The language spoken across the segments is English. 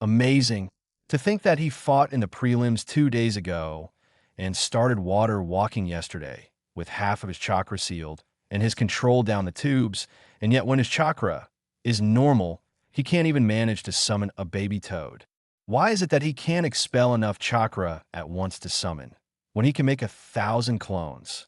Amazing. To think that he fought in the prelims 2 days ago and started water walking yesterday with half of his chakra sealed and his control down the tubes, and yet when his chakra is normal, he can't even manage to summon a baby toad. Why is it that he can't expel enough chakra at once to summon, when he can make 1,000 clones?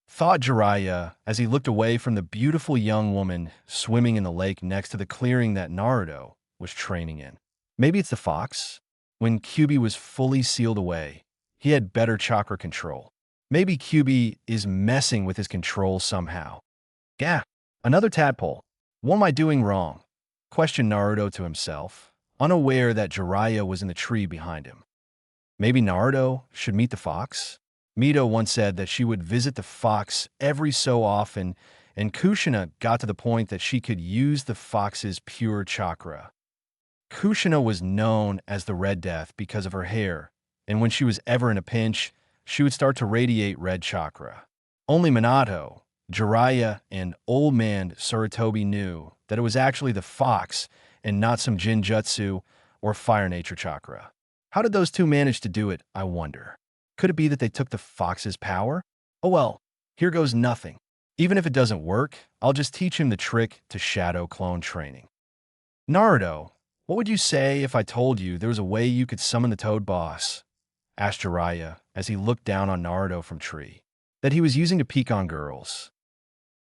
Thought Jiraiya as he looked away from the beautiful young woman swimming in the lake next to the clearing that Naruto was training in. Maybe it's the fox? When Kyuubi was fully sealed away, he had better chakra control. Maybe Kyuubi is messing with his control somehow. Gah! Another tadpole. What am I doing wrong? Questioned Naruto to himself, unaware that Jiraiya was in the tree behind him. Maybe Naruto should meet the fox? Mito once said that she would visit the fox every so often, and Kushina got to the point that she could use the fox's pure chakra. Kushina was known as the Red Death because of her hair, and when she was ever in a pinch, she would start to radiate red chakra. Only Minato, Jiraiya, and old man Sarutobi knew that it was actually the fox and not some Jinjutsu or fire nature chakra. How did those two manage to do it, I wonder? Could it be that they took the fox's power? Oh well, here goes nothing. Even if it doesn't work, I'll just teach him the trick to shadow clone training. Naruto, what would you say if I told you there was a way you could summon the Toad Boss? Asked Jiraiya as he looked down on Naruto from tree, that he was using to peek on girls.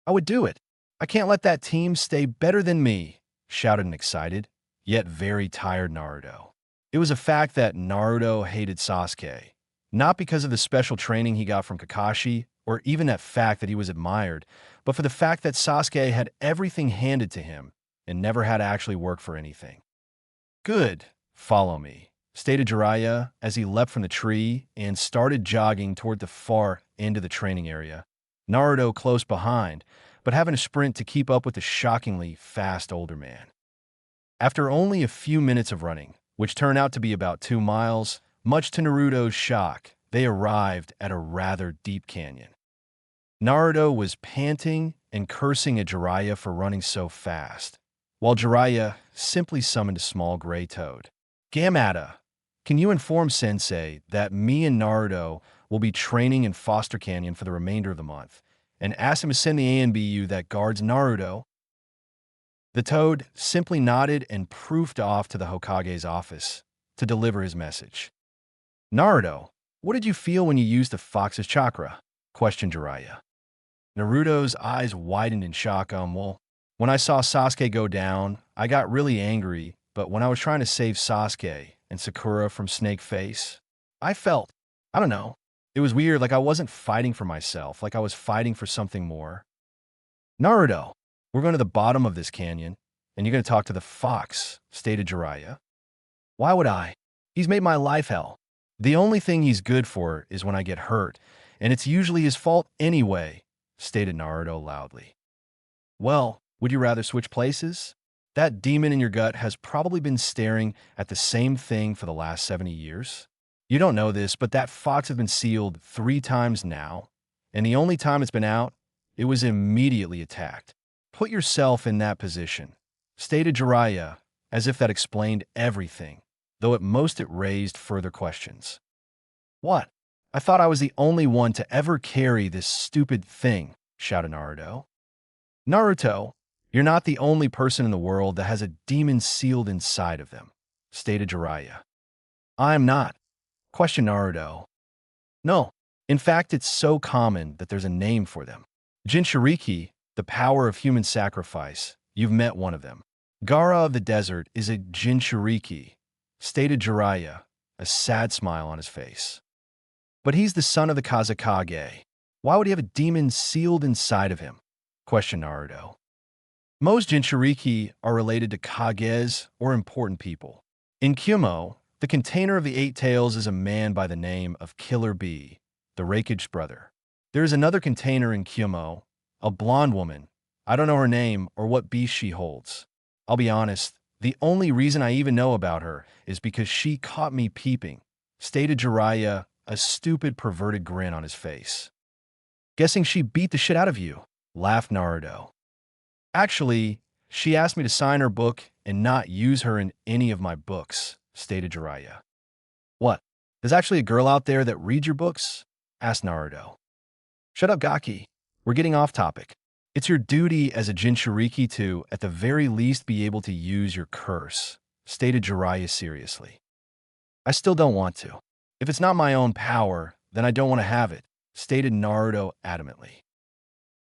I would do it. I can't let that team stay better than me, shouted an excited, yet very tired Naruto. It was a fact that Naruto hated Sasuke, not because of the special training he got from Kakashi, or even that fact that he was admired, but for the fact that Sasuke had everything handed to him and never had to actually work for anything. Good, follow me, stated Jiraiya as he leapt from the tree and started jogging toward the far end of the training area, Naruto close behind, but having to sprint to keep up with the shockingly fast older man. After only a few minutes of running, which turned out to be about 2 miles, much to Naruto's shock, they arrived at a rather deep canyon. Naruto was panting and cursing at Jiraiya for running so fast, while Jiraiya simply summoned a small gray toad. Gamada, can you inform Sensei that me and Naruto will be training in Foster Canyon for the remainder of the month, and ask him to send the ANBU that guards Naruto? The toad simply nodded and proofed off to the Hokage's office to deliver his message. Naruto, what did you feel when you used the fox's chakra? Questioned Jiraiya. Naruto's eyes widened in shock. Well, when I saw Sasuke go down, I got really angry, but when I was trying to save Sasuke and Sakura from Snake Face, I felt, I don't know, it was weird, like I wasn't fighting for myself, like I was fighting for something more. Naruto, we're going to the bottom of this canyon, and you're going to talk to the fox, stated Jiraiya. Why would I? He's made my life hell. The only thing he's good for is when I get hurt, and it's usually his fault anyway, stated Naruto loudly. Well, would you rather switch places? That demon in your gut has probably been staring at the same thing for the last 70 years. You don't know this, but that fox has been sealed 3 times now, and the only time it's been out, it was immediately attacked. Put yourself in that position, stated Jiraiya, as if that explained everything, though at most it raised further questions. What? I thought I was the only one to ever carry this stupid thing, shouted Naruto. Naruto, you're not the only person in the world that has a demon sealed inside of them, stated Jiraiya. I'm not, questioned Naruto. No, in fact, it's so common that there's a name for them. Jinchuriki, the power of human sacrifice. You've met one of them. Gaara of the desert is a Jinchuriki, stated Jiraiya, a sad smile on his face. But he's the son of the Kazekage. Why would he have a demon sealed inside of him? Questioned Naruto. Most Jinchuriki are related to Kages or important people. In Kyumo, the container of the 8 tails is a man by the name of Killer Bee, the Raikage brother. There is another container in Kyumo, a blonde woman. I don't know her name or what beast she holds. I'll be honest, the only reason I even know about her is because she caught me peeping, stated Jiraiya, a stupid perverted grin on his face. Guessing she beat the shit out of you, laughed Naruto. Actually, She asked me to sign her book and not use her in any of my books, stated Jiraiya. What? There's actually a girl out there that reads your books? Asked Naruto. Shut up, Gaki. We're getting off topic. It's your duty as a Jinchuriki to, at the very least, be able to use your curse, stated Jiraiya seriously. I still don't want to. If it's not my own power, then I don't want to have it, stated Naruto adamantly.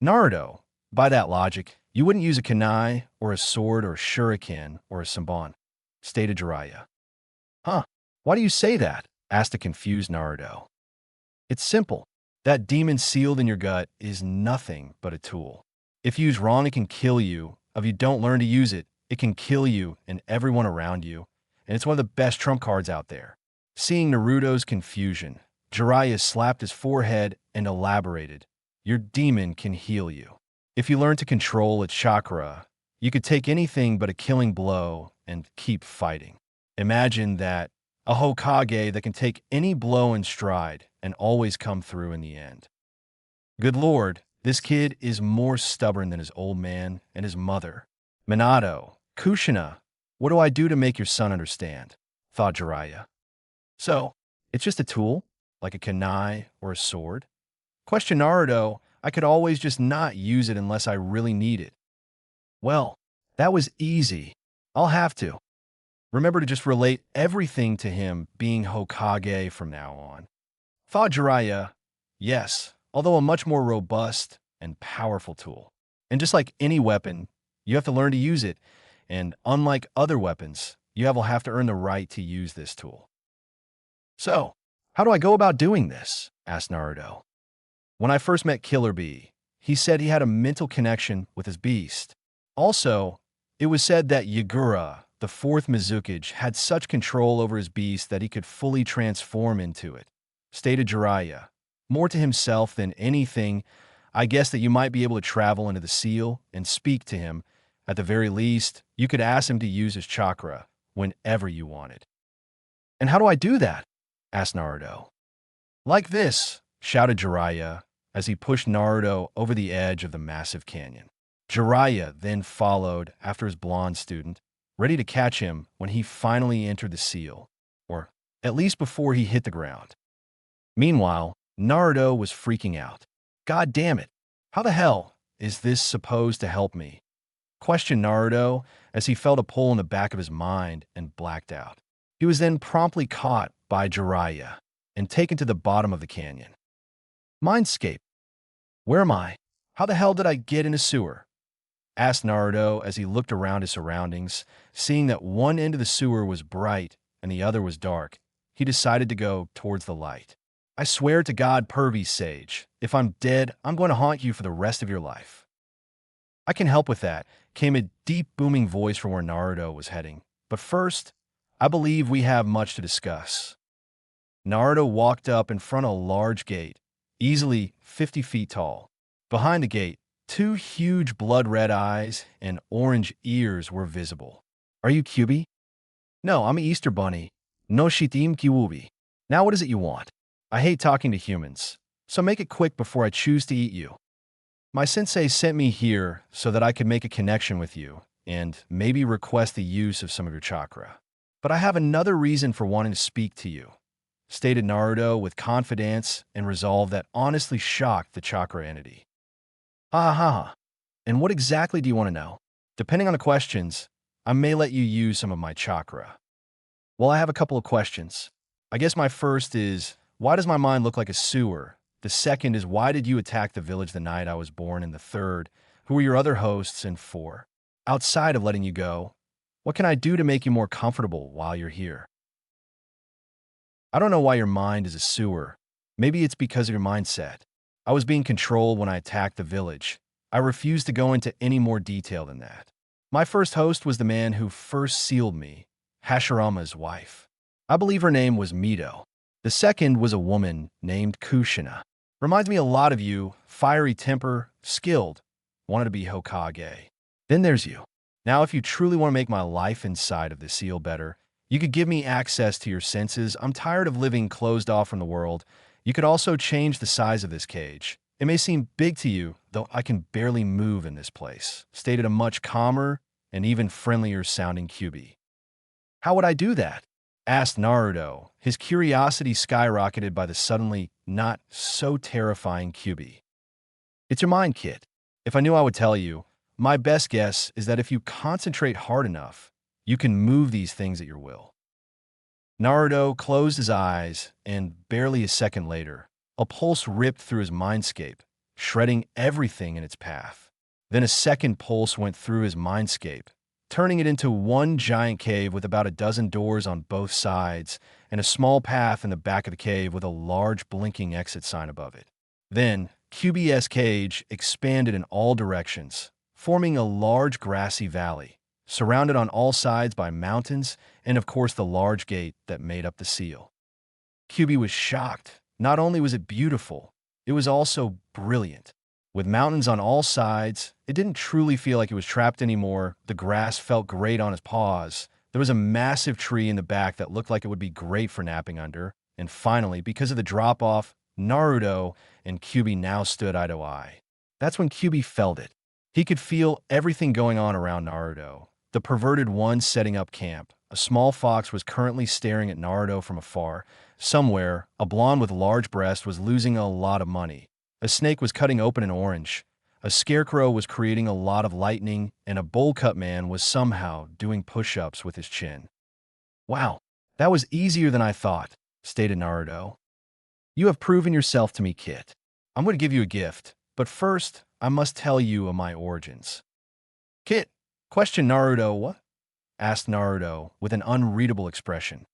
Naruto, by that logic, you wouldn't use a kunai or a sword or a shuriken or a senbon, stated Jiraiya. Huh? Why do you say that? Asked a confused Naruto. It's simple. That demon sealed in your gut is nothing but a tool. If used wrong, it can kill you. If you don't learn to use it, it can kill you and everyone around you. And it's one of the best trump cards out there. Seeing Naruto's confusion, Jiraiya slapped his forehead and elaborated. Your demon can heal you. If you learn to control its chakra, you could take anything but a killing blow and keep fighting. Imagine that, a Hokage that can take any blow in stride and always come through in the end. Good Lord, this kid is more stubborn than his old man and his mother. Minato, Kushina, what do I do to make your son understand? Thought Jiraiya. So, it's just a tool, like a kunai or a sword? Question Naruto, I could always just not use it unless I really need it. Well, that was easy. I'll have to. Remember to just relate everything to him being Hokage from now on. Thought Jiraiya, yes, although a much more robust and powerful tool. And just like any weapon, you have to learn to use it, and unlike other weapons, you will have to earn the right to use this tool. So, how do I go about doing this? Asked Naruto. When I first met Killer Bee, he said he had a mental connection with his beast. Also, it was said that Yagura, the fourth Mizukage, had such control over his beast that he could fully transform into it, stated Jiraiya. More to himself than anything, I guess that you might be able to travel into the seal and speak to him. At the very least, you could ask him to use his chakra whenever you wanted. And how do I do that? Asked Naruto. Like this, shouted Jiraiya as he pushed Naruto over the edge of the massive canyon. Jiraiya then followed after his blonde student, ready to catch him when he finally entered the seal, or at least before he hit the ground. Meanwhile, Naruto was freaking out. God damn it, how the hell is this supposed to help me? Questioned Naruto as he felt a pull in the back of his mind and blacked out. He was then promptly caught by Jiraiya and taken to the bottom of the canyon. Mindscape. Where am I? How the hell did I get in a sewer? Asked Naruto as he looked around his surroundings. Seeing that one end of the sewer was bright and the other was dark, he decided to go towards the light. I swear to God, Pervy Sage, if I'm dead, I'm going to haunt you for the rest of your life. I can help with that, came a deep booming voice from where Naruto was heading. But first, I believe we have much to discuss. Naruto walked up in front of a large gate, easily 50 feet tall. Behind the gate, two huge blood-red eyes and orange ears were visible. Are you Kyubi? No, I'm an Easter Bunny. No shitim kiwubi. Now what is it you want? I hate talking to humans, so make it quick before I choose to eat you. My sensei sent me here so that I could make a connection with you and maybe request the use of some of your chakra. But I have another reason for wanting to speak to you, stated Naruto with confidence and resolve that honestly shocked the chakra entity. Ha ha ha. And what exactly do you want to know? Depending on the questions, I may let you use some of my chakra. Well, I have a couple of questions. I guess my first is, why does my mind look like a sewer? The second is, why did you attack the village the night I was born? And the third, who were your other hosts? And four, outside of letting you go, what can I do to make you more comfortable while you're here? I don't know why your mind is a sewer. Maybe it's because of your mindset. I was being controlled when I attacked the village. I refuse to go into any more detail than that. My first host was the man who first sealed me, Hashirama's wife. I believe her name was Mito. The second was a woman named Kushina. Reminds me a lot of you, fiery temper, skilled, wanted to be Hokage. Then there's you. Now if you truly want to make my life inside of the seal better, you could give me access to your senses. I'm tired of living closed off from the world. You could also change the size of this cage. It may seem big to you, though I can barely move in this place, stated a much calmer and even friendlier sounding Kyuubi. How would I do that? Asked Naruto, his curiosity skyrocketed by the suddenly not so terrifying Kyuubi. It's your mind, kid. If I knew I would tell you, my best guess is that if you concentrate hard enough, you can move these things at your will. Naruto closed his eyes, and barely a second later, a pulse ripped through his mindscape, shredding everything in its path. Then a second pulse went through his mindscape, turning it into one giant cave with about a dozen doors on both sides and a small path in the back of the cave with a large blinking exit sign above it. Then, Kyuubi's cage expanded in all directions, forming a large grassy valley, surrounded on all sides by mountains and, of course, the large gate that made up the seal. Kyuubi was shocked. Not only was it beautiful, it was also brilliant. With mountains on all sides, it didn't truly feel like it was trapped anymore. The grass felt great on his paws. There was a massive tree in the back that looked like it would be great for napping under. And finally, because of the drop-off, Naruto and Kyuubi now stood eye to eye. That's when Kyuubi felt it. He could feel everything going on around Naruto. The perverted one setting up camp. A small fox was currently staring at Naruto from afar. Somewhere, a blonde with large breasts was losing a lot of money. A snake was cutting open an orange. A scarecrow was creating a lot of lightning, and a bowl-cut man was somehow doing push-ups with his chin. Wow, that was easier than I thought, stated Naruto. You have proven yourself to me, kid. I'm going to give you a gift, but first, I must tell you of my origins. Kit, questioned Naruto. What? Asked Naruto with an unreadable expression.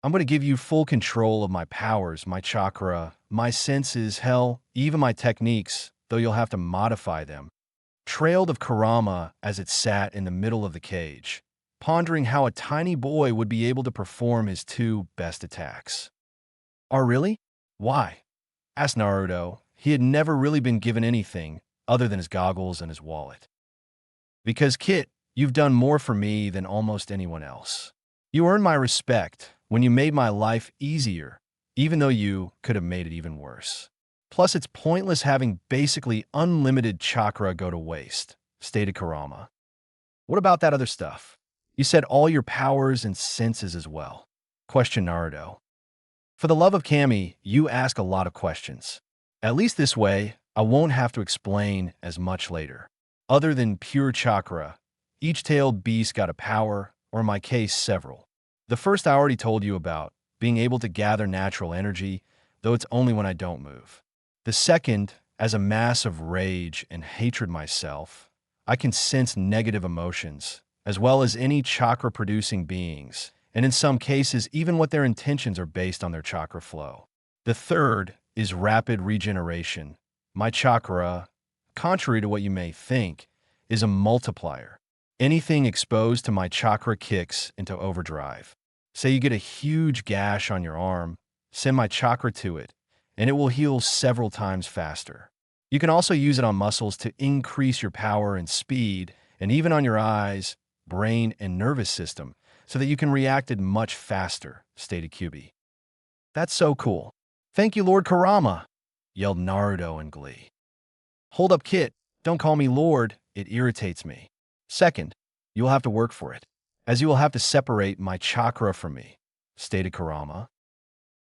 I'm going to give you full control of my powers, my chakra, my senses, hell, even my techniques, though you'll have to modify them. Trailed of Kurama as it sat in the middle of the cage, pondering how a tiny boy would be able to perform his two best attacks. Oh, really? Why? Asked Naruto. He had never really been given anything other than his goggles and his wallet. Because, Kit, you've done more for me than almost anyone else. You earned my respect when you made my life easier, even though you could have made it even worse. Plus, it's pointless having basically unlimited chakra go to waste, stated Kurama. What about that other stuff? You said all your powers and senses as well, questioned Naruto. For the love of Kami, you ask a lot of questions. At least this way, I won't have to explain as much later. Other than pure chakra, each tailed beast got a power, or in my case, several. The first I already told you about, being able to gather natural energy, though it's only when I don't move. The second, as a mass of rage and hatred myself, I can sense negative emotions, as well as any chakra-producing beings, and in some cases, even what their intentions are based on their chakra flow. The third is rapid regeneration. My chakra, contrary to what you may think, is a multiplier. Anything exposed to my chakra kicks into overdrive. Say you get a huge gash on your arm, send my chakra to it, and it will heal several times faster. You can also use it on muscles to increase your power and speed, and even on your eyes, brain, and nervous system, so that you can react it much faster, stated Kyuubi. That's so cool. Thank you, Lord Kurama, yelled Naruto in glee. Hold up, Kit. Don't call me Lord. It irritates me. Second, you will have to work for it, as you will have to separate my chakra from me, stated Kurama.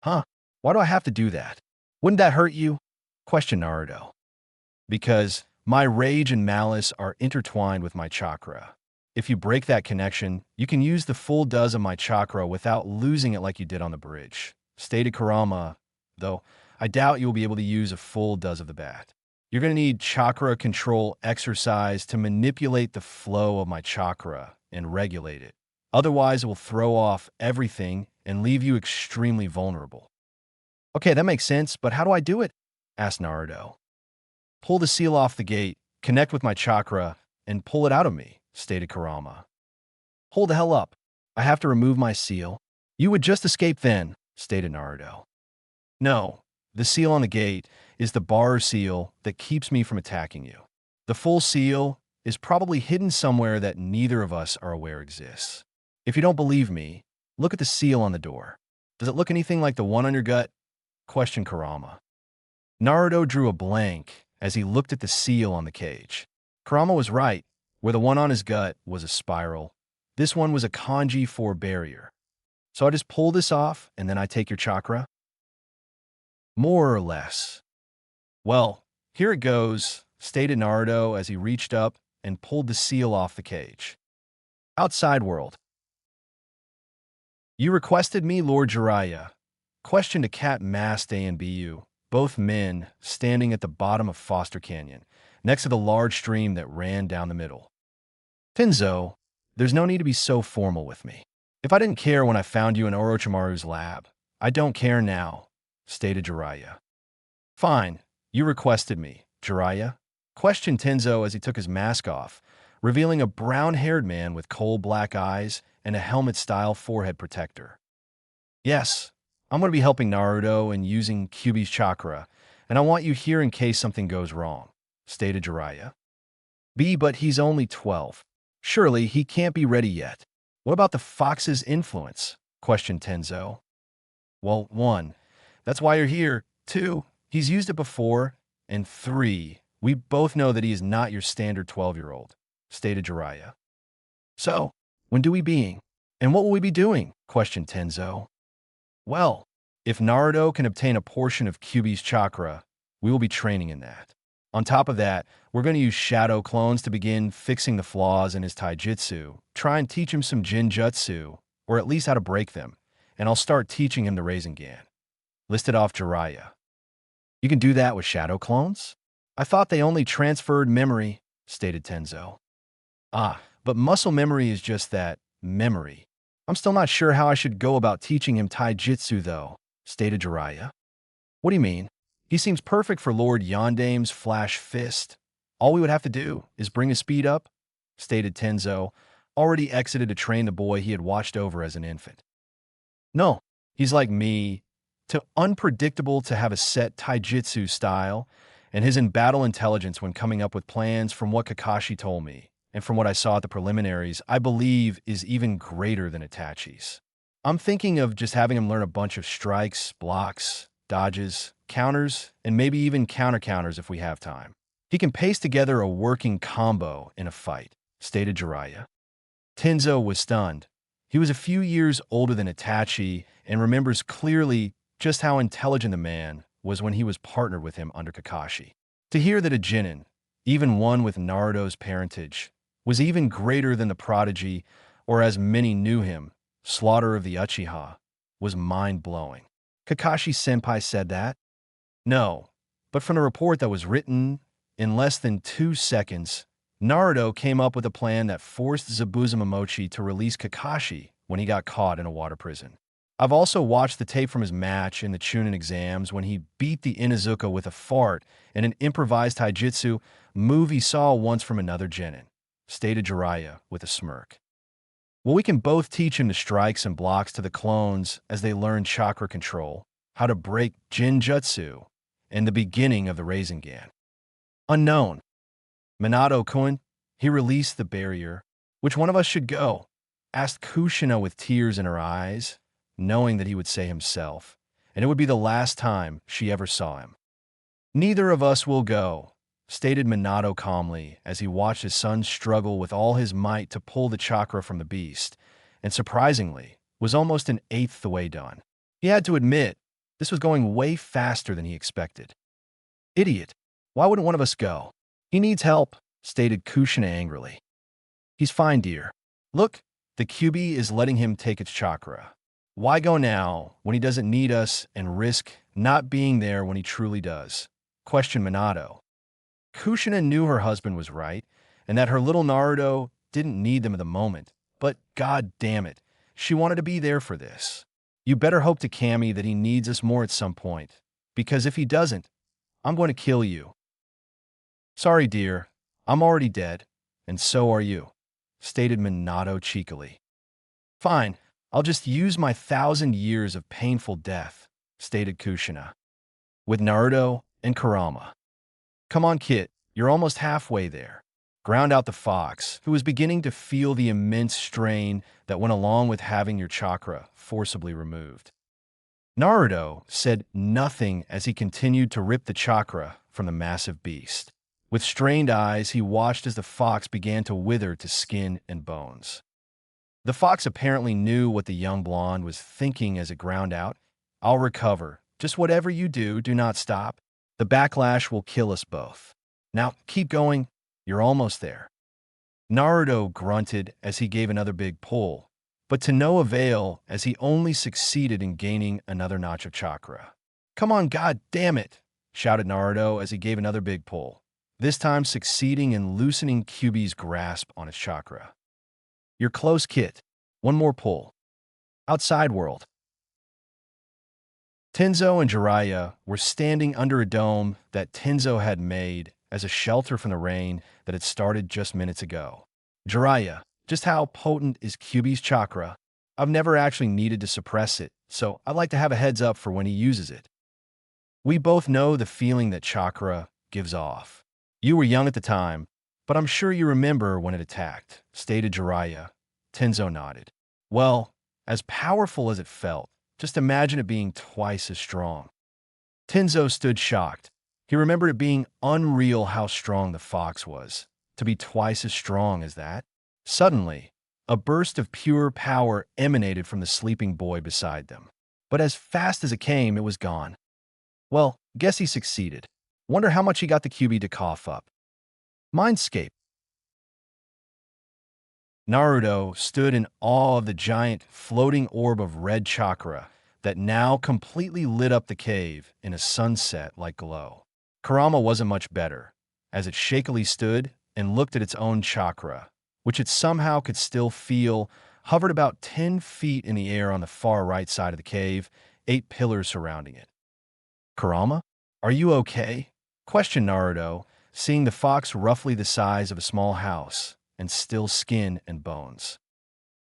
Huh? Why do I have to do that? Wouldn't that hurt you? Questioned Naruto. Because my rage and malice are intertwined with my chakra. If you break that connection, you can use the full dose of my chakra without losing it like you did on the bridge, stated Kurama, though I doubt you will be able to use a full dose of the bat. You're going to need chakra control exercise to manipulate the flow of my chakra and regulate it. Otherwise, it will throw off everything and leave you extremely vulnerable. Okay, that makes sense, but how do I do it? Asked Naruto. Pull the seal off the gate, connect with my chakra, and pull it out of me, stated Kurama. Hold the hell up. I have to remove my seal. You would just escape then, stated Naruto. No, the seal on the gate is the bar seal that keeps me from attacking you. The full seal is probably hidden somewhere that neither of us are aware exists. If you don't believe me, look at the seal on the door. Does it look anything like the one on your gut? Questioned Kurama. Naruto drew a blank as he looked at the seal on the cage. Kurama was right. where the one on his gut was a spiral. This one was a kanji for barrier. So I just pull this off, and then I take your chakra? More or less. Well, here it goes, stated Naruto as he reached up and pulled the seal off the cage. Outside world. You requested me, Lord Jiraiya. Questioned a cat masked ANBU, both men standing at the bottom of Foster Canyon, next to the large stream that ran down the middle. Tenzo, there's no need to be so formal with me. If I didn't care when I found you in Orochimaru's lab, I don't care now, stated Jiraiya. Fine, you requested me, Jiraiya. Questioned Tenzo as he took his mask off, revealing a brown-haired man with coal-black eyes and a helmet-style forehead protector. Yes, I'm going to be helping Naruto and using Kyuubi's chakra, and I want you here in case something goes wrong, stated Jiraiya. But he's only 12. Surely he can't be ready yet. What about the fox's influence? Questioned Tenzo. Well, 1, that's why you're here. 2, he's used it before. And 3, we both know that he is not your standard 12-year-old, stated Jiraiya. So, when do we being? And what will we be doing? Questioned Tenzo. Well, if Naruto can obtain a portion of Kyuubi's chakra, we will be training in that. On top of that, we're going to use shadow clones to begin fixing the flaws in his taijutsu, try and teach him some jinjutsu, or at least how to break them, and I'll start teaching him the Rasengan. Listed off Jiraiya. You can do that with shadow clones? I thought they only transferred memory, stated Tenzo. But muscle memory is just that, memory. I'm still not sure how I should go about teaching him taijutsu though, stated Jiraiya. What do you mean? He seems perfect for Lord Yondame's flash fist. All we would have to do is bring his speed up, stated Tenzo, already exited to train the boy he had watched over as an infant. No, he's like me, too unpredictable to have a set taijutsu style, and his in-battle intelligence when coming up with plans from what Kakashi told me, and from what I saw at the preliminaries, I believe is even greater than Itachi's. I'm thinking of just having him learn a bunch of strikes, blocks, dodges, counters, and maybe even counter-counters if we have time. He can paste together a working combo in a fight, stated Jiraiya. Tenzo was stunned. He was a few years older than Itachi and remembers clearly just how intelligent the man was when he was partnered with him under Kakashi. To hear that a genin, even one with Naruto's parentage, was even greater than the prodigy, or as many knew him, Slaughter of the Uchiha, was mind-blowing. Kakashi-senpai said that? No, but from the report that was written, in less than 2 seconds, Naruto came up with a plan that forced Zabuza to release Kakashi when he got caught in a water prison. I've also watched the tape from his match in the Chūnin exams when he beat the Inuzuka with a fart and an improvised taijutsu move he saw once from another genin, stated Jiraiya with a smirk. Well, we can both teach him the strikes and blocks to the clones as they learn chakra control, how to break jinjutsu, and the beginning of the Rasengan. Unknown. Minato-kun, he released the barrier. Which one of us should go? Asked Kushina with tears in her eyes, knowing that he would say himself, and it would be the last time she ever saw him. Neither of us will go, stated Minato calmly as he watched his son struggle with all his might to pull the chakra from the beast, and surprisingly, was almost an eighth the way done. He had to admit, this was going way faster than he expected. Idiot, why wouldn't one of us go? He needs help, stated Kushina angrily. He's fine, dear. Look, the Kyuubi is letting him take its chakra. Why go now when he doesn't need us and risk not being there when he truly does? Questioned Minato. Kushina knew her husband was right and that her little Naruto didn't need them at the moment, but god damn it, she wanted to be there for this. You better hope to Cammy that he needs us more at some point, because if he doesn't, I'm going to kill you. Sorry, dear, I'm already dead, and so are you, stated Minato cheekily. Fine, I'll just use my 1,000 years of painful death, stated Kushina. With Naruto and Kurama. Come on, Kit, you're almost halfway there. Ground out the fox, who was beginning to feel the immense strain that went along with having your chakra forcibly removed. Naruto said nothing as he continued to rip the chakra from the massive beast. With strained eyes, he watched as the fox began to wither to skin and bones. The fox apparently knew what the young blonde was thinking as it ground out. I'll recover. Just whatever you do, do not stop. The backlash will kill us both. Now, keep going. You're almost there. Naruto grunted as he gave another big pull, but to no avail as he only succeeded in gaining another notch of chakra. Come on, god damn it, shouted Naruto as he gave another big pull, this time succeeding in loosening Kyuubi's grasp on his chakra. You're close, Kit. One more pull. Outside world. Tenzo and Jiraiya were standing under a dome that Tenzo had made as a shelter from the rain that had started just minutes ago. Jiraiya, just how potent is Kyuubi's chakra? I've never actually needed to suppress it, so I'd like to have a heads up for when he uses it. We both know the feeling that chakra gives off. You were young at the time, but I'm sure you remember when it attacked, stated Jiraiya. Tenzo nodded. Well, as powerful as it felt, just imagine it being twice as strong. Tenzo stood shocked. He remembered it being unreal how strong the fox was, to be twice as strong as that. Suddenly, a burst of pure power emanated from the sleeping boy beside them. But as fast as it came, it was gone. Well, guess he succeeded. Wonder how much he got the Kyuubi to cough up. Mindscape. Naruto stood in awe of the giant, floating orb of red chakra that now completely lit up the cave in a sunset-like glow. Kurama wasn't much better, as it shakily stood and looked at its own chakra, which it somehow could still feel, hovered about 10 feet in the air on the far right side of the cave, 8 pillars surrounding it. Kurama, are you okay? Questioned Naruto, seeing the fox roughly the size of a small house and still skin and bones.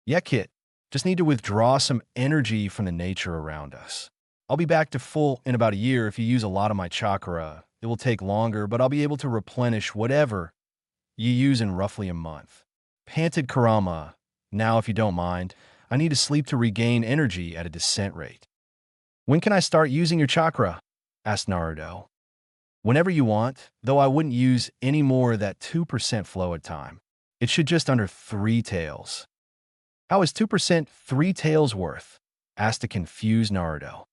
Yeah, Kit. Just need to withdraw some energy from the nature around us. I'll be back to full in about a year if you use a lot of my chakra. It will take longer, but I'll be able to replenish whatever you use in roughly a month. Panted Kurama. Now, if you don't mind, I need to sleep to regain energy at a descent rate. When can I start using your chakra? Asked Naruto. Whenever you want, though I wouldn't use any more of that 2% flow at a time. It should just under 3 tails. How is 2% 3 tails worth? Asked a confused Naruto.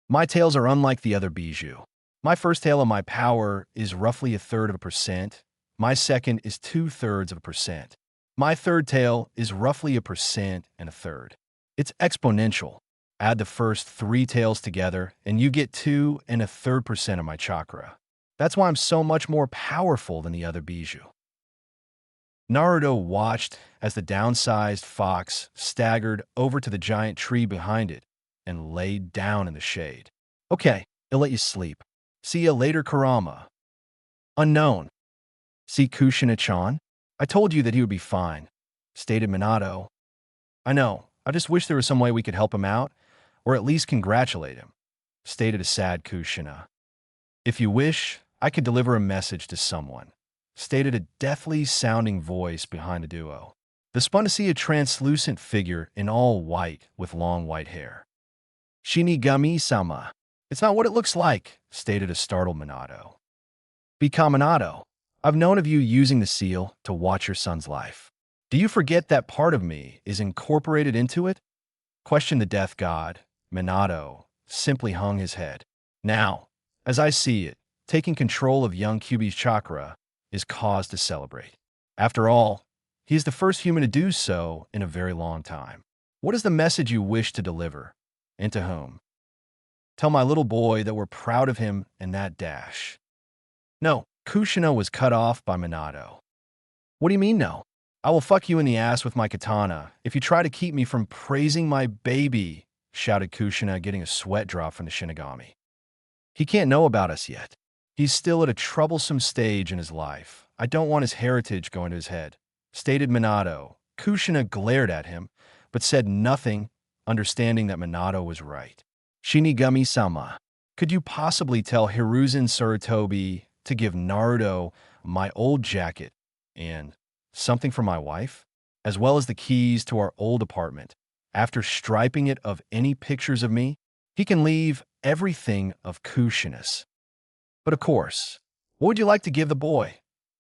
My tails are unlike the other bijou. My first tail of my power is roughly 1/3%. My second is 2/3%. My third tail is roughly 1% and 1/3. It's exponential. Add the first 3 tails together, and you get 2 1/3% of my chakra. That's why I'm so much more powerful than the other bijou. Naruto watched as the downsized fox staggered over to the giant tree behind it and laid down in the shade. Okay, I'll let you sleep. See you later, Kurama. Unknown. See Kushina-chan? I told you that he would be fine, stated Minato. I know. I just wish there was some way we could help him out, or at least congratulate him, stated a sad Kushina. If you wish, I could deliver a message to someone, stated a deathly-sounding voice behind the duo. They spun to see a translucent figure in all white with long white hair. Shinigami-sama. It's not what it looks like, stated a startled Minato. Become Minato. I've known of you using the seal to watch your son's life. Do you forget that part of me is incorporated into it? Questioned the death god. Minato simply hung his head. Now, as I see it, taking control of young Kyuubi's chakra is cause to celebrate. After all, he is the first human to do so in a very long time. What is the message you wish to deliver? And to whom? Tell my little boy that we're proud of him and that dash. No, Kushina was cut off by Minato. What do you mean no? I will fuck you in the ass with my katana if you try to keep me from praising my baby, shouted Kushina, getting a sweat drop from the Shinigami. He can't know about us yet. He's still at a troublesome stage in his life. I don't want his heritage going to his head, stated Minato. Kushina glared at him, but said nothing, understanding that Minato was right. Shinigami-sama, could you possibly tell Hiruzen Sarutobi to give Naruto my old jacket and something for my wife, as well as the keys to our old apartment? After striping it of any pictures of me, he can leave everything of Kushina's. But of course, What would you like to give the boy?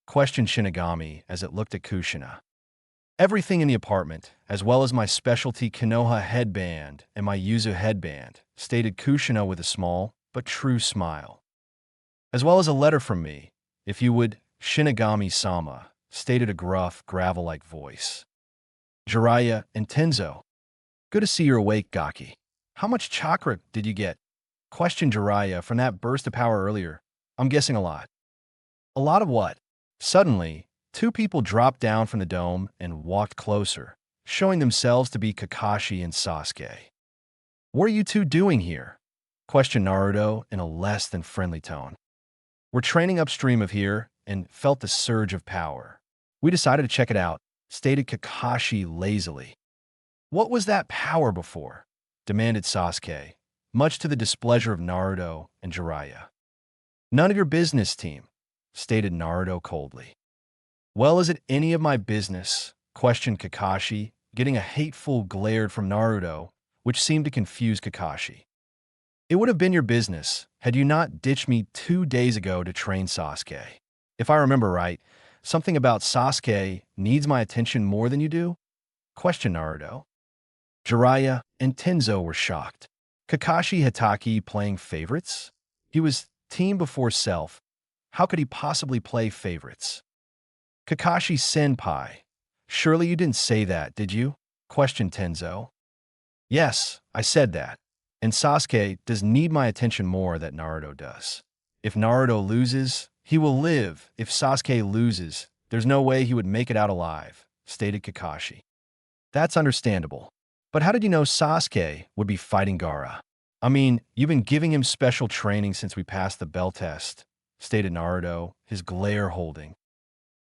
Questioned Shinigami as it looked at Kushina. Everything in the apartment, as well as my specialty Konoha headband and my Yuzu headband, stated Kushina with a small but true smile. As well as a letter from me, if you would, Shinigami-sama, stated a gruff, gravel-like voice. Jiraiya and Tenzo. Good to see you're awake, Gaki. How much chakra did you get? Questioned Jiraiya from that burst of power earlier. I'm guessing a lot. A lot of what? Suddenly, two people dropped down from the dome and walked closer, showing themselves to be Kakashi and Sasuke. What are you two doing here? Questioned Naruto in a less than friendly tone. We're training upstream of here and felt the surge of power. We decided to check it out, stated Kakashi lazily. What was that power before? Demanded Sasuke, much to the displeasure of Naruto and Jiraiya. None of your business, team, stated Naruto coldly. Well, is it any of my business? Questioned Kakashi, getting a hateful glare from Naruto, which seemed to confuse Kakashi. It would have been your business had you not ditched me 2 days ago to train Sasuke. If I remember right, something about Sasuke needs my attention more than you do? Questioned Naruto. Jiraiya and Tenzo were shocked. Kakashi Hitaki playing favorites? He was team before self. How could he possibly play favorites? Kakashi Senpai. Surely you didn't say that, did you? Questioned Tenzo. Yes, I said that. And Sasuke does need my attention more than Naruto does. If Naruto loses, he will live. If Sasuke loses, there's no way he would make it out alive, stated Kakashi. That's understandable. But how did you know Sasuke would be fighting Gaara? I mean, you've been giving him special training since we passed the bell test, stated Naruto, his glare holding.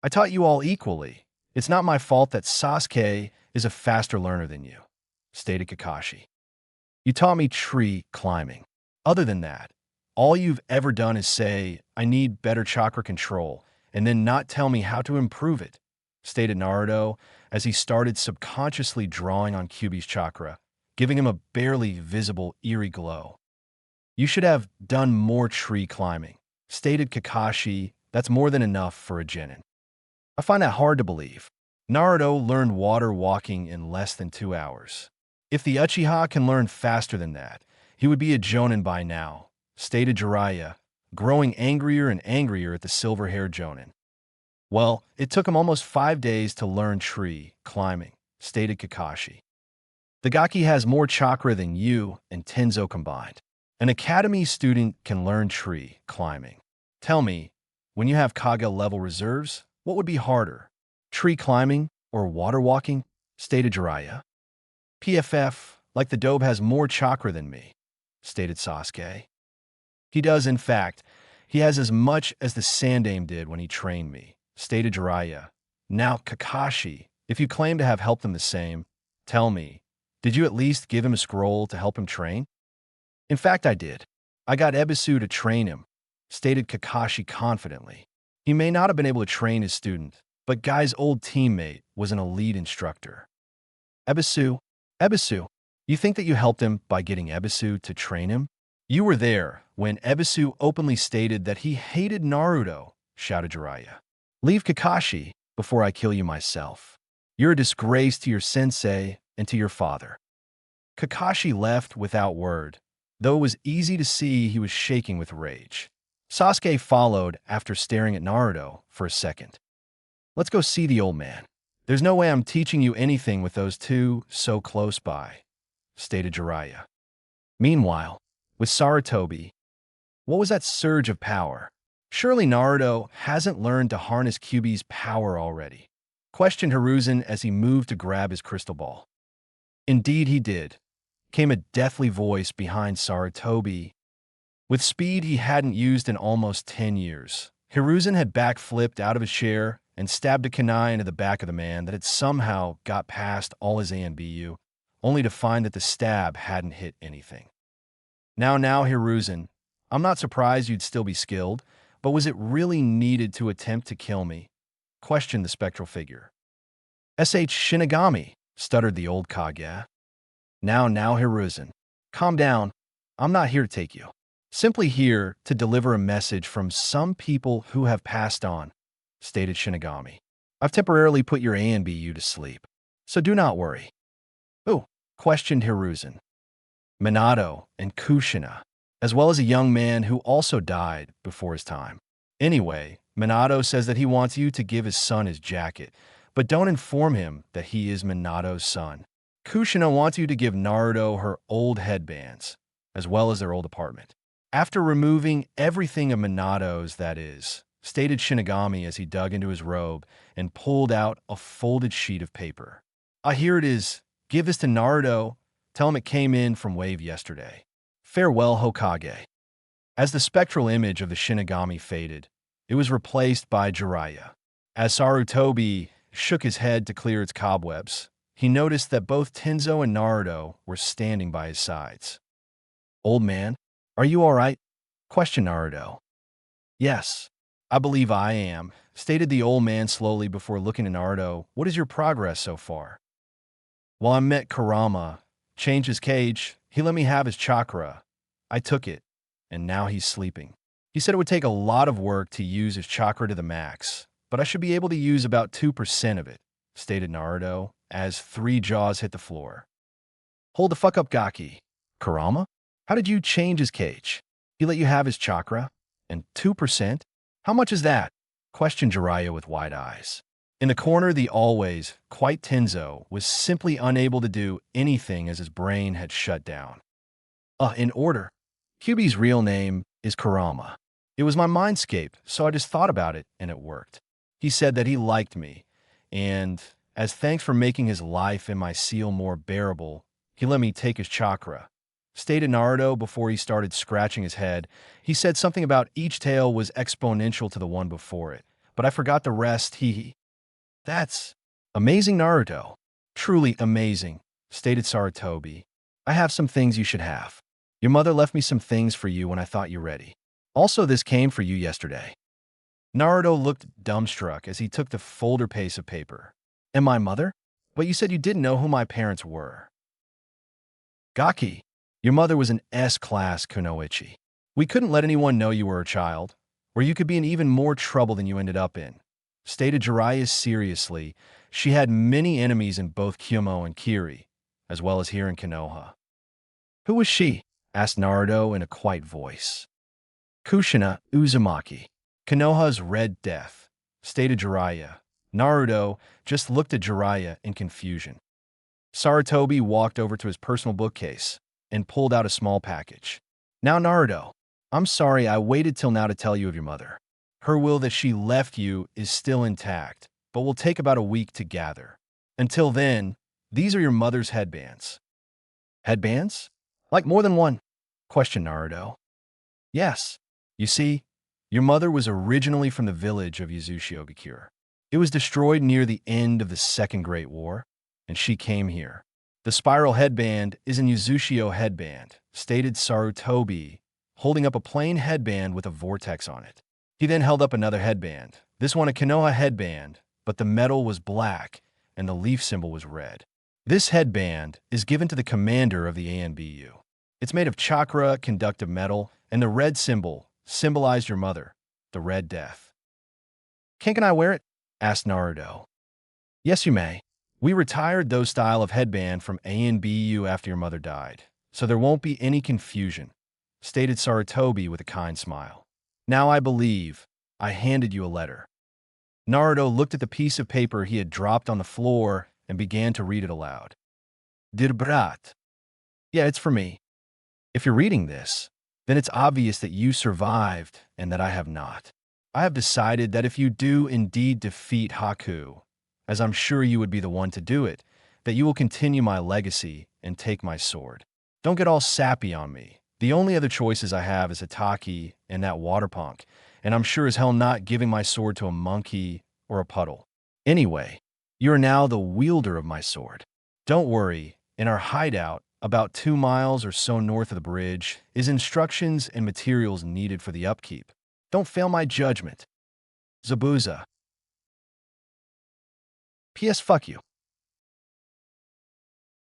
I taught you all equally. It's not my fault that Sasuke is a faster learner than you, stated Kakashi. You taught me tree climbing. Other than that, all you've ever done is say, I need better chakra control, and then not tell me how to improve it, stated Naruto as he started subconsciously drawing on Kyuubi's chakra, giving him a barely visible eerie glow. You should have done more tree climbing, stated Kakashi. That's more than enough for a genin. I find that hard to believe. Naruto learned water walking in less than 2 hours. If the Uchiha can learn faster than that, he would be a Jonin by now, stated Jiraiya, growing angrier and angrier at the silver-haired Jonin. Well, it took him almost 5 days to learn tree climbing, stated Kakashi. The Gaki has more chakra than you and Tenzo combined. An academy student can learn tree climbing. Tell me, when you have Kage-level reserves, what would be harder, tree climbing or water walking? Stated Jiraiya. PFF, like the Dobe has more chakra than me, stated Sasuke. He does, in fact. He has as much as the Sandaime did when he trained me, stated Jiraiya. Now, Kakashi, if you claim to have helped him the same, tell me, did you at least give him a scroll to help him train? In fact, I did. I got Ebisu to train him, stated Kakashi confidently. He may not have been able to train his student, but Guy's old teammate was an elite instructor. Ebisu, you think that you helped him by getting Ebisu to train him? You were there when Ebisu openly stated that he hated Naruto, shouted Jiraiya. Leave Kakashi before I kill you myself. You're a disgrace to your sensei and to your father. Kakashi left without word, though it was easy to see he was shaking with rage. Sasuke followed after staring at Naruto for a second. Let's go see the old man. There's no way I'm teaching you anything with those two so close by, stated Jiraiya. Meanwhile, with Sarutobi, what was that surge of power? Surely Naruto hasn't learned to harness Kyuubi's power already, questioned Hiruzen as he moved to grab his crystal ball. Indeed he did, came a deathly voice behind Sarutobi. With speed he hadn't used in almost 10 years, Hiruzen had backflipped out of his chair and stabbed a kunai into the back of the man that had somehow got past all his ANBU, only to find that the stab hadn't hit anything. Now, Hiruzen, I'm not surprised you'd still be skilled, but was it really needed to attempt to kill me? Questioned the spectral figure. Shinigami, stuttered the old Kage. Now, Hiruzen, calm down. I'm not here to take you. Simply here to deliver a message from some people who have passed on, stated Shinigami. I've temporarily put your A and BU to sleep, so do not worry. Oh, questioned Hiruzen. Minato and Kushina, as well as a young man who also died before his time. Anyway, Minato says that he wants you to give his son his jacket, but don't inform him that he is Minato's son. Kushina wants you to give Naruto her old headbands, as well as their old apartment. After removing everything of Minato's, that is, stated Shinigami as he dug into his robe and pulled out a folded sheet of paper. Ah, here it is. Give this to Naruto. Tell him it came in from Wave yesterday. Farewell, Hokage. As the spectral image of the Shinigami faded, it was replaced by Jiraiya. As Sarutobi shook his head to clear its cobwebs, he noticed that both Tenzo and Naruto were standing by his sides. Old man, are you all right? Questioned Naruto. Yes, I believe I am, stated the old man slowly before looking at Naruto. What is your progress so far? Well, I met Kurama, changed his cage, he let me have his chakra. I took it, and now he's sleeping. He said it would take a lot of work to use his chakra to the max, but I should be able to use about 2% of it, stated Naruto, as 3 jaws hit the floor. Hold the fuck up, Gaki. Kurama? How did you change his cage? He let you have his chakra? And 2%? How much is that? Questioned Jiraiya with wide eyes. In the corner, the always quite Tenzo was simply unable to do anything as his brain had shut down. In order. Kyubi's real name is Kurama. It was my mindscape, so I just thought about it, and it worked. He said that he liked me, and as thanks for making his life and my seal more bearable, he let me take his chakra. Stated Naruto before he started scratching his head. He said something about each tail was exponential to the one before it, but I forgot the rest. That's amazing, Naruto. Truly amazing, stated Sarutobi. I have some things you should have. Your mother left me some things for you when I thought you ready. Also, this came for you yesterday. Naruto looked dumbstruck as he took the folder piece of paper. And my mother? But you said you didn't know who my parents were. Gaki, your mother was an S-class kunoichi. We couldn't let anyone know you were a child, or you could be in even more trouble than you ended up in. Stated Jiraiya seriously. She had many enemies in both Kyomo and Kiri, as well as here in Konoha. Who was she? Asked Naruto in a quiet voice. Kushina Uzumaki, Konoha's Red Death, stated Jiraiya. Naruto just looked at Jiraiya in confusion. Sarutobi walked over to his personal bookcase and pulled out a small package. Now, Naruto, I'm sorry I waited till now to tell you of your mother. Her will that she left you is still intact, but will take about a week to gather. Until then, these are your mother's headbands. Headbands? Like more than one? Questioned Naruto. Yes. You see, your mother was originally from the village of Yuzushiogakure. It was destroyed near the end of the Second Great War, and she came here. The spiral headband is an Yuzushio headband, stated Sarutobi, holding up a plain headband with a vortex on it. He then held up another headband, this one a Konoha headband, but the metal was black and the leaf symbol was red. This headband is given to the commander of the ANBU. It's made of chakra conductive metal, and the red symbol symbolized your mother, the Red Death. Can I wear it? Asked Naruto. Yes, you may. We retired those style of headband from ANBU after your mother died, so there won't be any confusion, stated Sarutobi with a kind smile. Now I believe I handed you a letter. Naruto looked at the piece of paper he had dropped on the floor and began to read it aloud. Dir brat. Yeah, it's for me. If you're reading this, then it's obvious that you survived and that I have not. I have decided that if you do indeed defeat Haku, as I'm sure you would be the one to do it, that you will continue my legacy and take my sword. Don't get all sappy on me. The only other choices I have is Hataki and that water punk, and I'm sure as hell not giving my sword to a monkey or a puddle. Anyway, you are now the wielder of my sword. Don't worry, in our hideout, about 2 miles or so north of the bridge, is instructions and materials needed for the upkeep. Don't fail my judgment. Zabuza. P.S. Fuck you.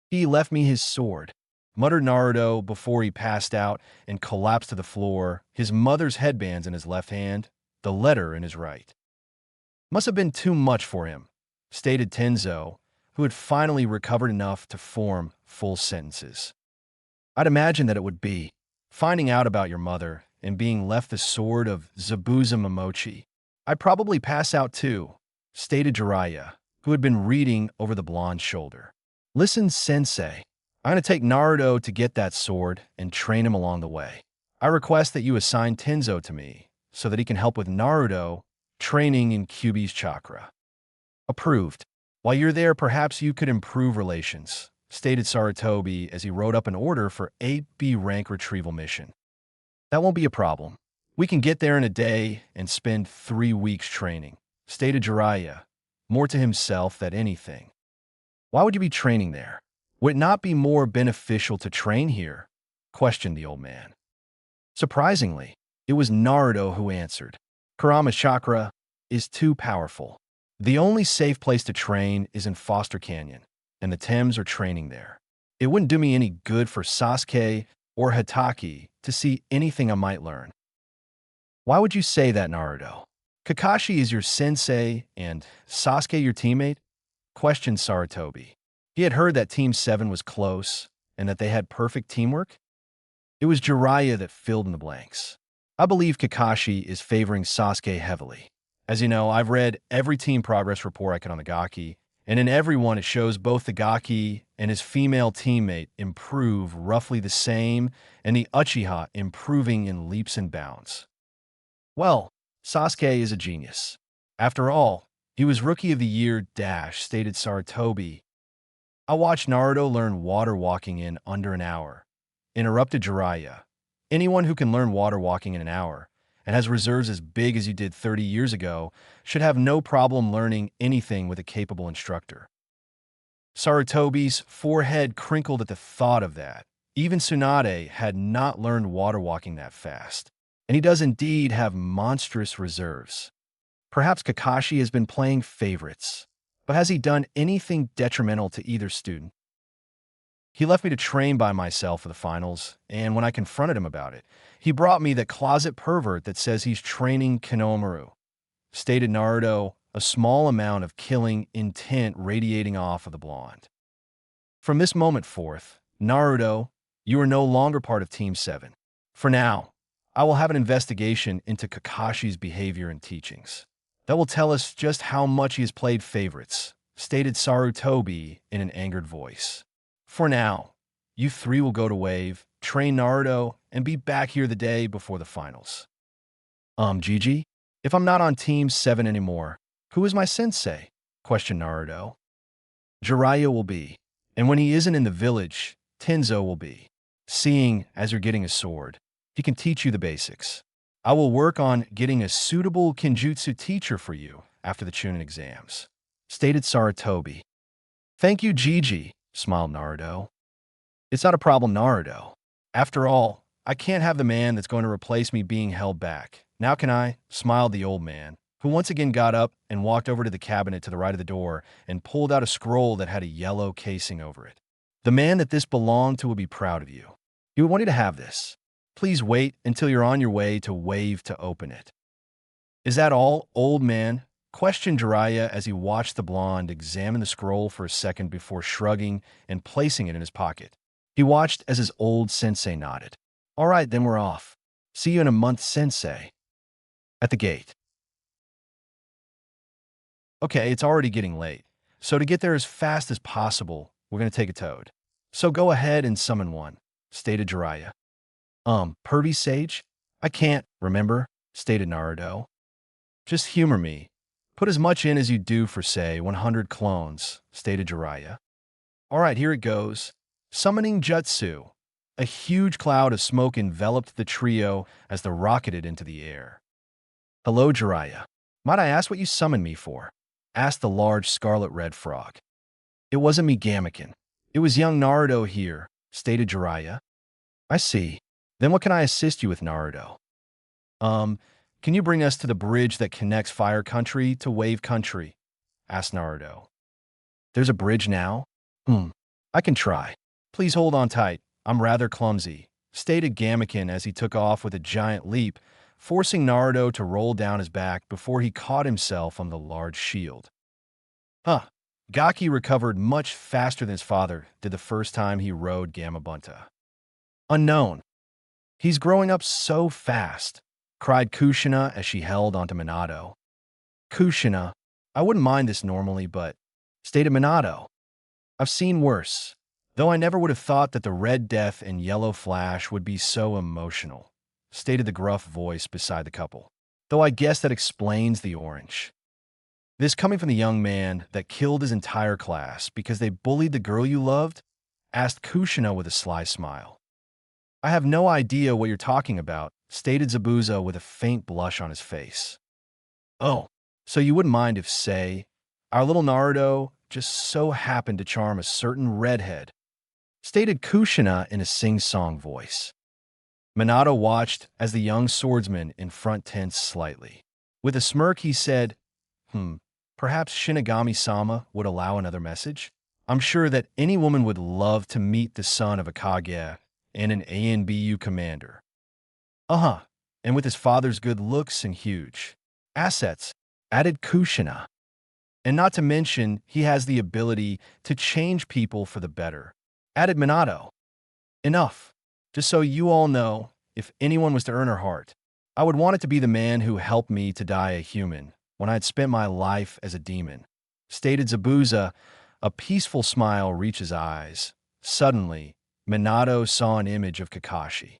He left me his sword. muttered Naruto before he passed out and collapsed to the floor, his mother's headbands in his left hand, the letter in his right. Must have been too much for him, stated Tenzo, who had finally recovered enough to form full sentences. I'd imagine that it would be. Finding out about your mother and being left the sword of Zabuza Momochi. I'd probably pass out too, stated Jiraiya, who had been reading over the blonde's shoulder. Listen, sensei. I'm going to take Naruto to get that sword and train him along the way. I request that you assign Tenzo to me so that he can help with Naruto training in Kyuubi's chakra. Approved. While you're there, perhaps you could improve relations, stated Sarutobi as he wrote up an order for 8B rank retrieval mission. That won't be a problem. We can get there in a day and spend 3 weeks training, stated Jiraiya, more to himself than anything. Why would you be training there? Would it not be more beneficial to train here? Questioned the old man. Surprisingly, it was Naruto who answered. Kurama's chakra is too powerful. The only safe place to train is in Foster Canyon, and the Thames are training there. It wouldn't do me any good for Sasuke or Hatake to see anything I might learn. Why would you say that, Naruto? Kakashi is your sensei and Sasuke your teammate? Questioned Sarutobi. He had heard that Team 7 was close and that they had perfect teamwork. It was Jiraiya that filled in the blanks. I believe Kakashi is favoring Sasuke heavily. As you know, I've read every team progress report I could on the Gaki, and in every one it shows both the Gaki and his female teammate improve roughly the same, and the Uchiha improving in leaps and bounds. Well, Sasuke is a genius. After all, he was Rookie of the Year, stated Sarutobi. I watched Naruto learn water walking in under an hour, interrupted Jiraiya. Anyone who can learn water walking in an hour and has reserves as big as you did 30 years ago should have no problem learning anything with a capable instructor. Sarutobi's forehead crinkled at the thought of that. Even Tsunade had not learned water walking that fast, and he does indeed have monstrous reserves. Perhaps Kakashi has been playing favorites, but has he done anything detrimental to either student? He left me to train by myself for the finals, and when I confronted him about it, he brought me that closet pervert that says he's training Konohamaru, stated Naruto, a small amount of killing intent radiating off of the blonde. From this moment forth, Naruto, you are no longer part of Team 7. For now, I will have an investigation into Kakashi's behavior and teachings. That will tell us just how much he has played favorites, stated Sarutobi in an angered voice. For now, you 3 will go to Wave, train Naruto, and be back here the day before the finals. Gigi? If I'm not on Team 7 anymore, who is my sensei? Questioned Naruto. Jiraiya will be, and when he isn't in the village, Tenzo will be. Seeing as you're getting a sword, he can teach you the basics. I will work on getting a suitable Kenjutsu teacher for you after the Chūnin exams, stated Sarutobi. Thank you, Gigi, smiled Naruto. It's not a problem, Naruto. After all, I can't have the man that's going to replace me being held back. Now can I? Smiled the old man, who once again got up and walked over to the cabinet to the right of the door and pulled out a scroll that had a yellow casing over it. The man that this belonged to will be proud of you. He would want you to have this. Please wait until you're on your way to Wave to open it. Is that all, old man? Questioned Jiraiya as he watched the blonde examine the scroll for a second before shrugging and placing it in his pocket. He watched as his old sensei nodded. All right, then we're off. See you in a month, sensei. At the gate. Okay, it's already getting late, so to get there as fast as possible, we're going to take a toad. So go ahead and summon one, stated Jiraiya. Pervy Sage? I can't, remember, stated Naruto. Just humor me. Put as much in as you do for, say, 100 clones, stated Jiraiya. All right, here it goes. Summoning Jutsu. A huge cloud of smoke enveloped the trio as they rocketed into the air. Hello, Jiraiya. Might I ask what you summoned me for? Asked the large scarlet-red frog. It wasn't me, Gamakin. It was young Naruto here, stated Jiraiya. I see. Then what can I assist you with, Naruto? Can you bring us to the bridge that connects Fire Country to Wave Country? Asked Naruto. There's a bridge now? I can try. Please hold on tight. I'm rather clumsy, stated Gamaken as he took off with a giant leap, forcing Naruto to roll down his back before he caught himself on the large shield. Huh. Gaki recovered much faster than his father did the first time he rode Gamabunta. Unknown. He's growing up so fast, cried Kushina as she held onto Minato. Kushina, I wouldn't mind this normally, but, stated Minato, I've seen worse, though I never would have thought that the Red Death and Yellow Flash would be so emotional, stated the gruff voice beside the couple. Though I guess that explains the orange. This coming from the young man that killed his entire class because they bullied the girl you loved? Asked Kushina with a sly smile. I have no idea what you're talking about, stated Zabuza with a faint blush on his face. Oh, so you wouldn't mind if, say, our little Naruto just so happened to charm a certain redhead, stated Kushina in a sing-song voice. Minato watched as the young swordsman in front tensed slightly. With a smirk, he said, perhaps Shinigami-sama would allow another message? I'm sure that any woman would love to meet the son of a Kage and an ANBU commander. And with his father's good looks and huge assets, added Kushina. And not to mention, he has the ability to change people for the better, added Minato. Enough. Just so you all know, if anyone was to earn her heart, I would want it to be the man who helped me to die a human when I had spent my life as a demon, stated Zabuza. A peaceful smile reached his eyes. Suddenly, Minato saw an image of Kakashi.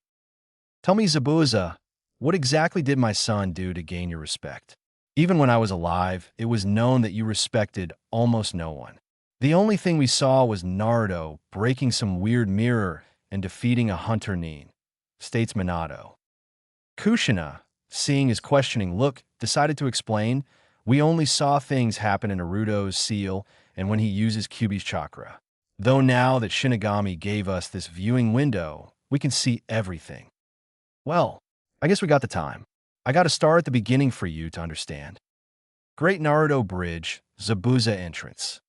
Tell me, Zabuza, what exactly did my son do to gain your respect? Even when I was alive, it was known that you respected almost no one. The only thing we saw was Naruto breaking some weird mirror and defeating a hunter Nin, states Minato. Kushina, seeing his questioning look, decided to explain, we only saw things happen in Naruto's seal and when he uses Kyuubi's chakra. Though now that Shinigami gave us this viewing window, we can see everything. Well, I guess we got the time. I gotta start at the beginning for you to understand. Great Naruto Bridge, Zabuza entrance.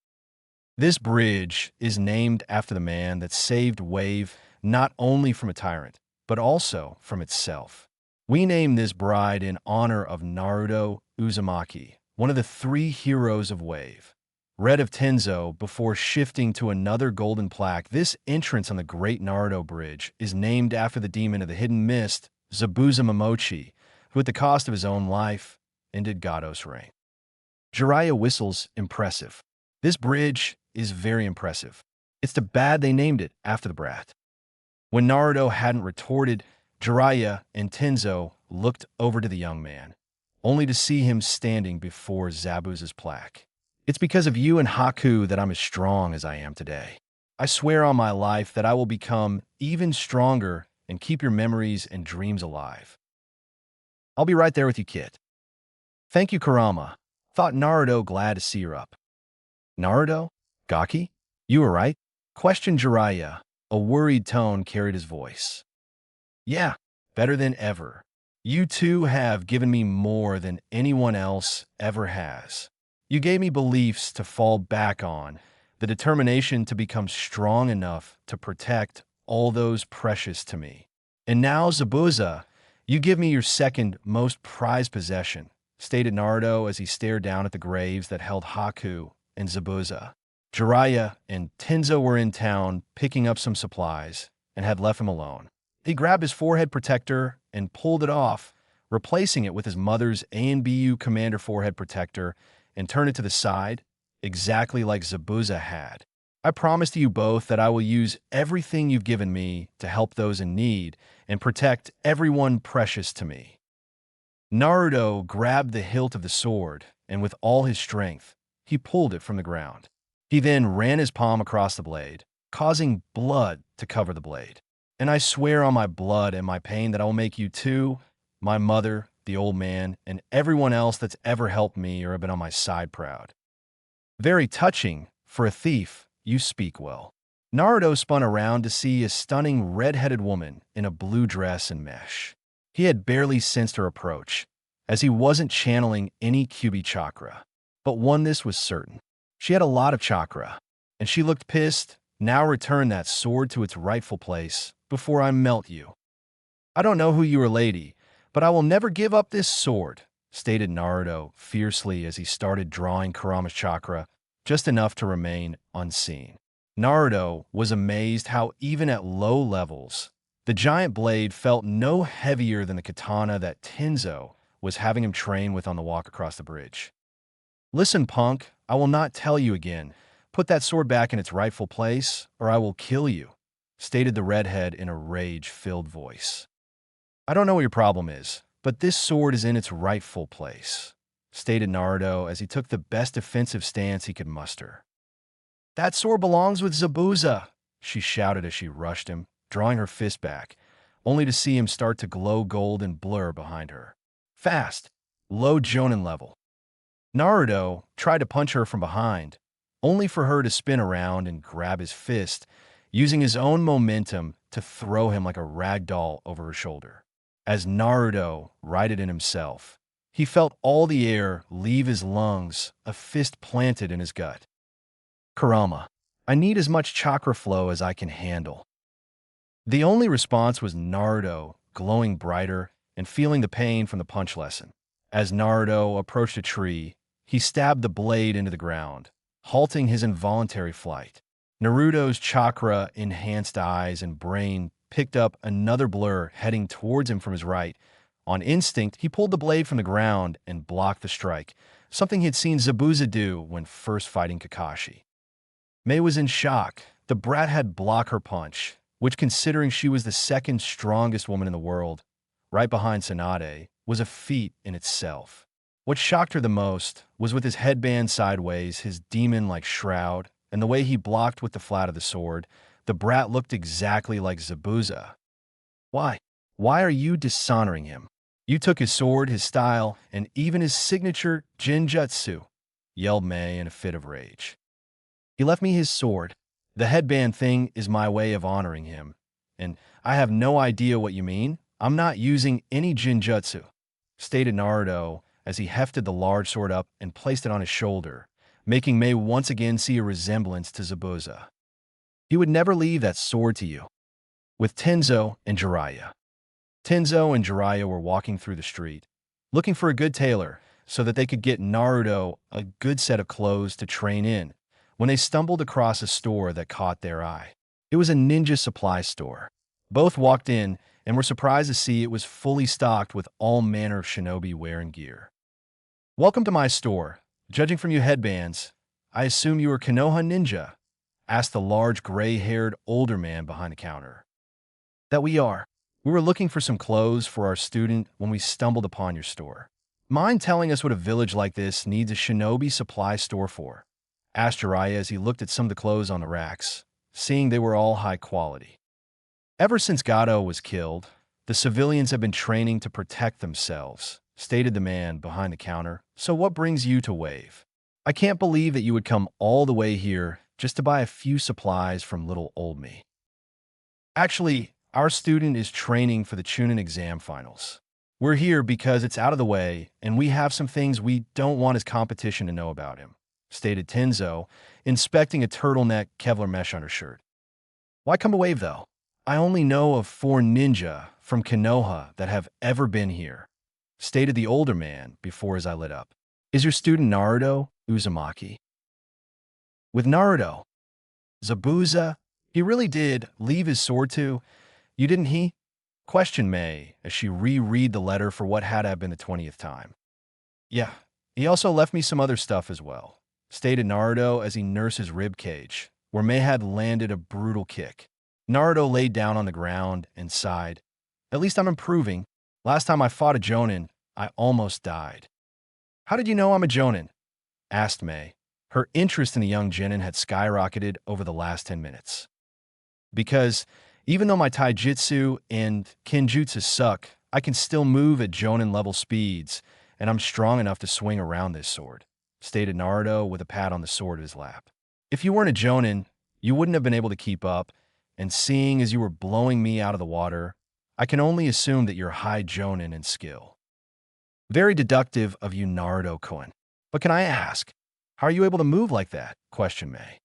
This bridge is named after the man that saved Wave not only from a tyrant, but also from itself. We name this bride in honor of Naruto Uzumaki, one of the 3 heroes of Wave. Red of Tenzo before shifting to another golden plaque, this entrance on the Great Naruto Bridge is named after the demon of the hidden mist, Zabuza Momochi, who at the cost of his own life ended Gado's reign. Jiraiya whistles impressive. This bridge is very impressive. It's too bad they named it after the brat. When Naruto hadn't retorted, Jiraiya and Tenzo looked over to the young man, only to see him standing before Zabuza's plaque. It's because of you and Haku that I'm as strong as I am today. I swear on my life that I will become even stronger and keep your memories and dreams alive. I'll be right there with you, kid. Thank you, Kurama. Thought Naruto, glad to see her up. Naruto? Gaki? You were right? Questioned Jiraiya. A worried tone carried his voice. Yeah, better than ever. You two have given me more than anyone else ever has. You gave me beliefs to fall back on, the determination to become strong enough to protect all those precious to me. And now, Zabuza, you give me your second most prized possession, stated Naruto as he stared down at the graves that held Haku and Zabuza. Jiraiya and Tenzo were in town picking up some supplies and had left him alone. He grabbed his forehead protector and pulled it off, replacing it with his mother's ANBU Commander forehead protector and turned it to the side, exactly like Zabuza had. I promise to you both that I will use everything you've given me to help those in need and protect everyone precious to me. Naruto grabbed the hilt of the sword, and with all his strength, he pulled it from the ground. He then ran his palm across the blade, causing blood to cover the blade. And I swear on my blood and my pain that I will make you two, my mother, the old man, and everyone else that's ever helped me or been on my side proud. Very touching. For a thief, you speak well. Naruto spun around to see a stunning red-headed woman in a blue dress and mesh. He had barely sensed her approach, as he wasn't channeling any Kyuubi chakra. But one this was certain. She had a lot of chakra, and she looked pissed Now return that sword to its rightful place before I melt you. I don't know who you are, lady, but I will never give up this sword, stated Naruto fiercely as he started drawing Kurama's chakra just enough to remain unseen. Naruto was amazed how even at low levels, the giant blade felt no heavier than the katana that Tenzo was having him train with on the walk across the bridge. Listen, punk, I will not tell you again. Put that sword back in its rightful place, or I will kill you, stated the redhead in a rage-filled voice. I don't know what your problem is, but this sword is in its rightful place, stated Naruto as he took the best defensive stance he could muster. That sword belongs with Zabuza, she shouted as she rushed him, drawing her fist back, only to see him start to glow gold and blur behind her. Fast, low Jonin level. Naruto tried to punch her from behind, only for her to spin around and grab his fist, using his own momentum to throw him like a rag doll over her shoulder. As Naruto righted in himself, he felt all the air leave his lungs, a fist planted in his gut. Kurama, I need as much chakra flow as I can handle. The only response was Naruto, glowing brighter and feeling the pain from the punch lesson. As Naruto approached a tree, he stabbed the blade into the ground, halting his involuntary flight. Naruto's chakra-enhanced eyes and brain picked up another blur heading towards him from his right. On instinct, he pulled the blade from the ground and blocked the strike, something he had seen Zabuza do when first fighting Kakashi. Mei was in shock. The brat had blocked her punch, which, considering she was the second strongest woman in the world, right behind Tsunade, was a feat in itself. What shocked her the most was with his headband sideways, his demon-like shroud, and the way he blocked with the flat of the sword, the brat looked exactly like Zabuza. Why? Why are you dishonoring him? You took his sword, his style, and even his signature Genjutsu, yelled Mei in a fit of rage. He left me his sword. The headband thing is my way of honoring him. And I have no idea what you mean. I'm not using any Genjutsu, stated Naruto as he hefted the large sword up and placed it on his shoulder, making Mei once again see a resemblance to Zabuza. He would never leave that sword to you. With Tenzo and Jiraiya. Tenzo and Jiraiya were walking through the street, looking for a good tailor so that they could get Naruto a good set of clothes to train in, when they stumbled across a store that caught their eye. It was a ninja supply store. Both walked in and were surprised to see it was fully stocked with all manner of shinobi wear and gear. Welcome to my store. Judging from your headbands, I assume you are Konoha ninja, asked the large gray-haired older man behind the counter. That we are. We were looking for some clothes for our student when we stumbled upon your store. Mind telling us what a village like this needs a shinobi supply store for? Asked Jiraiya as he looked at some of the clothes on the racks, seeing they were all high quality. Ever since Gato was killed, the civilians have been training to protect themselves, stated the man behind the counter. So what brings you to Wave? I can't believe that you would come all the way here just to buy a few supplies from little old me. Actually, our student is training for the Chūnin exam finals. We're here because it's out of the way and we have some things we don't want his competition to know about him, stated Tenzo, inspecting a turtleneck Kevlar mesh undershirt. Why come to Wave, though? I only know of 4 ninja from Konoha that have ever been here, stated the older man before his eye lit up. Is your student Naruto Uzumaki? With Naruto, Zabuza, he really did leave his sword to you, didn't he? Questioned Mei as she reread the letter for what had to have been the 20th time. Yeah, he also left me some other stuff as well, stated Naruto as he nursed his rib cage, where Mei had landed a brutal kick. Naruto laid down on the ground and sighed. At least I'm improving. Last time I fought a Jonin, I almost died. How did you know I'm a Jonin? Asked Mei. Her interest in the young genin had skyrocketed over the last 10 minutes. Because even though my taijutsu and kenjutsu suck, I can still move at Jonin-level speeds, and I'm strong enough to swing around this sword, stated Naruto with a pat on the sword of his lap. If you weren't a Jonin, you wouldn't have been able to keep up, and seeing as you were blowing me out of the water, I can only assume that you're high Jonin in skill. Very deductive of you, Naruto-kun. But can I ask, how are you able to move like that? Questioned Mei.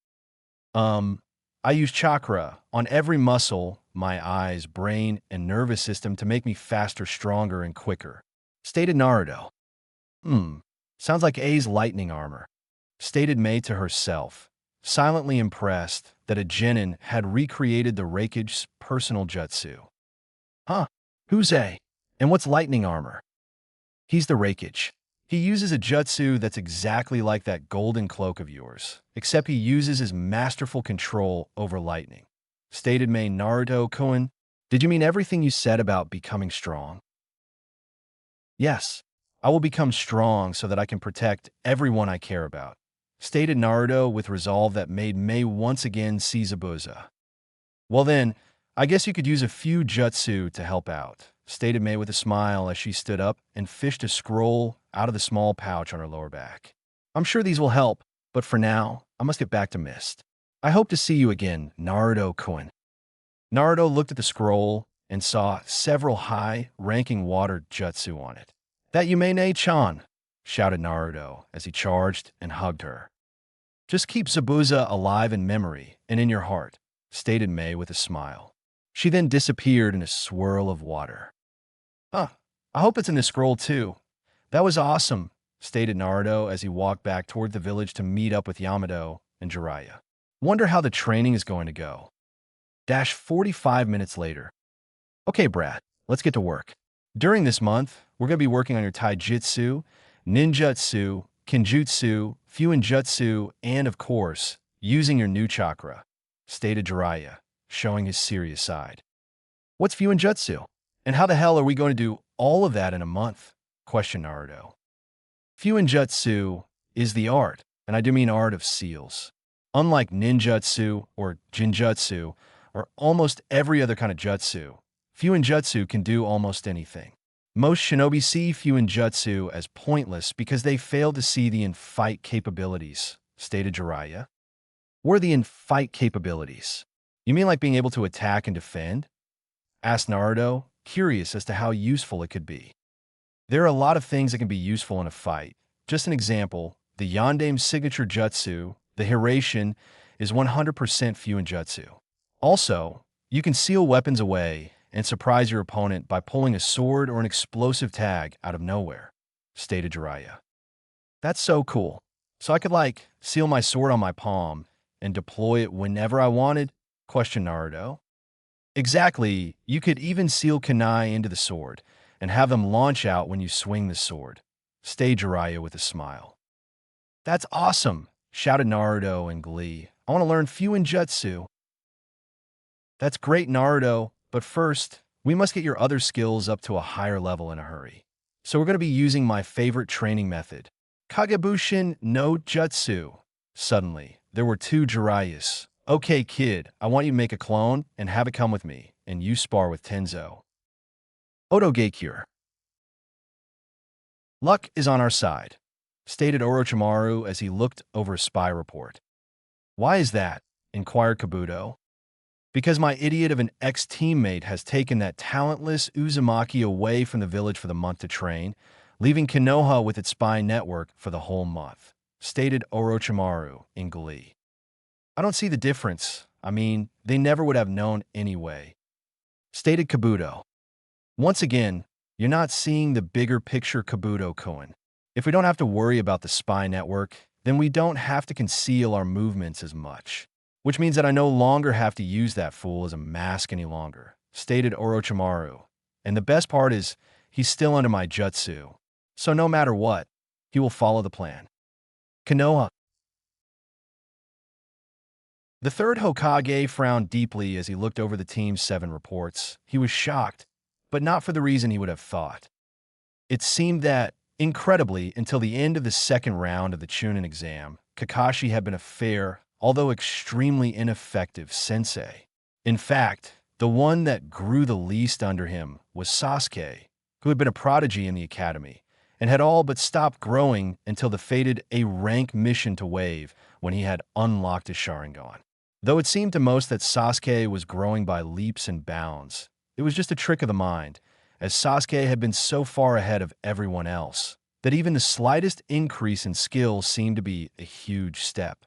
I use chakra on every muscle, my eyes, brain, and nervous system to make me faster, stronger, and quicker. Stated Naruto. Sounds like A's lightning armor. Stated Mei to herself, silently impressed that a genin had recreated the Raikage's personal jutsu. Huh, who's A? And what's lightning armor? He's the Raikage. He uses a jutsu that's exactly like that golden cloak of yours, except he uses his masterful control over lightning. Stated Mei Naruto-kun, did you mean everything you said about becoming strong? Yes, I will become strong so that I can protect everyone I care about. Stated Naruto with resolve that made Mei once again see Zabuza. Well then, I guess you could use a few jutsu to help out, stated Mei with a smile as she stood up and fished a scroll out of the small pouch on her lower back. I'm sure these will help, but for now, I must get back to Mist. I hope to see you again, Naruto-kun. Naruto looked at the scroll and saw several high-ranking water jutsu on it. That Yumene-chan, shouted Naruto as he charged and hugged her. Just keep Zabuza alive in memory and in your heart, stated Mei with a smile. She then disappeared in a swirl of water. Huh, I hope it's in the scroll too. That was awesome, stated Naruto as he walked back toward the village to meet up with Yamato and Jiraiya. Wonder how the training is going to go. 45 minutes later. Okay, Brad, let's get to work. During this month, we're going to be working on your taijutsu, ninjutsu, kenjutsu, fuinjutsu, and of course, using your new chakra, stated Jiraiya, showing his serious side. What's fuinjutsu? And how the hell are we going to do all of that in a month? Questioned Naruto. Fuinjutsu is the art, and I do mean art of seals. Unlike ninjutsu or jinjutsu, or almost every other kind of jutsu, fuinjutsu can do almost anything. Most shinobi see fuinjutsu as pointless because they fail to see the in-fight capabilities, stated Jiraiya. What are the in-fight capabilities? You mean like being able to attack and defend? Asked Naruto, curious as to how useful it could be. There are a lot of things that can be useful in a fight. Just an example, the Yandame's signature jutsu, the Hiraishin, is 100% fuinjutsu. Also, you can seal weapons away and surprise your opponent by pulling a sword or an explosive tag out of nowhere, stated Jiraiya. That's so cool. So I could, seal my sword on my palm and deploy it whenever I wanted? Questioned Naruto. Exactly. You could even seal kunai into the sword and have them launch out when you swing the sword, stated Jiraiya with a smile. That's awesome, shouted Naruto in glee. I want to learn fuinjutsu. That's great, Naruto, but first, we must get your other skills up to a higher level in a hurry. So we're going to be using my favorite training method, Kagebushin no Jutsu. Suddenly, there were two Jiraiyas. Okay, kid, I want you to make a clone and have it come with me, and you spar with Tenzo. Oto Geikure. Luck is on our side, stated Orochimaru as he looked over a spy report. Why is that? Inquired Kabuto. Because my idiot of an ex-teammate has taken that talentless Uzumaki away from the village for the month to train, leaving Konoha with its spy network for the whole month, stated Orochimaru in glee. I don't see the difference. I mean, they never would have known anyway, stated Kabuto. Once again, you're not seeing the bigger picture, Kabuto-kun. If we don't have to worry about the spy network, then we don't have to conceal our movements as much. Which means that I no longer have to use that fool as a mask any longer, stated Orochimaru. And the best part is, he's still under my jutsu. So no matter what, he will follow the plan. Konoha. The third Hokage frowned deeply as he looked over the team's 7 reports. He was shocked, but not for the reason he would have thought. It seemed that, incredibly, until the end of the second round of the Chūnin exam, Kakashi had been a fair, although extremely ineffective, sensei. In fact, the one that grew the least under him was Sasuke, who had been a prodigy in the academy, and had all but stopped growing until the fated A-rank mission to Wave when he had unlocked his Sharingan. Though it seemed to most that Sasuke was growing by leaps and bounds, it was just a trick of the mind, as Sasuke had been so far ahead of everyone else that even the slightest increase in skill seemed to be a huge step.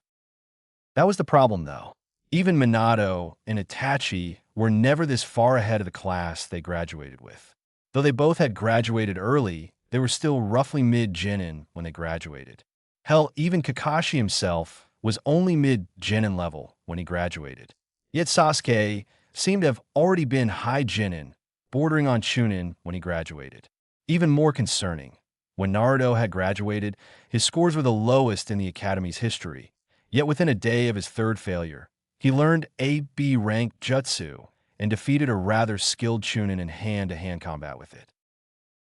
That was the problem, though. Even Minato and Itachi were never this far ahead of the class they graduated with. Though they both had graduated early, they were still roughly mid-genin when they graduated. Hell, even Kakashi himself was only mid-genin level when he graduated. Yet Sasuke seemed to have already been high genin, bordering on Chūnin when he graduated. Even more concerning, when Naruto had graduated, his scores were the lowest in the Academy's history. Yet within a day of his third failure, he learned A-B rank jutsu and defeated a rather skilled Chūnin in hand-to-hand combat with it.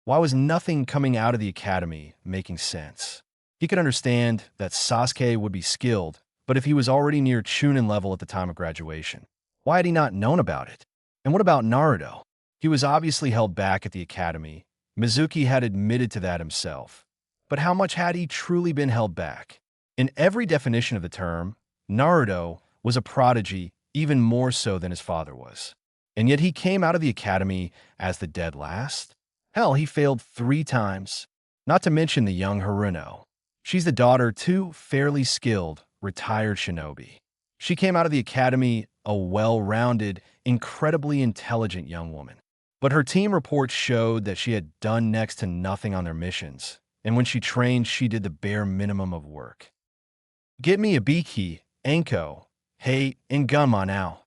Why was nothing coming out of the Academy making sense? He could understand that Sasuke would be skilled, but if he was already near Chūnin level at the time of graduation, why had he not known about it? And what about Naruto? He was obviously held back at the Academy. Mizuki had admitted to that himself. But how much had he truly been held back? In every definition of the term, Naruto was a prodigy, even more so than his father was. And yet he came out of the Academy as the dead last? Hell, he failed 3 times. Not to mention the young Haruno. She's the daughter to fairly skilled, retired shinobi. She came out of the Academy a well-rounded, incredibly intelligent young woman. But her team reports showed that she had done next to nothing on their missions, and when she trained, she did the bare minimum of work. "Get me a Biki, Anko, hey, and Gunma now,"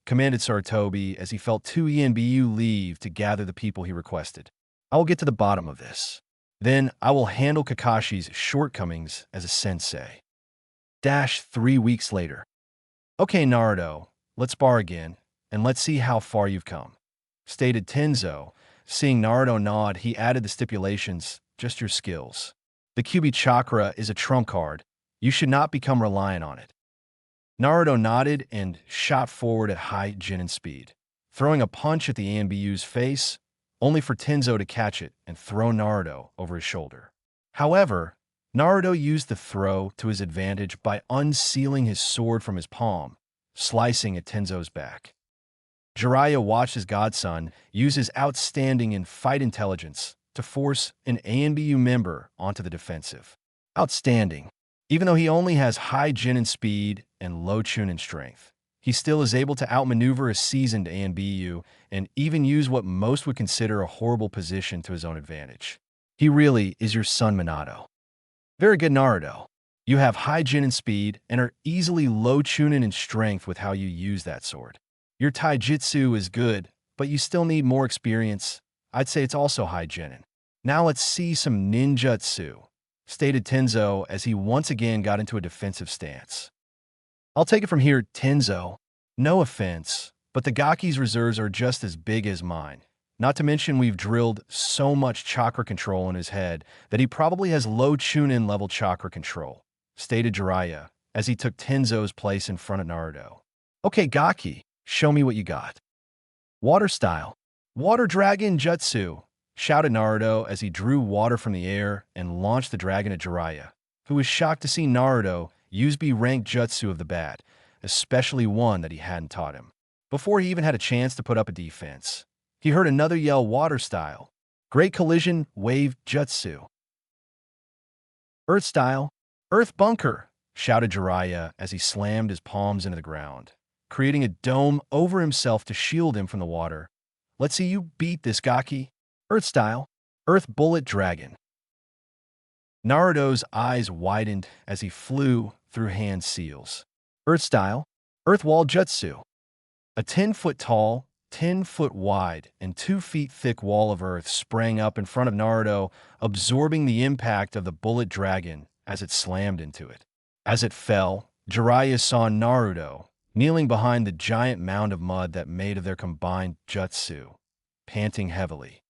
commanded Sarutobi as he felt 2 ENBU leave to gather the people he requested. "I will get to the bottom of this. Then I will handle Kakashi's shortcomings as a sensei." 3 weeks later. "Okay, Naruto, let's spar again, and let's see how far you've come," stated Tenzo. Seeing Naruto nod, he added the stipulations, "just your skills. The QB Chakra is a trump card. You should not become reliant on it." Naruto nodded and shot forward at high genin speed, throwing a punch at the ANBU's face, only for Tenzo to catch it and throw Naruto over his shoulder. However, Naruto used the throw to his advantage by unsealing his sword from his palm, slicing at Tenzo's back. Jiraiya watched his godson use his outstanding and fight intelligence to force an ANBU member onto the defensive. Outstanding. Even though he only has high genin speed and low Chūnin strength, he still is able to outmaneuver a seasoned ANBU and even use what most would consider a horrible position to his own advantage. He really is your son Minato. Very good, Naruto. You have high genin speed and are easily low Chūnin in strength with how you use that sword. Your taijutsu is good, but you still need more experience. I'd say it's also high genin. Now let's see some ninjutsu, stated Tenzo as he once again got into a defensive stance. "I'll take it from here, Tenzo. No offense, but the Gaki's reserves are just as big as mine. Not to mention we've drilled so much chakra control in his head that he probably has low Chūnin level chakra control," stated Jiraiya as he took Tenzo's place in front of Naruto. "Okay, Gaki, show me what you got." "Water style. Water dragon jutsu," shouted Naruto as he drew water from the air and launched the dragon at Jiraiya, who was shocked to see Naruto use B-rank jutsu of the bat, especially one that he hadn't taught him. Before he even had a chance to put up a defense, he heard another yell water style. "Great collision wave jutsu." "Earth style. Earth bunker," shouted Jiraiya as he slammed his palms into the ground, creating a dome over himself to shield him from the water. "Let's see you beat this, Gaki." "Earth style. Earth bullet dragon." Naruto's eyes widened as he flew through hand seals. "Earth style. Earth wall jutsu." A 10-foot tall, 10-foot wide, and 2 feet thick wall of earth sprang up in front of Naruto, absorbing the impact of the bullet dragon as it slammed into it. As it fell, Jiraiya saw Naruto kneeling behind the giant mound of mud that made of their combined jutsu, panting heavily.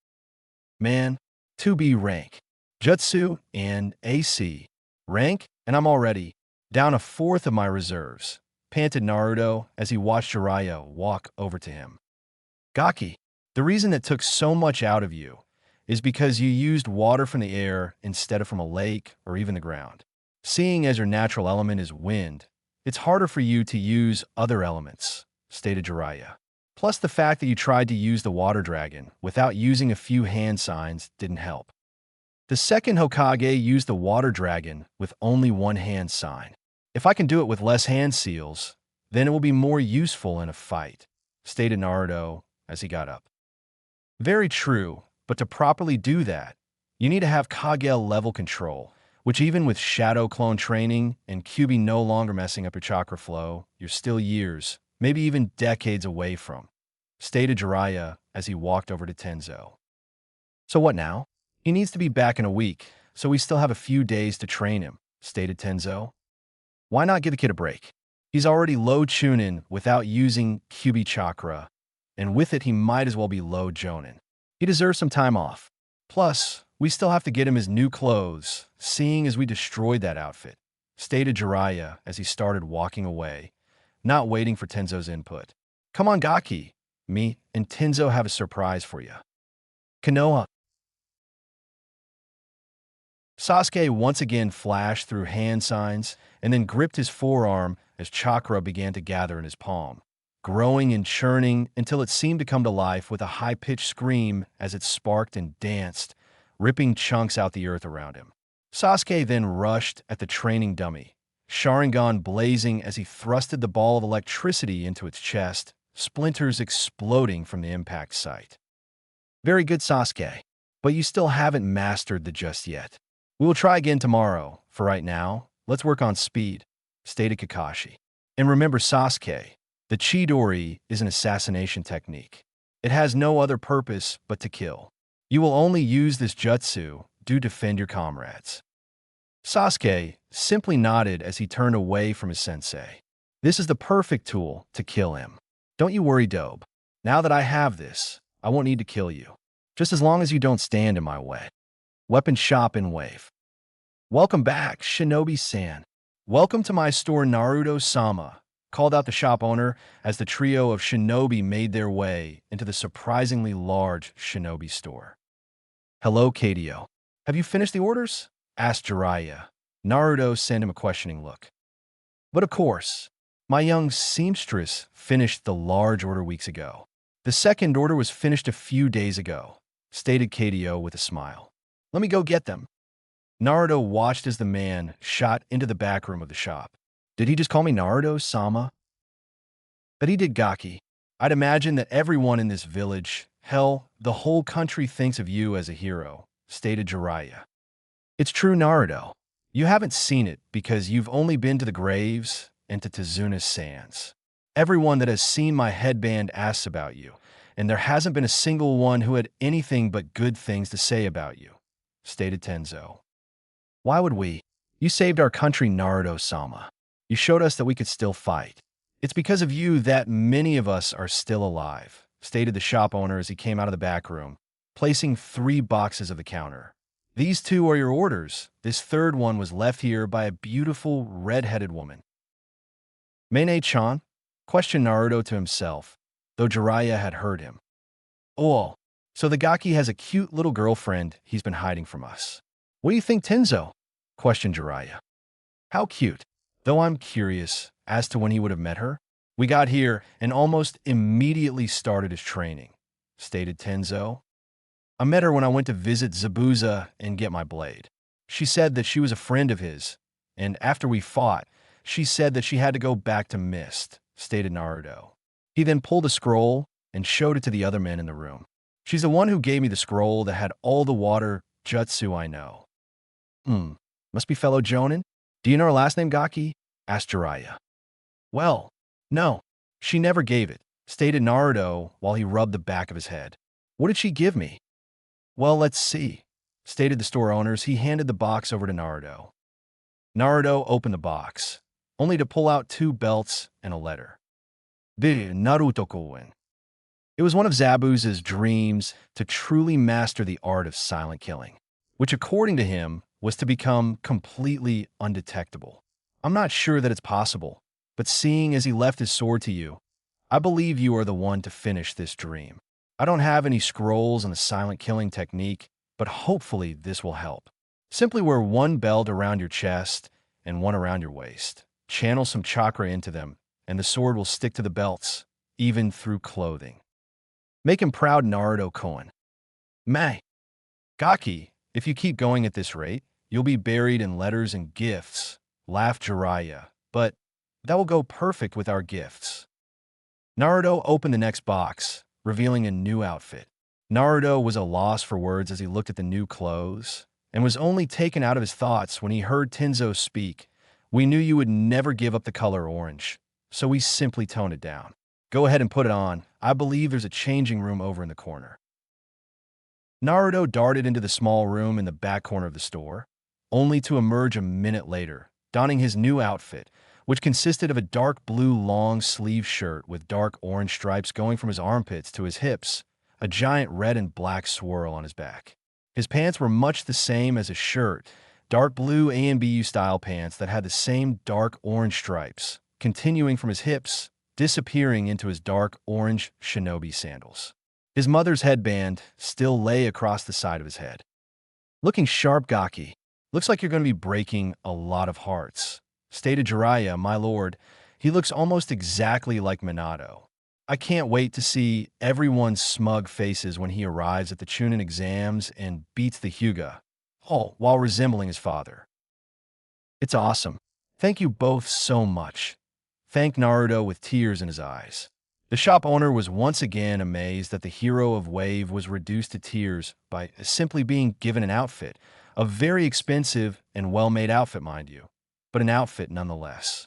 "Man, 2B rank, jutsu and AC rank, and I'm already down a fourth of my reserves," panted Naruto as he watched Jiraiya walk over to him. "Gaki, the reason that took so much out of you is because you used water from the air instead of from a lake or even the ground. Seeing as your natural element is wind, it's harder for you to use other elements," stated Jiraiya. "Plus the fact that you tried to use the water dragon without using a few hand signs didn't help. The second Hokage used the water dragon with only one hand sign. If I can do it with less hand seals, Then it will be more useful in a fight, stated Naruto as he got up. Very true, but to properly do that, you need to have Kage level control, which even with shadow clone training and Kyuubi no longer messing up your chakra flow, you're still years, maybe even decades away from, stated Jiraiya as he walked over to Tenzo. So what now? He needs to be back in a week, so we still have a few days to train him, stated Tenzo. Why not give the kid a break? He's already low Chūnin without using Kyuubi chakra, and with it he might as well be low Jonin. He deserves some time off. Plus, we still have to get him his new clothes, seeing as we destroyed that outfit, stated Jiraiya as he started walking away, not waiting for Tenzo's input. Come on, Gaki. Me and Tenzo have a surprise for you. Konoha. Sasuke once again flashed through hand signs and then gripped his forearm as chakra began to gather in his palm, growing and churning until it seemed to come to life with a high-pitched scream as it sparked and danced, ripping chunks out the earth around him. Sasuke then rushed at the training dummy, Sharingan blazing as he thrusted the ball of electricity into its chest, splinters exploding from the impact site. Very good, Sasuke, but you still haven't mastered the just yet. We will try again tomorrow. For right now, let's work on speed, stated Kakashi. And remember, Sasuke, the Chidori is an assassination technique. It has no other purpose but to kill. You will only use this jutsu to defend your comrades. Sasuke simply nodded as he turned away from his sensei. This is the perfect tool to kill him. Don't you worry, Dobe. Now that I have this, I won't need to kill you. Just as long as you don't stand in my way. Weapon shop in wave. Welcome back, Shinobi-san. Welcome to my store, Naruto-sama, called out the shop owner as the trio of shinobi made their way into the surprisingly large shinobi store. Hello, Kadio. Have you finished the orders? Asked Jiraiya. Naruto sent him a questioning look. But of course, my young seamstress finished the large order weeks ago. The second order was finished a few days ago, stated Kadio with a smile. Let me go get them. Naruto watched as the man shot into the back room of the shop. Did he just call me Naruto-sama? But he did, Gaki. I'd imagine that everyone in this village, hell, the whole country thinks of you as a hero, stated Jiraiya. It's true, Naruto. You haven't seen it because you've only been to the graves and to Tezuna's sands. Everyone that has seen my headband asks about you, and there hasn't been a single one who had anything but good things to say about you, stated Tenzo. Why would we? You saved our country, Naruto-sama. You showed us that we could still fight. It's because of you that many of us are still alive, stated the shop owner as he came out of the back room, placing 3 boxes of the counter. These 2 are your orders. This third one was left here by a beautiful red-headed woman. Mayne-chan? Questioned Naruto to himself, though Jiraiya had heard him. Oh, so the Gaki has a cute little girlfriend he's been hiding from us. What do you think, Tenzo? Questioned Jiraiya. How cute, though I'm curious as to when he would have met her. We got here and almost immediately started his training, stated Tenzo. I met her when I went to visit Zabuza and get my blade. She said that she was a friend of his, and after we fought, she said that she had to go back to Mist, stated Naruto. He then pulled a scroll and showed it to the other men in the room. She's the one who gave me the scroll that had all the water jutsu I know. Must be fellow Jonin? Do you know her last name, Gaki? Asked Jiraiya. Well, no, she never gave it, stated Naruto while he rubbed the back of his head. What did she give me? Well, let's see, stated the store owner as he handed the box over to Naruto. Naruto opened the box, only to pull out 2 belts and a letter. The Naruto-kun. It was one of Zabuza's dreams to truly master the art of silent killing, which according to him was to become completely undetectable. I'm not sure that it's possible, but seeing as he left his sword to you, I believe you are the one to finish this dream. I don't have any scrolls on the silent killing technique, but hopefully this will help. Simply wear 1 belt around your chest and 1 around your waist. Channel some chakra into them, and the sword will stick to the belts, even through clothing. Make him proud, Naruto-kun. May. Gaki, if you keep going at this rate, you'll be buried in letters and gifts, laughed Jiraiya. But That will go perfect with our gifts. Naruto opened the next box, revealing a new outfit. Naruto was at a loss for words as he looked at the new clothes, and was only taken out of his thoughts when he heard Tenzo speak. We knew you would never give up the color orange, so we simply toned it down. Go ahead and put it on. I believe there's a changing room over in the corner. Naruto darted into the small room in the back corner of the store, only to emerge a minute later, donning his new outfit, which consisted of a dark blue long-sleeve shirt with dark orange stripes going from his armpits to his hips, a giant red and black swirl on his back. His pants were much the same as his shirt, dark blue ANBU style pants that had the same dark orange stripes, continuing from his hips, disappearing into his dark orange shinobi sandals. His mother's headband still lay across the side of his head. Looking sharp, Gaki. Looks like you're going to be breaking a lot of hearts, stated Jiraiya, my lord. He looks almost exactly like Minato. I can't wait to see everyone's smug faces when he arrives at the Chūnin exams and beats the Hyuga, all while resembling his father. It's awesome. Thank you both so much. Thanked Naruto with tears in his eyes. The shop owner was once again amazed that the hero of Wave was reduced to tears by simply being given an outfit, a very expensive and well-made outfit, mind you, but an outfit nonetheless.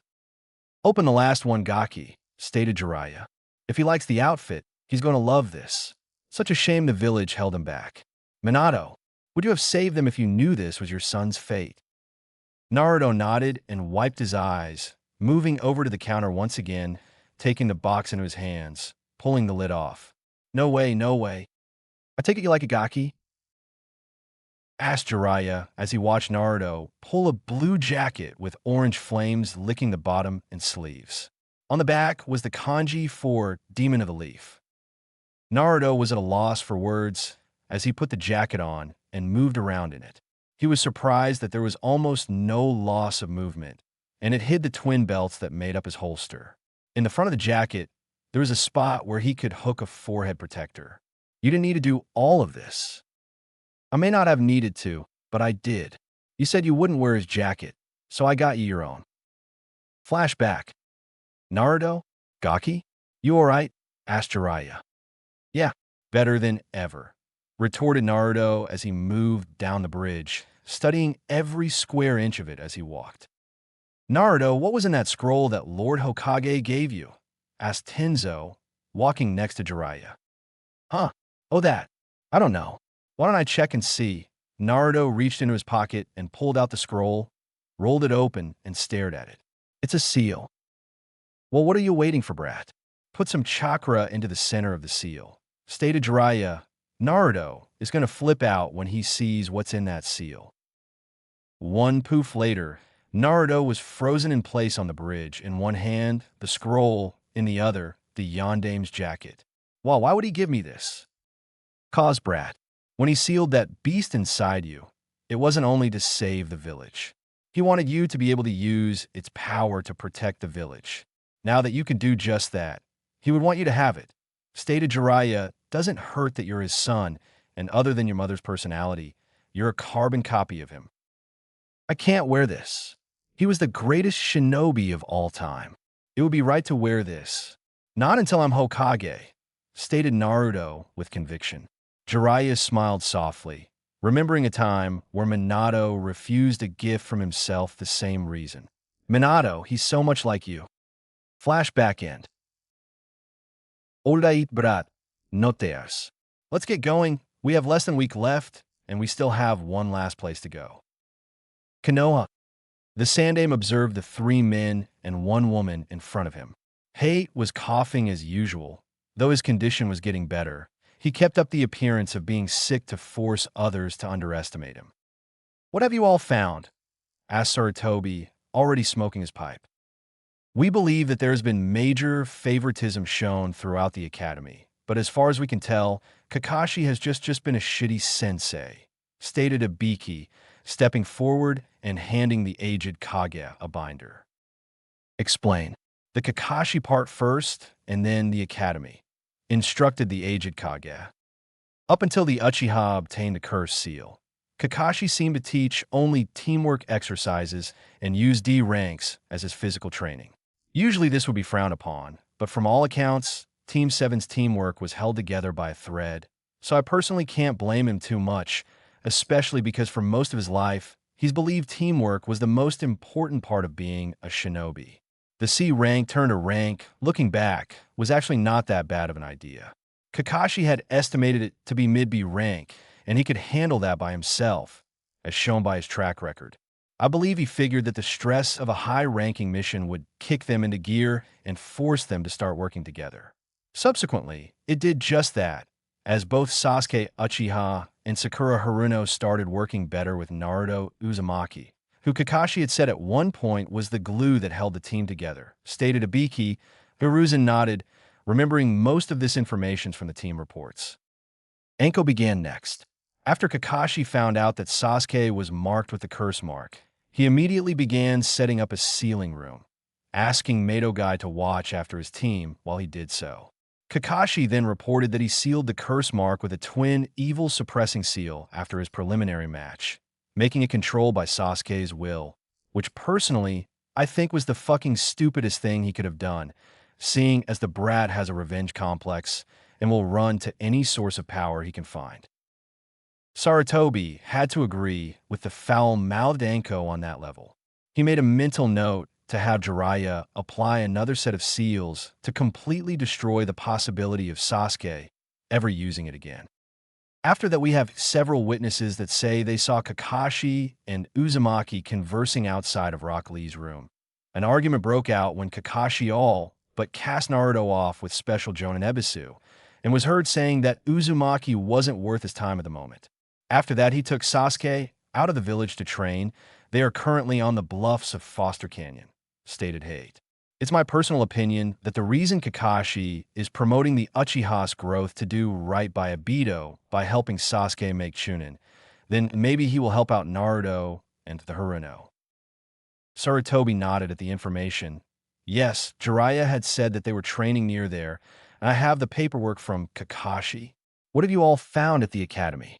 Open the last one, Gaki, stated Jiraiya. If he likes the outfit, he's going to love this. Such a shame the village held him back. Minato, would you have saved them if you knew this was your son's fate? Naruto nodded and wiped his eyes, moving over to the counter once again, taking the box into his hands, pulling the lid off. No way, no way. I take it you like a Gaki? Asked Jiraiya as he watched Naruto pull a blue jacket with orange flames licking the bottom and sleeves. On the back was the kanji for Demon of the Leaf. Naruto was at a loss for words as he put the jacket on and moved around in it. He was surprised that there was almost no loss of movement, and it hid the twin belts that made up his holster. In the front of the jacket, there was a spot where he could hook a forehead protector. You didn't need to do all of this. I may not have needed to, but I did. You said you wouldn't wear his jacket, so I got you your own. Flashback. Naruto? Gaki? You alright? Asked Jiraiya. Yeah, better than ever, retorted Naruto as he moved down the bridge, studying every square inch of it as he walked. Naruto, what was in that scroll that Lord Hokage gave you? Asked Tenzo, walking next to Jiraiya. Huh? Oh, that. I don't know. Why don't I check and see? Naruto reached into his pocket and pulled out the scroll, rolled it open, and stared at it. It's a seal. Well, what are you waiting for, brat? Put some chakra into the center of the seal, stated Jiraiya. Naruto is going to flip out when he sees what's in that seal. One poof later, Naruto was frozen in place on the bridge, in one hand, the scroll, in the other, the Yondame's jacket. Well, why would he give me this? Cause, brat. When he sealed that beast inside you, it wasn't only to save the village. He wanted you to be able to use its power to protect the village. Now that you can do just that, he would want you to have it. Stated Jiraiya, doesn't hurt that you're his son, and other than your mother's personality, you're a carbon copy of him. I can't wear this. He was the greatest shinobi of all time. It would be right to wear this. Not until I'm Hokage, stated Naruto with conviction. Jiraiya smiled softly, remembering a time where Minato refused a gift from himself the same reason. Minato, he's so much like you. Flashback end. Alright, brat. No tears. Let's get going. We have less than a week left, and we still have one last place to go. Konoha. The Sandame observed the 3 men and 1 woman in front of him. Hei was coughing as usual. Though his condition was getting better, he kept up the appearance of being sick to force others to underestimate him. What have you all found? Asked Sarutobi, already smoking his pipe. We believe that there has been major favoritism shown throughout the academy, but as far as we can tell, Kakashi has just been a shitty sensei, stated Ibiki, stepping forward and handing the aged Kage a binder. Explain. The Kakashi part first, and then the academy, instructed the aged Kage. Up until the Uchiha obtained the cursed seal, Kakashi seemed to teach only teamwork exercises and use D ranks as his physical training. Usually this would be frowned upon, but from all accounts, Team 7's teamwork was held together by a thread, so I personally can't blame him too much, especially because for most of his life, he's believed teamwork was the most important part of being a shinobi. The C rank turned to rank, looking back, was actually not that bad of an idea. Kakashi had estimated it to be mid-B rank, and he could handle that by himself, as shown by his track record. I believe he figured that the stress of a high-ranking mission would kick them into gear and force them to start working together. Subsequently, it did just that, as both Sasuke Uchiha and Sakura Haruno started working better with Naruto Uzumaki, who Kakashi had said at one point was the glue that held the team together, stated Ibiki. Hiruzen nodded, remembering most of this information from the team reports. Anko began next. After Kakashi found out that Sasuke was marked with the curse mark, he immediately began setting up a sealing room, asking Madogai to watch after his team while he did so. Kakashi then reported that he sealed the curse mark with a twin evil suppressing seal after his preliminary match, making it controlled by Sasuke's will, which personally I think was the fucking stupidest thing he could have done, seeing as the brat has a revenge complex and will run to any source of power he can find. Sarutobi had to agree with the foul-mouthed Anko on that level. He made a mental note to have Jiraiya apply another set of seals to completely destroy the possibility of Sasuke ever using it again. After that, we have several witnesses that say they saw Kakashi and Uzumaki conversing outside of Rock Lee's room. An argument broke out when Kakashi all but cast Naruto off with Special Jonin Ebisu, and was heard saying that Uzumaki wasn't worth his time at the moment. After that, he took Sasuke out of the village to train. They are currently on the bluffs of Foster Canyon, stated Hate. It's my personal opinion that the reason Kakashi is promoting the Uchiha's growth to do right by Obito by helping Sasuke make Chūnin, then maybe he will help out Naruto and the Haruno. Sarutobi nodded at the information. Yes, Jiraiya had said that they were training near there, and I have the paperwork from Kakashi. What have you all found at the academy?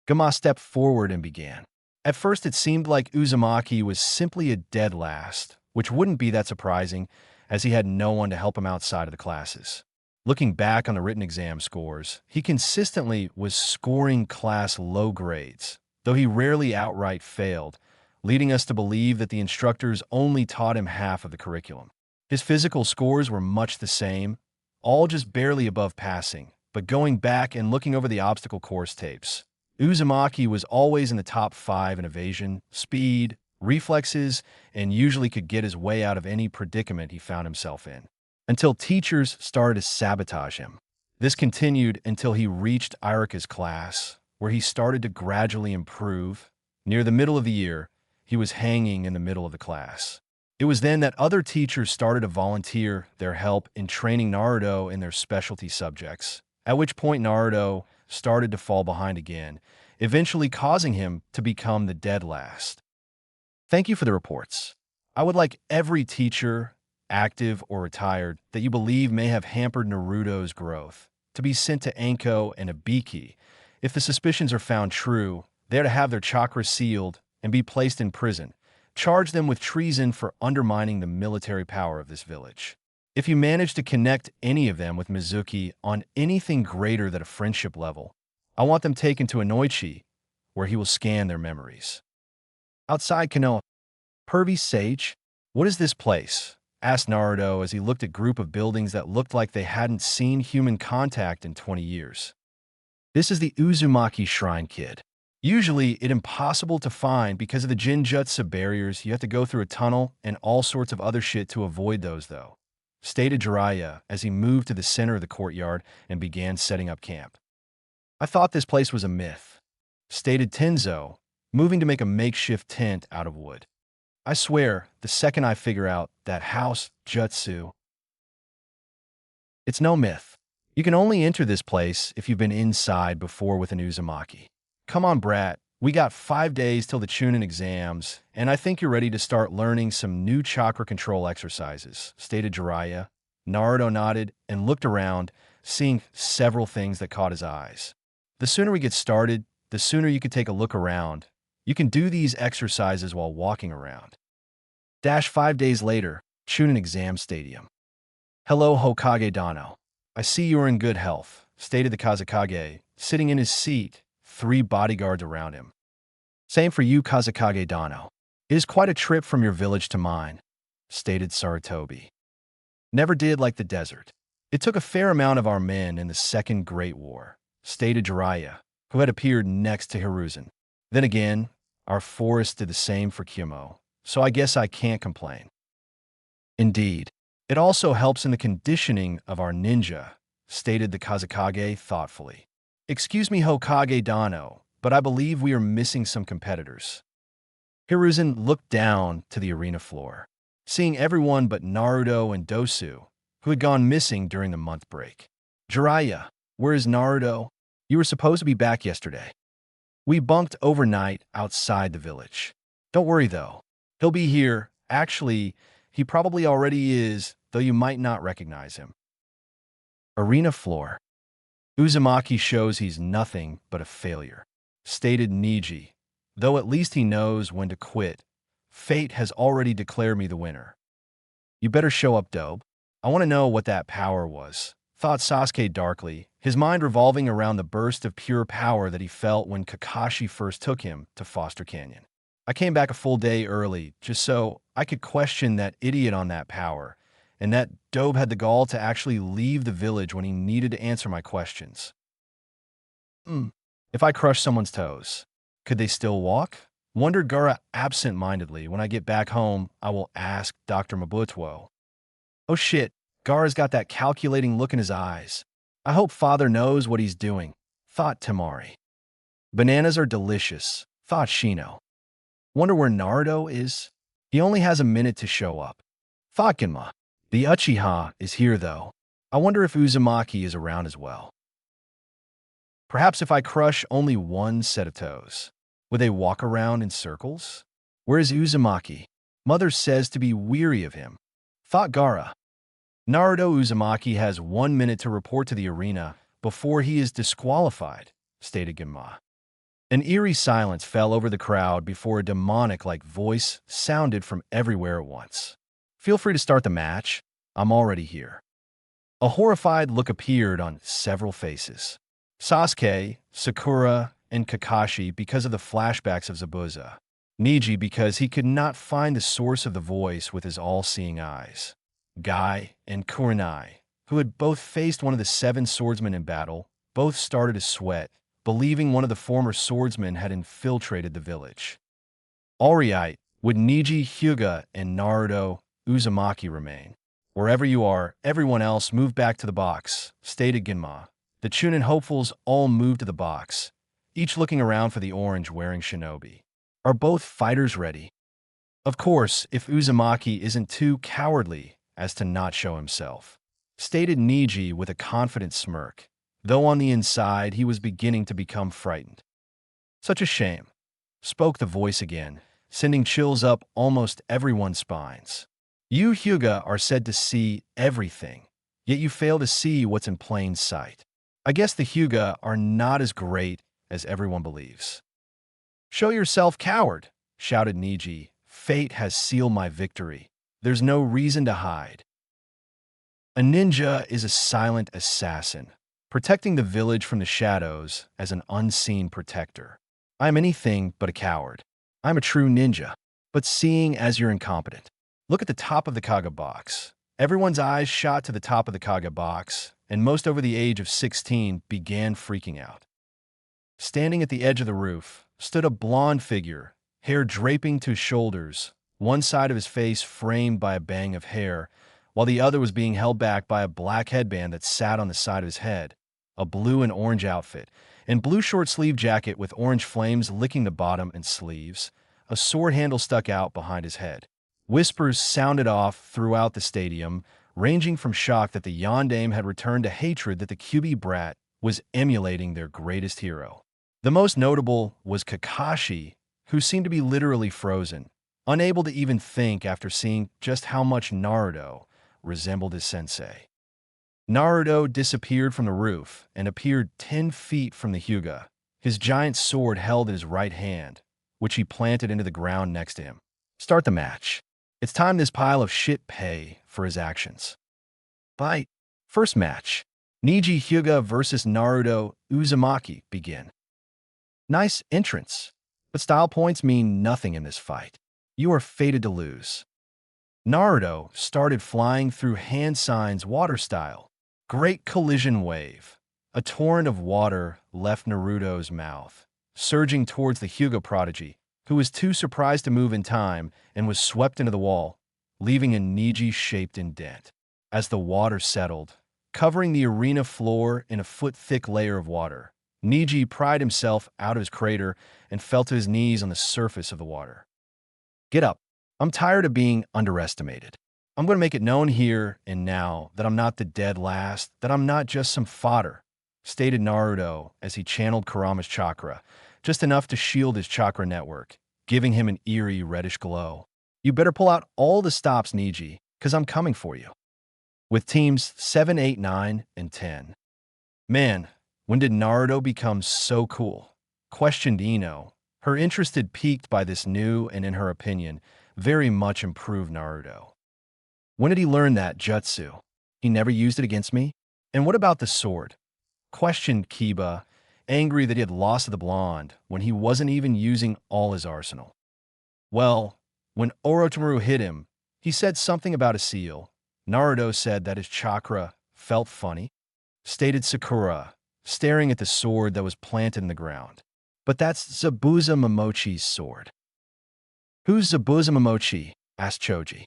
Gama stepped forward and began. At first it seemed like Uzumaki was simply a dead last, which wouldn't be that surprising, as he had no one to help him outside of the classes. Looking back on the written exam scores, he consistently was scoring class low grades, though he rarely outright failed, leading us to believe that the instructors only taught him half of the curriculum. His physical scores were much the same, all just barely above passing, but going back and looking over the obstacle course tapes, Uzumaki was always in the top 5 in evasion, speed, reflexes, and usually could get his way out of any predicament he found himself in, until teachers started to sabotage him. This continued until he reached Irika's class, where he started to gradually improve. Near the middle of the year, he was hanging in the middle of the class. It was then that other teachers started to volunteer their help in training Naruto in their specialty subjects, at which point Naruto started to fall behind again, eventually causing him to become the dead last. Thank you for the reports. I would like every teacher, active or retired, that you believe may have hampered Naruto's growth to be sent to Anko and Ibiki. If the suspicions are found true, they are to have their chakra sealed and be placed in prison. Charge them with treason for undermining the military power of this village. If you manage to connect any of them with Mizuki on anything greater than a friendship level, I want them taken to Anoichi, where he will scan their memories. Outside Konoha, Pervy Sage, what is this place? Asked Naruto as he looked at a group of buildings that looked like they hadn't seen human contact in 20 years. This is the Uzumaki Shrine, kid. Usually, it's impossible to find because of the Jinjutsu barriers. You have to go through a tunnel and all sorts of other shit to avoid those, though, stated Jiraiya as he moved to the center of the courtyard and began setting up camp. I thought this place was a myth, stated Tenzo, moving to make a makeshift tent out of wood. I swear, the second I figure out that house jutsu, it's no myth. You can only enter this place if you've been inside before with an Uzumaki. Come on, brat. We got 5 days till the Chūnin exams, and I think you're ready to start learning some new chakra control exercises, stated Jiraiya. Naruto nodded and looked around, seeing several things that caught his eyes. The sooner we get started, the sooner you could take a look around. You can do these exercises while walking around. 5 days later, Chūnin exam stadium. Hello, Hokage Dano. I see you are in good health, stated the Kazekage, sitting in his seat, 3 bodyguards around him. Same for you, Kazekage Dano. It is quite a trip from your village to mine, stated Sarutobi. Never did like the desert. It took a fair amount of our men in the Second Great War, stated Jiraiya, who had appeared next to Hiruzen. Then again, our forest did the same for Kyumo, so I guess I can't complain. Indeed, it also helps in the conditioning of our ninja, stated the Kazekage thoughtfully. Excuse me, Hokage Dano, but I believe we are missing some competitors. Hiruzen looked down to the arena floor, seeing everyone but Naruto and Dosu, who had gone missing during the month break. Jiraiya, where is Naruto? You were supposed to be back yesterday. We bunked overnight outside the village. Don't worry, though. He'll be here. Actually, he probably already is, though you might not recognize him. Arena floor. Uzumaki shows he's nothing but a failure, stated Niji, though at least he knows when to quit. Fate has already declared me the winner. You better show up, Dobe. I want to know what that power was, thought Sasuke darkly, his mind revolving around the burst of pure power that he felt when Kakashi first took him to Foster Canyon. I came back a full day early, just so I could question that idiot on that power, and that Dobe had the gall to actually leave the village when he needed to answer my questions. If I crush someone's toes, could they still walk? Wondered Gaara absent-mindedly. When I get back home, I will ask Dr. Mabutuo. Oh shit, Gaara's got that calculating look in his eyes. I hope father knows what he's doing, thought Temari. Bananas are delicious, thought Shino. Wonder where Naruto is? He only has a minute to show up. Thought Genma. The Uchiha is here though. I wonder if Uzumaki is around as well. Perhaps if I crush only one set of toes, would they walk around in circles? Where is Uzumaki? Mother says to be weary of him. Thought Gaara. Naruto Uzumaki has 1 minute to report to the arena before he is disqualified, stated Genma. An eerie silence fell over the crowd before a demonic-like voice sounded from everywhere at once. Feel free to start the match. I'm already here. A horrified look appeared on several faces. Sasuke, Sakura, and Kakashi because of the flashbacks of Zabuza. Niji because he could not find the source of the voice with his all-seeing eyes. Guy and Kurenai, who had both faced one of the 7 swordsmen in battle, both started to sweat, believing one of the former swordsmen had infiltrated the village. Alright, would Niji, Hyuga, and Naruto Uzumaki remain? Wherever you are, everyone else move back to the box, stated Genma. The Chūnin hopefuls all moved to the box, each looking around for the orange-wearing shinobi. Are both fighters ready? Of course, if Uzumaki isn't too cowardly as to not show himself, stated Niji with a confident smirk, though on the inside he was beginning to become frightened. Such a shame, spoke the voice again, sending chills up almost everyone's spines. You, Hyuga, are said to see everything, yet you fail to see what's in plain sight. I guess the Hyuga are not as great as everyone believes. Show yourself, coward, shouted Niji. Fate has sealed my victory. There's no reason to hide. A ninja is a silent assassin, protecting the village from the shadows as an unseen protector. I'm anything but a coward. I'm a true ninja. But seeing as you're incompetent, look at the top of the Kage box. Everyone's eyes shot to the top of the Kage box, and most over the age of 16 began freaking out. Standing at the edge of the roof stood a blonde figure, hair draping to his shoulders, one side of his face framed by a bang of hair, while the other was being held back by a black headband that sat on the side of his head, a blue and orange outfit, and blue short-sleeve jacket with orange flames licking the bottom and sleeves. A sword handle stuck out behind his head. Whispers sounded off throughout the stadium, ranging from shock that the Yondaime had returned to hatred that the Kyuubi brat was emulating their greatest hero. The most notable was Kakashi, who seemed to be literally frozen, unable to even think after seeing just how much Naruto resembled his sensei. Naruto disappeared from the roof and appeared 10 feet from the Hyuga, his giant sword held in his right hand, which he planted into the ground next to him. Start the match. It's time this pile of shit pay for his actions. Bye. First match. Neji Hyuga versus Naruto Uzumaki begin. Nice entrance, but style points mean nothing in this fight. You are fated to lose. Naruto started flying through hand signs water style. Great collision wave. A torrent of water left Naruto's mouth, surging towards the Hyuga prodigy, who was too surprised to move in time and was swept into the wall, leaving a Neji-shaped indent. As the water settled, covering the arena floor in a foot-thick layer of water, Neji pried himself out of his crater and fell to his knees on the surface of the water. Get up. I'm tired of being underestimated. I'm going to make it known here and now that I'm not the dead last, that I'm not just some fodder, stated Naruto as he channeled Kurama's chakra, just enough to shield his chakra network, giving him an eerie reddish glow. You better pull out all the stops, Neji, because I'm coming for you. With teams 7, 8, 9, and 10. Man, when did Naruto become so cool? Questioned Ino. Her interest had piqued by this new and, in her opinion, very much improved Naruto. When did he learn that jutsu? He never used it against me? And what about the sword? Questioned Kiba, angry that he had lost the blonde when he wasn't even using all his arsenal. Well, when Orochimaru hit him, he said something about a seal. Naruto said that his chakra felt funny, stated Sakura, staring at the sword that was planted in the ground. But that's Zabuza Momochi's sword. Who's Zabuza Momochi? Asked Choji.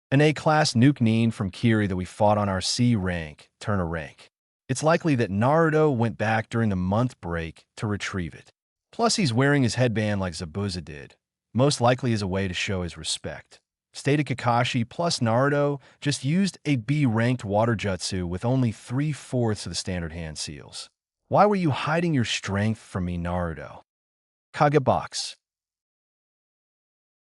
An A-class nuke nin from Kiri that we fought on our C rank, Turner rank. It's likely that Naruto went back during the month break to retrieve it. Plus he's wearing his headband like Zabuza did, most likely as a way to show his respect. Stated Kakashi plus Naruto just used a B-ranked water jutsu with only 3/4 of the standard hand seals. Why were you hiding your strength from me, Naruto? Kagebox.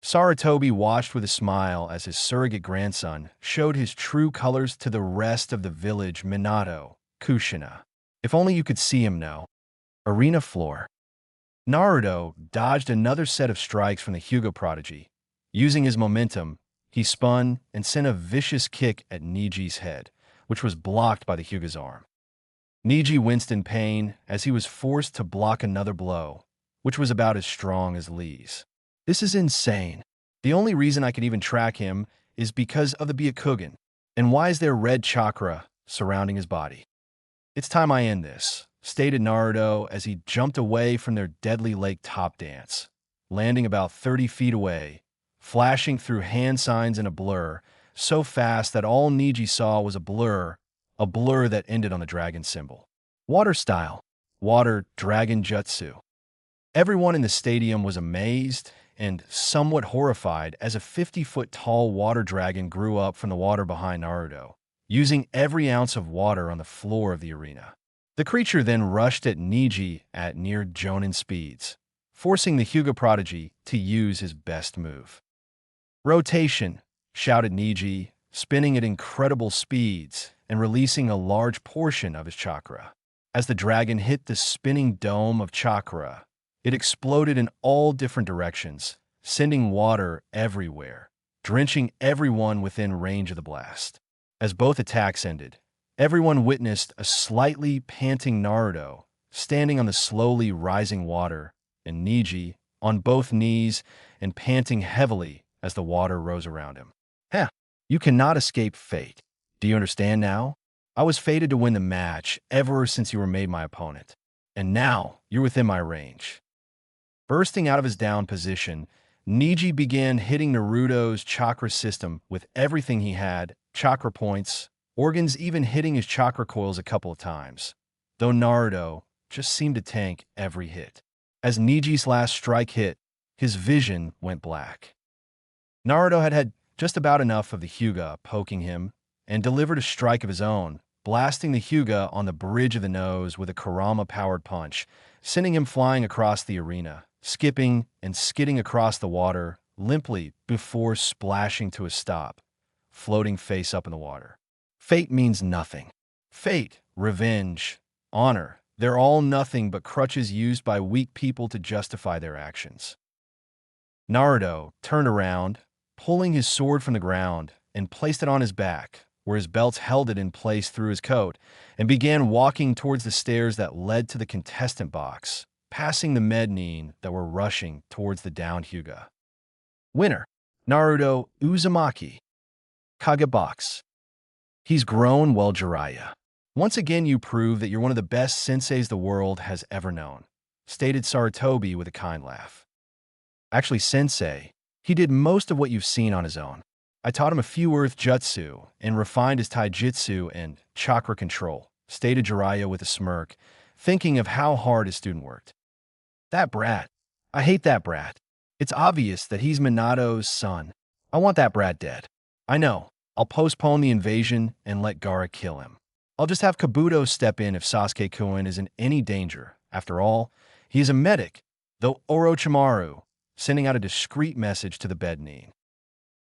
Sarutobi watched with a smile as his surrogate grandson showed his true colors to the rest of the village Minato, Kushina. If only you could see him now. Arena floor. Naruto dodged another set of strikes from the Hyuga prodigy. Using his momentum, he spun and sent a vicious kick at Neji's head, which was blocked by the Hyuga's arm. Neji winced in pain as he was forced to block another blow, which was about as strong as Lee's. This is insane. The only reason I can even track him is because of the Byakugan. And why is there red chakra surrounding his body? It's time I end this, stated Naruto as he jumped away from their deadly lake top dance, landing about 30 feet away, flashing through hand signs in a blur, so fast that all Neji saw was a blur that ended on the dragon symbol. Water style. Water dragon jutsu. Everyone in the stadium was amazed and somewhat horrified as a 50-foot-tall water dragon grew up from the water behind Naruto, using every ounce of water on the floor of the arena. The creature then rushed at Neji at near Chūnin speeds, forcing the Hyuga prodigy to use his best move. Rotation, shouted Neji, spinning at incredible speeds and releasing a large portion of his chakra. As the dragon hit the spinning dome of chakra, it exploded in all different directions, sending water everywhere, drenching everyone within range of the blast. As both attacks ended, everyone witnessed a slightly panting Naruto standing on the slowly rising water, and Neji on both knees and panting heavily as the water rose around him. Heh, you cannot escape fate. Do you understand now? I was fated to win the match ever since you were made my opponent. And now you're within my range. Bursting out of his down position, Neji began hitting Naruto's chakra system with everything he had, chakra points, organs, even hitting his chakra coils a couple of times, though Naruto just seemed to tank every hit. As Neji's last strike hit, his vision went black. Naruto had just about enough of the Hyuga poking him and delivered a strike of his own, blasting the Hyuga on the bridge of the nose with a Kurama-powered punch, sending him flying across the arena, skipping and skidding across the water limply before splashing to a stop, floating face up in the water. Fate means nothing. Fate, revenge, honor, they're all nothing but crutches used by weak people to justify their actions. Naruto turned around, pulling his sword from the ground and placed it on his back, where his belts held it in place through his coat, and began walking towards the stairs that led to the contestant box, passing the mezzanine that were rushing towards the downed Hyuga. Winner, Naruto Uzumaki. Kage box. He's grown well, Jiraiya. Once again, you prove that you're one of the best senseis the world has ever known, stated Sarutobi with a kind laugh. Actually, sensei, he did most of what you've seen on his own. I taught him a few earth jutsu and refined his taijutsu and chakra control, stated Jiraiya with a smirk, thinking of how hard his student worked. That brat. I hate that brat. It's obvious that he's Minato's son. I want that brat dead. I know. I'll postpone the invasion and let Gaara kill him. I'll just have Kabuto step in if Sasuke-kun is in any danger. After all, he is a medic, though Orochimaru, sending out a discreet message to the bedsnin.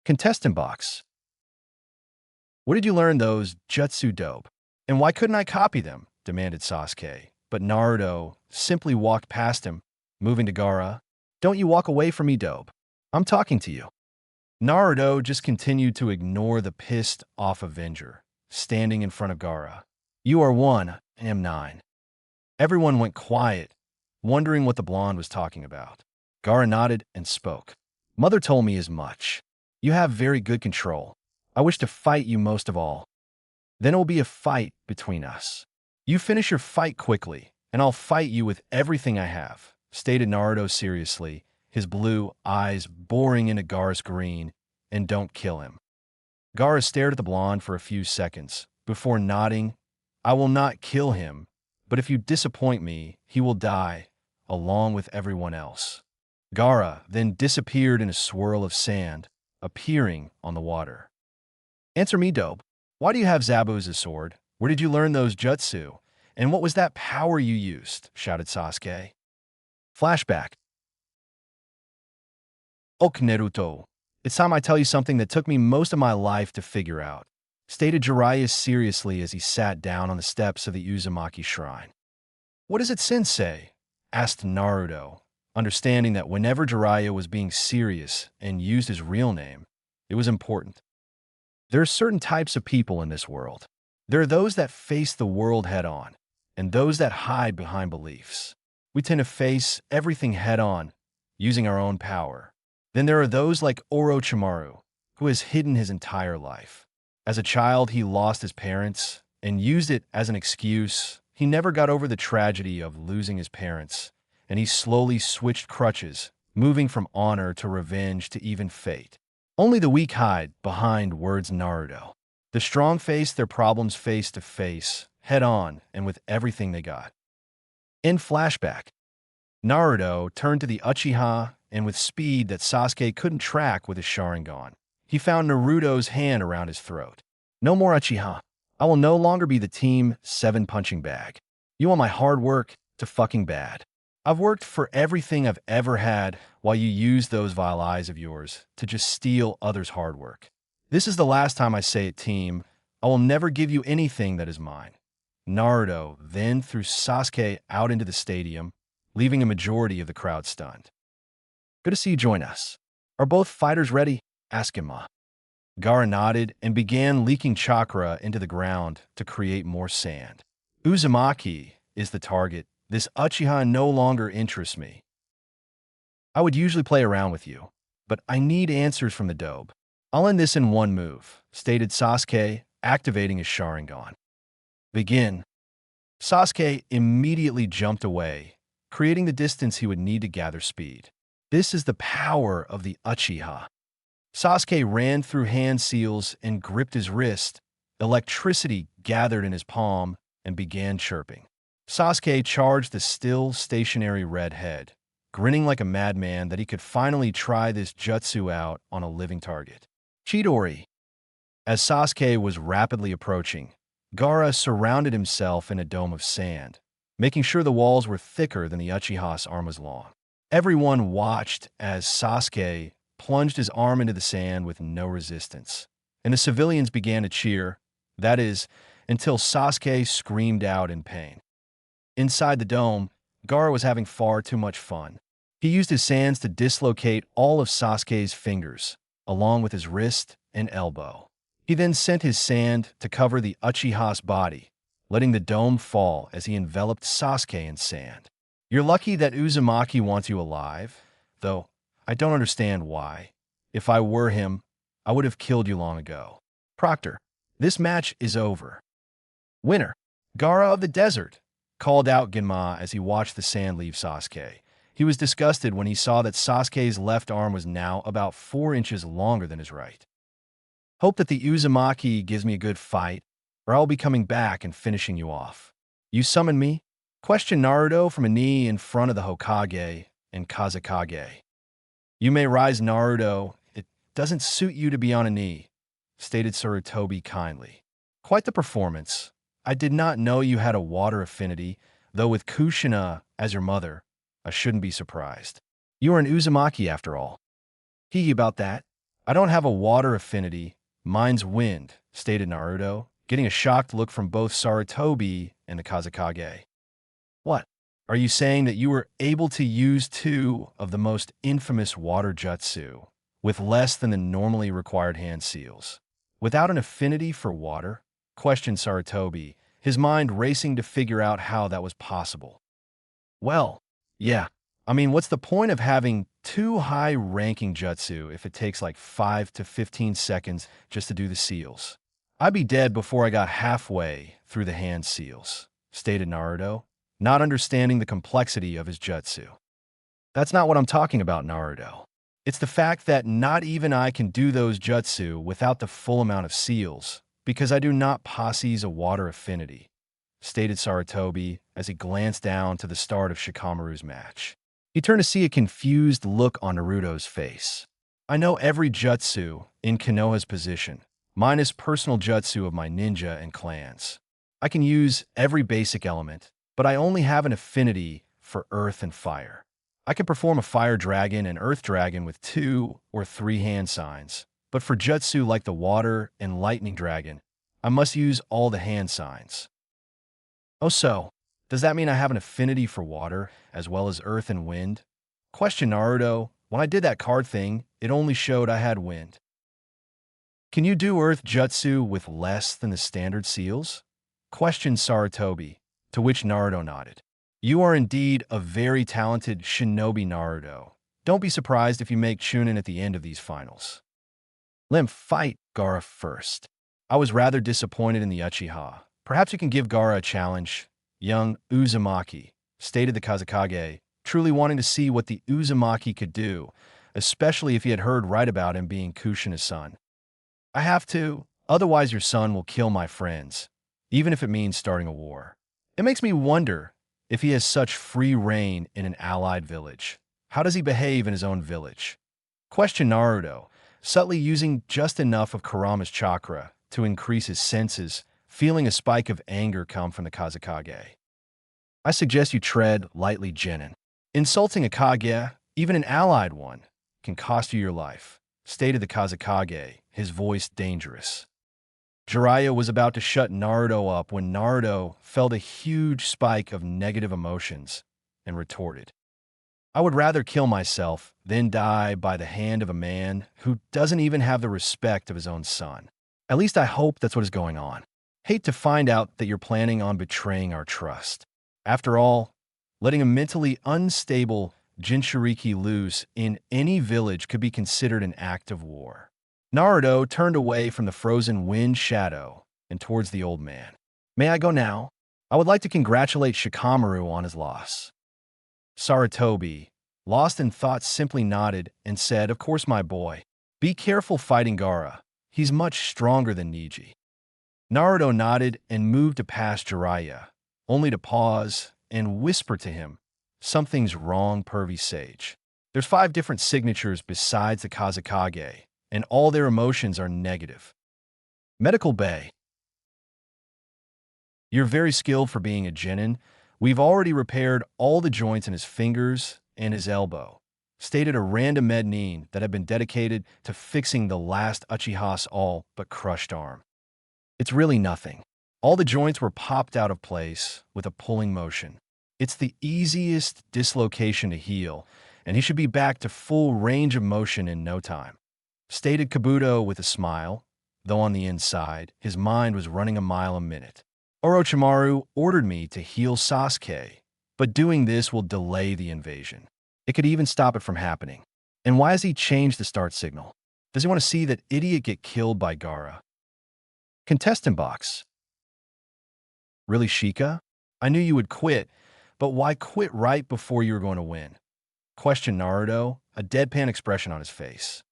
Contestant box. Where did you learn those jutsu dope? And why couldn't I copy them? Demanded Sasuke. But Naruto simply walked past him, moving to Gaara. Don't you walk away from me, dope. I'm talking to you. Naruto just continued to ignore the pissed-off Avenger, standing in front of Gaara. You are 1, I am 9. Everyone went quiet, wondering what the blonde was talking about. Gaara nodded and spoke. Mother told me as much. You have very good control. I wish to fight you most of all. Then it will be a fight between us. You finish your fight quickly, and I'll fight you with everything I have, stated Naruto seriously, his blue eyes boring into Gaara's green, and don't kill him. Gaara stared at the blonde for a few seconds, before nodding. I will not kill him, but if you disappoint me, he will die, along with everyone else. Gaara then disappeared in a swirl of sand, appearing on the water. Answer me, dope. Why do you have Zabuza's sword? Where did you learn those jutsu? And what was that power you used? Shouted Sasuke. Flashback. Ok, Naruto. It's time I tell you something that took me most of my life to figure out, stated Jiraiya seriously as he sat down on the steps of the Uzumaki shrine. What is it, sensei? Asked Naruto, understanding that whenever Jiraiya was being serious and used his real name, it was important. There are certain types of people in this world. There are those that face the world head-on, and those that hide behind beliefs. We tend to face everything head-on, using our own power. Then there are those like Orochimaru, who has hidden his entire life. As a child, he lost his parents and used it as an excuse. He never got over the tragedy of losing his parents, and he slowly switched crutches, moving from honor to revenge to even fate. Only the weak hide behind words, Naruto. The strong face their problems face to face, head-on, and with everything they got. In flashback, Naruto turned to the Uchiha, and with speed that Sasuke couldn't track with his Sharingan, he found Naruto's hand around his throat. No more Uchiha. I will no longer be the Team 7 punching bag. You want my hard work to fucking bad. I've worked for everything I've ever had while you use those vile eyes of yours to just steal others' hard work. This is the last time I say it, team. I will never give you anything that is mine. Naruto then threw Sasuke out into the stadium, leaving a majority of the crowd stunned. Good to see you join us. Are both fighters ready? Asked Ima. Gaara nodded and began leaking chakra into the ground to create more sand. Uzumaki is the target. This Uchiha no longer interests me. I would usually play around with you, but I need answers from the dobe. I'll end this in one move, stated Sasuke, activating his Sharingan. Begin. Sasuke immediately jumped away, creating the distance he would need to gather speed. This is the power of the Uchiha. Sasuke ran through hand seals and gripped his wrist. Electricity gathered in his palm and began chirping. Sasuke charged the still stationary red head, grinning like a madman that he could finally try this jutsu out on a living target. Chidori. As Sasuke was rapidly approaching, Gaara surrounded himself in a dome of sand, making sure the walls were thicker than the Uchiha's arm was long. Everyone watched as Sasuke plunged his arm into the sand with no resistance, and the civilians began to cheer, that is, until Sasuke screamed out in pain. Inside the dome, Gaara was having far too much fun. He used his sands to dislocate all of Sasuke's fingers, along with his wrist and elbow. He then sent his sand to cover the Uchiha's body, letting the dome fall as he enveloped Sasuke in sand. You're lucky that Uzumaki wants you alive, though I don't understand why. If I were him, I would have killed you long ago. Proctor, this match is over. Winner, Gaara of the Desert, called out Genma as he watched the sand leave Sasuke. He was disgusted when he saw that Sasuke's left arm was now about 4 inches longer than his right. Hope that the Uzumaki gives me a good fight, or I'll be coming back and finishing you off. You summon me? Questioned Naruto from a knee in front of the Hokage and Kazekage. You may rise, Naruto. It doesn't suit you to be on a knee, stated Sarutobi kindly. Quite the performance. I did not know you had a water affinity, though with Kushina as your mother, I shouldn't be surprised. You are an Uzumaki after all. Hee about that. I don't have a water affinity. Mine's wind, stated Naruto, getting a shocked look from both Sarutobi and the Kazekage. What? Are you saying that you were able to use 2 of the most infamous water jutsu with less than the normally required hand seals, without an affinity for water? Questioned Sarutobi, his mind racing to figure out how that was possible. Well, yeah. I mean, what's the point of having 2 high-ranking jutsu if it takes like 5 to 15 seconds just to do the seals? I'd be dead before I got halfway through the hand seals, stated Naruto, not understanding the complexity of his jutsu. That's not what I'm talking about, Naruto. It's the fact that not even I can do those jutsu without the full amount of seals, because I do not possess a water affinity, stated Sarutobi as he glanced down to the start of Shikamaru's match. He turned to see a confused look on Naruto's face. I know every jutsu in Konoha's position, minus personal jutsu of my ninja and clans. I can use every basic element, but I only have an affinity for earth and fire. I can perform a fire dragon and earth dragon with 2 or 3 hand signs, but for jutsu like the water and lightning dragon, I must use all the hand signs. Oh, so, does that mean I have an affinity for water as well as earth and wind? Questioned Naruto. When I did that card thing, it only showed I had wind. Can you do earth jutsu with less than the standard seals? Questioned Sarutobi, to which Naruto nodded. You are indeed a very talented shinobi, Naruto. Don't be surprised if you make Chūnin at the end of these finals. Fight Gaara first. I was rather disappointed in the Uchiha. Perhaps you can give Gaara a challenge. Young Uzumaki, stated the Kazekage, truly wanting to see what the Uzumaki could do, especially if he had heard right about him being Kushina's son. I have to, otherwise your son will kill my friends, even if it means starting a war. It makes me wonder if he has such free reign in an allied village. How does he behave in his own village? Questioned Naruto, subtly using just enough of Kurama's chakra to increase his senses, feeling a spike of anger come from the Kazekage. I suggest you tread lightly, Genin. Insulting a Kage, even an allied one, can cost you your life, stated the Kazekage, his voice dangerous. Jiraiya was about to shut Naruto up when Naruto felt a huge spike of negative emotions and retorted. I would rather kill myself than die by the hand of a man who doesn't even have the respect of his own son. At least I hope that's what is going on. Hate to find out that you're planning on betraying our trust. After all, letting a mentally unstable Jinchuriki loose in any village could be considered an act of war. Naruto turned away from the frozen wind shadow and towards the old man. May I go now? I would like to congratulate Shikamaru on his loss. Sarutobi, lost in thought, simply nodded and said, of course, my boy. Be careful fighting Gaara. He's much stronger than Neji. Naruto nodded and moved to pass Jiraiya, only to pause and whisper to him, something's wrong, pervy sage. There's 5 different signatures besides the Kazekage, and all their emotions are negative. Medical Bay. You're very skilled for being a genin. We've already repaired all the joints in his fingers and his elbow, stated a random mednin that had been dedicated to fixing the last Uchiha's all but crushed arm. It's really nothing. All the joints were popped out of place with a pulling motion. It's the easiest dislocation to heal, and he should be back to full range of motion in no time. stated Kabuto with a smile, though on the inside, his mind was running a mile a minute. Orochimaru ordered me to heal Sasuke, but doing this will delay the invasion. It could even stop it from happening. And why has he changed the start signal? Does he want to see that idiot get killed by Gaara? Contestant box. Really, Sheikah? I knew you would quit, but why quit right before you were going to win? Questioned Naruto, a deadpan expression on his face.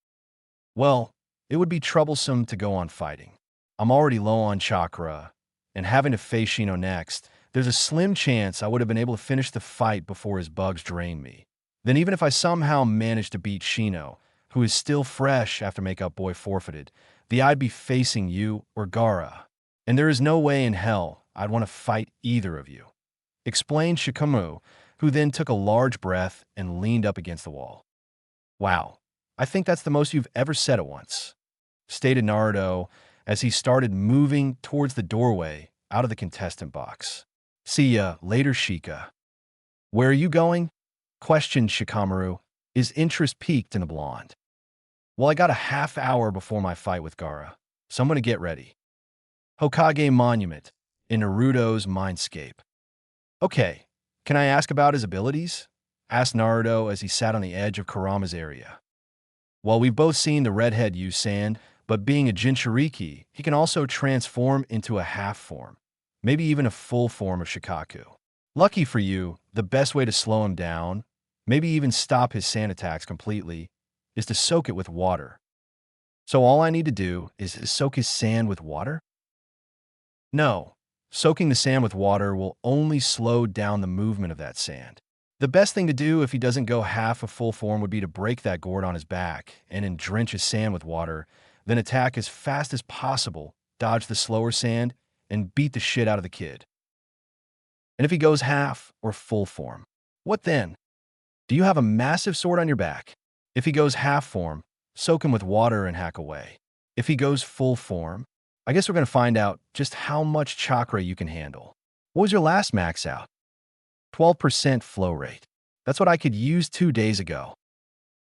Well, it would be troublesome to go on fighting. I'm already low on chakra, and having to face Shino next, there's a slim chance I would have been able to finish the fight before his bugs drained me. Then even if I somehow managed to beat Shino, who is still fresh after Makeup Boy forfeited, I'd be facing you or Gaara. And there is no way in hell I'd want to fight either of you. Explained Shikamaru, who then took a large breath and leaned up against the wall. Wow, I think that's the most you've ever said at once, stated Naruto as he started moving towards the doorway out of the contestant box. See ya later, Sheikah. Where are you going? Questioned Shikamaru, his interest peaked in the blonde. Well, I got a half hour before my fight with Gaara, so I'm going to get ready. Hokage Monument in Naruto's Mindscape. Okay, can I ask about his abilities? Asked Naruto as he sat on the edge of Kurama's area. Well, we've both seen the redhead use sand, but being a Jinchuriki, he can also transform into a half form, maybe even a full form of Shikaku. Lucky for you, the best way to slow him down, maybe even stop his sand attacks completely, is to soak it with water. So all I need to do is soak his sand with water? No, soaking the sand with water will only slow down the movement of that sand. The best thing to do if he doesn't go half a full form would be to break that gourd on his back and then drench his sand with water, then attack as fast as possible, dodge the slower sand, and beat the shit out of the kid. And if he goes half or full form, what then? Do you have a massive sword on your back? If he goes half form, soak him with water and hack away. If he goes full form, I guess we're going to find out just how much chakra you can handle. What was your last max out? 12% flow rate. That's what I could use 2 days ago.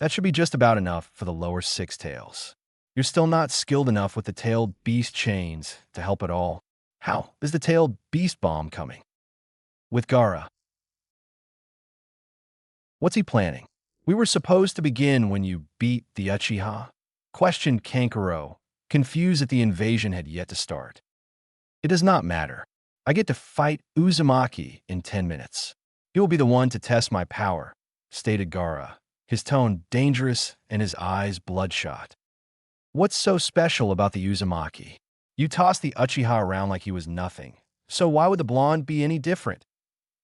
That should be just about enough for the lower 6 tails. You're still not skilled enough with the tailed beast chains to help at all. How is the tailed beast bomb coming? With Gaara. What's he planning? We were supposed to begin when you beat the Uchiha? Questioned Kankuro, confused that the invasion had yet to start. It does not matter. I get to fight Uzumaki in 10 minutes. He will be the one to test my power, stated Gaara, his tone dangerous and his eyes bloodshot. What's so special about the Uzumaki? You tossed the Uchiha around like he was nothing, so why would the blonde be any different?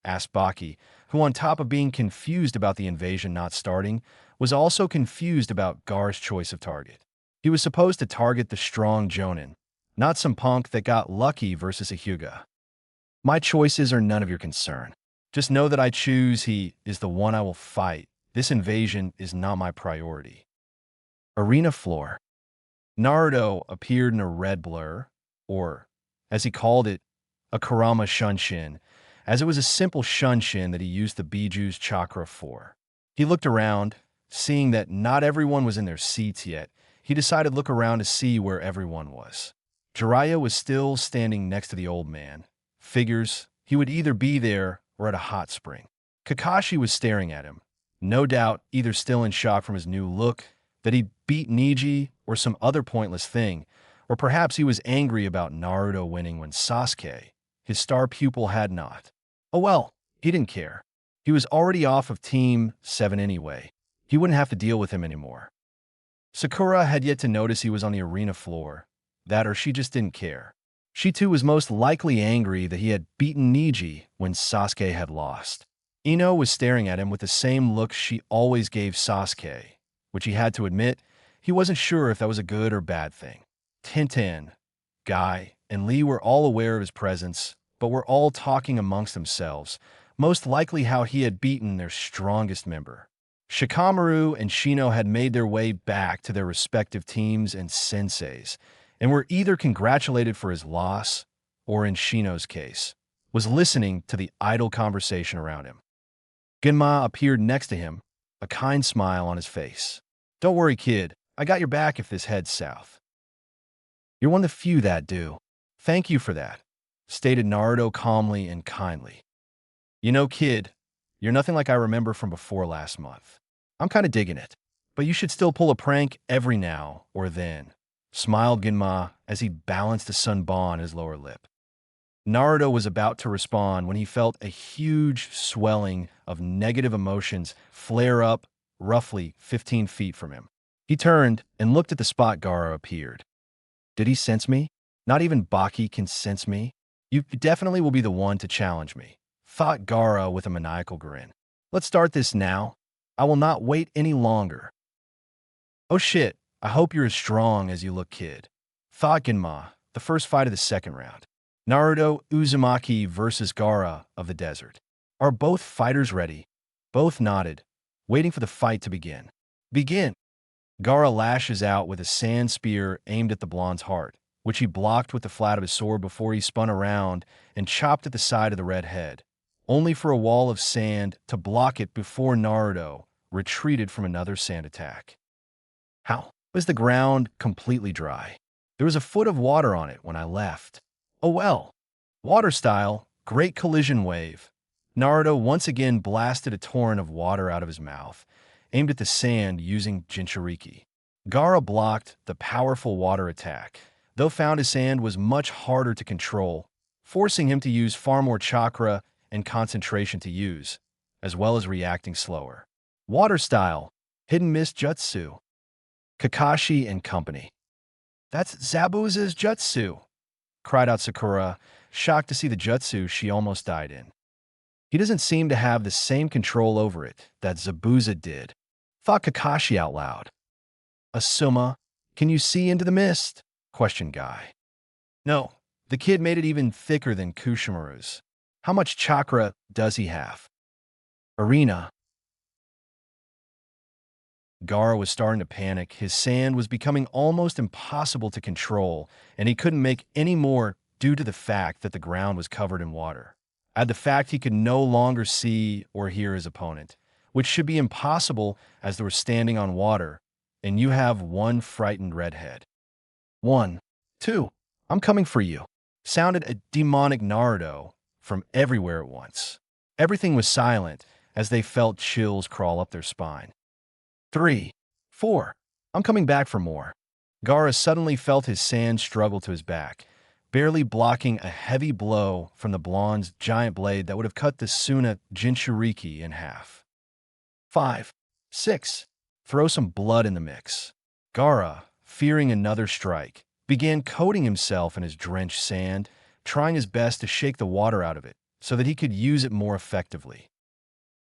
Asked Baki, who on top of being confused about the invasion not starting, was also confused about Gaara's choice of target. He was supposed to target the strong Chūnin, not some punk that got lucky versus a Hyuga. My choices are none of your concern. Just know that I choose he is the one I will fight. This invasion is not my priority. Arena floor. Naruto appeared in a red blur, or, as he called it, a Kurama Shunshin, as it was a simple Shunshin that he used the Biju's chakra for. He looked around, seeing that not everyone was in their seats yet. He decided to look around to see where everyone was. Jiraiya was still standing next to the old man. Figures he would either be there or at a hot spring. Kakashi was staring at him, no doubt either still in shock from his new look, that he'd beat Neji or some other pointless thing, or perhaps he was angry about Naruto winning when Sasuke, his star pupil, had not. Oh well, he didn't care. He was already off of Team 7 anyway. He wouldn't have to deal with him anymore. Sakura had yet to notice he was on the arena floor, that or she just didn't care. She too was most likely angry that he had beaten Neji when Sasuke had lost. Ino was staring at him with the same look she always gave Sasuke, which he had to admit he wasn't sure if that was a good or bad thing. Tintin, Guy, and Lee were all aware of his presence, but were all talking amongst themselves, most likely how he had beaten their strongest member. Shikamaru and Shino had made their way back to their respective teams and senseis, and were either congratulated for his loss, or in Shino's case, was listening to the idle conversation around him. Genma appeared next to him, a kind smile on his face. Don't worry, kid. I got your back if this heads south. You're one of the few that do. Thank you for that, stated Naruto calmly and kindly. You know, kid, you're nothing like I remember from before last month. I'm kind of digging it. But you should still pull a prank every now or then, smiled Ginma as he balanced the sunbon on his lower lip. Naruto was about to respond when he felt a huge swelling of negative emotions flare up roughly 15 feet from him. He turned and looked at the spot Gaara appeared. Did he sense me? Not even Baki can sense me? You definitely will be the one to challenge me, thought Gaara with a maniacal grin. Let's start this now. I will not wait any longer. Oh shit, I hope you're as strong as you look, kid, thought Ginma, the first fight of the second round. Naruto Uzumaki versus Gaara of the desert. Are both fighters ready? Both nodded, waiting for the fight to begin. Begin! Gaara lashes out with a sand spear aimed at the blonde's heart, which he blocked with the flat of his sword before he spun around and chopped at the side of the red head, only for a wall of sand to block it before Naruto retreated from another sand attack. How? Was the ground completely dry? There was a foot of water on it when I left. Oh well. Water style, great collision wave. Naruto once again blasted a torrent of water out of his mouth, aimed at the sand using Jinchuriki. Gaara blocked the powerful water attack, though found his sand was much harder to control, forcing him to use far more chakra and concentration to use, as well as reacting slower. Water style, hidden mist jutsu. Kakashi and company. That's Zabuza's jutsu, cried out Sakura, shocked to see the jutsu she almost died in. He doesn't seem to have the same control over it that Zabuza did, thought Kakashi out loud. Asuma, can you see into the mist? Questioned Guy. No, the kid made it even thicker than Kushimaru's. How much chakra does he have? Arena. Gaara was starting to panic. His sand was becoming almost impossible to control, and he couldn't make any more due to the fact that the ground was covered in water. Add the fact he could no longer see or hear his opponent, which should be impossible as they were standing on water, and you have one frightened redhead. 1, 2, I'm coming for you, sounded a demonic Naruto from everywhere at once. Everything was silent as they felt chills crawl up their spine. 3, 4, I'm coming back for more. Gaara suddenly felt his sand struggle to his back, barely blocking a heavy blow from the blonde's giant blade that would have cut the Suna Jinchuriki in half. 5, 6, throw some blood in the mix. Gaara, fearing another strike, began coating himself in his drenched sand, trying his best to shake the water out of it so that he could use it more effectively.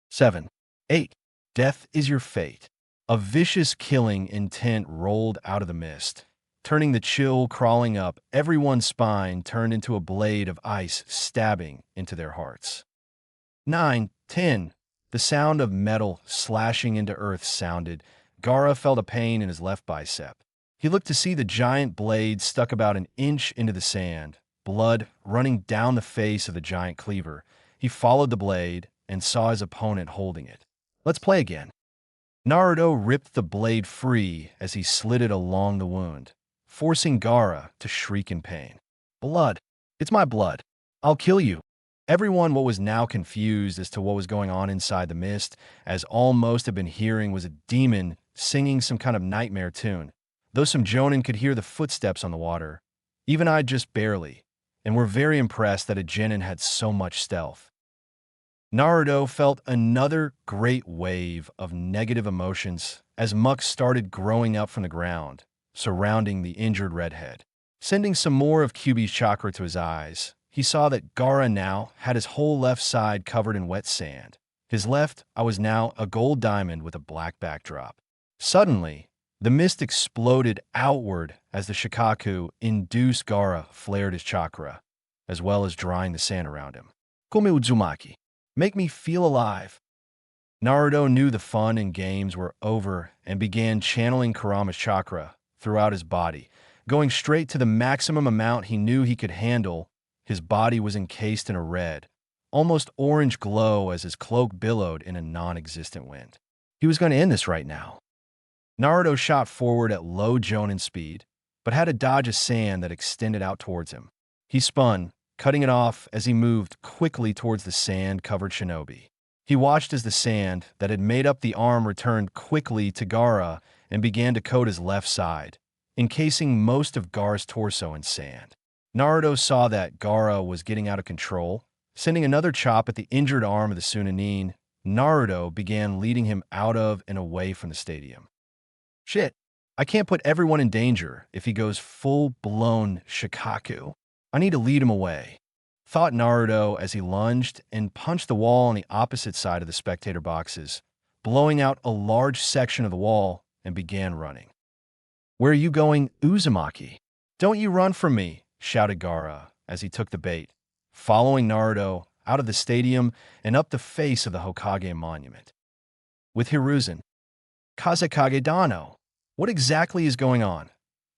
7, 8, death is your fate. A vicious killing intent rolled out of the mist, turning the chill crawling up everyone's spine turned into a blade of ice stabbing into their hearts. 9, 10, the sound of metal slashing into earth sounded. Gaara felt a pain in his left bicep. He looked to see the giant blade stuck about an inch into the sand, blood running down the face of the giant cleaver. He followed the blade and saw his opponent holding it. Let's play again. Naruto ripped the blade free as he slid it along the wound, forcing Gaara to shriek in pain. Blood. It's my blood. I'll kill you. Everyone was now confused as to what was going on inside the mist, as all most had been hearing was a demon singing some kind of nightmare tune, though some Jonin could hear the footsteps on the water. Even I just barely, and were very impressed that a genin had so much stealth. Naruto felt another great wave of negative emotions as muck started growing up from the ground, surrounding the injured redhead. Sending some more of Kyuubi's chakra to his eyes, he saw that Gaara now had his whole left side covered in wet sand. His left eye was now a gold diamond with a black backdrop. Suddenly, the mist exploded outward as the Shikaku-induced Gaara flared his chakra, as well as drying the sand around him. Kome Uzumaki. Make me feel alive. Naruto knew the fun and games were over and began channeling Kurama's chakra throughout his body, going straight to the maximum amount he knew he could handle. His body was encased in a red, almost orange glow as his cloak billowed in a non-existent wind. He was going to end this right now. Naruto shot forward at low Jonin speed, but had to dodge a sand that extended out towards him. He spun, cutting it off as he moved quickly towards the sand-covered shinobi. He watched as the sand that had made up the arm returned quickly to Gaara and began to coat his left side, encasing most of Gaara's torso in sand. Naruto saw that Gaara was getting out of control. Sending another chop at the injured arm of the Chūnin, Naruto began leading him out of and away from the stadium. Shit, I can't put everyone in danger if he goes full-blown Shikaku. I need to lead him away, thought Naruto as he lunged and punched the wall on the opposite side of the spectator boxes, blowing out a large section of the wall and began running. "Where are you going, Uzumaki? Don't you run from me," shouted Gaara as he took the bait, following Naruto out of the stadium and up the face of the Hokage monument. With Hiruzen, "Kazekage Dano, what exactly is going on?"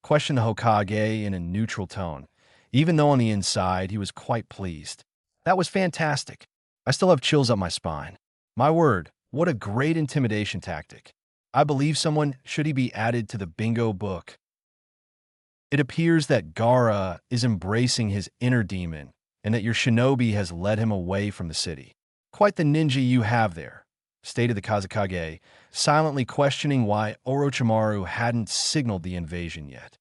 questioned the Hokage in a neutral tone, even though on the inside he was quite pleased. "That was fantastic. I still have chills up my spine. My word, what a great intimidation tactic. I believe someone should he be added to the bingo book." It appears that Gaara is embracing his inner demon and that your shinobi has led him away from the city. "Quite the ninja you have there," stated the Kazekage, silently questioning why Orochimaru hadn't signaled the invasion yet.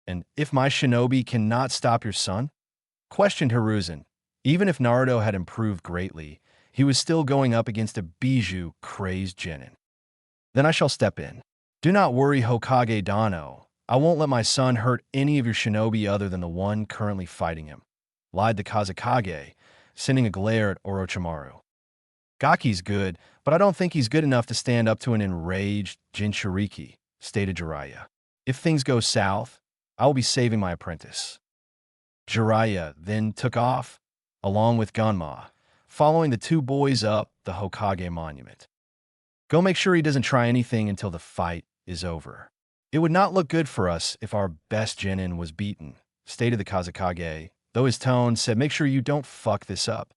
"And if my shinobi cannot stop your son?" questioned Hiruzen. Even if Naruto had improved greatly, he was still going up against a Bijuu-crazed genin. "Then I shall step in. Do not worry, Hokage Dano. I won't let my son hurt any of your shinobi other than the one currently fighting him," lied the Kazekage, sending a glare at Orochimaru. "Gaki's good, but I don't think he's good enough to stand up to an enraged Jinchuriki," stated Jiraiya. "If things go south, I will be saving my apprentice." Jiraiya then took off, along with Gunma, following the two boys up the Hokage monument. "Go make sure he doesn't try anything until the fight is over. It would not look good for us if our best genin was beaten," stated the Kazekage, though his tone said, "Make sure you don't fuck this up."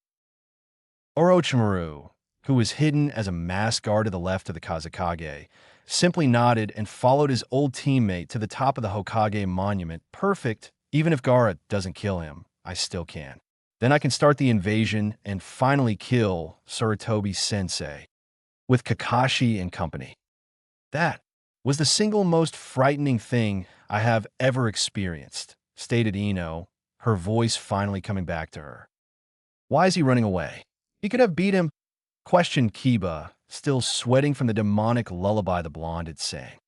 Orochimaru, who was hidden as a masked guard to the left of the Kazekage, simply nodded and followed his old teammate to the top of the Hokage monument. "Perfect. Even if Gaara doesn't kill him, I still can. Then I can start the invasion and finally kill Sarutobi-sensei with Kakashi and company." "That was the single most frightening thing I have ever experienced," stated Ino, her voice finally coming back to her. "Why is he running away? He could have beat him," questioned Kiba, still sweating from the demonic lullaby the blonde had sang.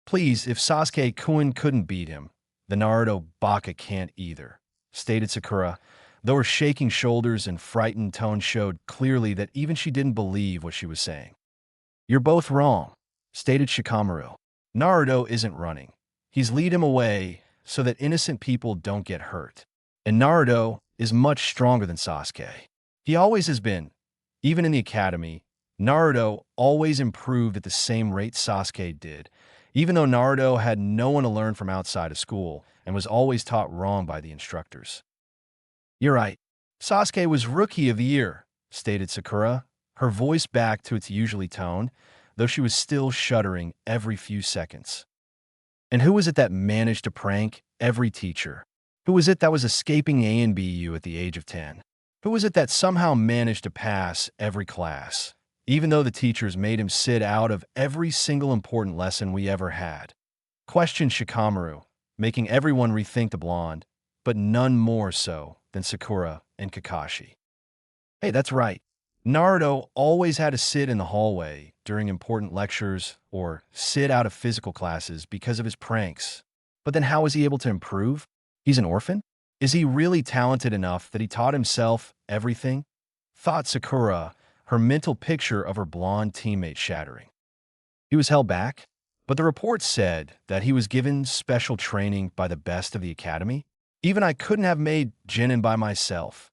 "Please, if Sasuke-kun couldn't beat him, the Naruto Baka can't either," stated Sakura, though her shaking shoulders and frightened tone showed clearly that even she didn't believe what she was saying. "You're both wrong," stated Shikamaru. "Naruto isn't running. He's lead him away so that innocent people don't get hurt. And Naruto is much stronger than Sasuke. He always has been. Even in the academy, Naruto always improved at the same rate Sasuke did, even though Naruto had no one to learn from outside of school and was always taught wrong by the instructors." "You're right. Sasuke was Rookie of the Year," stated Sakura, her voice back to its usually tone, though she was still shuddering every few seconds. "And who was it that managed to prank every teacher? Who was it that was escaping A and BU at the age of 10? Who was it that somehow managed to pass every class, even though the teachers made him sit out of every single important lesson we ever had?" questioned Shikamaru, making everyone rethink the blonde, but none more so than Sakura and Kakashi. "Hey, that's right. Naruto always had to sit in the hallway during important lectures or sit out of physical classes because of his pranks. But then how was he able to improve? He's an orphan? Is he really talented enough that he taught himself everything?" thought Sakura, her mental picture of her blonde teammate shattering. "He was held back, but the report said that he was given special training by the best of the academy. Even I couldn't have made Genin by myself,"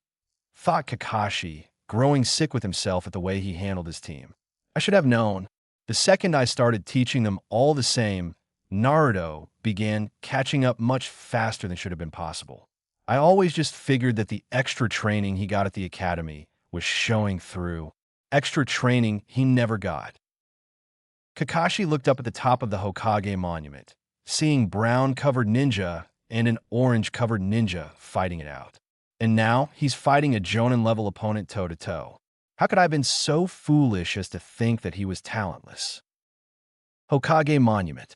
thought Kakashi, growing sick with himself at the way he handled his team. "I should have known. The second I started teaching them all the same, Naruto began catching up much faster than should have been possible. I always just figured that the extra training he got at the academy was showing through. Extra training he never got." Kakashi looked up at the top of the Hokage monument, seeing brown-covered ninja and an orange-covered ninja fighting it out. And now he's fighting a Jonin-level opponent toe-to-toe. How could I have been so foolish as to think that he was talentless? Hokage Monument.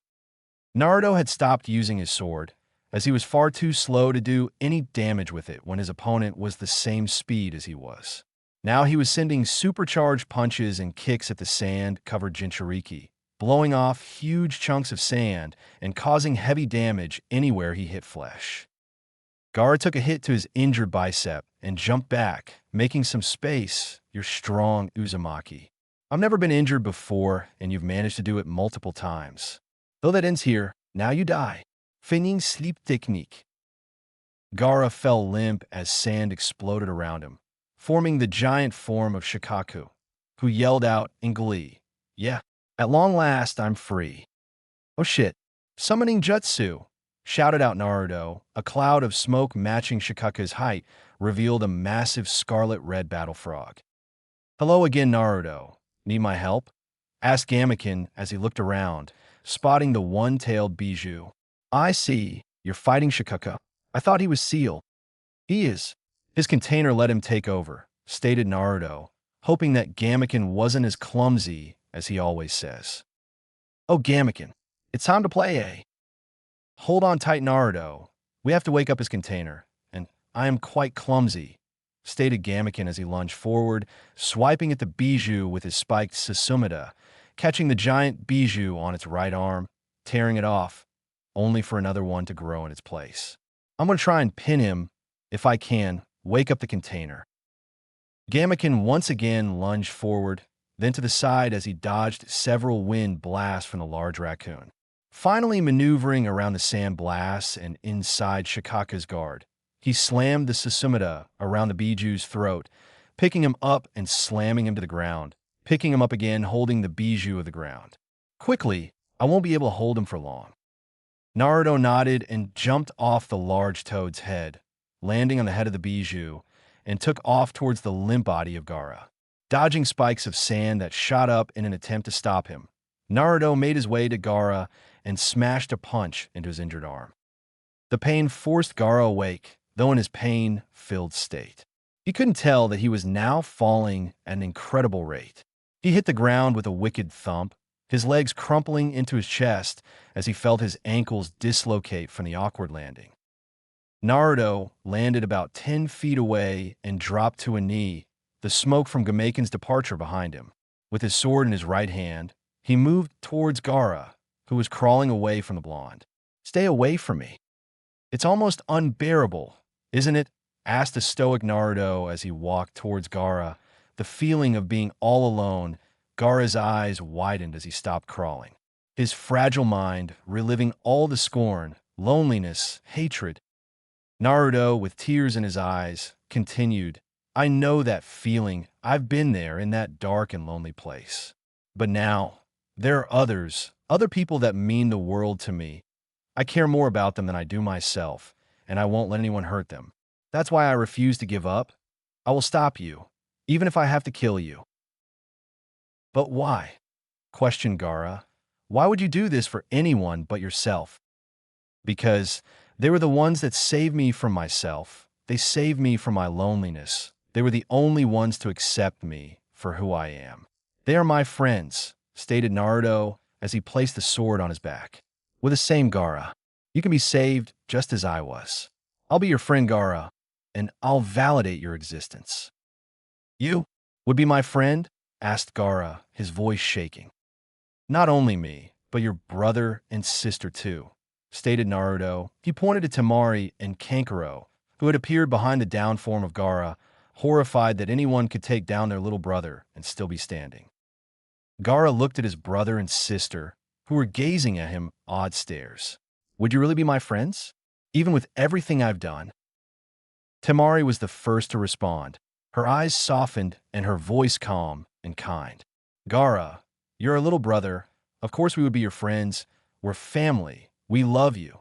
Naruto had stopped using his sword, as he was far too slow to do any damage with it when his opponent was the same speed as he was. Now he was sending supercharged punches and kicks at the sand-covered Jinchuriki, blowing off huge chunks of sand and causing heavy damage anywhere he hit flesh. Gaara took a hit to his injured bicep and jumped back, making some space. You're strong, Uzumaki. I've never been injured before, and you've managed to do it multiple times. Though that ends here, now you die. Feigning sleep technique. Gaara fell limp as sand exploded around him, forming the giant form of Shikaku, who yelled out in glee, "Yeah, at long last, I'm free." "Oh shit, summoning jutsu," shouted out Naruto. A cloud of smoke matching Shikaku's height revealed a massive scarlet-red battle frog. "Hello again, Naruto. Need my help?" asked Gamaken as he looked around, spotting the one-tailed Bijou. "I see. You're fighting Shikaku. I thought he was sealed." "He is. His container let him take over," stated Naruto, hoping that Gamaken wasn't as clumsy as he always says. "Oh, Gamaken, it's time to play, eh?" "Hold on tight, Naruto. We have to wake up his container, and I am quite clumsy," stated Gamaken as he lunged forward, swiping at the Bijou with his spiked Susumida, catching the giant Bijou on its right arm, tearing it off, only for another one to grow in its place. "I'm going to try and pin him, if I can, wake up the container." Gamaken once again lunged forward, then to the side as he dodged several wind blasts from the large raccoon. Finally maneuvering around the sand blasts and inside Shikaku's guard, he slammed the Susumida around the Bijou's throat, picking him up and slamming him to the ground, picking him up again, holding the Bijou of the ground. "Quickly, I won't be able to hold him for long." Naruto nodded and jumped off the large toad's head, landing on the head of the Bijou, and took off towards the limp body of Gaara. Dodging spikes of sand that shot up in an attempt to stop him, Naruto made his way to Gaara and smashed a punch into his injured arm. The pain forced Gaara awake, though in his pain-filled state. He couldn't tell that he was now falling at an incredible rate. He hit the ground with a wicked thump, his legs crumpling into his chest as he felt his ankles dislocate from the awkward landing. Naruto landed about 10 feet away and dropped to a knee, the smoke from Gamaken's departure behind him. With his sword in his right hand, he moved towards Gaara, who was crawling away from the blonde. "Stay away from me. It's almost unbearable, isn't it?" asked the stoic Naruto as he walked towards Gaara. The feeling of being all alone, Gaara's eyes widened as he stopped crawling, his fragile mind reliving all the scorn, loneliness, hatred. Naruto, with tears in his eyes, continued, "I know that feeling. I've been there in that dark and lonely place. But now, there are others, other people that mean the world to me. I care more about them than I do myself, and I won't let anyone hurt them. That's why I refuse to give up. I will stop you, even if I have to kill you." "But why?" questioned Gaara. "Why would you do this for anyone but yourself?" "Because they were the ones that saved me from myself. They saved me from my loneliness. They were the only ones to accept me for who I am. They are my friends," stated Naruto as he placed the sword on his back. "With the same, Gaara. You can be saved just as I was. I'll be your friend, Gaara, and I'll validate your existence." "You would be my friend?" asked Gaara, his voice shaking. "Not only me, but your brother and sister too," stated Naruto. He pointed to Temari and Kankuro, who had appeared behind the down form of Gaara, horrified that anyone could take down their little brother and still be standing. Gaara looked at his brother and sister, who were gazing at him odd stares. "Would you really be my friends? Even with everything I've done?" Temari was the first to respond, her eyes softened and her voice calm and kind. "Gaara, you're our little brother. Of course we would be your friends. We're family. We love you."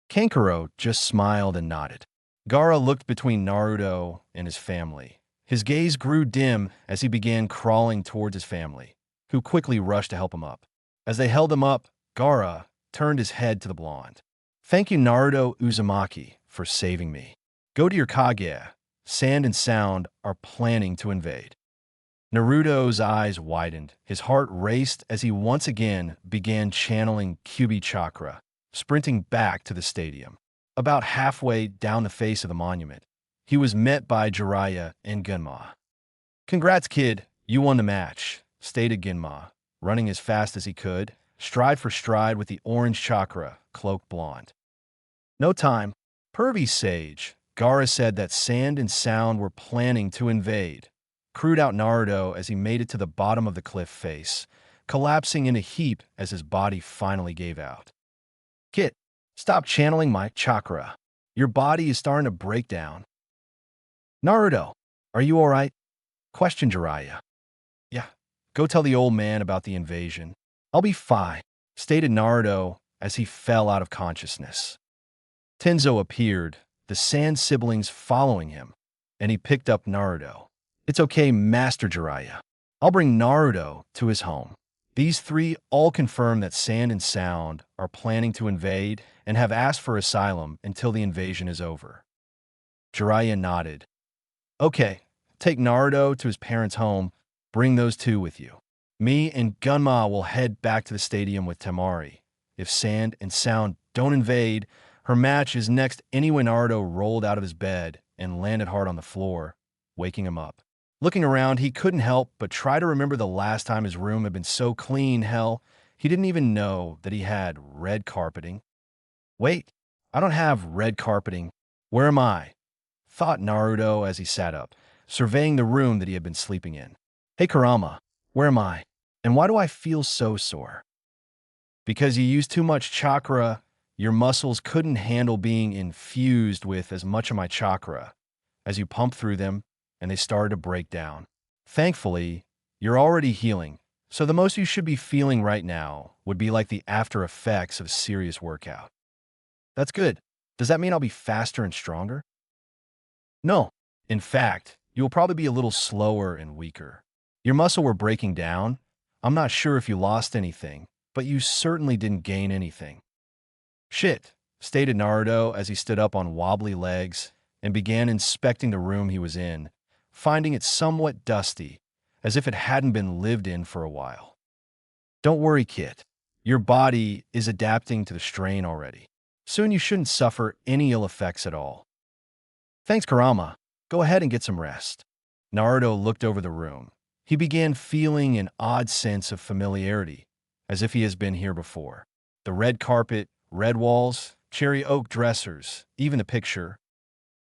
Kankuro just smiled and nodded. Gaara looked between Naruto and his family. His gaze grew dim as he began crawling towards his family, who quickly rushed to help him up. As they held him up, Gaara turned his head to the blonde. Thank you, Naruto Uzumaki, for saving me. Go to your Kage. Sand and Sound are planning to invade. Naruto's eyes widened. His heart raced as he once again began channeling QB Chakra, sprinting back to the stadium. About halfway down the face of the monument, he was met by Jiraiya and Genma. Congrats, kid. You won the match, stated Genma, running as fast as he could, stride for stride with the orange chakra, cloaked blonde. No time. Pervy Sage, Gaara said that Sand and Sound were planning to invade. Crewed out Naruto as he made it to the bottom of the cliff face, collapsing in a heap as his body finally gave out. Kit, stop channeling my chakra. Your body is starting to break down. Naruto, are you all right? Questioned Jiraiya. Yeah, go tell the old man about the invasion. I'll be fine, stated Naruto as he fell out of consciousness. Tenzo appeared, the Sand siblings following him, and he picked up Naruto. It's okay, Master Jiraiya. I'll bring Naruto to his home. These three all confirm that Sand and Sound are planning to invade and have asked for asylum until the invasion is over. Jiraiya nodded. Okay, take Naruto to his parents' home. Bring those two with you. Me and Gunma will head back to the stadium with Temari. If Sand and Sound don't invade, her match is next. Anyway, Naruto rolled out of his bed and landed hard on the floor, waking him up. Looking around, he couldn't help but try to remember the last time his room had been so clean. Hell, he didn't even know that he had red carpeting. Wait, I don't have red carpeting. Where am I? Thought Naruto as he sat up, surveying the room that he had been sleeping in. Hey, Kurama, where am I? And why do I feel so sore? Because you used too much chakra. Your muscles couldn't handle being infused with as much of my chakra. As you pumped through them, and they started to break down. Thankfully, you're already healing, so the most you should be feeling right now would be like the after effects of a serious workout. That's good. Does that mean I'll be faster and stronger? No. In fact, you'll probably be a little slower and weaker. Your muscle were breaking down. I'm not sure if you lost anything, but you certainly didn't gain anything. Shit, stated Naruto as he stood up on wobbly legs and began inspecting the room he was in, finding it somewhat dusty, as if it hadn't been lived in for a while. Don't worry, kid. Your body is adapting to the strain already. Soon you shouldn't suffer any ill effects at all. Thanks, Kurama. Go ahead and get some rest. Naruto looked over the room. He began feeling an odd sense of familiarity, as if he has been here before. The red carpet, red walls, cherry oak dressers, even the picture.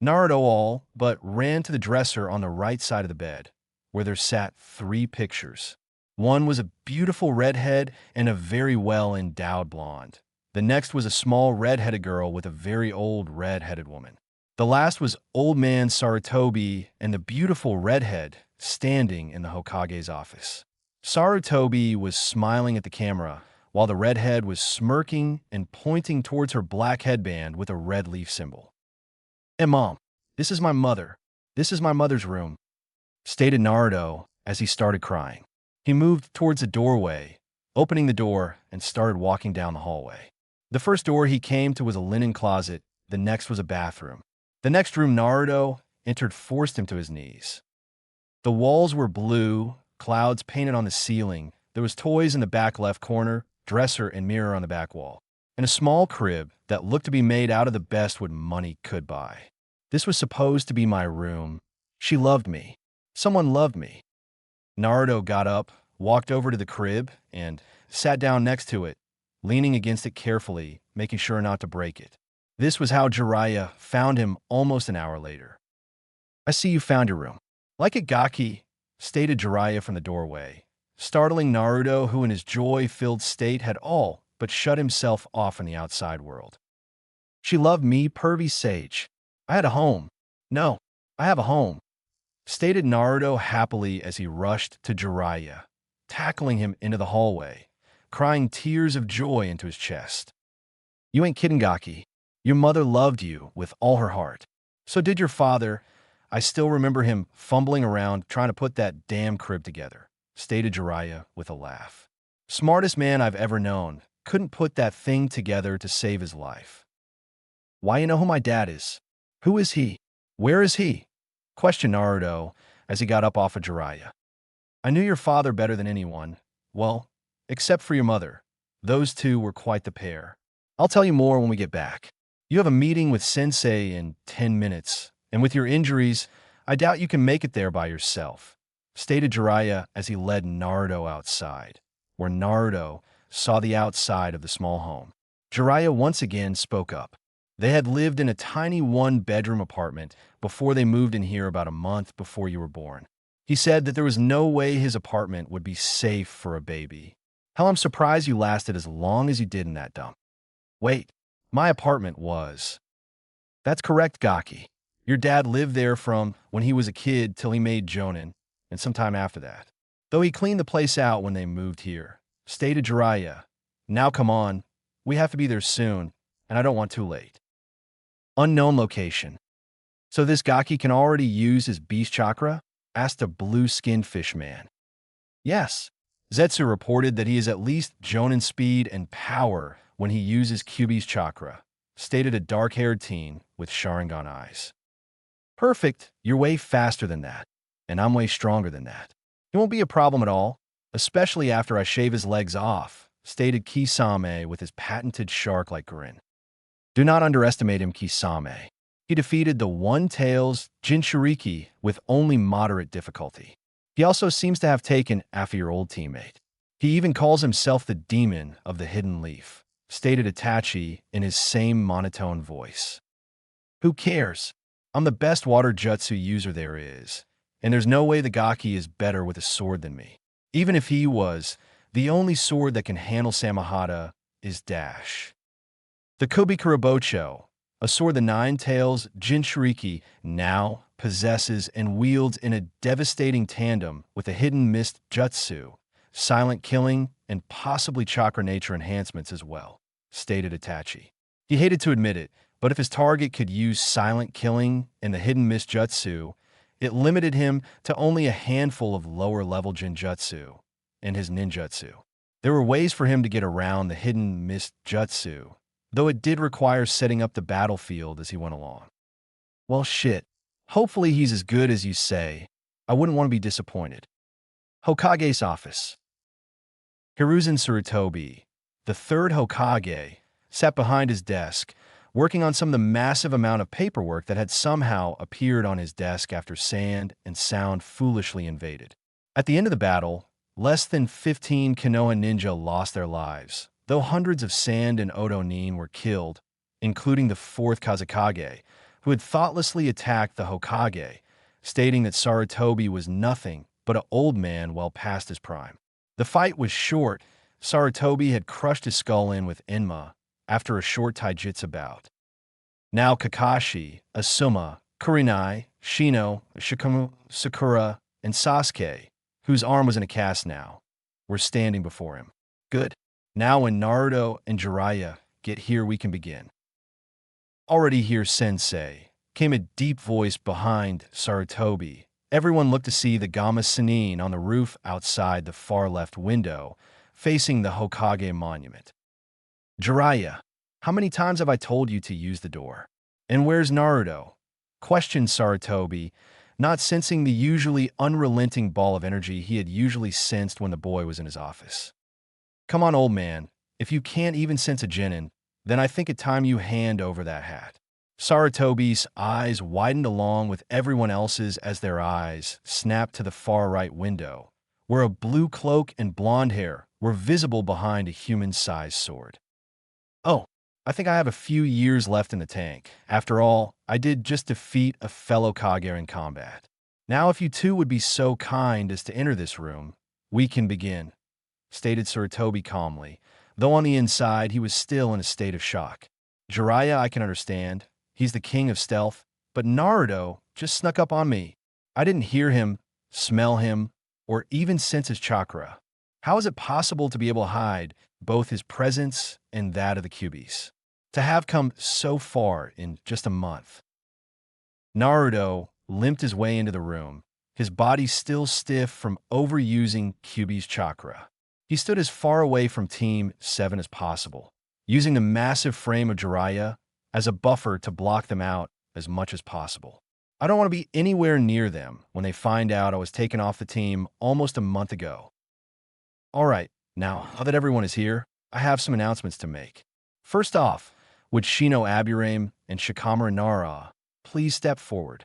Naruto all but ran to the dresser on the right side of the bed, where there sat 3 pictures. One was a beautiful redhead and a very well-endowed blonde. The next was a small red-headed girl with a very old red-headed woman. The last was old man Sarutobi and the beautiful redhead standing in the Hokage's office. Sarutobi was smiling at the camera, while the redhead was smirking and pointing towards her black headband with a red leaf symbol. Hey, Mom, this is my mother. This is my mother's room, stated Naruto as he started crying. He moved towards the doorway, opening the door, and started walking down the hallway. The first door he came to was a linen closet. The next was a bathroom. The next room Naruto entered forced him to his knees. The walls were blue, clouds painted on the ceiling. There was toys in the back left corner, dresser and mirror on the back wall, and a small crib that looked to be made out of the best what money could buy. This was supposed to be my room. She loved me. Someone loved me. Naruto got up, walked over to the crib, and sat down next to it, leaning against it carefully, making sure not to break it. This was how Jiraiya found him almost an hour later. I see you found your room. Like it, Gaki, stated Jiraiya from the doorway, startling Naruto, who in his joy-filled state had all but shut himself off from the outside world. She loved me, pervy sage. I had a home. No, I have a home, stated Naruto happily as he rushed to Jiraiya, tackling him into the hallway, crying tears of joy into his chest. You ain't kidding, Gaki. Your mother loved you with all her heart. So did your father. I still remember him fumbling around trying to put that damn crib together, stated Jiraiya with a laugh. Smartest man I've ever known. Couldn't put that thing together to save his life. Why, you know who my dad is? Who is he? Where is he? Questioned Naruto as he got up off of Jiraiya. I knew your father better than anyone. Well, except for your mother. Those two were quite the pair. I'll tell you more when we get back. You have a meeting with Sensei in 10 minutes, and with your injuries, I doubt you can make it there by yourself, stated Jiraiya as he led Naruto outside, where Naruto saw the outside of the small home. Jiraiya once again spoke up. They had lived in a tiny one-bedroom apartment before they moved in here about a month before you were born. He said that there was no way his apartment would be safe for a baby. Hell, I'm surprised you lasted as long as you did in that dump. Wait, my apartment was. That's correct, Gaki. Your dad lived there from when he was a kid till he made Chūnin, and sometime after that. Though he cleaned the place out when they moved here, stated Jiraiya. Now come on, we have to be there soon, and I don't want too late. Unknown location. So this Gaki can already use his beast chakra? Asked a blue-skinned fish man. Yes. Zetsu reported that he is at least Chūnin speed and power when he uses Kyuubi's chakra, stated a dark-haired teen with Sharingan eyes. Perfect, you're way faster than that, and I'm way stronger than that. It won't be a problem at all, especially after I shave his legs off, stated Kisame with his patented shark-like grin. Do not underestimate him, Kisame. He defeated the One-Tails Jinchuriki with only moderate difficulty. He also seems to have taken after your old teammate. He even calls himself the demon of the hidden leaf, stated Itachi in his same monotone voice. Who cares? I'm the best water jutsu user there is, and there's no way the Gaki is better with a sword than me. Even if he was, the only sword that can handle Samahata is Dash. The Kubikurabocho, a sword the Nine-Tails Jinchuriki now possesses and wields in a devastating tandem with a hidden mist jutsu, silent killing, and possibly chakra nature enhancements as well, stated Itachi. He hated to admit it, but if his target could use silent killing and the hidden mist jutsu, it limited him to only a handful of lower-level jinjutsu and his ninjutsu. There were ways for him to get around the hidden mist jutsu, though it did require setting up the battlefield as he went along. Well, shit. Hopefully he's as good as you say. I wouldn't want to be disappointed. Hokage's office. Hiruzen Sarutobi, the third Hokage, sat behind his desk, working on some of the massive amount of paperwork that had somehow appeared on his desk after Sand and Sound foolishly invaded. At the end of the battle, less than 15 Konoha ninja lost their lives, though hundreds of Sand and Odo Nin were killed, including the fourth Kazekage, who had thoughtlessly attacked the Hokage, stating that Sarutobi was nothing but an old man well past his prime. The fight was short. Sarutobi had crushed his skull in with Enma after a short taijutsu bout. Now Kakashi, Asuma, Kurenai, Shino, Shikumu, Sakura, and Sasuke, whose arm was in a cast now, were standing before him. Good. Now when Naruto and Jiraiya get here, we can begin. Already here, Sensei, came a deep voice behind Sarutobi. Everyone looked to see the Gama Sennin on the roof outside the far left window, facing the Hokage monument. Jiraiya, how many times have I told you to use the door? And where's Naruto? Questioned Sarutobi, not sensing the usually unrelenting ball of energy he had usually sensed when the boy was in his office. Come on, old man. If you can't even sense a genin, then I think it's time you hand over that hat. Sarutobi's eyes widened along with everyone else's as their eyes snapped to the far right window, where a blue cloak and blonde hair were visible behind a human-sized sword. Oh, I think I have a few years left in the tank. After all, I did just defeat a fellow Kage in combat. Now if you two would be so kind as to enter this room, we can begin, stated Sarutobi calmly, though on the inside he was still in a state of shock. Jiraiya I can understand. He's the king of stealth, but Naruto just snuck up on me. I didn't hear him, smell him, or even sense his chakra. How is it possible to be able to hide both his presence and that of the Kyuubis? To have come so far in just a month. Naruto limped his way into the room, his body still stiff from overusing Kyuubi's chakra. He stood as far away from Team 7 as possible, using the massive frame of Jiraiya as a buffer to block them out as much as possible. I don't want to be anywhere near them when they find out I was taken off the team almost a month ago. Alright, now that everyone is here, I have some announcements to make. First off, would Shino Aburame and Shikamaru Nara please step forward?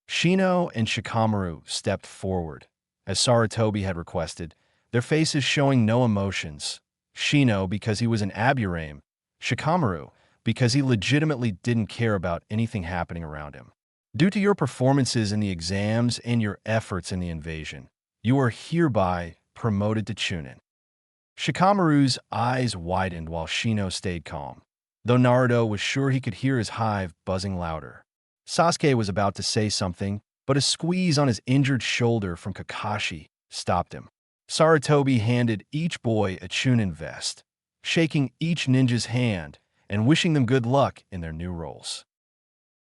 Shino and Shikamaru stepped forward, as Sarutobi had requested, their faces showing no emotions. Shino because he was an Aburame, Shikamaru because he legitimately didn't care about anything happening around him. Due to your performances in the exams and your efforts in the invasion, you are hereby promoted to Chūnin. Shikamaru's eyes widened while Shino stayed calm, though Naruto was sure he could hear his hive buzzing louder. Sasuke was about to say something, but a squeeze on his injured shoulder from Kakashi stopped him. Sarutobi handed each boy a Chūnin vest, shaking each ninja's hand and wishing them good luck in their new roles.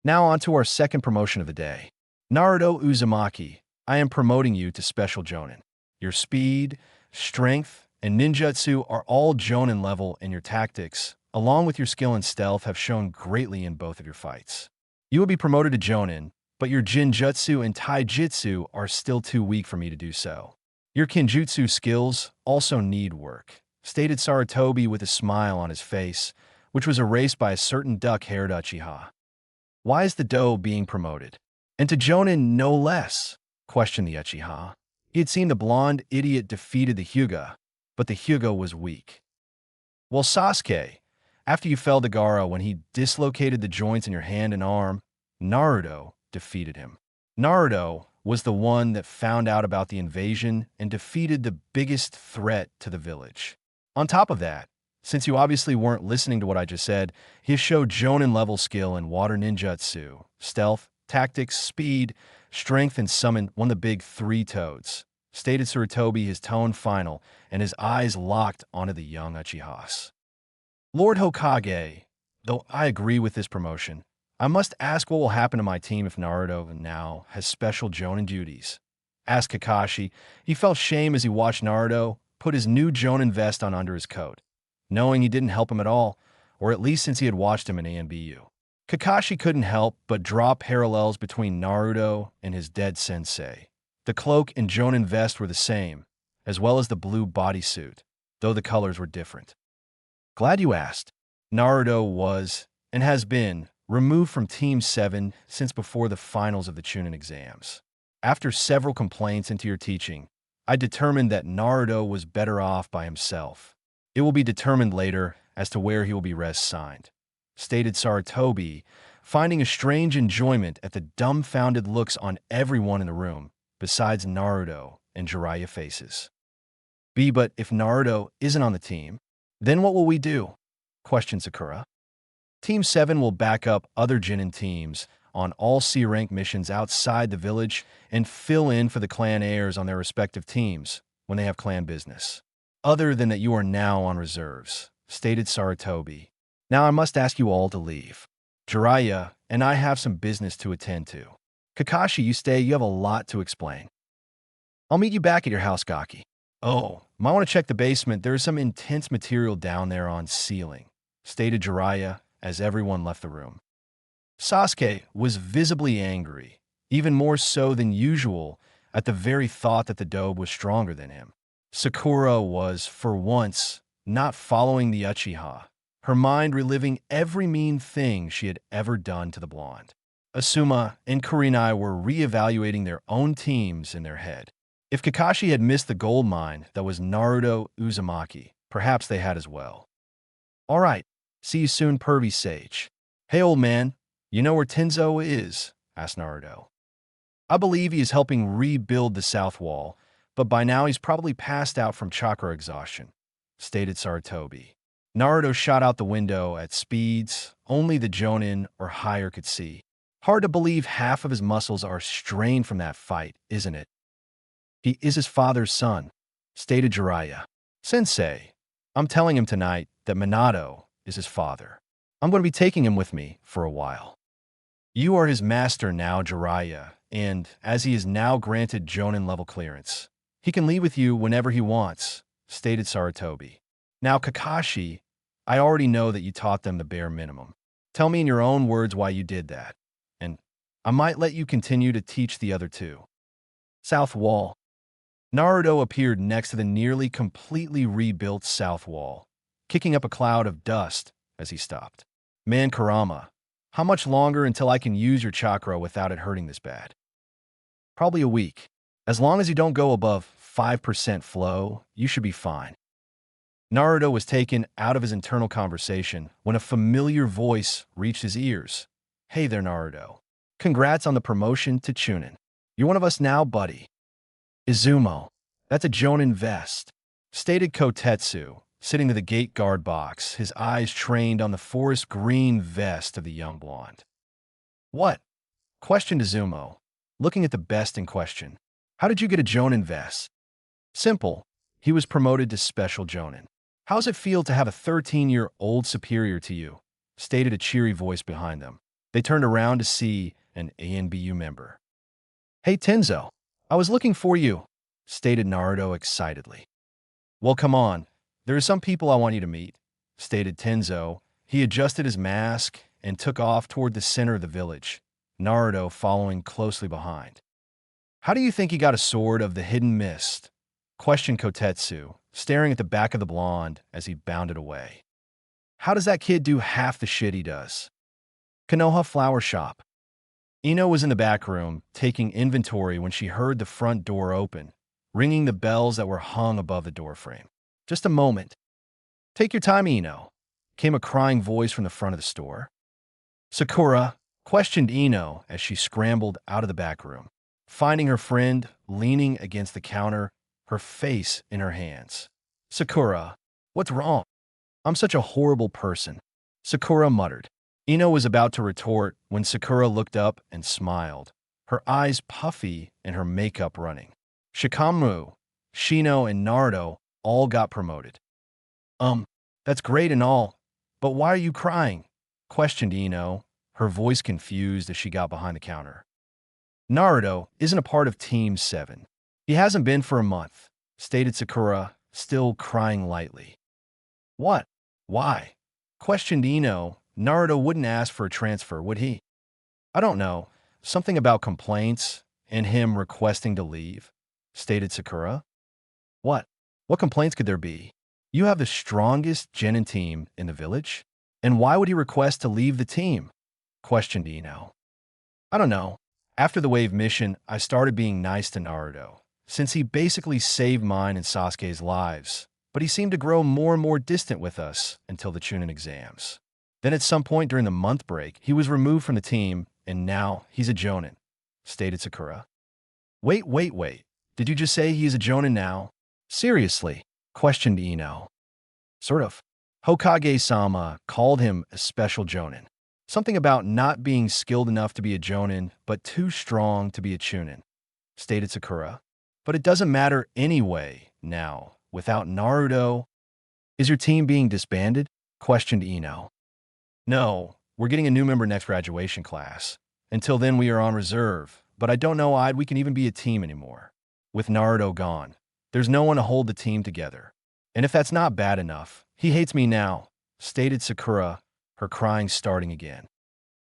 Now on to our second promotion of the day. Naruto Uzumaki, I am promoting you to Special Jonin. Your speed, strength, and ninjutsu are all Jonin level, and your tactics, along with your skill and stealth, have shown greatly in both of your fights. You will be promoted to Jonin, but your Jinjutsu and Taijutsu are still too weak for me to do so. Your Kinjutsu skills also need work, stated Sarutobi with a smile on his face, which was erased by a certain duck-haired Uchiha. Why is the Do being promoted? And to Jonin no less, questioned the Uchiha. He had seen the blonde idiot defeated the Hyuga, but the Hyuga was weak. Well, Sasuke, after you felled Gaara when he dislocated the joints in your hand and arm, Naruto defeated him. Naruto was the one that found out about the invasion and defeated the biggest threat to the village. On top of that, since you obviously weren't listening to what I just said, he showed Jonin-level skill in water ninjutsu, stealth, tactics, speed, strength, and summoned one of the big three toads, stated Sarutobi, his tone final, and his eyes locked onto the young Uchihas. Lord Hokage, though I agree with this promotion, I must ask what will happen to my team if Naruto now has special Jonin duties. Asked Kakashi. He felt shame as he watched Naruto put his new Jonin vest on under his coat, knowing he didn't help him at all, or at least since he had watched him in ANBU. Kakashi couldn't help but draw parallels between Naruto and his dead sensei. The cloak and Jonin vest were the same, as well as the blue bodysuit, though the colors were different. Glad you asked. Naruto was, and has been, removed from Team 7 since before the finals of the Chūnin exams. After several complaints into your teaching, I determined that Naruto was better off by himself. It will be determined later as to where he will be res-signed, stated Sarutobi, finding a strange enjoyment at the dumbfounded looks on everyone in the room, besides Naruto and Jiraiya faces. But if Naruto isn't on the team, then what will we do? Questioned Sakura. Team 7 will back up other Jonin teams on all C-rank missions outside the village and fill in for the clan heirs on their respective teams when they have clan business. Other than that, you are now on reserves, stated Sarutobi. Now I must ask you all to leave. Jiraiya and I have some business to attend to. Kakashi, you stay, you have a lot to explain. I'll meet you back at your house, Gaki. Oh, might want to check the basement. There is some intense material down there on ceiling, stated Jiraiya as everyone left the room. Sasuke was visibly angry, even more so than usual at the very thought that the Dobe was stronger than him. Sakura was, for once, not following the Uchiha, her mind reliving every mean thing she had ever done to the blonde. Asuma and Kurenai were re-evaluating their own teams in their head. If Kakashi had missed the gold mine that was Naruto Uzumaki, perhaps they had as well. All right, see you soon, pervy sage. Hey, old man, you know where Tenzo is? Asked Naruto. I believe he is helping rebuild the south wall, but by now he's probably passed out from chakra exhaustion, stated Sarutobi. Naruto shot out the window at speeds only the Jonin or higher could see. Hard to believe half of his muscles are strained from that fight, isn't it? He is his father's son, stated Jiraiya. Sensei, I'm telling him tonight that Minato is his father. I'm going to be taking him with me for a while. You are his master now, Jiraiya, and as he is now granted Jonin level clearance, he can leave with you whenever he wants, stated Sarutobi. Now, Kakashi, I already know that you taught them the bare minimum. Tell me in your own words why you did that, and I might let you continue to teach the other two. South Wall. Naruto appeared next to the nearly completely rebuilt South Wall, kicking up a cloud of dust as he stopped. Man, Kurama, how much longer until I can use your chakra without it hurting this bad? Probably a week. As long as you don't go above 5% flow, you should be fine. Naruto was taken out of his internal conversation when a familiar voice reached his ears. Hey there, Naruto. Congrats on the promotion to Chūnin. You're one of us now, buddy. Izumo, that's a Jonin vest, stated Kotetsu, sitting to the gate guard box, his eyes trained on the forest green vest of the young blonde. What? Questioned Izumo, looking at the best in question. How did you get a Jonin vest? Simple. He was promoted to Special Jonin. How's it feel to have a 13-year-old superior to you? Stated a cheery voice behind them. They turned around to see an ANBU member. Hey, Tenzo. I was looking for you, stated Naruto excitedly. Well, come on. There are some people I want you to meet, stated Tenzo. He adjusted his mask and took off toward the center of the village, Naruto following closely behind. How do you think he got a sword of the hidden mist? Questioned Kotetsu, staring at the back of the blonde as he bounded away. How does that kid do half the shit he does? Konoha Flower Shop. Ino was in the back room, taking inventory when she heard the front door open, ringing the bells that were hung above the doorframe. Just a moment. Take your time, Ino, came a crying voice from the front of the store. Sakura, questioned Ino as she scrambled out of the back room, finding her friend leaning against the counter, her face in her hands. Sakura, what's wrong? I'm such a horrible person, Sakura muttered. Ino was about to retort when Sakura looked up and smiled, her eyes puffy and her makeup running. Shikamaru, Shino, and Naruto all got promoted. That's great and all, but why are you crying? Questioned Ino, her voice confused as she got behind the counter. Naruto isn't a part of Team 7. He hasn't been for a month, stated Sakura, still crying lightly. What? Why? Questioned Ino. Naruto wouldn't ask for a transfer, would he? I don't know. Something about complaints and him requesting to leave, stated Sakura. What? What complaints could there be? You have the strongest genin team in the village? And why would he request to leave the team? Questioned Ino. I don't know. After the wave mission, I started being nice to Naruto, since he basically saved mine and Sasuke's lives, but he seemed to grow more and more distant with us until the Chūnin exams. Then at some point during the month break, he was removed from the team, and now he's a Jonin, stated Sakura. Wait. Did you just say he's a Jonin now? Seriously? Questioned Ino. Sort of. Hokage-sama called him a special Jonin. Something about not being skilled enough to be a Jonin, but too strong to be a Chūnin, stated Sakura. But it doesn't matter anyway now. Without Naruto, is your team being disbanded? Questioned Ino. No, we're getting a new member next graduation class. Until then, we are on reserve, but I don't know we can even be a team anymore. With Naruto gone, there's no one to hold the team together. And if that's not bad enough, he hates me now, stated Sakura, her crying starting again.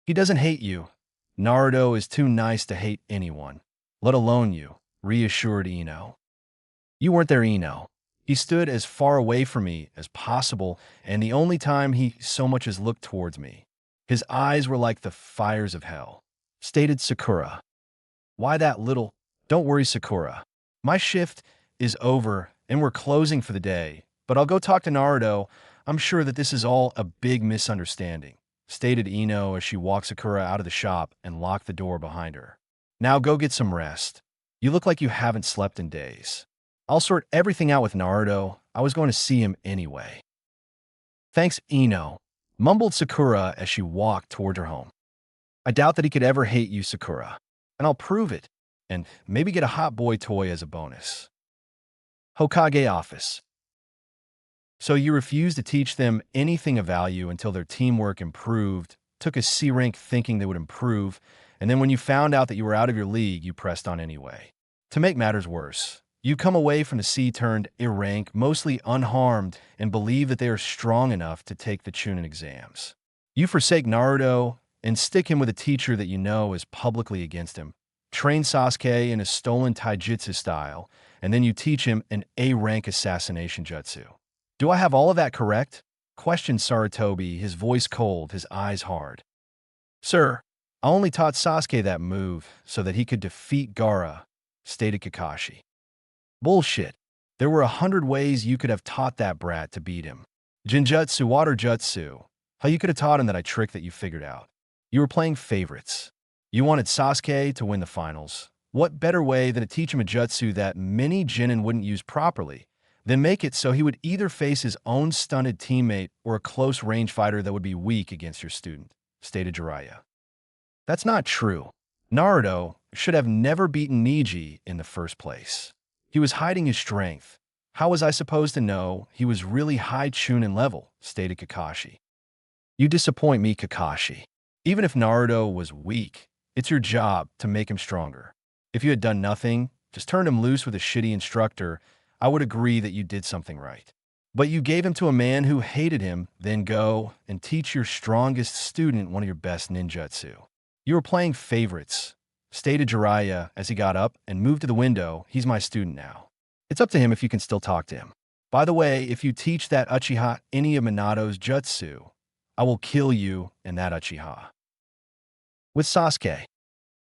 He doesn't hate you. Naruto is too nice to hate anyone, let alone you, reassured Ino. You weren't there, Ino. He stood as far away from me as possible, and the only time he so much as looked towards me. His eyes were like the fires of hell, stated Sakura. Why that little? Don't worry, Sakura. My shift is over, and we're closing for the day, but I'll go talk to Naruto. I'm sure that this is all a big misunderstanding, stated Ino as she walked Sakura out of the shop and locked the door behind her. Now go get some rest. You look like you haven't slept in days. I'll sort everything out with Naruto. I was going to see him anyway. Thanks, Ino, mumbled Sakura as she walked toward her home. I doubt that he could ever hate you, Sakura, and I'll prove it, and maybe get a hot boy toy as a bonus. Hokage office. So you refused to teach them anything of value until their teamwork improved, took a C rank thinking they would improve, and then when you found out that you were out of your league, you pressed on anyway. To make matters worse, You come away from the sea turned A-rank, mostly unharmed, and believe that they are strong enough to take the Chūnin exams. You forsake Naruto and stick him with a teacher that you know is publicly against him. Train Sasuke in a stolen taijutsu style, and then you teach him an A-rank assassination jutsu. Do I have all of that correct? Questioned Sarutobi, his voice cold, his eyes hard. Sir, I only taught Sasuke that move so that he could defeat Gaara, stated Kakashi. Bullshit. There were 100 ways you could have taught that brat to beat him. Jinjutsu, water jutsu. How you could have taught him that trick that you figured out. You were playing favorites. You wanted Sasuke to win the finals. What better way than to teach him a jutsu that many Jonin wouldn't use properly, then make it so he would either face his own stunted teammate or a close-range fighter that would be weak against your student, stated Jiraiya. That's not true. Naruto should have never beaten Neji in the first place. He was hiding his strength. How was I supposed to know he was really high Chūnin level, stated Kakashi. You disappoint me, Kakashi. Even if Naruto was weak, it's your job to make him stronger. If you had done nothing, just turned him loose with a shitty instructor, I would agree that you did something right. But you gave him to a man who hated him, then go and teach your strongest student one of your best ninjutsu. You were playing favorites, stated Jiraiya as he got up and moved to the window. He's my student now. It's up to him if you can still talk to him. By the way, if you teach that Uchiha any of Minato's jutsu, I will kill you and that Uchiha. With Sasuke.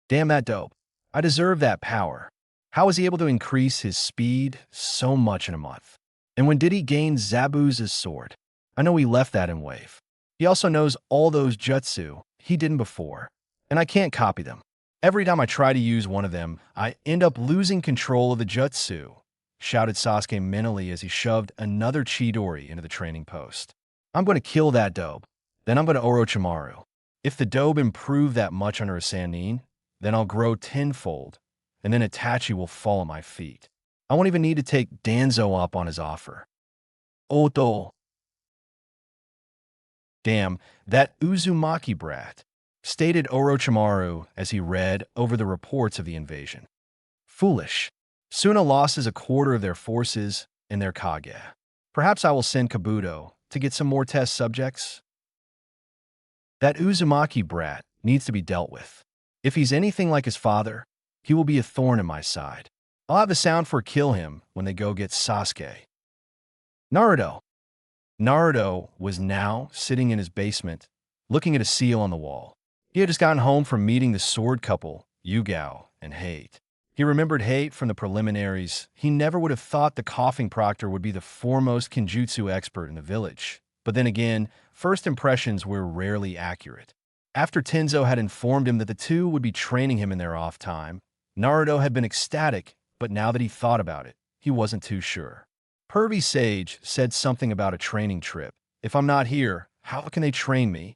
Damn, that dope. I deserve that power. How was he able to increase his speed so much in a month? And when did he gain Zabuza's sword? I know he left that in Wave. He also knows all those jutsu he didn't before, and I can't copy them. Every time I try to use one of them, I end up losing control of the jutsu, shouted Sasuke mentally as he shoved another Chidori into the training post. I'm going to kill that dobe. Then I'm going to Orochimaru. If the dobe improved that much under a Sannin, then I'll grow tenfold, and then Itachi will fall at my feet. I won't even need to take Danzo up on his offer. Oto. Damn, that Uzumaki brat, stated Orochimaru as he read over the reports of the invasion. Foolish. Suna loses a quarter of their forces in their Kage. Perhaps I will send Kabuto to get some more test subjects. That Uzumaki brat needs to be dealt with. If he's anything like his father, he will be a thorn in my side. I'll have the sound for kill him when they go get Sasuke. Naruto. Naruto was now sitting in his basement, looking at a seal on the wall. He had just gotten home from meeting the sword couple, Yugao and Hate. He remembered Hate from the preliminaries. He never would have thought the coughing proctor would be the foremost Kenjutsu expert in the village. But then again, first impressions were rarely accurate. After Tenzo had informed him that the two would be training him in their off time, Naruto had been ecstatic, but now that he thought about it, he wasn't too sure. Pervy Sage said something about a training trip. If I'm not here, how can they train me?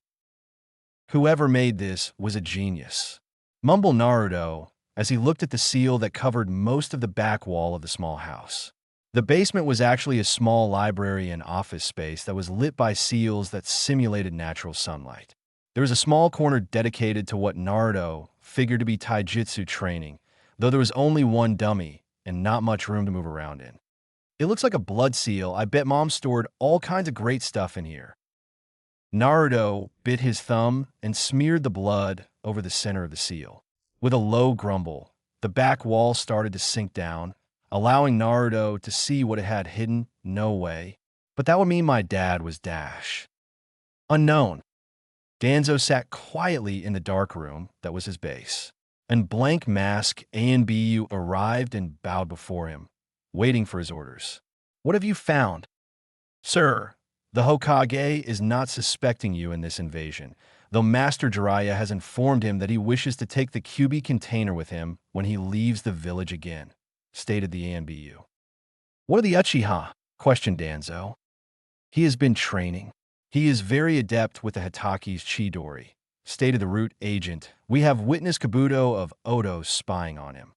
Whoever made this was a genius, mumbled Naruto as he looked at the seal that covered most of the back wall of the small house. The basement was actually a small library and office space that was lit by seals that simulated natural sunlight. There was a small corner dedicated to what Naruto figured to be taijutsu training, though there was only one dummy and not much room to move around in. It looks like a blood seal. I bet Mom stored all kinds of great stuff in here. Naruto bit his thumb and smeared the blood over the center of the seal. With a low grumble, the back wall started to sink down, allowing Naruto to see what it had hidden. No way. But that would mean my dad was Dash. Unknown. Danzo sat quietly in the dark room that was his base. And Blank Mask ANBU arrived and bowed before him, waiting for his orders. What have you found? Sir, the Hokage is not suspecting you in this invasion, though Master Jiraiya has informed him that he wishes to take the Kyuubi container with him when he leaves the village again, stated the ANBU. What are the Uchiha? Questioned Danzo. He has been training. He is very adept with the Hitachi's Chidori, stated the root agent. We have witnessed Kabuto of Odo spying on him.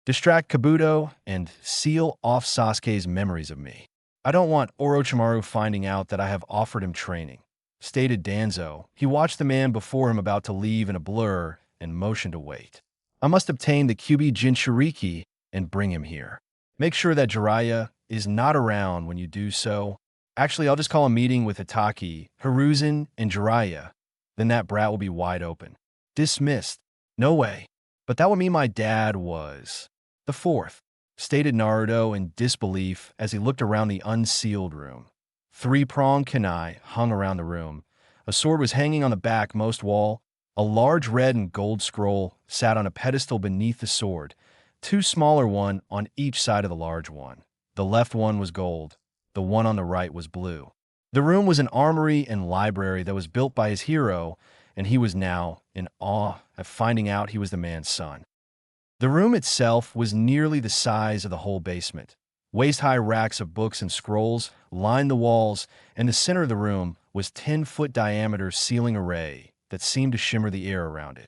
Distract Kabuto and seal off Sasuke's memories of me. I don't want Orochimaru finding out that I have offered him training, stated Danzo. He watched the man before him about to leave in a blur and motioned to wait. I must obtain the Kyuubi Jinchuriki and bring him here. Make sure that Jiraiya is not around when you do so. Actually, I'll just call a meeting with Itachi, Hiruzen, and Jiraiya. Then that brat will be wide open. Dismissed. No way. But that would mean my dad was the fourth, stated Naruto in disbelief as he looked around the unsealed room. Three-pronged kunai hung around the room. A sword was hanging on the backmost wall. A large red and gold scroll sat on a pedestal beneath the sword, two smaller ones on each side of the large one. The left one was gold. The one on the right was blue. The room was an armory and library that was built by his hero, and he was now in awe at finding out he was the man's son. The room itself was nearly the size of the whole basement. Waist-high racks of books and scrolls lined the walls, and the center of the room was 10-foot diameter ceiling array that seemed to shimmer the air around it.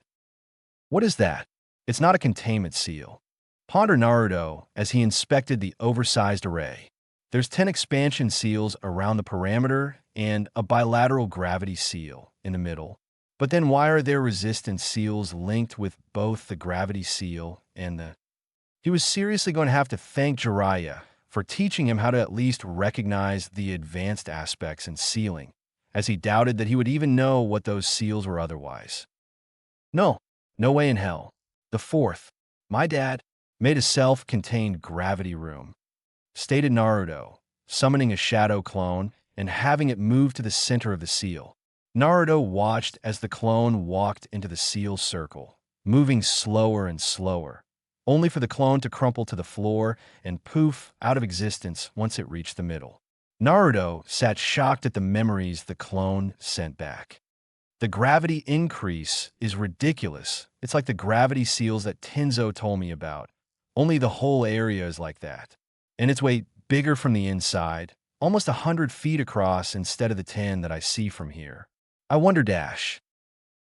What is that? It's not a containment seal, pondered Naruto as he inspected the oversized array. There's 10 expansion seals around the perimeter and a bilateral gravity seal in the middle. But then why are there resistance seals linked with both the gravity seal and the... He was seriously going to have to thank Jiraiya for teaching him how to at least recognize the advanced aspects in sealing, as he doubted that he would even know what those seals were otherwise. No way in hell. The fourth, my dad, made a self-contained gravity room, stated Naruto, summoning a shadow clone and having it move to the center of the seal. Naruto watched as the clone walked into the seal circle, moving slower and slower, only for the clone to crumple to the floor and poof out of existence once it reached the middle. Naruto sat shocked at the memories the clone sent back. The gravity increase is ridiculous. It's like the gravity seals that Tenzo told me about. Only the whole area is like that. And it's way bigger from the inside, almost 100 feet across instead of the 10 that I see from here. I wonder, Dash.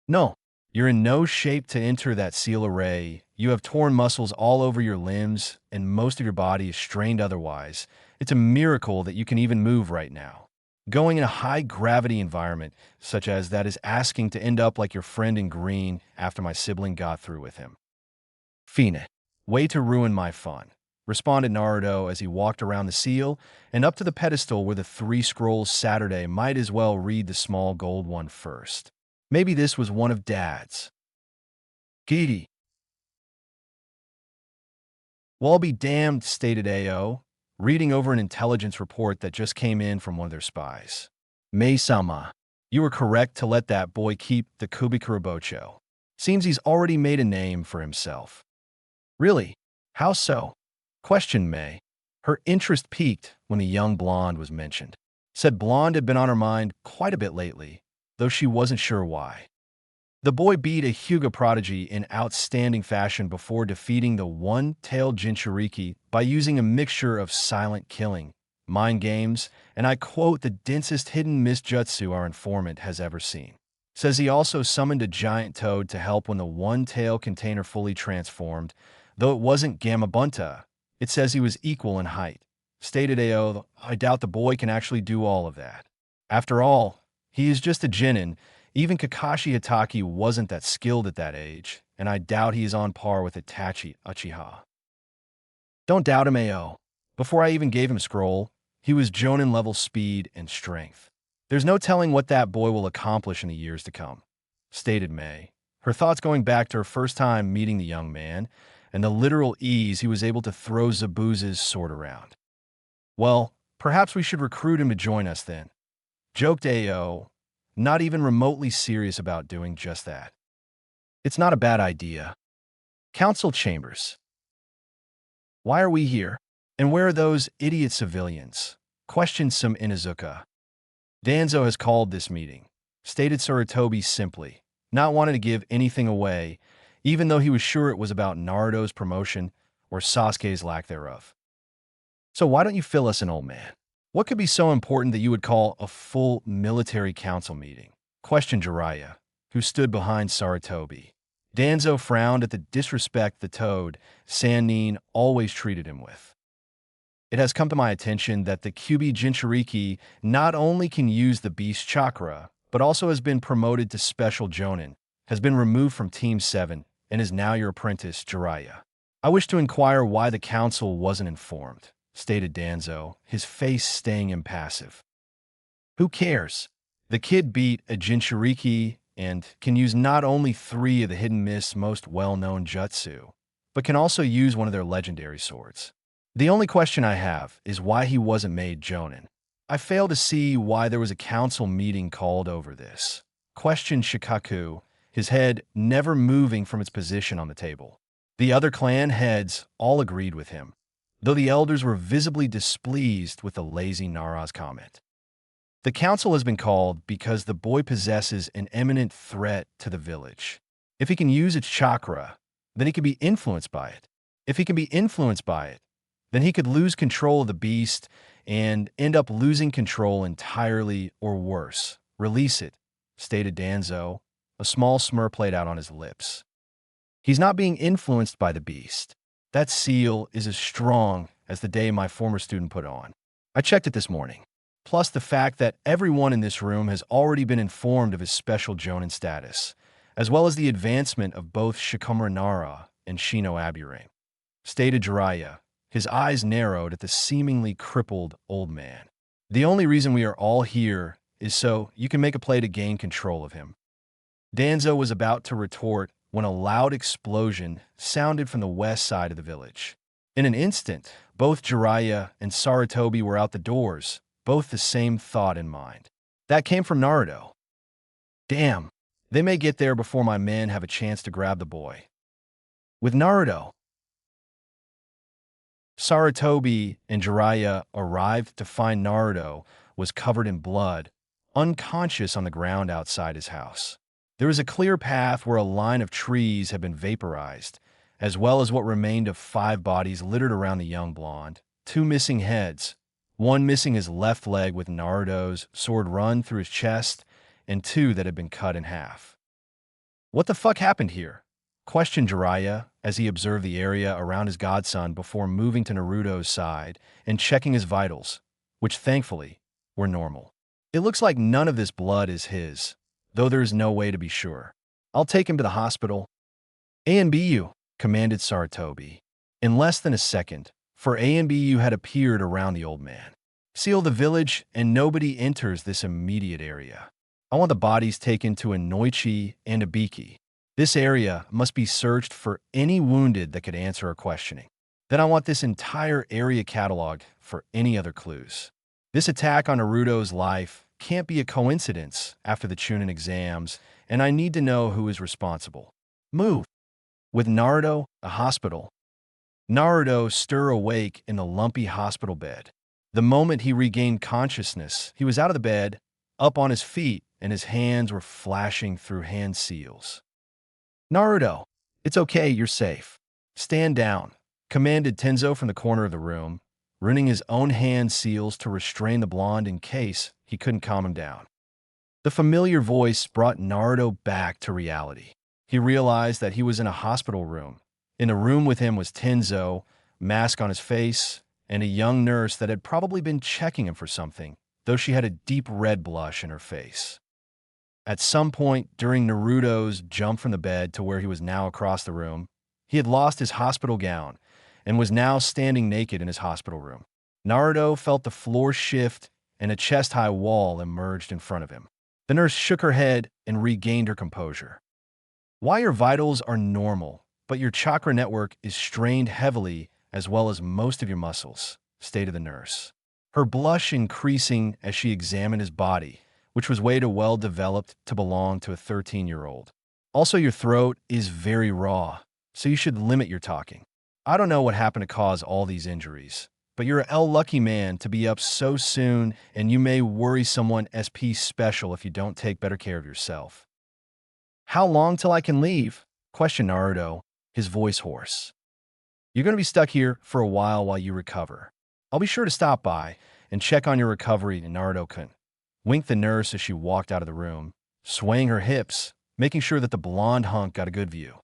No, you're in no shape to enter that seal array. You have torn muscles all over your limbs, and most of your body is strained otherwise. It's a miracle that you can even move right now. Going in a high-gravity environment, such as that, is asking to end up like your friend in green after my sibling got through with him. Fine. Way to ruin my fun, responded Naruto as he walked around the seal and up to the pedestal where the 3 scrolls Saturday might as well read the small gold one first. Maybe this was one of Dad's. Giddy. Well, I'll be damned, stated Ao, reading over an intelligence report that just came in from one of their spies. Mei-sama, you were correct to let that boy keep the Kubikurabocho. Seems he's already made a name for himself. Really? How so? Questioned Mei. Her interest peaked when the young blonde was mentioned. Said blonde had been on her mind quite a bit lately, though she wasn't sure why. The boy beat a Hyuga prodigy in outstanding fashion before defeating the one-tailed Jinchuriki by using a mixture of silent killing, mind games, and I quote, the densest hidden misjutsu our informant has ever seen. Says he also summoned a giant toad to help when the one-tail container fully transformed, though it wasn't Gamabunta. It says he was equal in height. Stated Ao, I doubt the boy can actually do all of that. After all, he is just a genin. Even Kakashi Hatake wasn't that skilled at that age, and I doubt he is on par with Itachi Uchiha. Don't doubt him, Ao. Before I even gave him scroll, he was Jonin-level speed and strength. There's no telling what that boy will accomplish in the years to come, stated Mei, her thoughts going back to her first time meeting the young man and the literal ease he was able to throw Zabuza's sword around. Well, perhaps we should recruit him to join us then, joked Ao, not even remotely serious about doing just that. It's not a bad idea. Council chambers. Why are we here? And where are those idiot civilians? Questioned some Inuzuka. Danzo has called this meeting, stated Sarutobi simply, not wanting to give anything away, even though he was sure it was about Naruto's promotion or Sasuke's lack thereof. So why don't you fill us in, old man? What could be so important that you would call a full military council meeting? Questioned Jiraiya, who stood behind Sarutobi. Danzo frowned at the disrespect the toad, Sannin, always treated him with. It has come to my attention that the Kyuubi Jinchuriki not only can use the beast Chakra, but also has been promoted to Special Jonin, has been removed from Team 7, and is now your apprentice, Jiraiya. I wish to inquire why the council wasn't informed, stated Danzo, his face staying impassive. Who cares? The kid beat a Jinchuriki and can use not only 3 of the Hidden Mist's most well-known jutsu, but can also use one of their legendary swords. The only question I have is why he wasn't made Jonin. I fail to see why there was a council meeting called over this, questioned Shikaku, his head never moving from its position on the table. The other clan heads all agreed with him, though the elders were visibly displeased with the lazy Nara's comment. The council has been called because the boy possesses an imminent threat to the village. If he can use its chakra, then he can be influenced by it. If he can be influenced by it, then he could lose control of the beast and end up losing control entirely or worse. Release it, stated Danzo, a small smirk played out on his lips. He's not being influenced by the beast. That seal is as strong as the day my former student put on. I checked it this morning. Plus the fact that everyone in this room has already been informed of his special Jonin status, as well as the advancement of both Shikamaru Nara and Shino Aburame, stated Jiraiya, his eyes narrowed at the seemingly crippled old man. The only reason we are all here is so you can make a play to gain control of him. Danzo was about to retort when a loud explosion sounded from the west side of the village. In an instant, both Jiraiya and Sarutobi were out the doors, both the same thought in mind. That came from Naruto. Damn, they may get there before my men have a chance to grab the boy. With Naruto, Sarutobi and Jiraiya arrived to find Naruto was covered in blood, unconscious on the ground outside his house. There was a clear path where a line of trees had been vaporized, as well as what remained of 5 bodies littered around the young blonde, 2 missing heads, one missing his left leg with Naruto's sword run through his chest, and 2 that had been cut in half. What the fuck happened here? Questioned Jiraiya as he observed the area around his godson before moving to Naruto's side and checking his vitals, which thankfully were normal. It looks like none of this blood is his, though there is no way to be sure. I'll take him to the hospital. ANBU, commanded Sarutobi. In less than a second, for ANBU had appeared around the old man. Seal the village and nobody enters this immediate area. I want the bodies taken to Inoichi and Ibiki. This area must be searched for any wounded that could answer a questioning. Then I want this entire area cataloged for any other clues. This attack on Naruto's life can't be a coincidence after the Chūnin exams, and I need to know who is responsible. Move. With Naruto, a hospital. Naruto stir awake in the lumpy hospital bed. The moment he regained consciousness, he was out of the bed, up on his feet, and his hands were flashing through hand seals. Naruto, it's okay, you're safe. Stand down, commanded Tenzo from the corner of the room, running his own hand seals to restrain the blonde in case he couldn't calm him down. The familiar voice brought Naruto back to reality. He realized that he was in a hospital room. In a room with him was Tenzo, mask on his face, and a young nurse that had probably been checking him for something, though she had a deep red blush in her face. At some point during Naruto's jump from the bed to where he was now across the room, he had lost his hospital gown and was now standing naked in his hospital room. Naruto felt the floor shift and a chest-high wall emerged in front of him. The nurse shook her head and regained her composure. Why your vitals are normal, but your chakra network is strained heavily as well as most of your muscles, stated the nurse, her blush increasing as she examined his body, which was way too well developed to belong to a 13-year-old. Also, your throat is very raw, so you should limit your talking. I don't know what happened to cause all these injuries, but you're a lucky man to be up so soon, and you may worry someone SP special if you don't take better care of yourself. How long till I can leave? Questioned Naruto, his voice hoarse. You're going to be stuck here for a while you recover. I'll be sure to stop by and check on your recovery, Naruto-kun, winked the nurse as she walked out of the room, swaying her hips, making sure that the blonde hunk got a good view.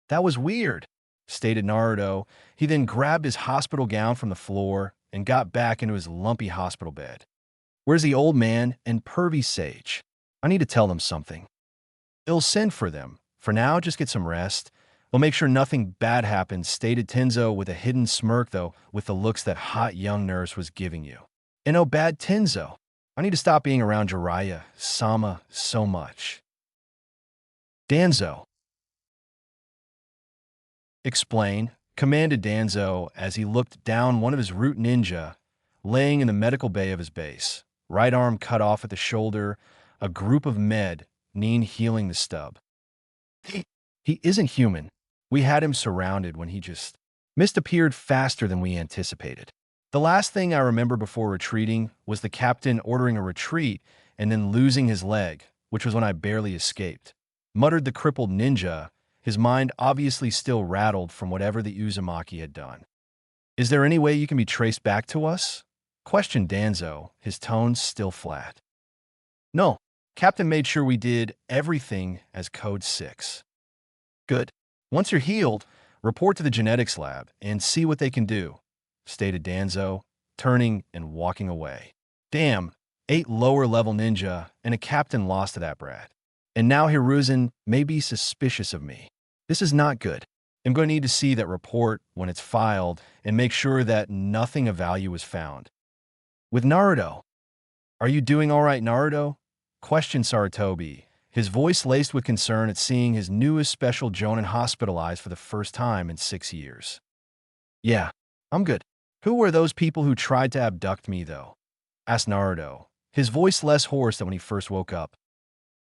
That was weird, stated Naruto. He then grabbed his hospital gown from the floor and got back into his lumpy hospital bed. Where's the old man and pervy sage? I need to tell them something. I'll send for them. For now, just get some rest. We'll make sure nothing bad happens, stated Tenzo with a hidden smirk, though, with the looks that hot young nurse was giving you. And oh, bad Tenzo. I need to stop being around Jiraiya-sama so much. Danzo. Explain, commanded Danzo as he looked down one of his root ninja, laying in the medical bay of his base, right arm cut off at the shoulder, a group of med, Neen healing the stub. He isn't human. We had him surrounded when he just appeared faster than we anticipated. The last thing I remember before retreating was the captain ordering a retreat and then losing his leg, which was when I barely escaped. Muttered the crippled ninja, his mind obviously still rattled from whatever the Uzumaki had done. Is there any way you can be traced back to us? Questioned Danzo, his tones still flat. No, Captain made sure we did everything as Code 6. Good. Once you're healed, report to the genetics lab and see what they can do, stated Danzo, turning and walking away. Damn, 8 lower-level ninja and a captain lost to that brat. And now Hiruzen may be suspicious of me. This is not good. I'm going to need to see that report when it's filed and make sure that nothing of value was found. With Naruto. Are you doing all right, Naruto? Questioned Sarutobi, his voice laced with concern at seeing his newest special Jonin hospitalized for the first time in 6 years. Yeah, I'm good. Who were those people who tried to abduct me, though? Asked Naruto, his voice less hoarse than when he first woke up.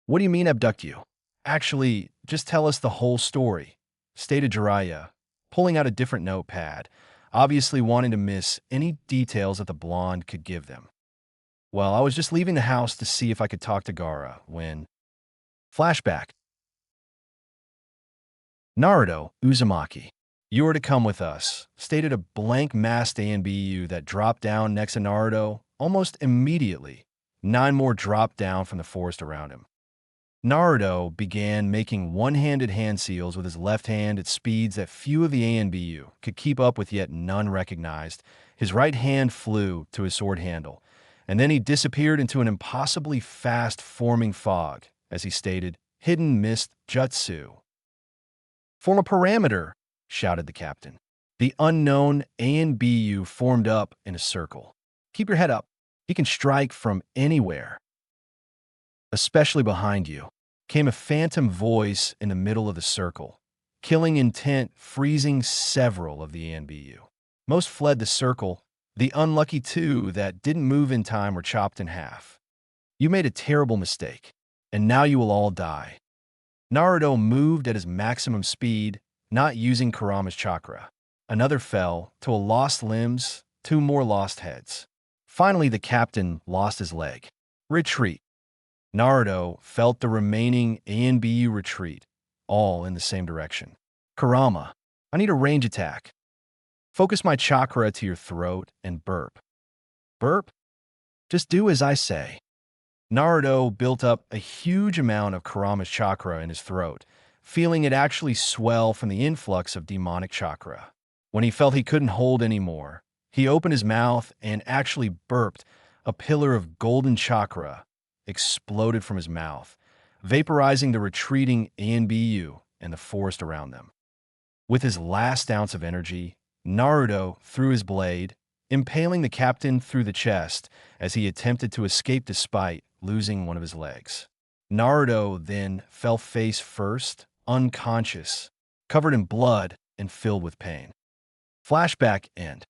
What do you mean abduct you? Actually, just tell us the whole story, stated Jiraiya, pulling out a different notepad, obviously wanting to miss any details that the blonde could give them. Well, I was just leaving the house to see if I could talk to Gaara when... Flashback. Naruto, Uzumaki. You are to come with us, stated a blank-masked ANBU that dropped down next to Naruto almost immediately. 9 more dropped down from the forest around him. Naruto began making one-handed hand seals with his left hand at speeds that few of the ANBU could keep up with, yet none recognized. His right hand flew to his sword handle, and then he disappeared into an impossibly fast-forming fog, as he stated, hidden mist jutsu. Form a parameter, shouted the captain. The unknown ANBU formed up in a circle. Keep your head up. He can strike from anywhere. Especially behind you, came a phantom voice in the middle of the circle, killing intent, freezing several of the ANBU. Most fled the circle. The unlucky 2 that didn't move in time were chopped in half. You made a terrible mistake, and now you will all die. Naruto moved at his maximum speed, not using Kurama's chakra. Another fell to a lost limbs, 2 more lost heads. Finally, the captain lost his leg. Retreat. Naruto felt the remaining ANBU retreat, all in the same direction. Kurama, I need a range attack. Focus my chakra to your throat and burp. Burp? Just do as I say. Naruto built up a huge amount of Kurama's chakra in his throat, feeling it actually swell from the influx of demonic chakra. When he felt he couldn't hold anymore, he opened his mouth and actually burped. A pillar of golden chakra exploded from his mouth, vaporizing the retreating ANBU and the forest around them. With his last ounce of energy, Naruto threw his blade, impaling the captain through the chest as he attempted to escape despite losing one of his legs. Naruto then fell face first, unconscious, covered in blood and filled with pain. Flashback end.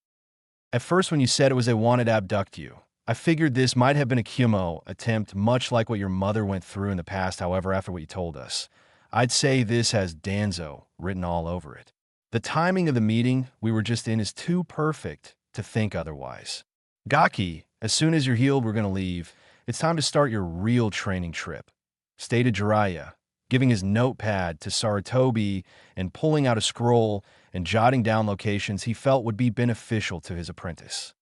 At first when you said it was they wanted to abduct you, I figured this might have been a Kumo attempt much like what your mother went through in the past. However, after what you told us, I'd say this has Danzo written all over it. The timing of the meeting we were just in is too perfect to think otherwise. Gaki, as soon as you're healed, we're going to leave. It's time to start your real training trip, stated Jiraiya, giving his notepad to Sarutobi and pulling out a scroll and jotting down locations he felt would be beneficial to his apprentice.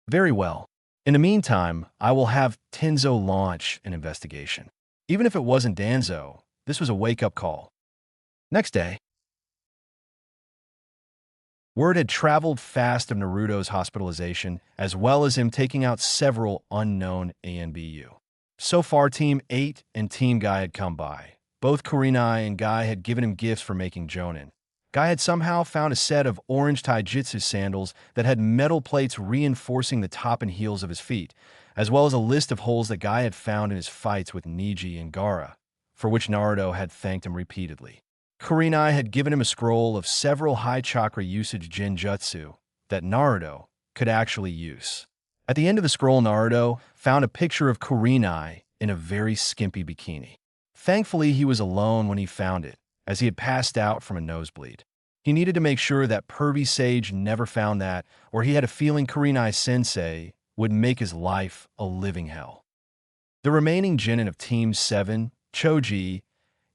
Very well. In the meantime, I will have Tenzo launch an investigation. Even if it wasn't Danzo, this was a wake-up call. Next day, word had traveled fast of Naruto's hospitalization, as well as him taking out several unknown ANBU. So far, Team 8 and Team Guy had come by, Both Kurenai and Guy had given him gifts for making Jonin. Guy had somehow found a set of orange taijutsu sandals that had metal plates reinforcing the top and heels of his feet, as well as a list of holes that Guy had found in his fights with Niji and Gaara, for which Naruto had thanked him repeatedly. Kurenai had given him a scroll of several high chakra usage genjutsu that Naruto could actually use. At the end of the scroll, Naruto found a picture of Kurenai in a very skimpy bikini. Thankfully, he was alone when he found it, as he had passed out from a nosebleed. He needed to make sure that pervy sage never found that, or he had a feeling Kurenai-sensei would make his life a living hell. The remaining genin of Team 7, Choji,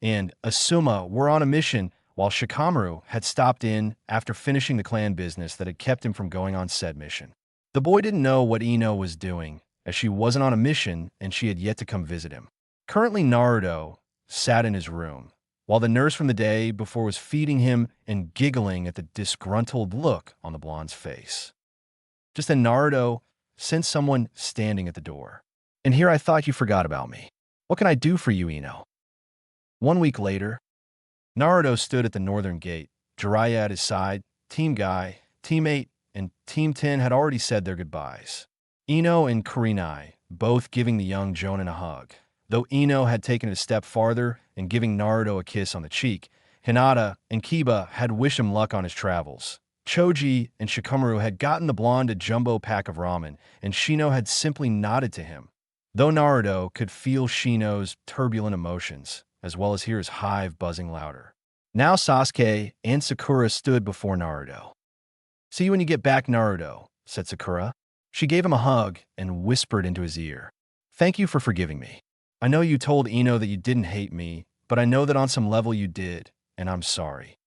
and Asuma were on a mission, while Shikamaru had stopped in after finishing the clan business that had kept him from going on said mission. The boy didn't know what Ino was doing, as she wasn't on a mission and she had yet to come visit him. Currently, Naruto sat in his room, while the nurse from the day before was feeding him and giggling at the disgruntled look on the blonde's face. Just then, Naruto sensed someone standing at the door. "And here I thought you forgot about me. What can I do for you, Ino?" 1 week later, Naruto stood at the northern gate, Jiraiya at his side. Team Guy, Team 8, and Team 10 had already said their goodbyes. Ino and Kurenai both giving the young Jonin a hug. Though Ino had taken it a step farther and giving Naruto a kiss on the cheek, Hinata and Kiba had wished him luck on his travels. Choji and Shikamaru had gotten the blonde a jumbo pack of ramen, and Shino had simply nodded to him. Though Naruto could feel Shino's turbulent emotions, as well as hear his hive buzzing louder. Now Sasuke and Sakura stood before Naruto. "See you when you get back, Naruto," said Sakura. She gave him a hug and whispered into his ear, "Thank you for forgiving me. I know you told Ino that you didn't hate me, but I know that on some level you did, and I'm sorry.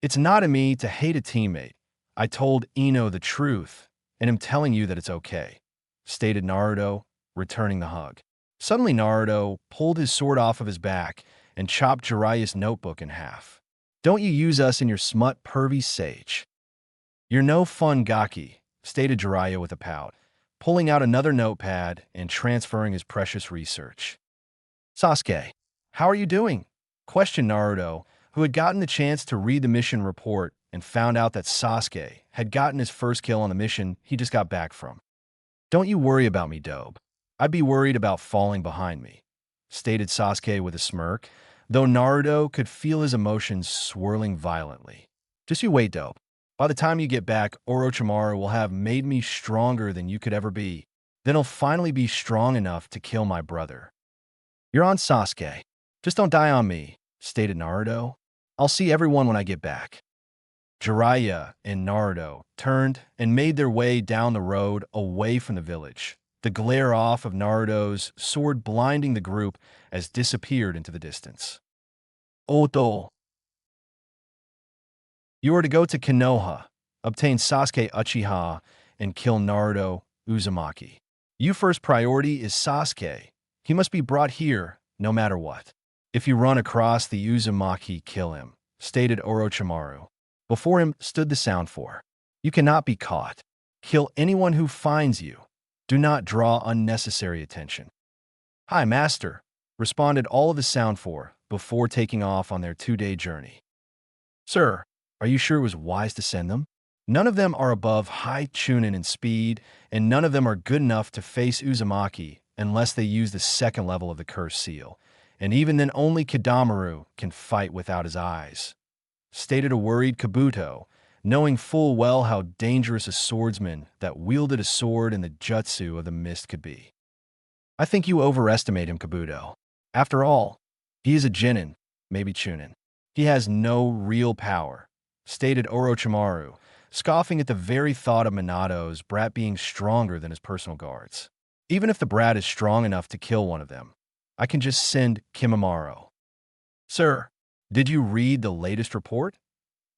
It's not in me to hate a teammate. I told Ino the truth, and am telling you that it's okay," stated Naruto, returning the hug. Suddenly, Naruto pulled his sword off of his back and chopped Jiraiya's notebook in half. "Don't you use us in your smut pervy sage. You're no fun, Gaki," stated Jiraiya with a pout, pulling out another notepad and transferring his precious research. "Sasuke, how are you doing?" questioned Naruto, who had gotten the chance to read the mission report and found out that Sasuke had gotten his first kill on the mission he just got back from. "Don't you worry about me, Dobe. I'd be worried about falling behind me," stated Sasuke with a smirk, though Naruto could feel his emotions swirling violently. "Just you wait, Dobe. By the time you get back, Orochimaru will have made me stronger than you could ever be. Then he'll finally be strong enough to kill my brother." "You're on, Sasuke. Just don't die on me," stated Naruto. "I'll see everyone when I get back." Jiraiya and Naruto turned and made their way down the road away from the village, the glare off of Naruto's sword blinding the group as disappeared into the distance. "Oto. You are to go to Konoha, obtain Sasuke Uchiha, and kill Naruto Uzumaki. Your first priority is Sasuke. He must be brought here, no matter what. If you run across the Uzumaki, kill him," stated Orochimaru. Before him stood the Sound Four. "You cannot be caught. Kill anyone who finds you. Do not draw unnecessary attention." "Hi, Master," responded all of the Sound Four before taking off on their 2-day journey. "Sir, are you sure it was wise to send them? None of them are above high Chūnin in speed, and none of them are good enough to face Uzumaki unless they use the second level of the Cursed Seal. And even then only Kidamaru can fight without his eyes," stated a worried Kabuto, knowing full well how dangerous a swordsman that wielded a sword in the jutsu of the mist could be. "I think you overestimate him, Kabuto. After all, he is a Genin, maybe Chūnin. He has no real power," stated Orochimaru, scoffing at the very thought of Minato's brat being stronger than his personal guards. "Even if the brat is strong enough to kill one of them, I can just send Kimimaro." "Sir, did you read the latest report?"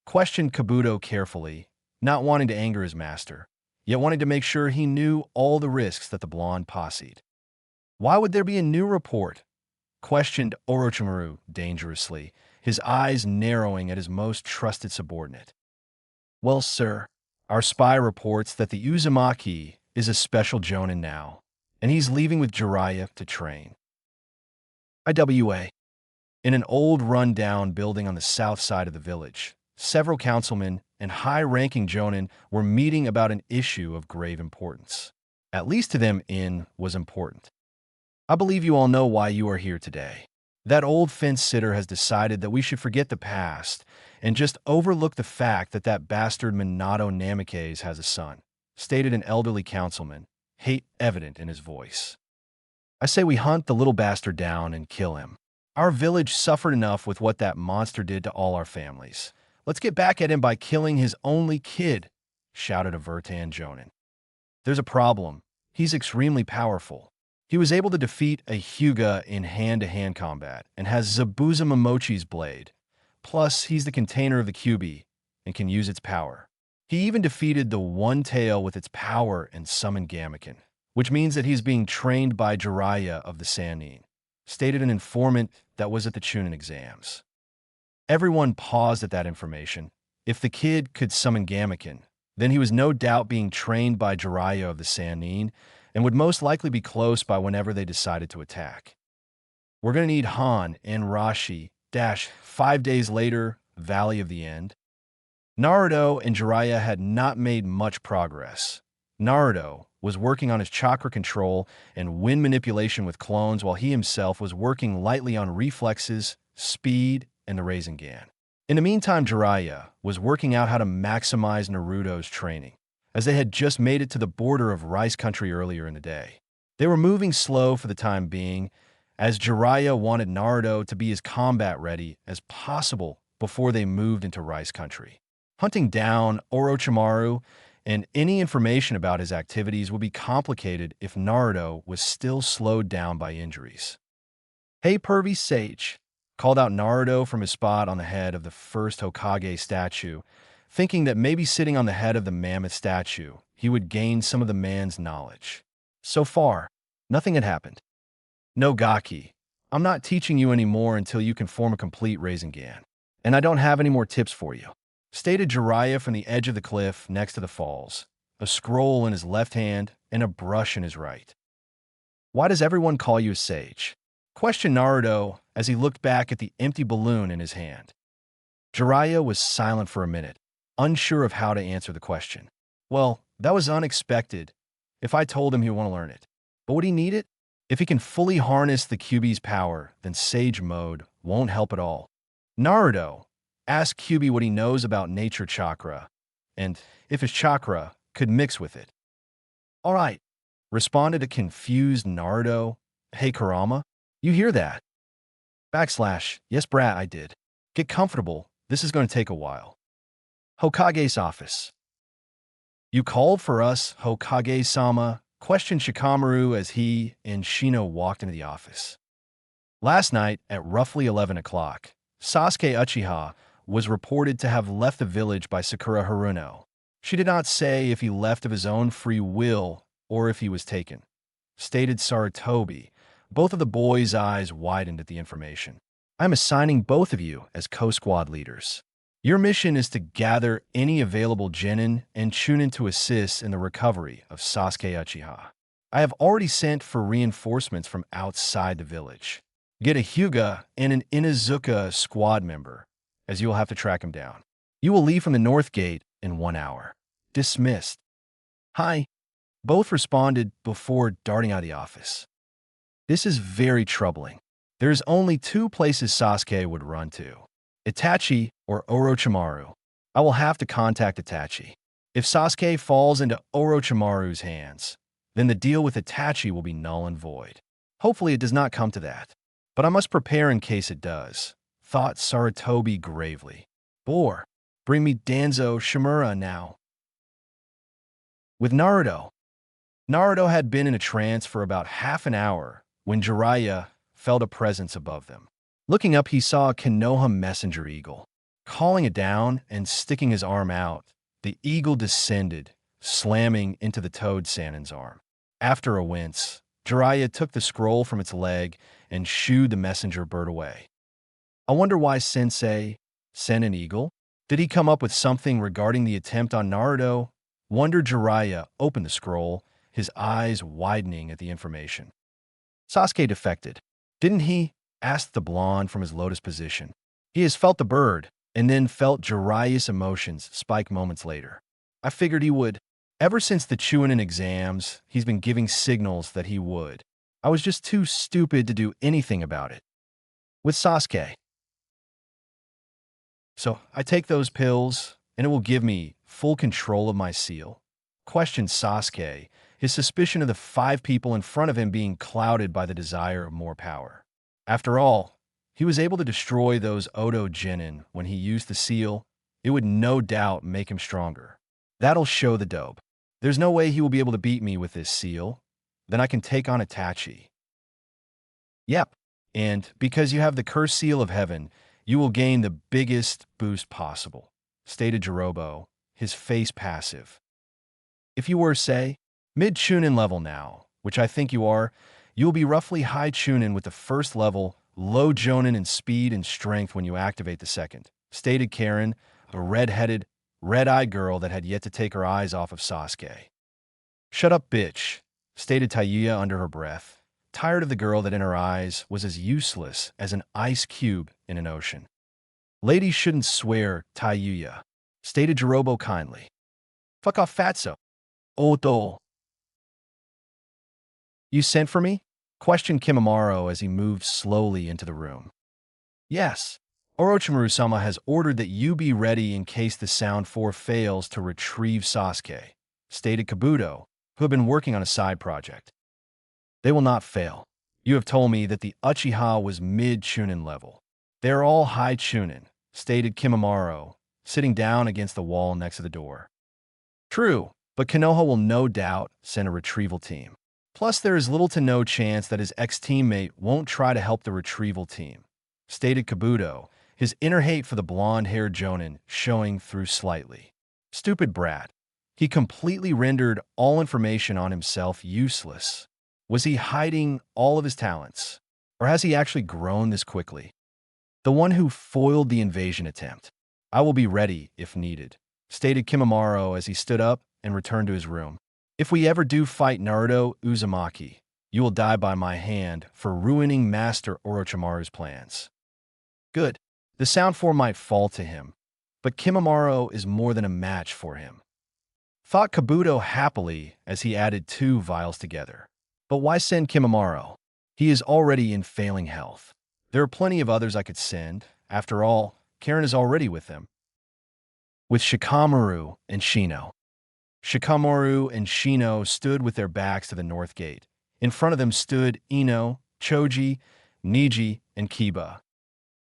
questioned Kabuto carefully, not wanting to anger his master, yet wanting to make sure he knew all the risks that the blonde posseed. "Why would there be a new report?" questioned Orochimaru dangerously, his eyes narrowing at his most trusted subordinate. "Well, sir, our spy reports that the Uzumaki is a special Jonin now, and he's leaving with Jiraiya to train." IWA. In an old run-down building on the south side of the village, several councilmen and high-ranking Chūnin were meeting about an issue of grave importance. At least to them, was important. I believe you all know why you are here today. That old fence-sitter has decided that we should forget the past and just overlook the fact that that bastard Minato Namikaze has a son, stated an elderly councilman, hate evident in his voice. I say we hunt the little bastard down and kill him. Our village suffered enough with what that monster did to all our families. Let's get back at him by killing his only kid, shouted a Vertan Chūnin. There's a problem. He's extremely powerful. He was able to defeat a Hyuga in hand-to-hand combat and has Zabuza Momochi's blade. Plus, he's the container of the Kyuubi and can use its power. He even defeated the One Tail with its power and summoned Gamaken, which means that he's being trained by Jiraiya of the Sannin, stated an informant that was at the Chūnin exams. Everyone paused at that information. If the kid could summon Gamaken, then he was no doubt being trained by Jiraiya of the Sannin and would most likely be close by whenever they decided to attack. We're going to need Han and Rashi, 5 days later, Valley of the End. Naruto and Jiraiya had not made much progress. Naruto was working on his chakra control and wind manipulation with clones while he himself was working lightly on reflexes, speed, and the Rasengan. In the meantime, Jiraiya was working out how to maximize Naruto's training, as they had just made it to the border of Rice Country earlier in the day. They were moving slow for the time being, as Jiraiya wanted Naruto to be as combat-ready as possible before they moved into Rice Country. Hunting down Orochimaru and any information about his activities would be complicated if Naruto was still slowed down by injuries. "Hey, pervy sage," called out Naruto from his spot on the head of the first Hokage statue, thinking that maybe sitting on the head of the mammoth statue, he would gain some of the man's knowledge. So far, nothing had happened. "No, Gaki, I'm not teaching you anymore until you can form a complete Rasengan, and I don't have any more tips for you," stated Jiraiya from the edge of the cliff next to the falls, a scroll in his left hand and a brush in his right. "Why does everyone call you a sage?" questioned Naruto as he looked back at the empty balloon in his hand. Jiraiya was silent for a minute, unsure of how to answer the question. Well, that was unexpected if I told him he would want to learn it. But would he need it? If he can fully harness the Kyuubi's power, then Sage Mode won't help at all. Naruto asked Kyuubi what he knows about nature chakra, and if his chakra could mix with it. "All right," responded a confused Naruto. "Hey, Kurama, you hear that?" "Yes, brat, I did. Get comfortable. This is going to take a while." Hokage's office. "You called for us, Hokage-sama?" questioned Shikamaru as he and Shino walked into the office. Last night, at roughly 11 o'clock, Sasuke Uchiha was reported to have left the village by Sakura Haruno. She did not say if he left of his own free will or if he was taken, stated Sarutobi. Both of the boys' eyes widened at the information. "I'm assigning both of you as co-squad leaders. Your mission is to gather any available genin and Chūnin to assist in the recovery of Sasuke Uchiha. I have already sent for reinforcements from outside the village. Get a Hyuga and an Inuzuka squad member, as you will have to track him down. You will leave from the north gate in 1 hour. Dismissed." "Hi," both responded before darting out of the office. This is very troubling. There's only 2 places Sasuke would run to: Itachi or Orochimaru. I will have to contact Itachi. If Sasuke falls into Orochimaru's hands, then the deal with Itachi will be null and void. Hopefully it does not come to that, but I must prepare in case it does, thought Sarutobi gravely. Or, bring me Danzo Shimura now. With Naruto. Naruto had been in a trance for about half an hour when Jiraiya felt a presence above them. Looking up, he saw a Konoha messenger eagle. Calling it down and sticking his arm out, the eagle descended, slamming into the toad Sannin's arm. After a wince, Jiraiya took the scroll from its leg and shooed the messenger bird away. I wonder why Sensei sent an eagle? Did he come up with something regarding the attempt on Naruto? Wondered Jiraiya opened the scroll, his eyes widening at the information. Sasuke defected. Didn't he? asked the blonde from his lotus position. He has felt the bird, and then felt Jiraiya's emotions spike moments later. I figured he would. Ever since the Chūnin exams, he's been giving signals that he would. I was just too stupid to do anything about it. With Sasuke. So I take those pills, and it will give me full control of my seal. Questioned Sasuke, his suspicion of the 5 people in front of him being clouded by the desire of more power. After all, he was able to destroy those Odo Genin when he used the seal. It would no doubt make him stronger. That'll show the dope. There's no way he will be able to beat me with this seal. Then I can take on Itachi. Yep, and because you have the cursed seal of heaven, you will gain the biggest boost possible, stated Jirobo, his face passive. If you were, say, mid-Chūnin level now, which I think you are, you will be roughly high Chūnin with the first level, low Jonin in speed and strength when you activate the second, stated Karen, a red-headed, red-eyed girl that had yet to take her eyes off of Sasuke. Shut up, bitch, stated Tayuya under her breath, tired of the girl that in her eyes was as useless as an ice cube in an ocean. Ladies shouldn't swear, Tayuya, stated Jirobo kindly. Fuck off, fatso. Oto. You sent for me? Questioned Kimimaro as he moved slowly into the room. Yes. Orochimaru-sama has ordered that you be ready in case the Sound 4 fails to retrieve Sasuke, stated Kabuto, who had been working on a side project. They will not fail. You have told me that the Uchiha was mid-Chūnin level. They are all high Chūnin, stated Kimimaro, sitting down against the wall next to the door. True, but Konoha will no doubt send a retrieval team. Plus, there is little to no chance that his ex-teammate won't try to help the retrieval team, stated Kabuto, his inner hate for the blonde-haired Jonin showing through slightly. Stupid brat. He completely rendered all information on himself useless. Was he hiding all of his talents? Or has he actually grown this quickly? The one who foiled the invasion attempt. I will be ready if needed, stated Kimimaro as he stood up and returned to his room. If we ever do fight Naruto Uzumaki, you will die by my hand for ruining Master Orochimaru's plans. Good. The Sound 4 might fall to him, but Kimimaro is more than a match for him. Thought Kabuto happily as he added 2 vials together. But why send Kimimaro? He is already in failing health. There are plenty of others I could send. After all, Karen is already with them. With Shikamaru and Shino. Shikamaru and Shino stood with their backs to the north gate. In front of them stood Ino, Choji, Niji, and Kiba.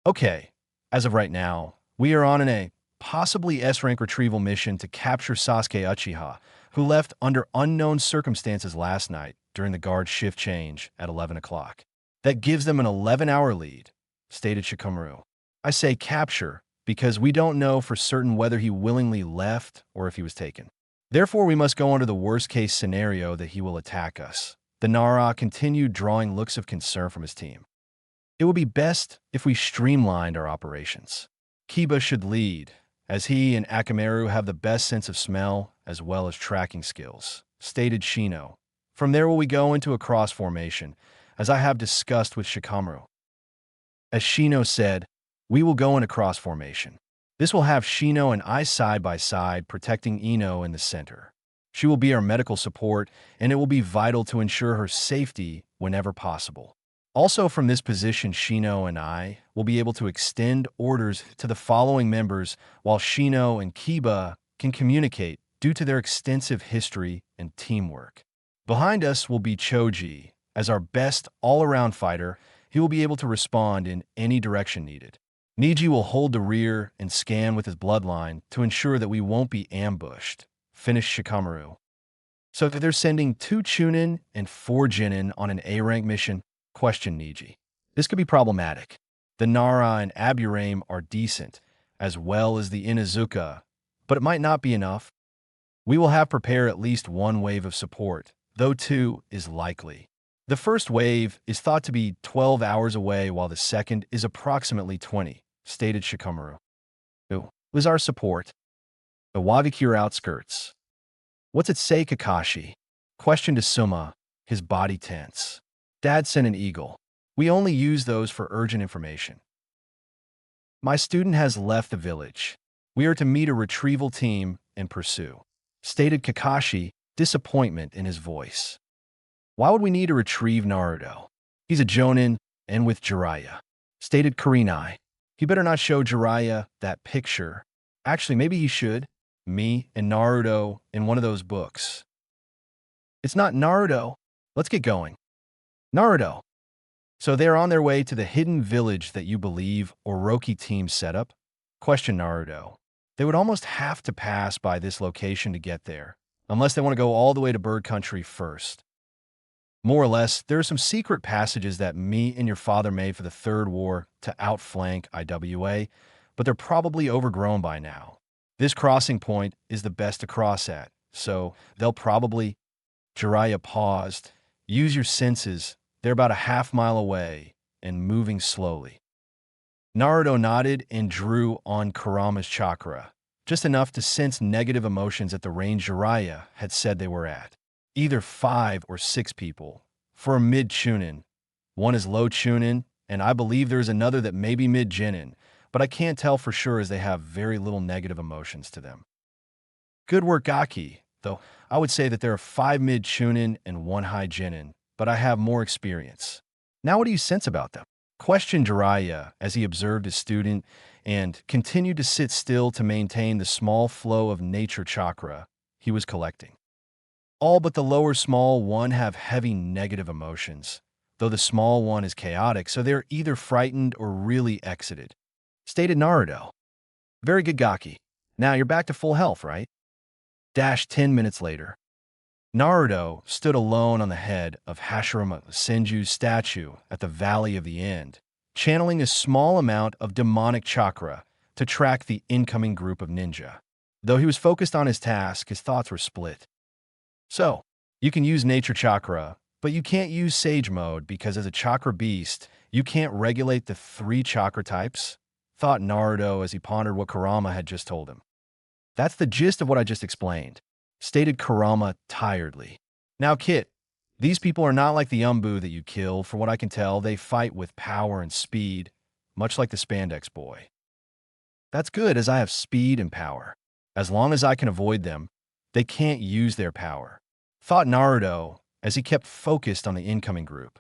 Okay, as of right now, we are on a possibly S-rank retrieval mission to capture Sasuke Uchiha, who left under unknown circumstances last night during the guard shift change at 11 o'clock. That gives them an 11-hour lead, stated Shikamaru. I say capture because we don't know for certain whether he willingly left or if he was taken. Therefore, we must go under the worst-case scenario that he will attack us. The Nara continued drawing looks of concern from his team. It would be best if we streamlined our operations. Kiba should lead, as he and Akamaru have the best sense of smell as well as tracking skills, stated Shino. From there will we go into a cross formation, as I have discussed with Shikamaru. As Shino said, we will go in a cross formation. This will have Shino and I side by side protecting Ino in the center. She will be our medical support, and it will be vital to ensure her safety whenever possible. Also from this position, Shino and I will be able to extend orders to the following members while Shino and Kiba can communicate due to their extensive history and teamwork. Behind us will be Choji. As our best all-around fighter, he will be able to respond in any direction needed. Niji will hold the rear and scan with his bloodline to ensure that we won't be ambushed, finished Shikamaru. So they're sending 2 Chūnin and 4 Genin on an A-rank mission? Questioned Niji. This could be problematic. The Nara and Aburame are decent, as well as the Inuzuka, but it might not be enough. We will have prepare at least 1 wave of support, though 2 is likely. The first wave is thought to be 12 hours away while the second is approximately 20, stated Shikamaru. Who was our support? The Wavikure outskirts. What's it say, Kakashi? Questioned Asuma, his body tense. Dad sent an eagle. We only use those for urgent information. My student has left the village. We are to meet a retrieval team and pursue, stated Kakashi, disappointment in his voice. Why would we need to retrieve Naruto? He's a Jonin and with Jiraiya, stated Kurenai. He better not show Jiraiya that picture. Actually, maybe he should. Me and Naruto in one of those books. It's not Naruto. Let's get going. Naruto. So they're on their way to the hidden village that you believe Orochi team set up? Question Naruto. They would almost have to pass by this location to get there, unless they want to go all the way to Bird Country first. More or less, there are some secret passages that me and your father made for the Third War to outflank IWA, but they're probably overgrown by now. This crossing point is the best to cross at, so they'll probably— Jiraiya paused. Use your senses. They're about a half-mile away and moving slowly. Naruto nodded and drew on Kurama's chakra, just enough to sense negative emotions at the range Jiraiya had said they were at. Either 5 or 6 people. For a mid-Chūnin. One is low Chūnin, and I believe there's another that may be mid-Genin, but I can't tell for sure as they have very little negative emotions to them. Good work, Gaki, though I would say that there are 5 mid-Chūnin and 1 high Genin, but I have more experience. Now what do you sense about them? Questioned Jiraiya as he observed his student and continued to sit still to maintain the small flow of nature chakra he was collecting. All but the lower small one have heavy negative emotions, though the small one is chaotic, so they're either frightened or really exited. Stated Naruto. Very good, Gaki. Now you're back to full health, right? 10 minutes later. Naruto stood alone on the head of Hashirama Senju's statue at the Valley of the End, channeling a small amount of demonic chakra to track the incoming group of ninja. Though he was focused on his task, his thoughts were split. So, you can use nature chakra, but you can't use sage mode because as a chakra beast, you can't regulate the 3 chakra types, thought Naruto as he pondered what Kurama had just told him. That's the gist of what I just explained, stated Kurama tiredly. Now, Kit, these people are not like the Umbu that you killed. For what I can tell, they fight with power and speed, much like the Spandex boy. That's good, as I have speed and power. As long as I can avoid them, they can't use their power, thought Naruto as he kept focused on the incoming group.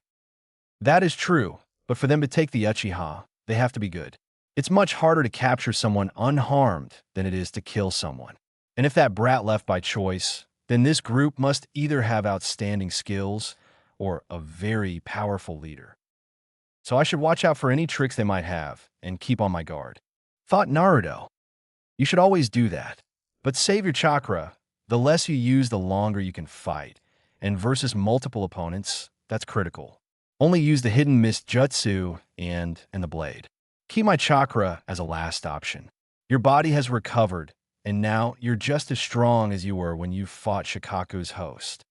That is true, but for them to take the Uchiha, they have to be good. It's much harder to capture someone unharmed than it is to kill someone. And if that brat left by choice, then this group must either have outstanding skills or a very powerful leader. So I should watch out for any tricks they might have and keep on my guard, thought Naruto. You should always do that. But save your chakra. The less you use, the longer you can fight. And versus multiple opponents, that's critical. Only use the hidden mist jutsu and the blade. Keep my chakra as a last option. Your body has recovered, and now you're just as strong as you were when you fought Shikaku's host.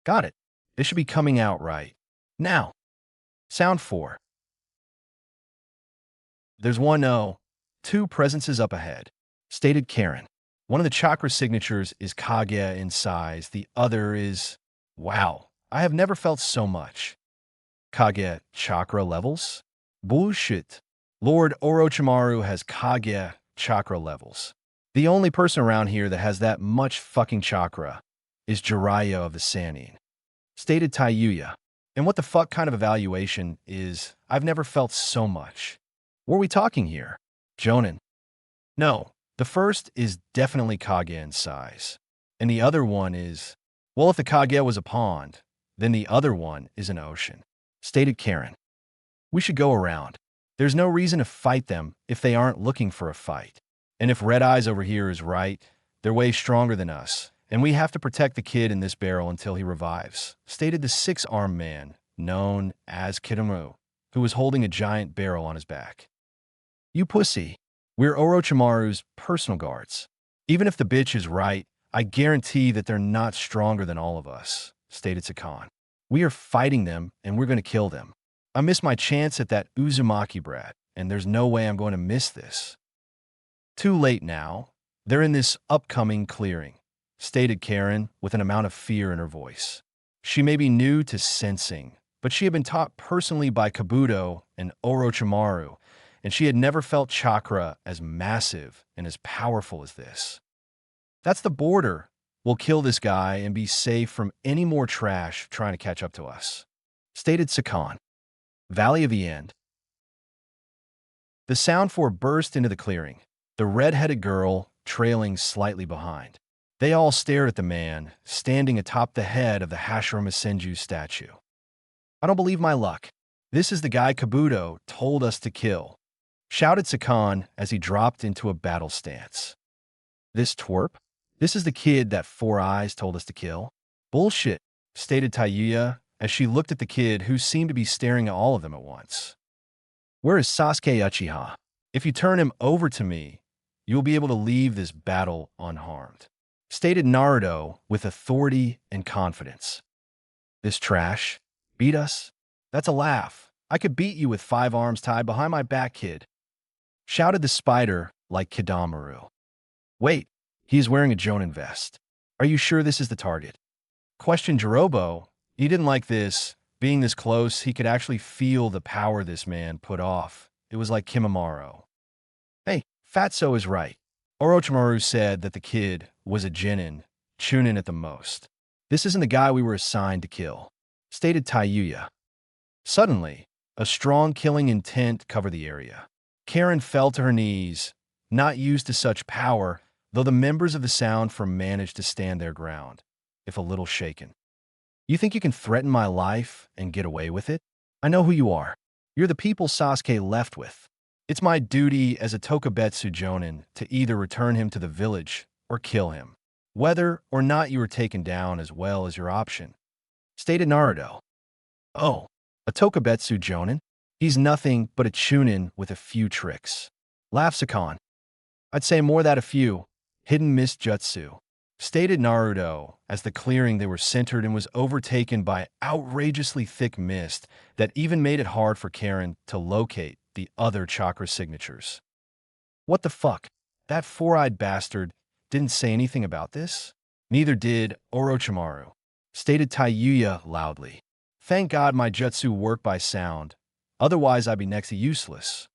Got it. This should be coming out right. Now. Sound 4. There's 2 presences up ahead, stated Karen. One of the chakra signatures is Kage in size. The other is— Wow, I have never felt so much. Kage chakra levels? Bullshit. Lord Orochimaru has Kage chakra levels. The only person around here that has that much fucking chakra is Jiraiya of the Sannin, stated Taiyuya. And what the fuck kind of evaluation is I've never felt so much? What are we talking here? Jonin. No, the first is definitely Kage in size. And the other one is— Well, if the Kage was a pond, then the other one is an ocean, stated Karen. We should go around. There's no reason to fight them if they aren't looking for a fight. And if Red Eyes over here is right, they're way stronger than us, and we have to protect the kid in this barrel until he revives, stated the 6-armed man, known as Kitamu, who was holding a giant barrel on his back. You pussy. We're Orochimaru's personal guards. Even if the bitch is right, I guarantee that they're not stronger than all of us, stated Sakan. We are fighting them, and we're going to kill them. I missed my chance at that Uzumaki brat, and there's no way I'm going to miss this. Too late now. They're in this upcoming clearing, stated Karen with an amount of fear in her voice. She may be new to sensing, but she had been taught personally by Kabuto and Orochimaru, and she had never felt chakra as massive and as powerful as this. That's the border. We'll kill this guy and be safe from any more trash trying to catch up to us, stated Sakan. Valley of the End. The Sound Four burst into the clearing, the red-headed girl trailing slightly behind. They all stared at the man, standing atop the head of the Hashirama Senju statue. I don't believe my luck. This is the guy Kabuto told us to kill, shouted Sakan as he dropped into a battle stance. This twerp? This is the kid that Four Eyes told us to kill? Bullshit, stated Tayuya as she looked at the kid who seemed to be staring at all of them at once. Where is Sasuke Uchiha? If you turn him over to me, you will be able to leave this battle unharmed, stated Naruto with authority and confidence. This trash? Beat us? That's a laugh. I could beat you with 5 arms tied behind my back, kid, shouted the spider like Kidamaru. Wait, he is wearing a Jonin vest. Are you sure this is the target? Questioned Jirobo. He didn't like this. Being this close, he could actually feel the power this man put off. It was like Kimimaro. Hey, Fatso is right. Orochimaru said that the kid was a Chūnin at the most. This isn't the guy we were assigned to kill, stated Tayuya. Suddenly, a strong killing intent covered the area. Karen fell to her knees, not used to such power, though the members of the Sound Firm managed to stand their ground, if a little shaken. You think you can threaten my life and get away with it? I know who you are. You're the people Sasuke left with. It's my duty as a Tokubetsu Jonin to either return him to the village or kill him, whether or not you are taken down as well as your option, stated Naruto. Oh, a Tokubetsu Jonin? He's nothing but a Chūnin with a few tricks, laughed Sakan. I'd say more that a few. Hidden mist jutsu, stated Naruto as the clearing they were centered in was overtaken by outrageously thick mist that even made it hard for Karen to locate the other chakra signatures. What the fuck? That four-eyed bastard didn't say anything about this? Neither did Orochimaru, stated Tayuya loudly. Thank God my jutsu worked by sound, otherwise I'd be next to useless.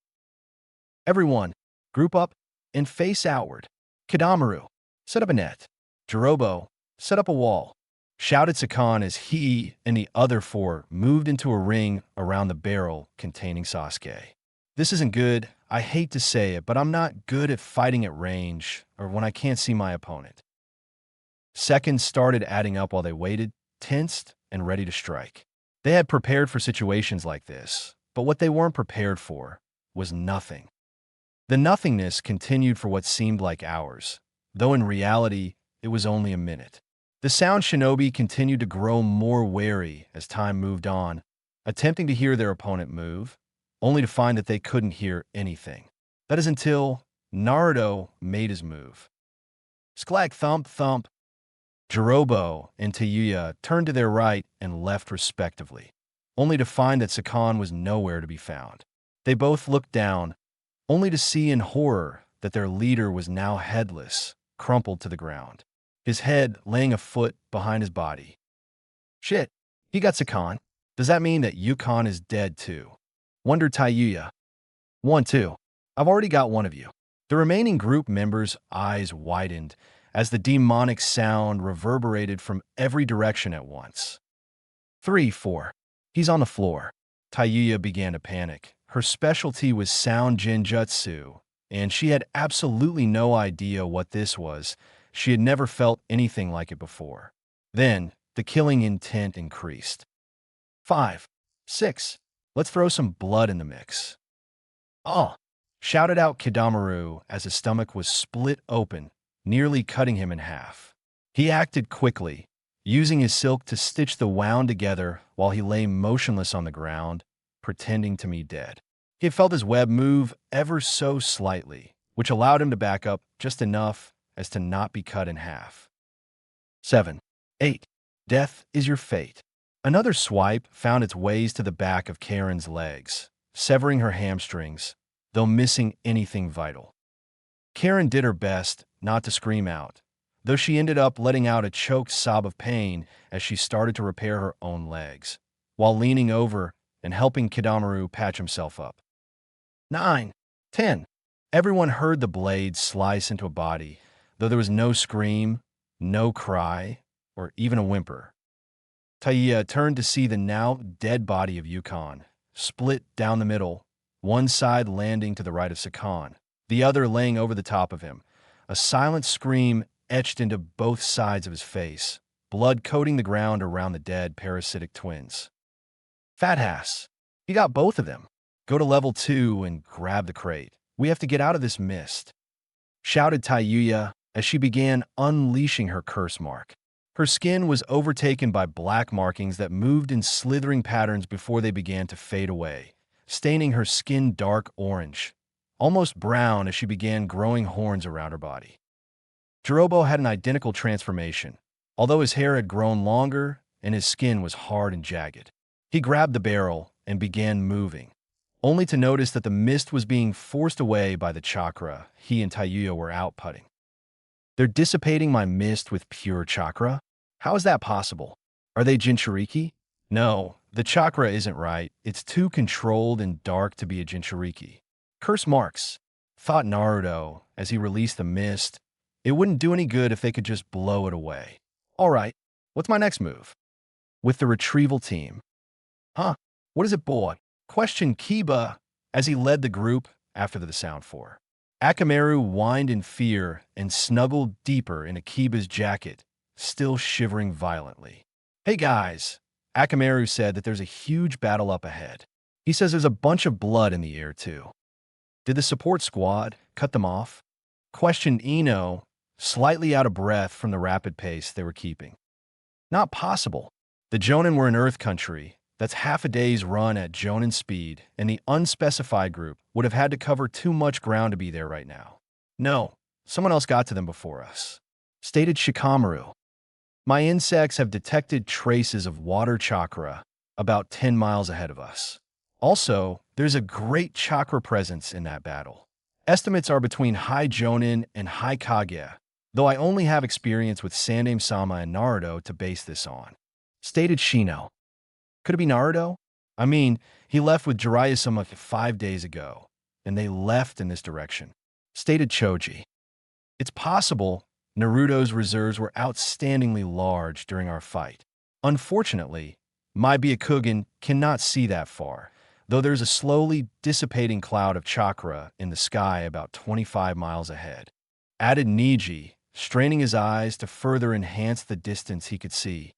Everyone, group up and face outward. Kidamaru, set up a net. Jirobo, set up a wall, shouted Sakan as he and the other 4 moved into a ring around the barrel containing Sasuke. This isn't good. I hate to say it, but I'm not good at fighting at range or when I can't see my opponent. Seconds started adding up while they waited, tensed and ready to strike. They had prepared for situations like this, but what they weren't prepared for was nothing. The nothingness continued for what seemed like hours, though in reality, it was only a minute. The sound shinobi continued to grow more wary as time moved on, attempting to hear their opponent move, only to find that they couldn't hear anything. That is until Naruto made his move. Sklag thump thump. Jirobo and Tayuya turned to their right and left respectively, only to find that Sakan was nowhere to be found. They both looked down, only to see in horror that their leader was now headless, crumpled to the ground, his head laying a foot behind his body. Shit, he got Sakan. Does that mean that Yukon is dead too? Wondered Tayuya. 1-2. I've already got one of you. The remaining group members' eyes widened as the demonic sound reverberated from every direction at once. 3-4. He's on the floor. Tayuya began to panic. Her specialty was sound genjutsu, and she had absolutely no idea what this was. She had never felt anything like it before. Then, the killing intent increased. 5, 6. Let's throw some blood in the mix. Oh! Shouted out Kidamaru as his stomach was split open, nearly cutting him in half. He acted quickly, using his silk to stitch the wound together while he lay motionless on the ground, pretending to be dead. He had felt his web move ever so slightly, which allowed him to back up just enough as to not be cut in half. 7, 8. Death is your fate. Another swipe found its ways to the back of Karen's legs, severing her hamstrings, though missing anything vital. Karen did her best not to scream out, though she ended up letting out a choked sob of pain as she started to repair her own legs, while leaning over and helping Kidamaru patch himself up. 9, 10. Everyone heard the blade slice into a body, though there was no scream, no cry, or even a whimper. Taiya turned to see the now dead body of Yukon, split down the middle, one side landing to the right of Sakan, the other laying over the top of him. A silent scream etched into both sides of his face, blood coating the ground around the dead parasitic twins. Fatass, you got both of them. Go to level 2 and grab the crate. We have to get out of this mist, shouted Taiyuya as she began unleashing her curse mark. Her skin was overtaken by black markings that moved in slithering patterns before they began to fade away, staining her skin dark orange, almost brown as she began growing horns around her body. Jirobo had an identical transformation, although his hair had grown longer and his skin was hard and jagged. He grabbed the barrel and began moving, only to notice that the mist was being forced away by the chakra he and Taiyuya were outputting. They're dissipating my mist with pure chakra? How is that possible? Are they Jinchuriki? No, the chakra isn't right. It's too controlled and dark to be a Jinchuriki. Curse marks, thought Naruto as he released the mist. It wouldn't do any good if they could just blow it away. All right, what's my next move? With the retrieval team. Huh? What is it, boy? Questioned Kiba as he led the group after the sound 4. Akamaru whined in fear and snuggled deeper in Akiba's jacket, still shivering violently. Hey guys, Akamaru said that there's a huge battle up ahead. He says there's a bunch of blood in the air too. Did the support squad cut them off? Questioned Ino, slightly out of breath from the rapid pace they were keeping. Not possible. The Jonin were in Earth Country. That's half a day's run at Jonin speed, and the unspecified group would have had to cover too much ground to be there right now. No, someone else got to them before us, stated Shikamaru. My insects have detected traces of water chakra about 10 miles ahead of us. Also, there's a great chakra presence in that battle. Estimates are between High Jonin and High Kage, though I only have experience with Sandaime-sama and Naruto to base this on, stated Shino. Could it be Naruto? I mean, he left with Jiraiya-sama 5 days ago, and they left in this direction, stated Choji. It's possible Naruto's reserves were outstandingly large during our fight. Unfortunately, my Byakugan cannot see that far, though there's a slowly dissipating cloud of chakra in the sky about 25 miles ahead, added Niji, straining his eyes to further enhance the distance he could see.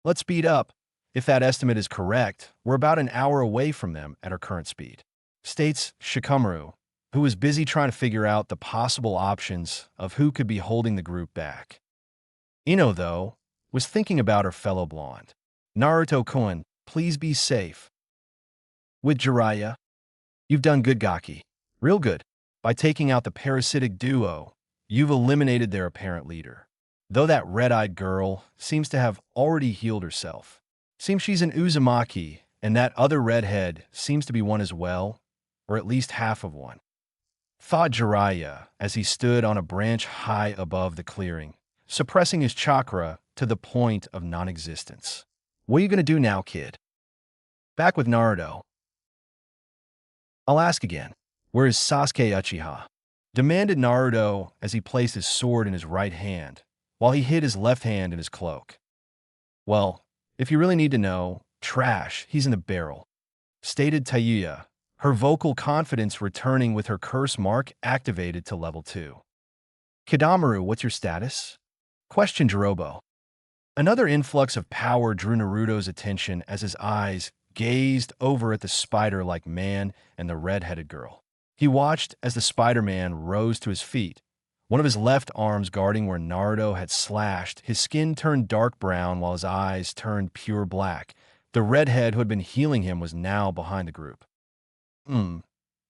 Let's speed up. If that estimate is correct, we're about an hour away from them at our current speed, states Shikamaru, who was busy trying to figure out the possible options of who could be holding the group back. Ino, though, was thinking about her fellow blonde. Naruto-kun, please be safe. With Jiraiya, you've done good, Gaki. Real good. By taking out the parasitic duo, you've eliminated their apparent leader. Though that red-eyed girl seems to have already healed herself. Seems she's an Uzumaki, and that other redhead seems to be one as well, or at least half of one. Thought Jiraiya as he stood on a branch high above the clearing, suppressing his chakra to the point of non-existence. What are you going to do now, kid? Back with Naruto. I'll ask again. Where is Sasuke Uchiha? Demanded Naruto as he placed his sword in his right hand, while he hid his left hand in his cloak. Well, if you really need to know, trash, he's in the barrel, stated Taiyuya, her vocal confidence returning with her curse mark activated to level 2. Kidamaru, what's your status? Questioned Jirobo. Another influx of power drew Naruto's attention as his eyes gazed over at the spider-like man and the red-headed girl. He watched as the Spider-Man rose to his feet, one of his left arms guarding where Naruto had slashed. His skin turned dark brown while his eyes turned pure black. The redhead who had been healing him was now behind the group.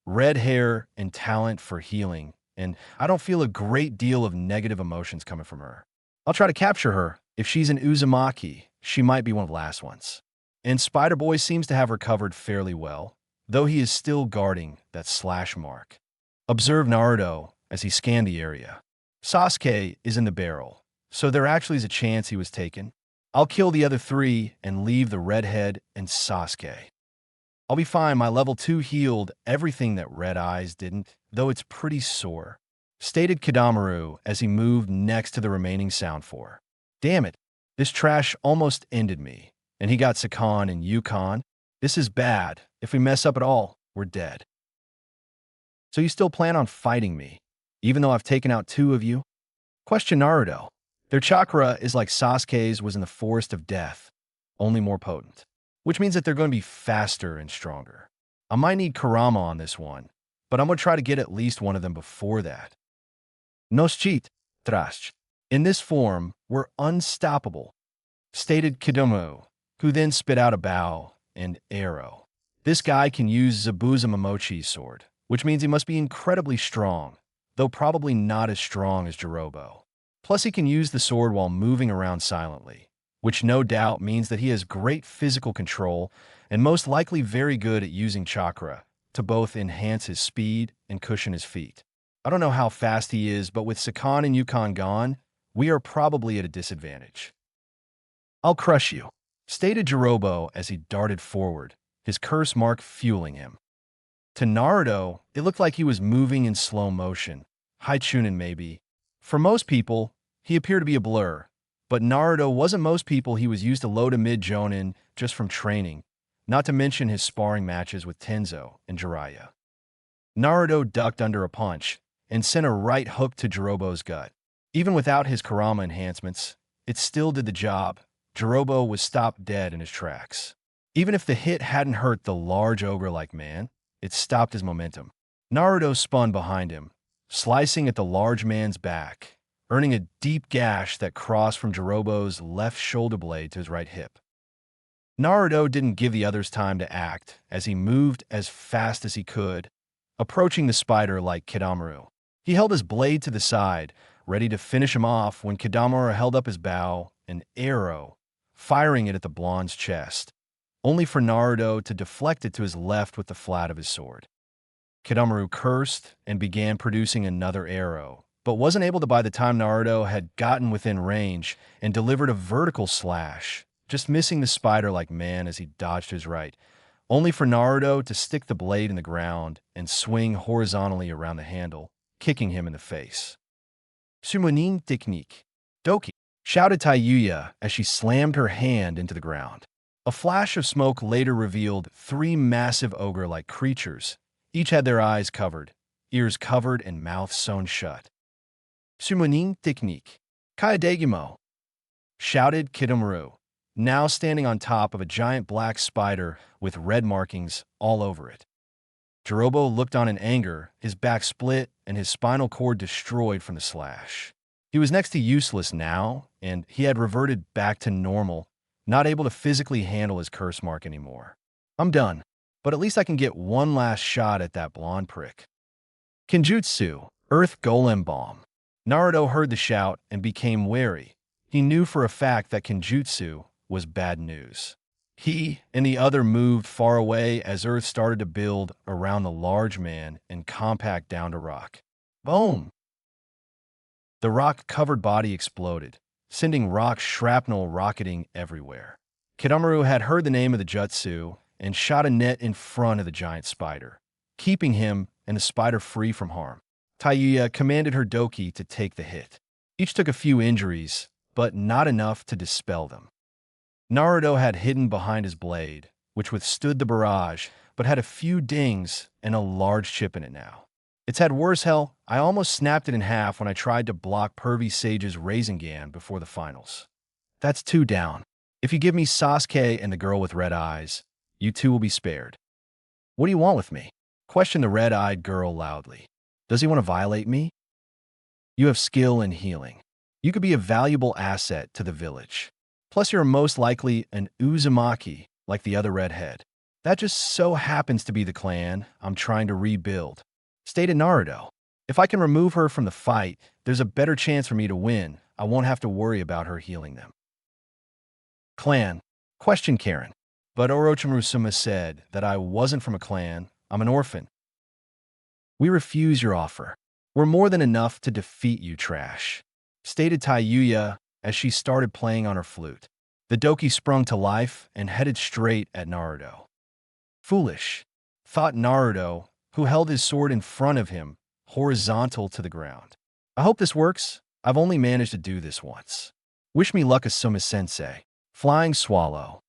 Red hair and talent for healing, and I don't feel a great deal of negative emotions coming from her. I'll try to capture her. If she's an Uzumaki, she might be one of the last ones. And Spider-Boy seems to have recovered fairly well, though he is still guarding that slash mark. Observe Naruto as he scanned the area. Sasuke is in the barrel, so there actually is a chance he was taken. I'll kill the other three and leave the redhead and Sasuke. I'll be fine, my level 2 healed everything that Red Eyes didn't, though it's pretty sore, stated Kidamaru as he moved next to the remaining Sound 4. Damn it, this trash almost ended me, and he got Sakan and Yukon. This is bad. If we mess up at all, we're dead. So you still plan on fighting me, even though I've taken out 2 of you? Question Naruto. Their chakra is like Sasuke's was in the Forest of Death, only more potent, which means that they're going to be faster and stronger. I might need Kurama on this one, but I'm going to try to get at least one of them before that. Nos cheat, trash. In this form, we're unstoppable, stated Kidomo, who then spit out a bow and arrow. This guy can use Zabuza Momochi's sword, which means he must be incredibly strong, though probably not as strong as Jirobo. Plus, he can use the sword while moving around silently, which no doubt means that he has great physical control and most likely very good at using chakra to both enhance his speed and cushion his feet. I don't know how fast he is, but with Sakan and Yukon gone, we are probably at a disadvantage. I'll crush you, stated Jirobo as he darted forward, his curse mark fueling him. To Naruto, it looked like he was moving in slow motion. High Chūnin maybe. For most people, he appeared to be a blur, but Naruto wasn't most people. He was used to low to mid Jonin just from training, not to mention his sparring matches with Tenzo and Jiraiya. Naruto ducked under a punch and sent a right hook to Jirobo's gut. Even without his Kurama enhancements, it still did the job. Jirobo was stopped dead in his tracks. Even if the hit hadn't hurt the large ogre-like man, it stopped his momentum. Naruto spun behind him, slicing at the large man's back, earning a deep gash that crossed from Jirobo's left shoulder blade to his right hip. Naruto didn't give the others time to act as he moved as fast as he could, approaching the spider like Kidamaru. He held his blade to the side, ready to finish him off when Kidamaru held up his bow, an arrow, firing it at the blonde's chest, only for Naruto to deflect it to his left with the flat of his sword. Kidamaru cursed and began producing another arrow, but wasn't able to by the time Naruto had gotten within range and delivered a vertical slash, just missing the spider-like man as he dodged to his right, only for Naruto to stick the blade in the ground and swing horizontally around the handle, kicking him in the face. Summoning technique. Doki, shouted Taiyuya as she slammed her hand into the ground. A flash of smoke later revealed 3 massive ogre-like creatures. Each had their eyes covered, ears covered, and mouths sewn shut. Summoning technique. Kayadegimo, shouted Kidamaru, now standing on top of a giant black spider with red markings all over it. Jirobo looked on in anger, his back split and his spinal cord destroyed from the slash. He was next to useless now, and he had reverted back to normal, not able to physically handle his curse mark anymore. I'm done, but at least I can get one last shot at that blonde prick. Kenjutsu, Earth Golem Bomb. Naruto heard the shout and became wary. He knew for a fact that Kenjutsu was bad news. He and the other moved far away as Earth started to build around the large man and compact down to rock. Boom! The rock-covered body exploded, sending rock shrapnel rocketing everywhere. Kidamaru had heard the name of the jutsu and shot a net in front of the giant spider, keeping him and the spider free from harm. Taiyuya commanded her doki to take the hit. Each took a few injuries, but not enough to dispel them. Naruto had hidden behind his blade, which withstood the barrage, but had a few dings and a large chip in it now. It's had worse hell. I almost snapped it in half when I tried to block Pervy Sage's Rasengan before the finals. That's 2 down. If you give me Sasuke and the girl with red eyes, you 2 will be spared. What do you want with me? Questioned the red-eyed girl loudly. Does he want to violate me? You have skill in healing. You could be a valuable asset to the village. Plus, you're most likely an Uzumaki, like the other redhead. That just so happens to be the clan I'm trying to rebuild, stated Naruto. If I can remove her from the fight, there's a better chance for me to win. I won't have to worry about her healing them. Clan? Questioned Karen. But Orochimaru said that I wasn't from a clan. I'm an orphan. We refuse your offer. We're more than enough to defeat you, trash, stated Taiyuya as she started playing on her flute. The doki sprung to life and headed straight at Naruto. Foolish, thought Naruto, who held his sword in front of him, horizontal to the ground. I hope this works. I've only managed to do this once. Wish me luck, Asuma-sensei. Flying Swallow.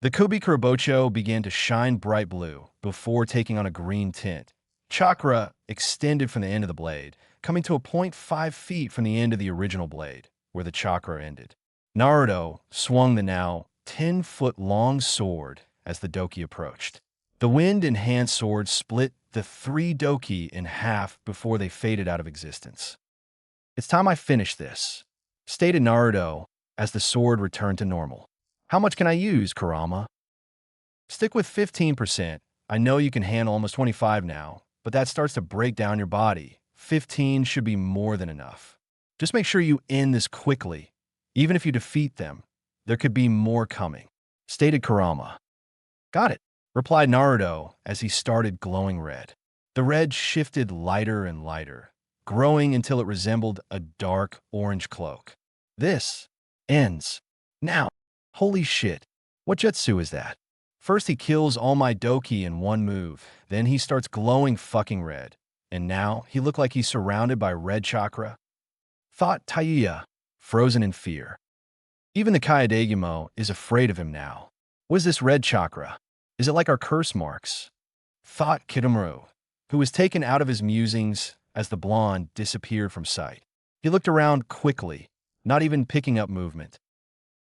The Kubikurabocho began to shine bright blue before taking on a green tint. Chakra extended from the end of the blade, coming to a point 5 feet from the end of the original blade, where the chakra ended. Naruto swung the now 10-foot-long sword as the doki approached. The wind-enhanced sword split the 3 doki in half before they faded out of existence. It's time I finish this, stated Naruto as the sword returned to normal. How much can I use, Kurama? Stick with 15%. I know you can handle almost 25 now, but that starts to break down your body. 15 should be more than enough. Just make sure you end this quickly. Even if you defeat them, there could be more coming, stated Kurama. Got it, replied Naruto as he started glowing red. The red shifted lighter and lighter, growing until it resembled a dark orange cloak. This ends now. Holy shit, what jutsu is that? First he kills all my doki in one move, then he starts glowing fucking red, and now he looked like he's surrounded by red chakra. Thought Taiya, frozen in fear. Even the Kaedegimo is afraid of him now. What is this red chakra? Is it like our curse marks? Thought Kidomaru, who was taken out of his musings as the blonde disappeared from sight. He looked around quickly, not even picking up movement.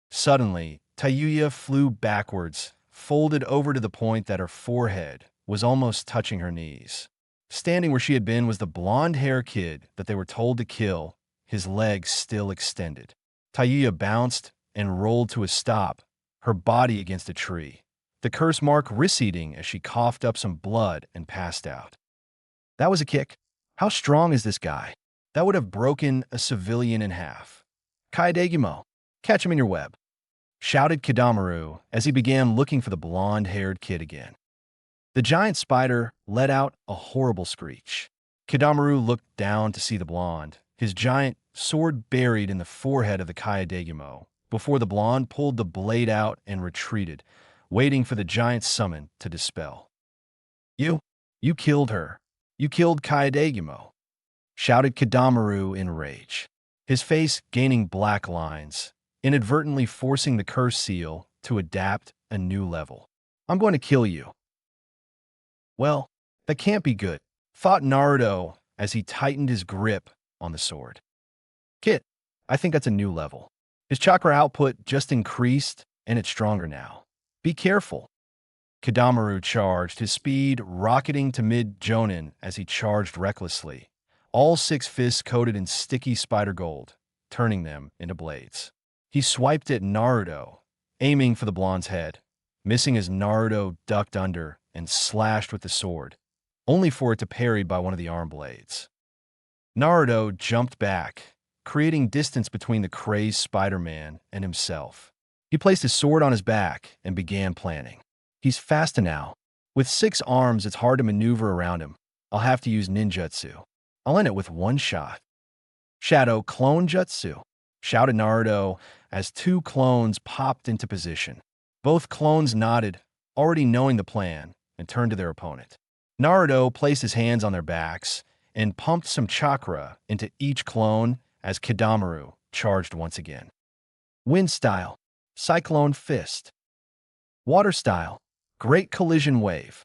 Suddenly, Taiya flew backwards, folded over to the point that her forehead was almost touching her knees. Standing where she had been was the blonde-haired kid that they were told to kill, his legs still extended. Taiya bounced and rolled to a stop, her body against a tree, the curse mark receding as she coughed up some blood and passed out. That was a kick. How strong is this guy? That would have broken a civilian in half. Kaedegimo, catch him in your web, shouted Kidomaru as he began looking for the blonde-haired kid again. The giant spider let out a horrible screech. Kidomaru looked down to see the blonde, his giant sword buried in the forehead of the Kaedegimo, before the blonde pulled the blade out and retreated, waiting for the giant summon to dispel. You killed her. You killed Kaedegimo, shouted Kidomaru in rage, his face gaining black lines, inadvertently forcing the curse seal to adapt a new level. I'm going to kill you. Well, that can't be good, thought Naruto as he tightened his grip on the sword. Kit, I think that's a new level. His chakra output just increased, and it's stronger now. Be careful. Kidomaru charged, his speed rocketing to mid-Chūnin as he charged recklessly, all 6 fists coated in sticky spider gold, turning them into blades. He swiped at Naruto, aiming for the blonde's head, missing as Naruto ducked under and slashed with the sword, only for it to parry by one of the arm blades. Naruto jumped back, creating distance between the crazed Spider-Man and himself. He placed his sword on his back and began planning. He's fast now. With 6 arms, it's hard to maneuver around him. I'll have to use ninjutsu. I'll end it with one shot. Shadow Clone Jutsu, shouted Naruto as 2 clones popped into position. Both clones nodded, already knowing the plan, and turned to their opponent. Naruto placed his hands on their backs and pumped some chakra into each clone as Kidomaru charged once again. Wind style, Cyclone Fist. Water style, Great Collision Wave.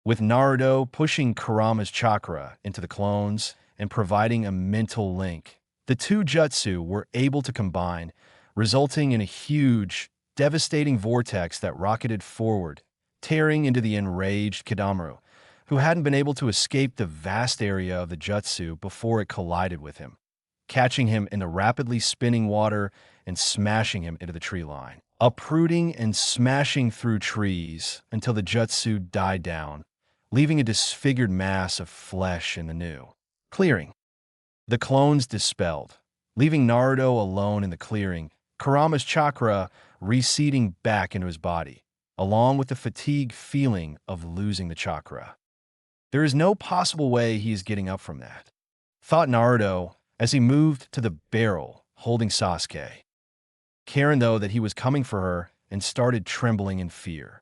With Naruto pushing Kurama's chakra into the clones and providing a mental link, the 2 jutsu were able to combine, resulting in a huge, devastating vortex that rocketed forward, tearing into the enraged Kidomaru, who hadn't been able to escape the vast area of the jutsu before it collided with him, catching him in the rapidly spinning water and smashing him into the tree line, uprooting and smashing through trees until the jutsu died down, leaving a disfigured mass of flesh in the new clearing. The clones dispelled, leaving Naruto alone in the clearing, Kurama's chakra receding back into his body, along with the fatigue feeling of losing the chakra. There is no possible way he is getting up from that, thought Naruto as he moved to the barrel holding Sasuke. Karen, though, that he was coming for her and started trembling in fear.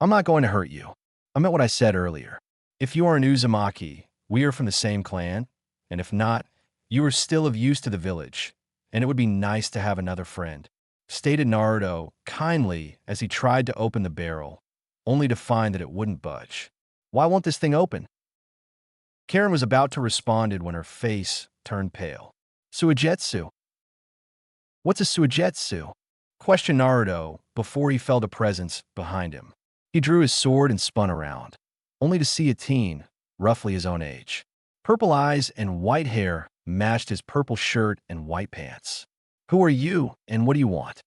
I'm not going to hurt you. I meant what I said earlier. If you are an Uzumaki, we are from the same clan, and if not, you are still of use to the village, and it would be nice to have another friend, stated Naruto kindly as he tried to open the barrel, only to find that it wouldn't budge. Why won't this thing open? Karen was about to respond when her face turned pale. Suigetsu. What's a suigetsu? Questioned Naruto before he felt a presence behind him. He drew his sword and spun around, only to see a teen, roughly his own age. Purple eyes and white hair matched his purple shirt and white pants. Who are you, and what do you want?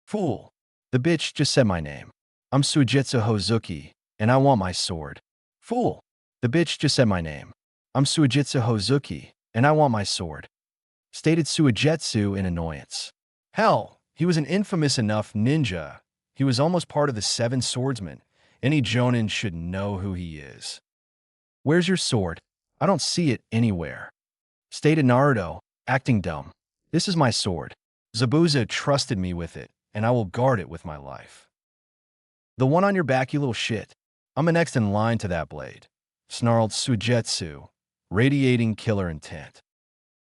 Fool. The bitch just said my name. I'm Suigetsu Hozuki, and I want my sword. Fool. The bitch just said my name. I'm Suigetsu Hozuki, and I want my sword. Stated Suigetsu in annoyance. Hell, he was an infamous enough ninja. He was almost part of the Seven Swordsmen. Any Jonin should know who he is. Where's your sword? I don't see it anywhere. Stated Naruto, acting dumb. This is my sword. Zabuza trusted me with it, and I will guard it with my life. The one on your back, you little shit. I'm the next in line to that blade, snarled Suigetsu, radiating killer intent.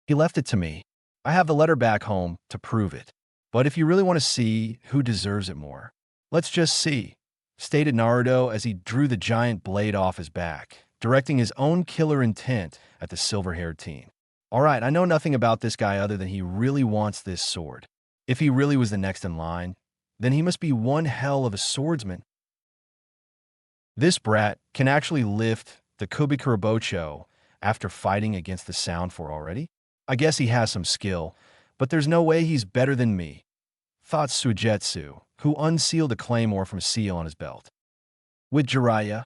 He left it to me. I have the letter back home to prove it. But if you really want to see who deserves it more, let's just see, stated Naruto as he drew the giant blade off his back, directing his own killer intent at the silver-haired teen. All right, I know nothing about this guy other than he really wants this sword. If he really was the next in line, then he must be one hell of a swordsman. This brat can actually lift the Kubikurabocho after fighting against the Sound Four already? I guess he has some skill, but there's no way he's better than me, thought Suigetsu, who unsealed a claymore from a seal on his belt. With Jiraiya?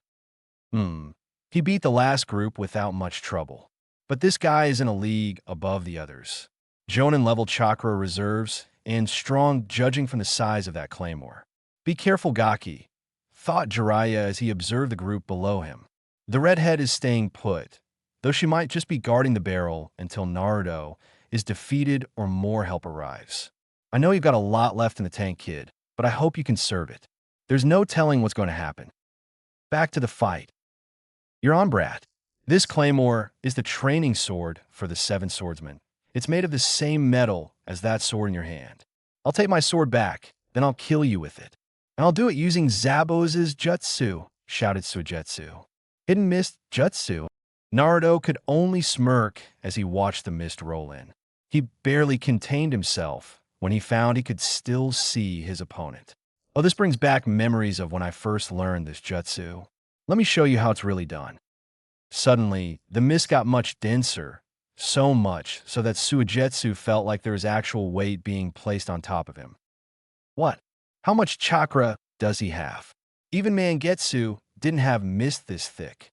He beat the last group without much trouble. But this guy is in a league above the others. Jonin-level Chakra reserves, and strong judging from the size of that claymore. Be careful, Gaki, thought Jiraiya as he observed the group below him. The redhead is staying put, though she might just be guarding the barrel until Naruto is defeated or more help arrives. I know you've got a lot left in the tank, kid, but I hope you can serve it. There's no telling what's going to happen. Back to the fight. You're on, brat. This claymore is the training sword for the Seven Swordsmen. It's made of the same metal as that sword in your hand. I'll take my sword back, then I'll kill you with it. And I'll do it using Zabuza's jutsu, shouted Suigetsu. Hidden mist jutsu? Naruto could only smirk as he watched the mist roll in. He barely contained himself when he found he could still see his opponent. Oh, this brings back memories of when I first learned this jutsu. Let me show you how it's really done. Suddenly, the mist got much denser, so much so that Suigetsu felt like there was actual weight being placed on top of him. What? How much chakra does he have? Even Mangetsu didn't have mist this thick,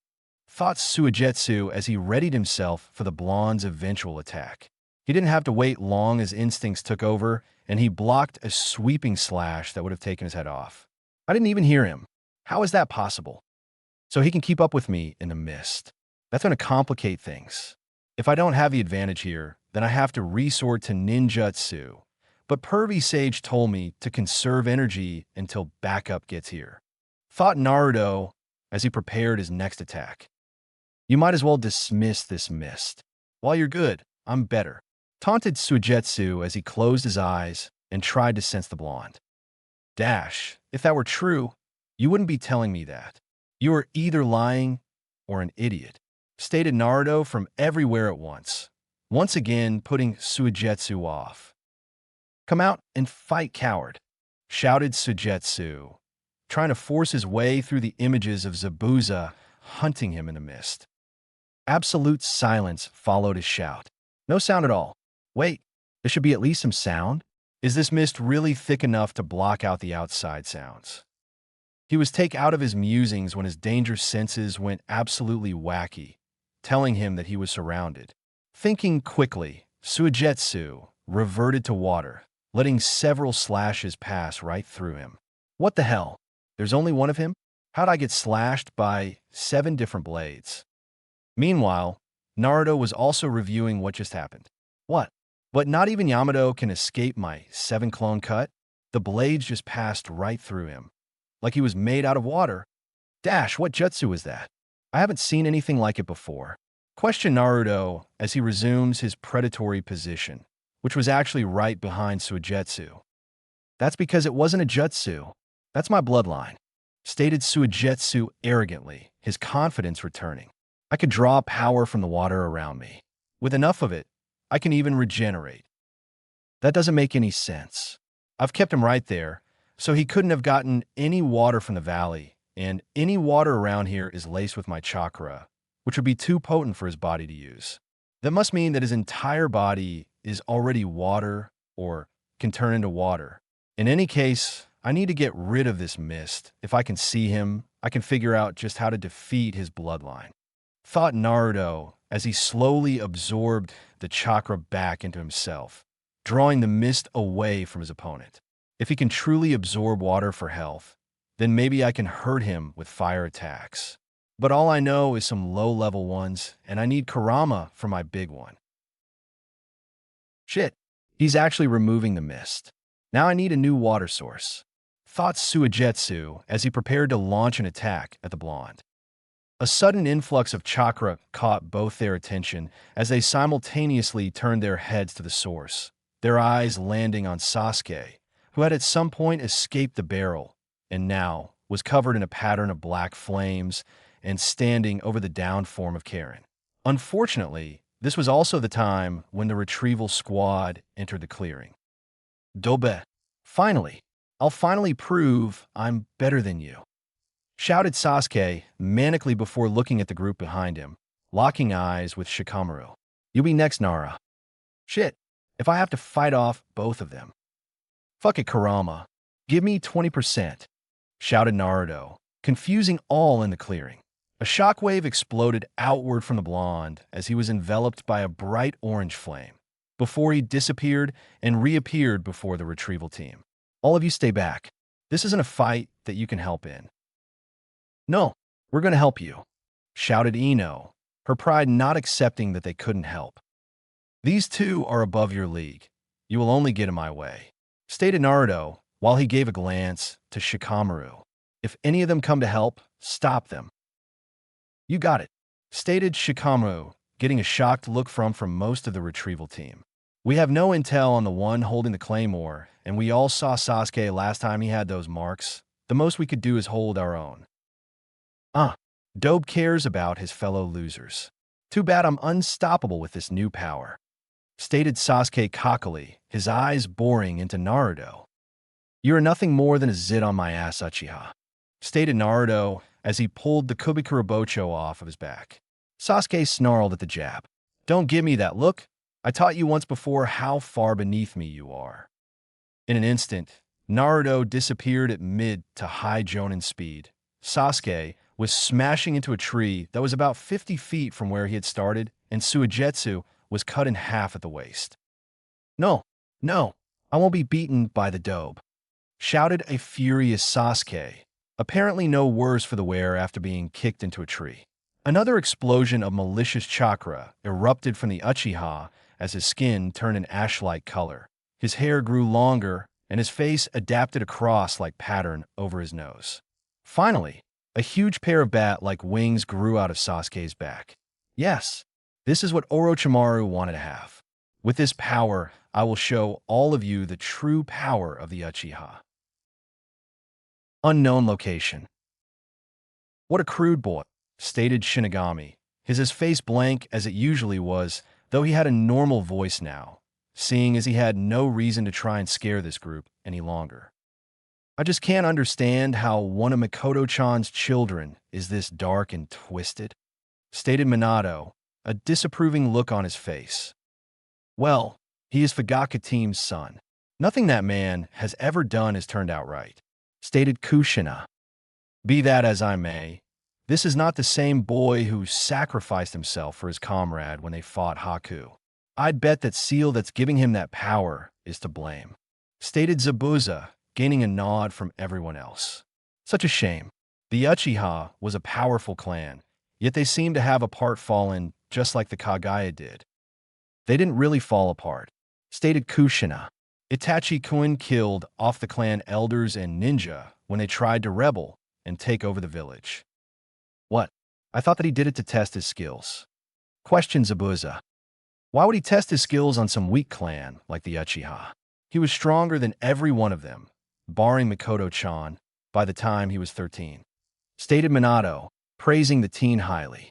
thought Suigetsu as he readied himself for the blonde's eventual attack. He didn't have to wait long as instincts took over, and he blocked a sweeping slash that would have taken his head off. I didn't even hear him. How is that possible? So he can keep up with me in the mist. That's going to complicate things. If I don't have the advantage here, then I have to resort to ninjutsu. But Pervy Sage told me to conserve energy until backup gets here, thought Naruto as he prepared his next attack. You might as well dismiss this mist. While you're good, I'm better, taunted Suigetsu as he closed his eyes and tried to sense the blonde. Dash, if that were true, you wouldn't be telling me that. You are either lying or an idiot, stated Naruto from everywhere at once again putting Suigetsu off. Come out and fight, coward, shouted Suigetsu, trying to force his way through the images of Zabuza hunting him in the mist. Absolute silence followed his shout. No sound at all. Wait, there should be at least some sound? Is this mist really thick enough to block out the outside sounds? He was taken out of his musings when his danger senses went absolutely wacky, telling him that he was surrounded. Thinking quickly, Suigetsu reverted to water, letting several slashes pass right through him. What the hell? There's only one of him? How'd I get slashed by 7 different blades? Meanwhile, Naruto was also reviewing what just happened. What But not even Yamato can escape my 7-clone cut. The blades just passed right through him, like he was made out of water. Dash, what jutsu is that? I haven't seen anything like it before. Question Naruto as he resumes his predatory position, which was actually right behind Suigetsu. That's because it wasn't a jutsu. That's my bloodline, stated Suigetsu arrogantly, his confidence returning. I could draw power from the water around me. With enough of it, I can even regenerate. That doesn't make any sense. I've kept him right there, so he couldn't have gotten any water from the valley, and any water around here is laced with my chakra, which would be too potent for his body to use. That must mean that his entire body is already water or can turn into water. In any case, I need to get rid of this mist. If I can see him, I can figure out just how to defeat his bloodline, thought Naruto as he slowly absorbed the chakra back into himself, drawing the mist away from his opponent. If he can truly absorb water for health, then maybe I can hurt him with fire attacks. But all I know is some low-level ones, and I need Kurama for my big one. Shit, he's actually removing the mist. Now I need a new water source, thought Suigetsu as he prepared to launch an attack at the blonde. A sudden influx of chakra caught both their attention as they simultaneously turned their heads to the source, their eyes landing on Sasuke, who had at some point escaped the barrel and now was covered in a pattern of black flames and standing over the downed form of Karen. Unfortunately, this was also the time when the retrieval squad entered the clearing. Dobe, finally, I'll finally prove I'm better than you, shouted Sasuke manically before looking at the group behind him, locking eyes with Shikamaru. You'll be next, Nara. Shit, if I have to fight off both of them. Fuck it, Kurama. Give me 20%, shouted Naruto, confusing all in the clearing. A shockwave exploded outward from the blonde as he was enveloped by a bright orange flame, before he disappeared and reappeared before the retrieval team. All of you stay back. This isn't a fight that you can help in. No, we're going to help you, shouted Ino, her pride not accepting that they couldn't help. These two are above your league. You will only get in my way, stated Naruto while he gave a glance to Shikamaru. If any of them come to help, stop them. You got it, stated Shikamaru, getting a shocked look from most of the retrieval team. We have no intel on the one holding the claymore, and we all saw Sasuke last time he had those marks. The most we could do is hold our own. Dobe cares about his fellow losers. Too bad I'm unstoppable with this new power, stated Sasuke cockily, his eyes boring into Naruto. You're nothing more than a zit on my ass, Uchiha, stated Naruto as he pulled the Kubikurabocho off of his back. Sasuke snarled at the jab. Don't give me that look. I taught you once before how far beneath me you are. In an instant, Naruto disappeared at mid to high Jonin speed. Sasuke was smashing into a tree that was about 50 feet from where he had started, and Suigetsu was cut in half at the waist. No, I won't be beaten by the Dobe, shouted a furious Sasuke, apparently no worse for the wear after being kicked into a tree. Another explosion of malicious chakra erupted from the Uchiha as his skin turned an ash-like color. His hair grew longer, and his face adapted a cross-like pattern over his nose. Finally, a huge pair of bat-like wings grew out of Sasuke's back. Yes, this is what Orochimaru wanted to have. With this power, I will show all of you the true power of the Uchiha. Unknown location. What a crude boy, stated Shinigami, his face blank as it usually was, though he had a normal voice now, seeing as he had no reason to try and scare this group any longer. I just can't understand how one of Mikoto-chan's children is this dark and twisted, stated Minato, a disapproving look on his face. Well, he is Fugaka Team's son. Nothing that man has ever done has turned out right, stated Kushina. Be that as I may, this is not the same boy who sacrificed himself for his comrade when they fought Haku. I'd bet that seal that's giving him that power is to blame, stated Zabuza, gaining a nod from everyone else. Such a shame. The Uchiha was a powerful clan, yet they seemed to have apart fallen just like the Kagaya did. They didn't really fall apart. stated Kushina. Itachi-kun killed off the clan elders and ninja when they tried to rebel and take over the village. What? I thought that he did it to test his skills. Questioned Zabuza. Why would he test his skills on some weak clan like the Uchiha? He was stronger than every one of them, barring Mikoto-chan, by the time he was 13. Stated Minato, praising the teen highly.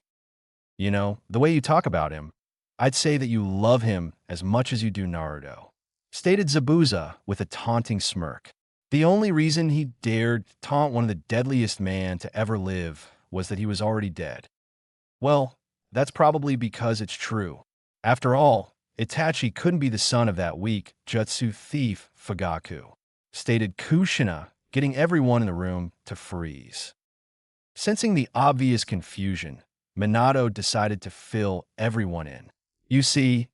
You know, the way you talk about him, I'd say that you love him as much as you do Naruto. Stated Zabuza with a taunting smirk. The only reason he dared taunt one of the deadliest men to ever live was that he was already dead. Well, that's probably because it's true. After all, Itachi couldn't be the son of that weak jutsu thief Fugaku. Stated Kushina, getting everyone in the room to freeze. Sensing the obvious confusion, Minato decided to fill everyone in. You see,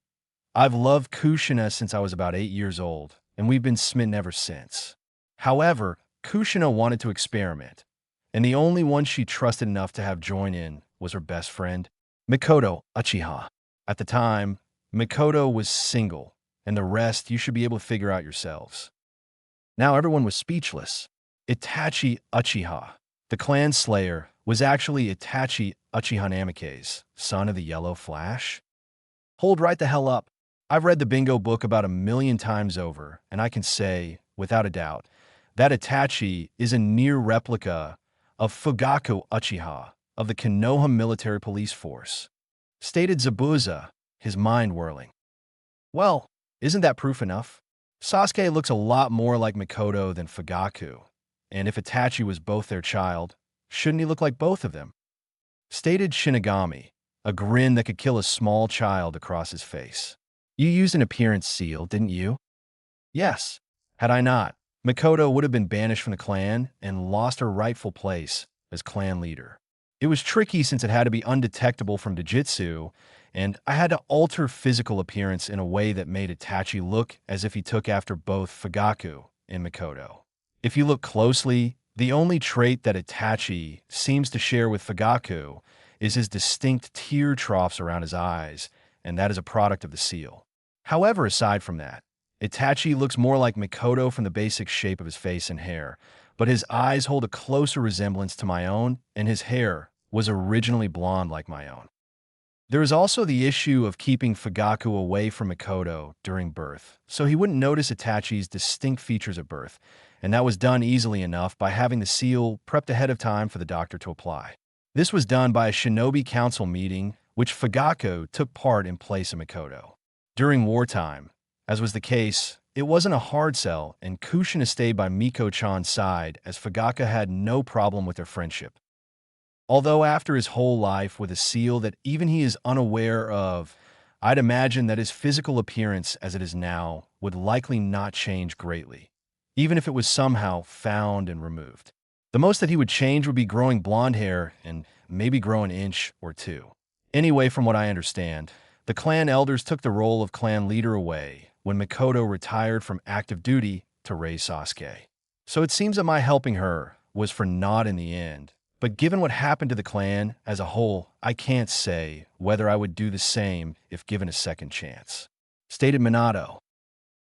I've loved Kushina since I was about 8 years old, and we've been smitten ever since. However, Kushina wanted to experiment, and the only one she trusted enough to have join in was her best friend, Mikoto Uchiha. At the time, Mikoto was single, and the rest you should be able to figure out yourselves. Now everyone was speechless. Itachi Uchiha, the clan slayer, was actually Itachi Uchiha Namikaze, son of the Yellow Flash? Hold right the hell up. I've read the bingo book about 1,000,000 times over, and I can say, without a doubt, that Itachi is a near replica of Fugaku Uchiha of the Konoha Military Police Force. Stated Zabuza, his mind whirling. Well, isn't that proof enough? Sasuke looks a lot more like Mikoto than Fugaku, and if Itachi was both their child, shouldn't he look like both of them? Stated Shinigami, a grin that could kill a small child across his face. You used an appearance seal, didn't you? Yes. Had I not, Mikoto would have been banished from the clan and lost her rightful place as clan leader. It was tricky since it had to be undetectable from Jujutsu, and I had to alter physical appearance in a way that made Itachi look as if he took after both Fugaku and Mikoto. If you look closely, the only trait that Itachi seems to share with Fugaku is his distinct tear troughs around his eyes, and that is a product of the seal. However, aside from that, Itachi looks more like Mikoto from the basic shape of his face and hair, but his eyes hold a closer resemblance to my own, and his hair was originally blonde like my own. There is also the issue of keeping Fugaku away from Mikoto during birth, so he wouldn't notice Itachi's distinct features at birth, and that was done easily enough by having the seal prepped ahead of time for the doctor to apply. This was done by a shinobi council meeting, which Fugaku took part in place of Mikoto. During wartime, as was the case, it wasn't a hard sell, and Kushina stayed by Miko-chan's side as Fugaku had no problem with their friendship. Although after his whole life with a seal that even he is unaware of, I'd imagine that his physical appearance as it is now would likely not change greatly, even if it was somehow found and removed. The most that he would change would be growing blonde hair and maybe grow an inch or two. Anyway, from what I understand, the clan elders took the role of clan leader away when Mikoto retired from active duty to raise Sasuke. So it seems that my helping her was for naught in the end. But given what happened to the clan as a whole, I can't say whether I would do the same if given a second chance. Stated Minato.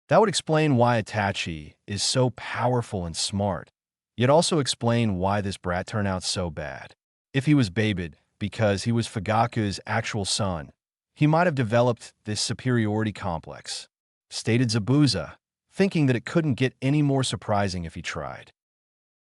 That would explain why Itachi is so powerful and smart, yet also explain why this brat turned out so bad. If he was babied because he was Fugaku's actual son, he might have developed this superiority complex. Stated Zabuza, thinking that it couldn't get any more surprising if he tried.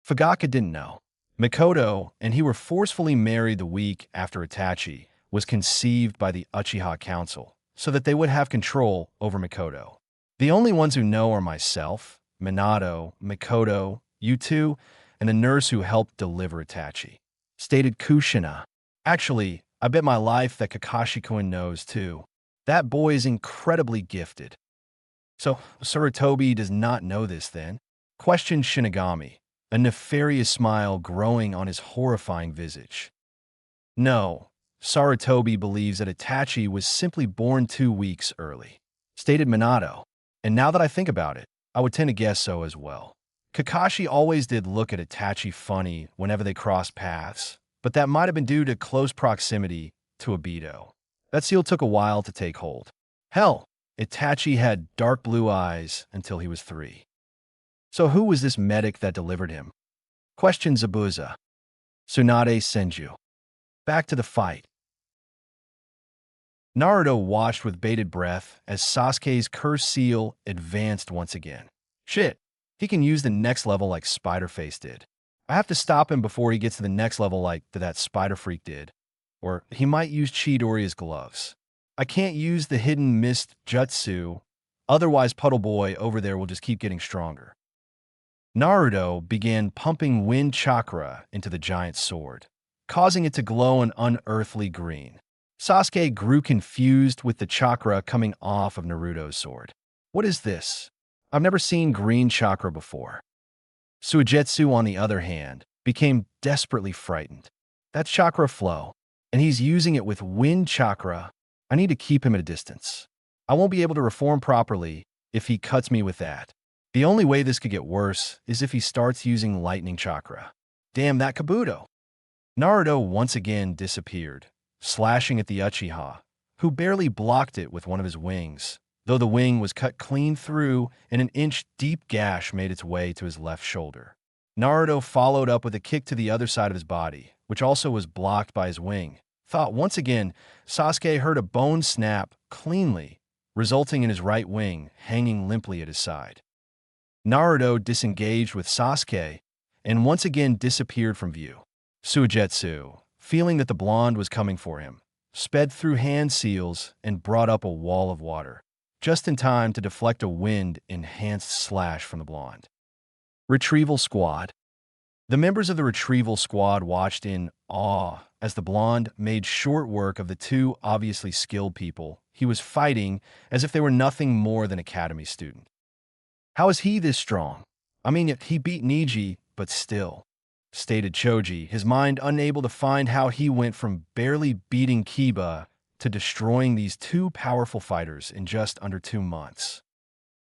Fugaku didn't know. Mikoto and he were forcefully married the week after Itachi was conceived by the Uchiha Council, so that they would have control over Mikoto. The only ones who know are myself, Minato, Mikoto, you two, and the nurse who helped deliver Itachi. Stated Kushina. Actually, I bet my life that Kakashi-kun knows too. That boy is incredibly gifted. So, Sarutobi does not know this then? Questioned Shinigami, a nefarious smile growing on his horrifying visage. No, Sarutobi believes that Itachi was simply born 2 weeks early. Stated Minato. And now that I think about it, I would tend to guess so as well. Kakashi always did look at Itachi funny whenever they crossed paths, but that might have been due to close proximity to Obito. That seal took a while to take hold. Hell, Itachi had dark blue eyes until he was 3. So who was this medic that delivered him? Questioned Zabuza. Tsunade Senju. Back to the fight. Naruto watched with bated breath as Sasuke's cursed seal advanced once again. Shit, he can use the next level like Spider-Face did. I have to stop him before he gets to the next level like that Spider-Freak did. Or he might use Chidori's gloves. I can't use the hidden mist jutsu, otherwise Puddle Boy over there will just keep getting stronger. Naruto began pumping wind chakra into the giant sword, causing it to glow an unearthly green. Sasuke grew confused with the chakra coming off of Naruto's sword. What is this? I've never seen green chakra before. Suigetsu, on the other hand, became desperately frightened. That's chakra flow, and he's using it with wind chakra. I need to keep him at a distance. I won't be able to reform properly if he cuts me with that. The only way this could get worse is if he starts using lightning chakra. Damn that Kabuto. Naruto once again disappeared, slashing at the Uchiha, who barely blocked it with one of his wings, though the wing was cut clean through and an inch-deep gash made its way to his left shoulder. Naruto followed up with a kick to the other side of his body, which also was blocked by his wing. Thought once again, Sasuke heard a bone snap cleanly, resulting in his right wing hanging limply at his side. Naruto disengaged with Sasuke and once again disappeared from view. Suigetsu, feeling that the blonde was coming for him, sped through hand seals and brought up a wall of water, just in time to deflect a wind-enhanced slash from the blonde. Retrieval Squad. The members of the Retrieval Squad watched in awe as the blonde made short work of the two obviously skilled people he was fighting as if they were nothing more than academy student. How is he this strong? I mean, he beat Neji, but still, stated Choji, his mind unable to find how he went from barely beating Kiba to destroying these two powerful fighters in just under 2 months.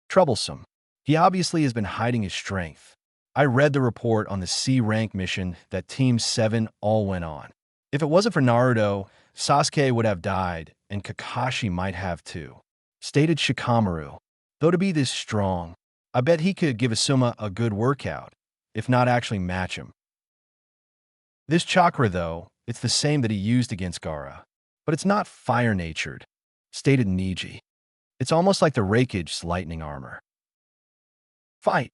Troublesome. He obviously has been hiding his strength. I read the report on the C-rank mission that Team 7 all went on. If it wasn't for Naruto, Sasuke would have died, and Kakashi might have too, stated Shikamaru. Though to be this strong, I bet he could give Asuma a good workout, if not actually match him. This chakra, though, it's the same that he used against Gaara, but it's not fire-natured, stated Neji. It's almost like the Raikage's lightning armor. Fight!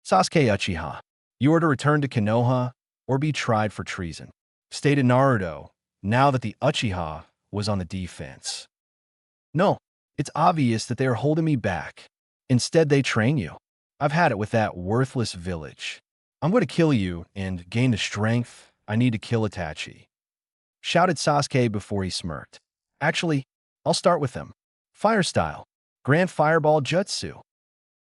Sasuke Uchiha, you are to return to Konoha or be tried for treason, stated Naruto, now that the Uchiha was on the defense. No, it's obvious that they are holding me back. Instead, they train you. I've had it with that worthless village. I'm going to kill you and gain the strength I need to kill Itachi, shouted Sasuke before he smirked. Actually, I'll start with them. Fire style. Grand Fireball Jutsu.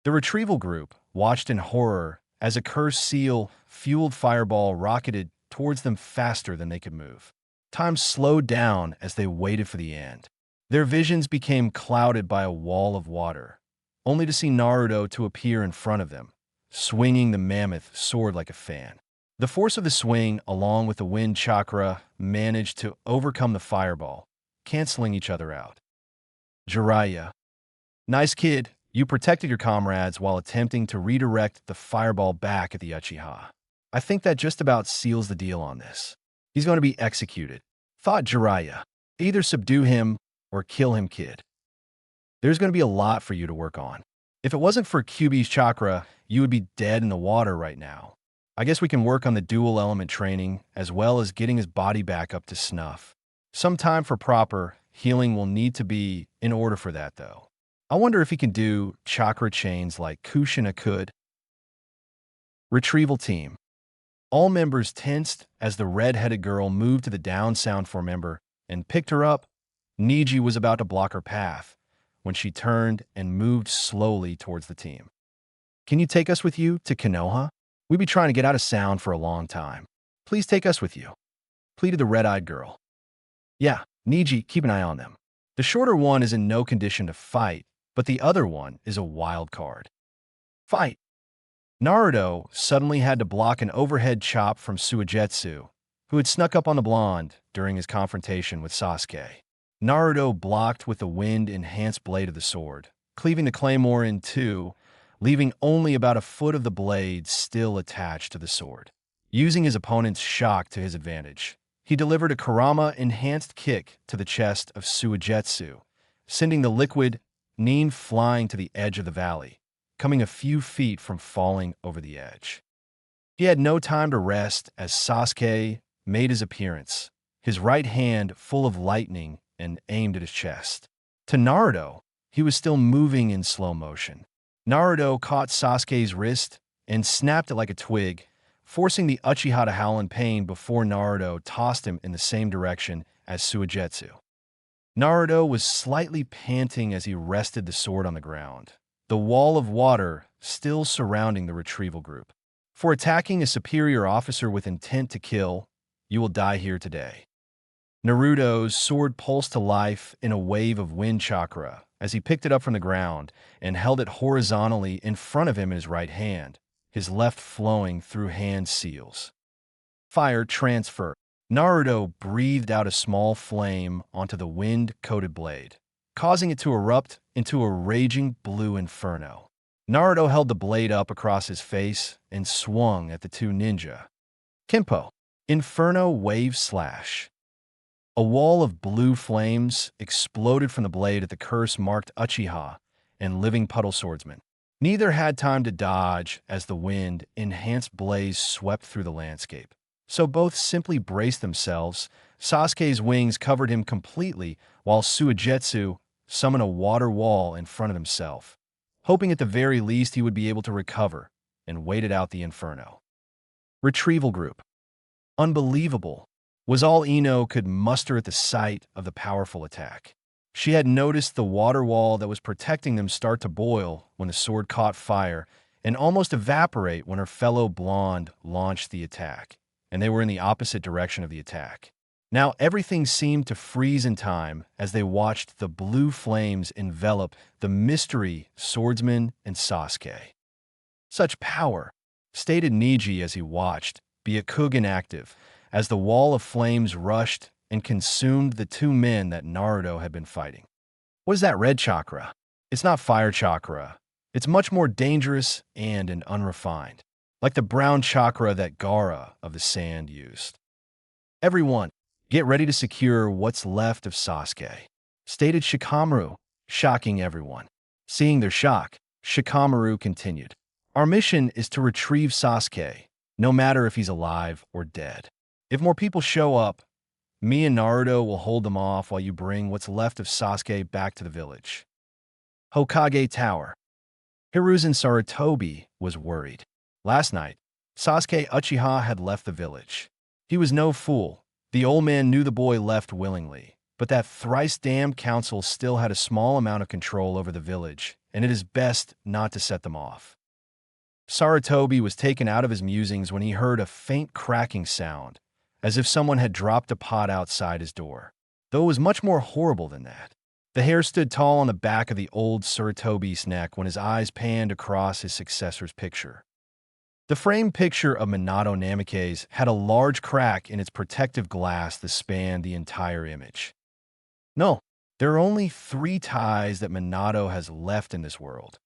The retrieval group watched in horror as a cursed seal-fueled fireball rocketed towards them faster than they could move. Time slowed down as they waited for the end. Their visions became clouded by a wall of water, only to see Naruto to appear in front of them, swinging the mammoth sword like a fan. The force of the swing, along with the wind chakra, managed to overcome the fireball, canceling each other out. Jiraiya. Nice kid, you protected your comrades while attempting to redirect the fireball back at the Uchiha. I think that just about seals the deal on this. He's going to be executed, thought Jiraiya. Either subdue him or kill him, kid. There's going to be a lot for you to work on. If it wasn't for Kyuubi's chakra, you would be dead in the water right now. I guess we can work on the dual element training as well as getting his body back up to snuff. Some time for proper healing will need to be in order for that, though. I wonder if he can do chakra chains like Kushina could. Retrieval team. All members tensed as the red-headed girl moved to the down sound 4 member and picked her up. Neji was about to block her path when she turned and moved slowly towards the team. Can you take us with you to Konoha? We've been trying to get out of sound for a long time. Please take us with you, pleaded the red-eyed girl. Yeah, Neji, keep an eye on them. The shorter one is in no condition to fight, but the other one is a wild card. Fight! Naruto suddenly had to block an overhead chop from Suigetsu, who had snuck up on the blonde during his confrontation with Sasuke. Naruto blocked with the wind-enhanced blade of the sword, cleaving the claymore in two, leaving only about a foot of the blade still attached to the sword. Using his opponent's shock to his advantage, he delivered a Kurama-enhanced kick to the chest of Suigetsu, sending the liquid Nin flying to the edge of the valley, coming a few feet from falling over the edge. He had no time to rest as Sasuke made his appearance, his right hand full of lightning and aimed at his chest. To Naruto, he was still moving in slow motion. Naruto caught Sasuke's wrist and snapped it like a twig, forcing the Uchiha to howl in pain before Naruto tossed him in the same direction as Suigetsu. Naruto was slightly panting as he rested the sword on the ground, the wall of water still surrounding the retrieval group. For attacking a superior officer with intent to kill, you will die here today. Naruto's sword pulsed to life in a wave of wind chakra as he picked it up from the ground and held it horizontally in front of him in his right hand, his left flowing through hand seals. Fire transfer. Naruto breathed out a small flame onto the wind-coated blade, causing it to erupt into a raging blue inferno. Naruto held the blade up across his face and swung at the two ninja. Kenpo. Inferno wave slash. A wall of blue flames exploded from the blade at the curse-marked Uchiha and living puddle swordsman. Neither had time to dodge as the wind-enhanced blaze swept through the landscape. So both simply braced themselves. Sasuke's wings covered him completely, while Suigetsu summoned a water wall in front of himself, hoping at the very least he would be able to recover, and waited out the inferno. Retrieval group. Unbelievable was all Ino could muster at the sight of the powerful attack. She had noticed the water wall that was protecting them start to boil when the sword caught fire and almost evaporate when her fellow blonde launched the attack, and they were in the opposite direction of the attack. Now everything seemed to freeze in time as they watched the blue flames envelop the mystery swordsman and Sasuke. Such power, stated Niji as he watched, Byakugan active, as the wall of flames rushed and consumed the two men that Naruto had been fighting. What is that red chakra? It's not fire chakra. It's much more dangerous and unrefined, like the brown chakra that Gaara of the Sand used. Everyone, get ready to secure what's left of Sasuke, stated Shikamaru, shocking everyone. Seeing their shock, Shikamaru continued. Our mission is to retrieve Sasuke, no matter if he's alive or dead. If more people show up, me and Naruto will hold them off while you bring what's left of Sasuke back to the village. Hokage Tower. Hiruzen Sarutobi was worried. Last night, Sasuke Uchiha had left the village. He was no fool. The old man knew the boy left willingly, but that thrice-damned council still had a small amount of control over the village, and it is best not to set them off. Sarutobi was taken out of his musings when he heard a faint cracking sound, as if someone had dropped a pot outside his door. Though it was much more horrible than that. The hair stood tall on the back of the old Sarutobi's neck when his eyes panned across his successor's picture. The framed picture of Minato Namikaze had a large crack in its protective glass that spanned the entire image. No, there are only 3 ties that Minato has left in this world.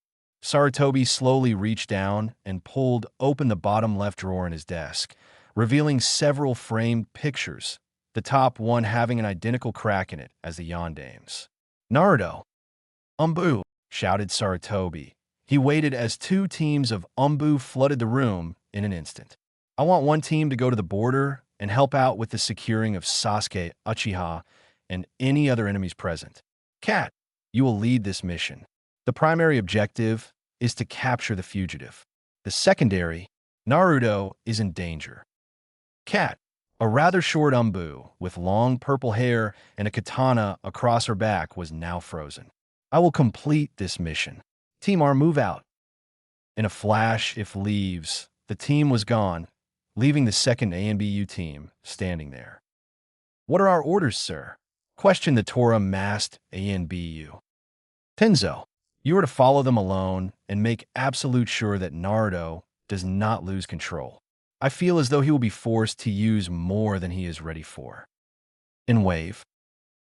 Sarutobi slowly reached down and pulled open the bottom left drawer in his desk, revealing several framed pictures, the top one having an identical crack in it as the Yondame's. Naruto! Umbu! Shouted Sarutobi. He waited as 2 teams of Umbu flooded the room in an instant. I want one team to go to the border and help out with the securing of Sasuke, Uchiha, and any other enemies present. Cat, you will lead this mission. The primary objective is to capture the fugitive. The secondary, Naruto, is in danger. Cat, a rather short Umbu with long purple hair and a katana across her back, was now frozen. I will complete this mission. Team R, move out. In a flash, if leaves, the team was gone, leaving the second ANBU team standing there. What are our orders, sir? Questioned the Torah-masked ANBU. Tenzo, you are to follow them alone and make absolute sure that Naruto does not lose control. I feel as though he will be forced to use more than he is ready for. In Wave.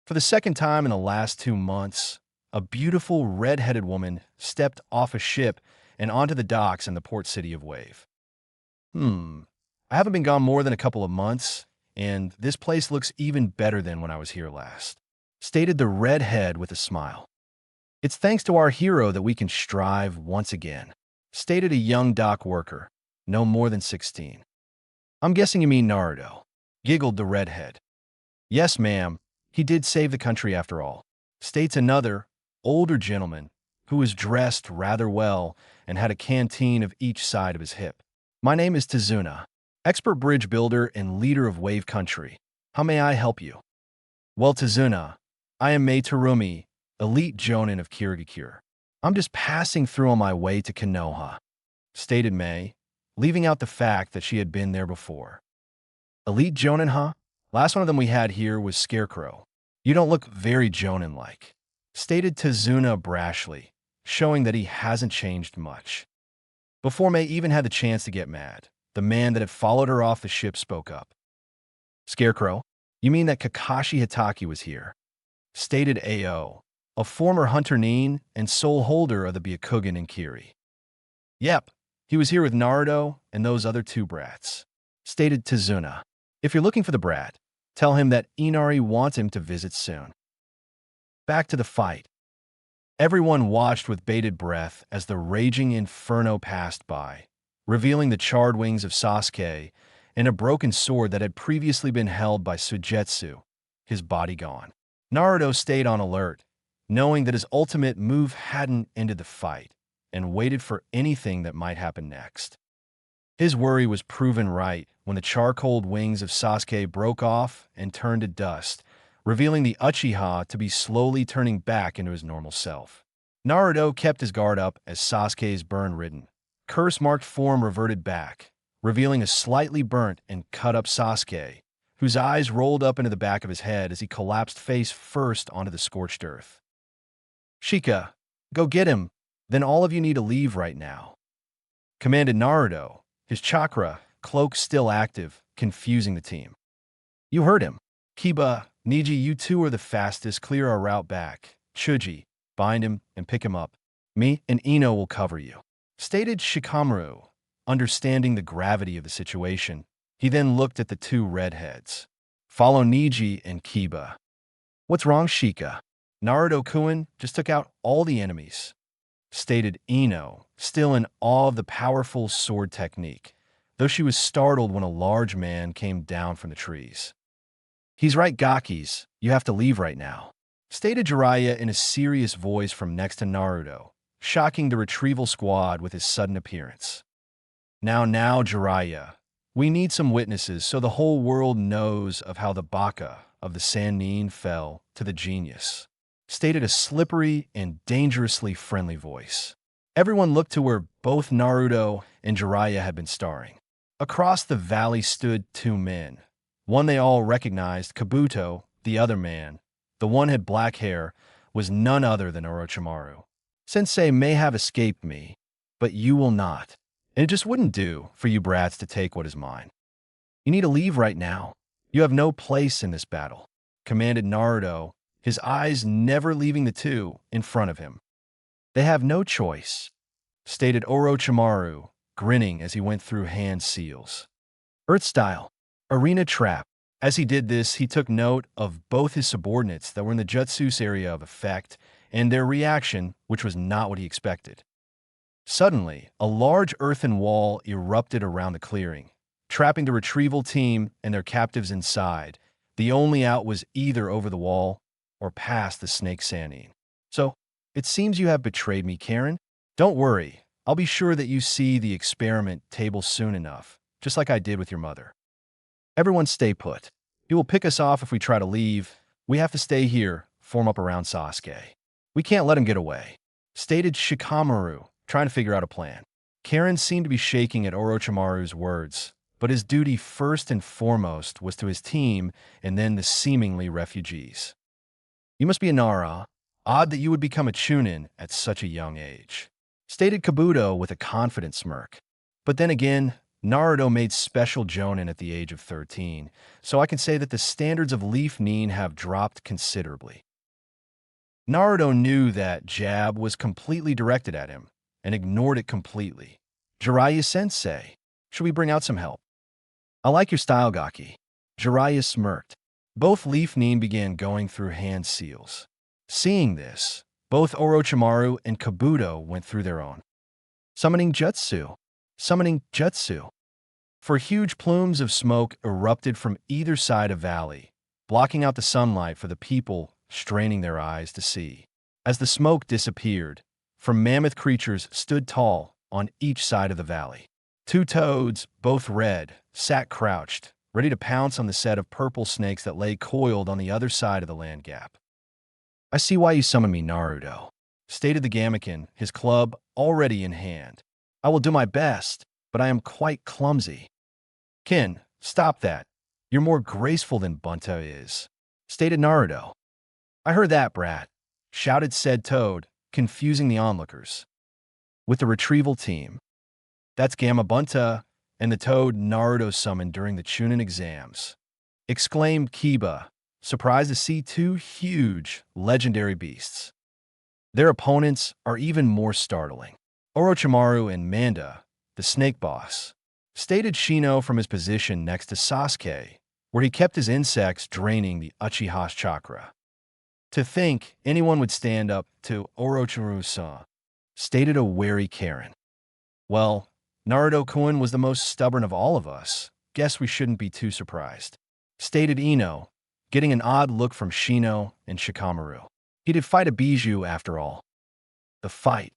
For the second time in the last 2 months, a beautiful red-headed woman stepped off a ship and onto the docks in the port city of Wave. I haven't been gone more than a couple of months, and this place looks even better than when I was here last, stated the redhead with a smile. It's thanks to our hero that we can strive once again, stated a young dock worker, no more than 16. I'm guessing you mean Naruto, giggled the redhead. Yes, ma'am, he did save the country after all, states another, older gentleman who was dressed rather well and had a canteen of each side of his hip. My name is Tazuna, expert bridge builder and leader of Wave Country. How may I help you? Well, Tazuna, I am Mei Terumi, elite jonin of Kirigakure. I'm just passing through on my way to Konoha, stated Mei, leaving out the fact that she had been there before. Elite jonin, huh? Last one of them we had here was Scarecrow. You don't look very jonin-like, stated Tazuna brashly, showing that he hasn't changed much. Before Mei even had the chance to get mad, the man that had followed her off the ship spoke up. Scarecrow, you mean that Kakashi Hitaki was here? Stated AO, a former hunter nin and sole holder of the Byakugan in Kiri. Yep, he was here with Naruto and those other two brats, stated Tazuna. If you're looking for the brat, tell him that Inari wants him to visit soon. Back to the fight. Everyone watched with bated breath as the raging inferno passed by, revealing the charred wings of Sasuke and a broken sword that had previously been held by Suigetsu, his body gone. Naruto stayed on alert, knowing that his ultimate move hadn't ended the fight, and waited for anything that might happen next. His worry was proven right when the charcoaled wings of Sasuke broke off and turned to dust, revealing the Uchiha to be slowly turning back into his normal self. Naruto kept his guard up as Sasuke's burn-ridden, curse-marked form reverted back, revealing a slightly burnt and cut-up Sasuke, whose eyes rolled up into the back of his head as he collapsed face first onto the scorched earth. Shika, go get him, then all of you need to leave right now, commanded Naruto, his chakra cloak still active, confusing the team. You heard him. Kiba, Niji, you two are the fastest, clear our route back. Chuji, bind him and pick him up. Me and Ino will cover you, stated Shikamaru, understanding the gravity of the situation. He then looked at the two redheads. Follow Niji and Kiba. What's wrong, Shika? Naruto-kun just took out all the enemies, stated Ino, still in awe of the powerful sword technique, though she was startled when a large man came down from the trees. He's right, Gakis. You have to leave right now, stated Jiraiya in a serious voice from next to Naruto, shocking the retrieval squad with his sudden appearance. Now, Jiraiya. We need some witnesses so the whole world knows of how the Baka of the Sannin fell to the genius, stated a slippery and dangerously friendly voice. Everyone looked to where both Naruto and Jiraiya had been starring. Across the valley stood two men. One they all recognized, Kabuto, the other man, the one had black hair, was none other than Orochimaru. Sensei may have escaped me, but you will not. And it just wouldn't do for you brats to take what is mine. You need to leave right now. You have no place in this battle, commanded Naruto, his eyes never leaving the two in front of him. They have no choice, stated Orochimaru, grinning as he went through hand seals. Earth style, arena trap. As he did this, he took note of both his subordinates that were in the Jutsu's area of effect and their reaction, which was not what he expected. Suddenly, a large earthen wall erupted around the clearing, trapping the retrieval team and their captives inside. The only out was either over the wall or past the snake Sannin. So, it seems you have betrayed me, Karen. Don't worry, I'll be sure that you see the experiment table soon enough, just like I did with your mother. Everyone stay put. He will pick us off if we try to leave. We have to stay here, form up around Sasuke. We can't let him get away, stated Shikamaru, trying to figure out a plan. Karen seemed to be shaking at Orochimaru's words, but his duty first and foremost was to his team and then the seemingly refugees. You must be a Nara. Odd that you would become a Chūnin at such a young age, stated Kabuto with a confident smirk. But then again, Naruto made special Jonin at the age of 13, so I can say that the standards of Leaf Nin have dropped considerably. Naruto knew that jab was completely directed at him and ignored it completely. Jiraiya-sensei, should we bring out some help? I like your style, Gaki. Jiraiya smirked. Both Leaf Nin began going through hand seals. Seeing this, both Orochimaru and Kabuto went through their own. Summoning jutsu. Summoning jutsu. For huge plumes of smoke erupted from either side of valley, blocking out the sunlight for the people straining their eyes to see. As the smoke disappeared, from mammoth creatures stood tall on each side of the valley. Two toads, both red, sat crouched, ready to pounce on the set of purple snakes that lay coiled on the other side of the land gap. I see why you summoned me, Naruto, stated the Gamekin, his club already in hand. I will do my best, but I am quite clumsy. Kin, stop that. You're more graceful than Bunta is, stated Naruto. I heard that, brat, shouted said Toad, confusing the onlookers. With the retrieval team. That's Gamma Bunta and the Toad Naruto summoned during the Chūnin exams, exclaimed Kiba, surprised to see two huge, legendary beasts. Their opponents are even more startling. Orochimaru and Manda, the snake boss, stated Shino from his position next to Sasuke, where he kept his insects draining the Uchiha's chakra. To think anyone would stand up to Orochimaru-san, stated a wary Karen. Well, Naruto-kun was the most stubborn of all of us. Guess we shouldn't be too surprised, stated Ino, getting an odd look from Shino and Shikamaru. He did fight a Bijou after all. The fight.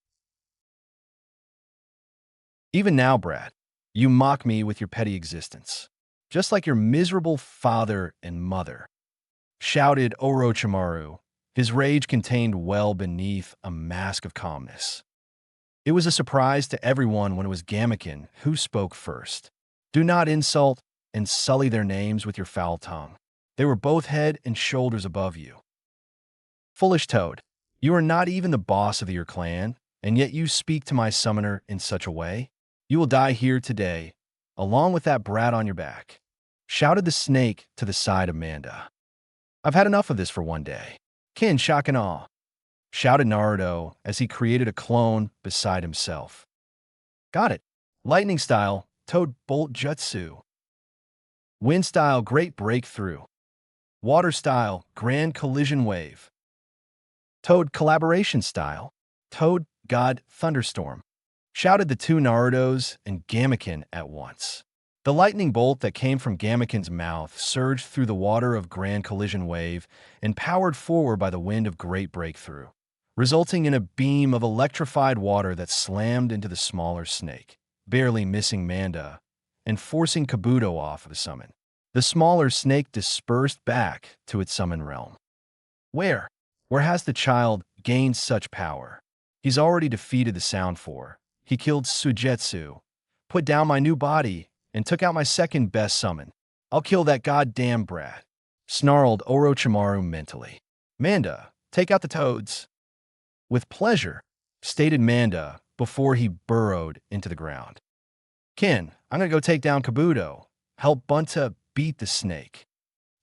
Even now, brat, you mock me with your petty existence, just like your miserable father and mother, shouted Orochimaru, his rage contained well beneath a mask of calmness. It was a surprise to everyone when it was Gamekin who spoke first. Do not insult and sully their names with your foul tongue. They were both head and shoulders above you. Foolish Toad, you are not even the boss of your clan, and yet you speak to my summoner in such a way? You will die here today, along with that brat on your back, shouted the snake to the side of Manda. I've had enough of this for one day. Kin, shock and awe, shouted Naruto as he created a clone beside himself. Got it. Lightning style, Toad Bolt Jutsu. Wind style, Great Breakthrough. Water style, Grand Collision Wave. Toad Collaboration style, Toad God Thunderstorm, shouted the two Narutos and Gamekin at once. The lightning bolt that came from Gamekin's mouth surged through the water of Grand Collision Wave and powered forward by the wind of Great Breakthrough, resulting in a beam of electrified water that slammed into the smaller snake, barely missing Manda and forcing Kabuto off of the summon. The smaller snake dispersed back to its summon realm. Where has the child gained such power? He's already defeated the Sound Four. He killed Sujetsu, put down my new body, and took out my second best summon. I'll kill that goddamn brat, snarled Orochimaru mentally. Manda, take out the toads. With pleasure, stated Manda before he burrowed into the ground. Kin, I'm gonna go take down Kabuto. Help Bunta beat the snake,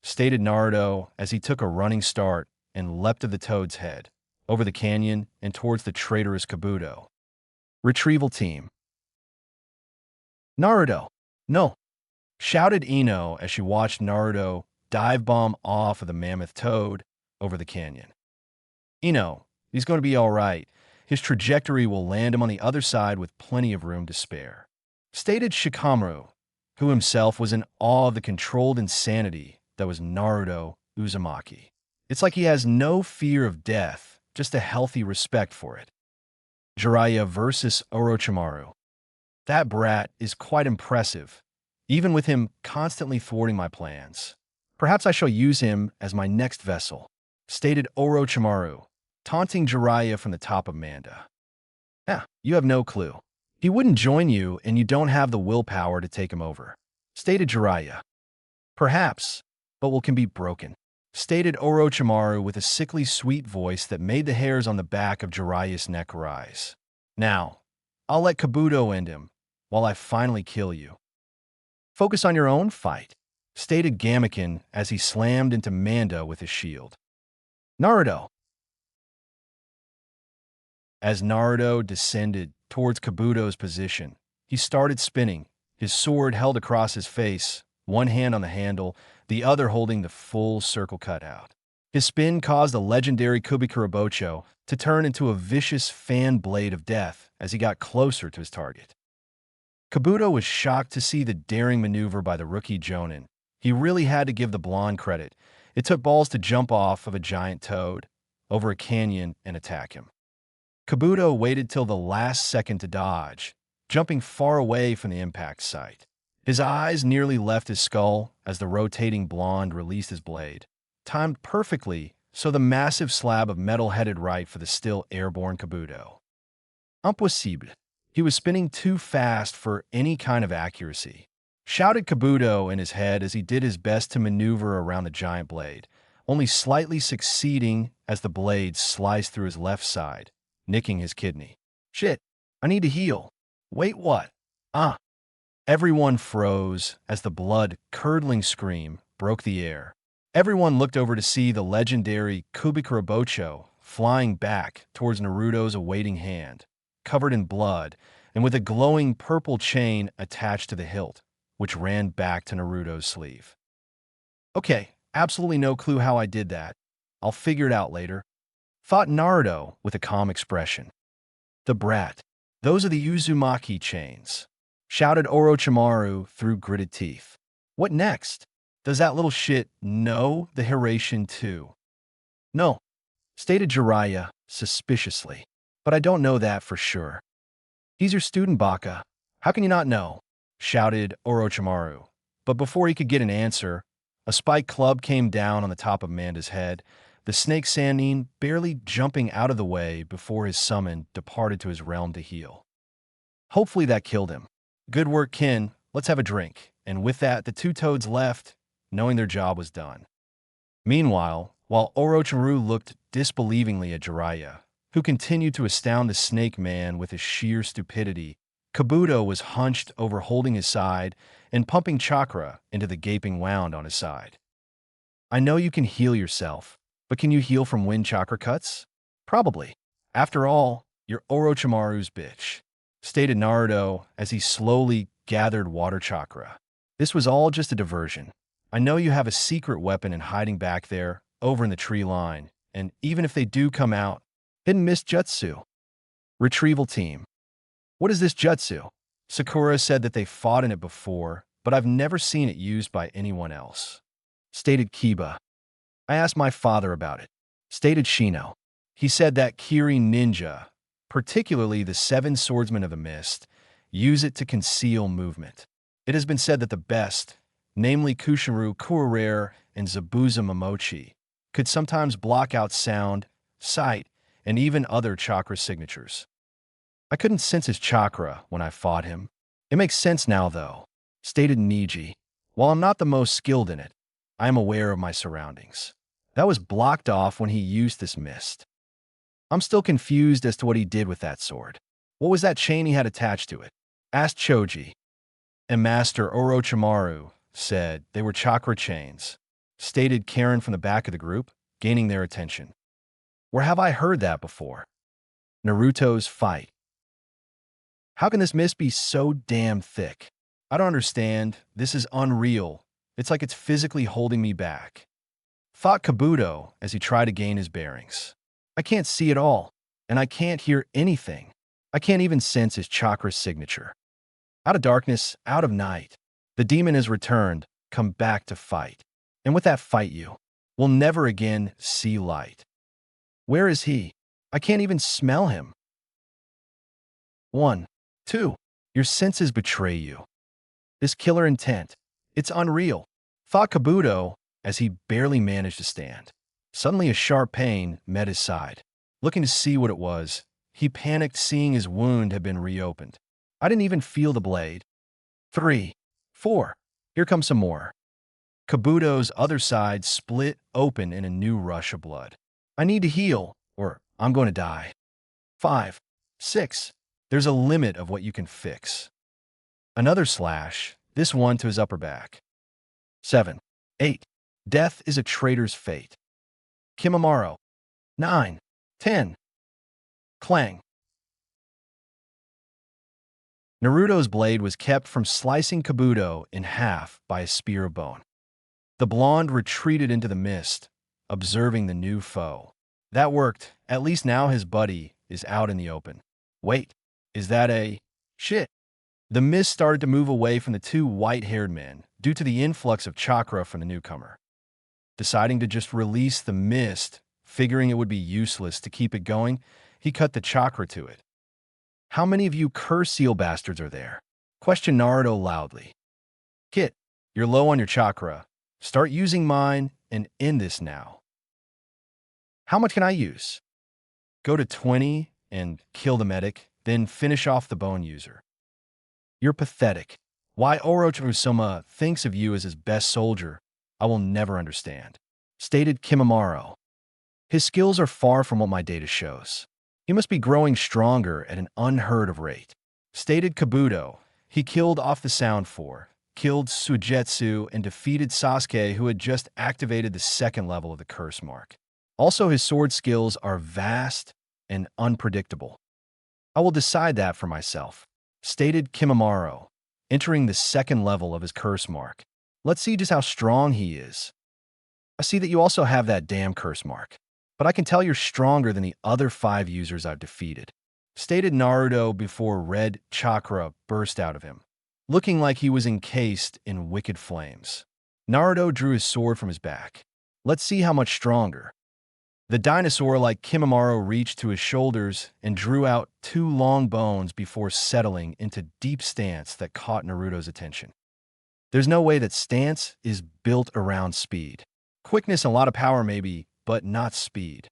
stated Naruto as he took a running start and leapt of the toad's head, over the canyon and towards the traitorous Kabuto. Retrieval team. Naruto, no, shouted Ino as she watched Naruto dive bomb off of the mammoth toad over the canyon. Ino, he's going to be all right. His trajectory will land him on the other side with plenty of room to spare, stated Shikamaru, who himself was in awe of the controlled insanity that was Naruto Uzumaki. It's like he has no fear of death, just a healthy respect for it. Jiraiya versus Orochimaru. That brat is quite impressive, even with him constantly thwarting my plans. Perhaps I shall use him as my next vessel, stated Orochimaru, taunting Jiraiya from the top of Manda. You have no clue. He wouldn't join you and you don't have the willpower to take him over, stated Jiraiya. Perhaps, but will can be broken, stated Orochimaru with a sickly sweet voice that made the hairs on the back of Jiraiya's neck rise. Now, I'll let Kabuto end him, while I finally kill you. Focus on your own fight, stated Gamaken as he slammed into Manda with his shield. Naruto. As Naruto descended towards Kabuto's position, he started spinning, his sword held across his face, one hand on the handle, the other holding the full circle cut out. His spin caused the legendary Kubikurabocho to turn into a vicious fan blade of death as he got closer to his target. Kabuto was shocked to see the daring maneuver by the rookie Chūnin. He really had to give the blonde credit. It took balls to jump off of a giant toad over a canyon and attack him. Kabuto waited till the last second to dodge, jumping far away from the impact site. His eyes nearly left his skull as the rotating blonde released his blade, timed perfectly so the massive slab of metal headed right for the still airborne Kabuto. Impossible. He was spinning too fast for any kind of accuracy, shouted Kabuto in his head as he did his best to maneuver around the giant blade, only slightly succeeding as the blade sliced through his left side, nicking his kidney. Shit, I need to heal. Wait, what? Everyone froze as the blood-curdling scream broke the air. Everyone looked over to see the legendary Kubikurabocho flying back towards Naruto's awaiting hand, covered in blood and with a glowing purple chain attached to the hilt, which ran back to Naruto's sleeve. Okay, absolutely no clue how I did that. I'll figure it out later, thought Naruto with a calm expression. The brat. Those are the Uzumaki chains, shouted Orochimaru through gritted teeth. What next? Does that little shit know the Hiraishin too? No, stated Jiraiya suspiciously, but I don't know that for sure. He's your student, Baka. How can you not know? Shouted Orochimaru. But before he could get an answer, a spike club came down on the top of Manda's head, the snake Sannin barely jumping out of the way before his summon departed to his realm to heal. Hopefully that killed him. Good work, Kin. Let's have a drink. And with that, the two toads left, knowing their job was done. Meanwhile, while Orochimaru looked disbelievingly at Jiraiya, who continued to astound the snake man with his sheer stupidity, Kabuto was hunched over holding his side and pumping chakra into the gaping wound on his side. I know you can heal yourself, but can you heal from wind chakra cuts? Probably. After all, you're Orochimaru's bitch, stated Naruto as he slowly gathered water chakra. This was all just a diversion. I know you have a secret weapon in hiding back there, over in the tree line, and even if they do come out, hidden mist jutsu. Retrieval team. What is this jutsu? Sakura said that they fought in it before, but I've never seen it used by anyone else, stated Kiba. I asked my father about it, stated Shino. He said that Kiri ninja, particularly the seven swordsmen of the mist, use it to conceal movement. It has been said that the best, namely Kushiru Kurare and Zabuza Momochi, could sometimes block out sound, sight, and even other chakra signatures. I couldn't sense his chakra when I fought him. It makes sense now, though, stated Niji. While I'm not the most skilled in it, I am aware of my surroundings. That was blocked off when he used this mist. I'm still confused as to what he did with that sword. What was that chain he had attached to it? Asked Choji. And Master Orochimaru said they were chakra chains, stated Karen from the back of the group, gaining their attention. Where have I heard that before? Naruto's fight. How can this mist be so damn thick? I don't understand. This is unreal. It's like it's physically holding me back, thought Kabuto as he tried to gain his bearings. I can't see it all, and I can't hear anything. I can't even sense his chakra signature. Out of darkness, out of night, the demon has returned, come back to fight. And with that fight you will never again see light. Where is he? I can't even smell him. 1. 2. Your senses betray you. This killer intent, it's unreal, thought Kabuto as he barely managed to stand. Suddenly a sharp pain met his side. Looking to see what it was, he panicked seeing his wound had been reopened. I didn't even feel the blade. 3. 4. Here comes some more. Kabuto's other side split open in a new rush of blood. I need to heal, or I'm going to die. 5. 6. There's a limit of what you can fix. Another slash, this one to his upper back. 7. 8. Death is a traitor's fate. Kimimaro. 9. 10. Clang. Naruto's blade was kept from slicing Kabuto in half by a spear of bone. The blonde retreated into the mist, observing the new foe. That worked. At least now his buddy is out in the open. Wait, is that a... shit? The mist started to move away from the two white-haired men due to the influx of chakra from the newcomer. Deciding to just release the mist, figuring it would be useless to keep it going, he cut the chakra to it. How many of you curse seal bastards are there? Questioned Naruto loudly. Kit, you're low on your chakra. Start using mine and end this now. How much can I use? Go to 20 and kill the medic, then finish off the bone user. You're pathetic. Why Orochimaru thinks of you as his best soldier, I will never understand. Stated Kimimaro. His skills are far from what my data shows. He must be growing stronger at an unheard of rate. Stated Kabuto. He killed off the Sound 4, killed Suigetsu, and defeated Sasuke, who had just activated the second level of the curse mark. Also, his sword skills are vast and unpredictable. I will decide that for myself. Stated Kimimaro, entering the second level of his curse mark. Let's see just how strong he is. I see that you also have that damn curse mark, but I can tell you're stronger than the other 5 users I've defeated. Stated Naruto before red chakra burst out of him, looking like he was encased in wicked flames. Naruto drew his sword from his back. Let's see how much stronger. The dinosaur-like Kimimaro reached to his shoulders and drew out 2 long bones before settling into deep stance that caught Naruto's attention. There's no way that stance is built around speed. Quickness and a lot of power maybe, but not speed.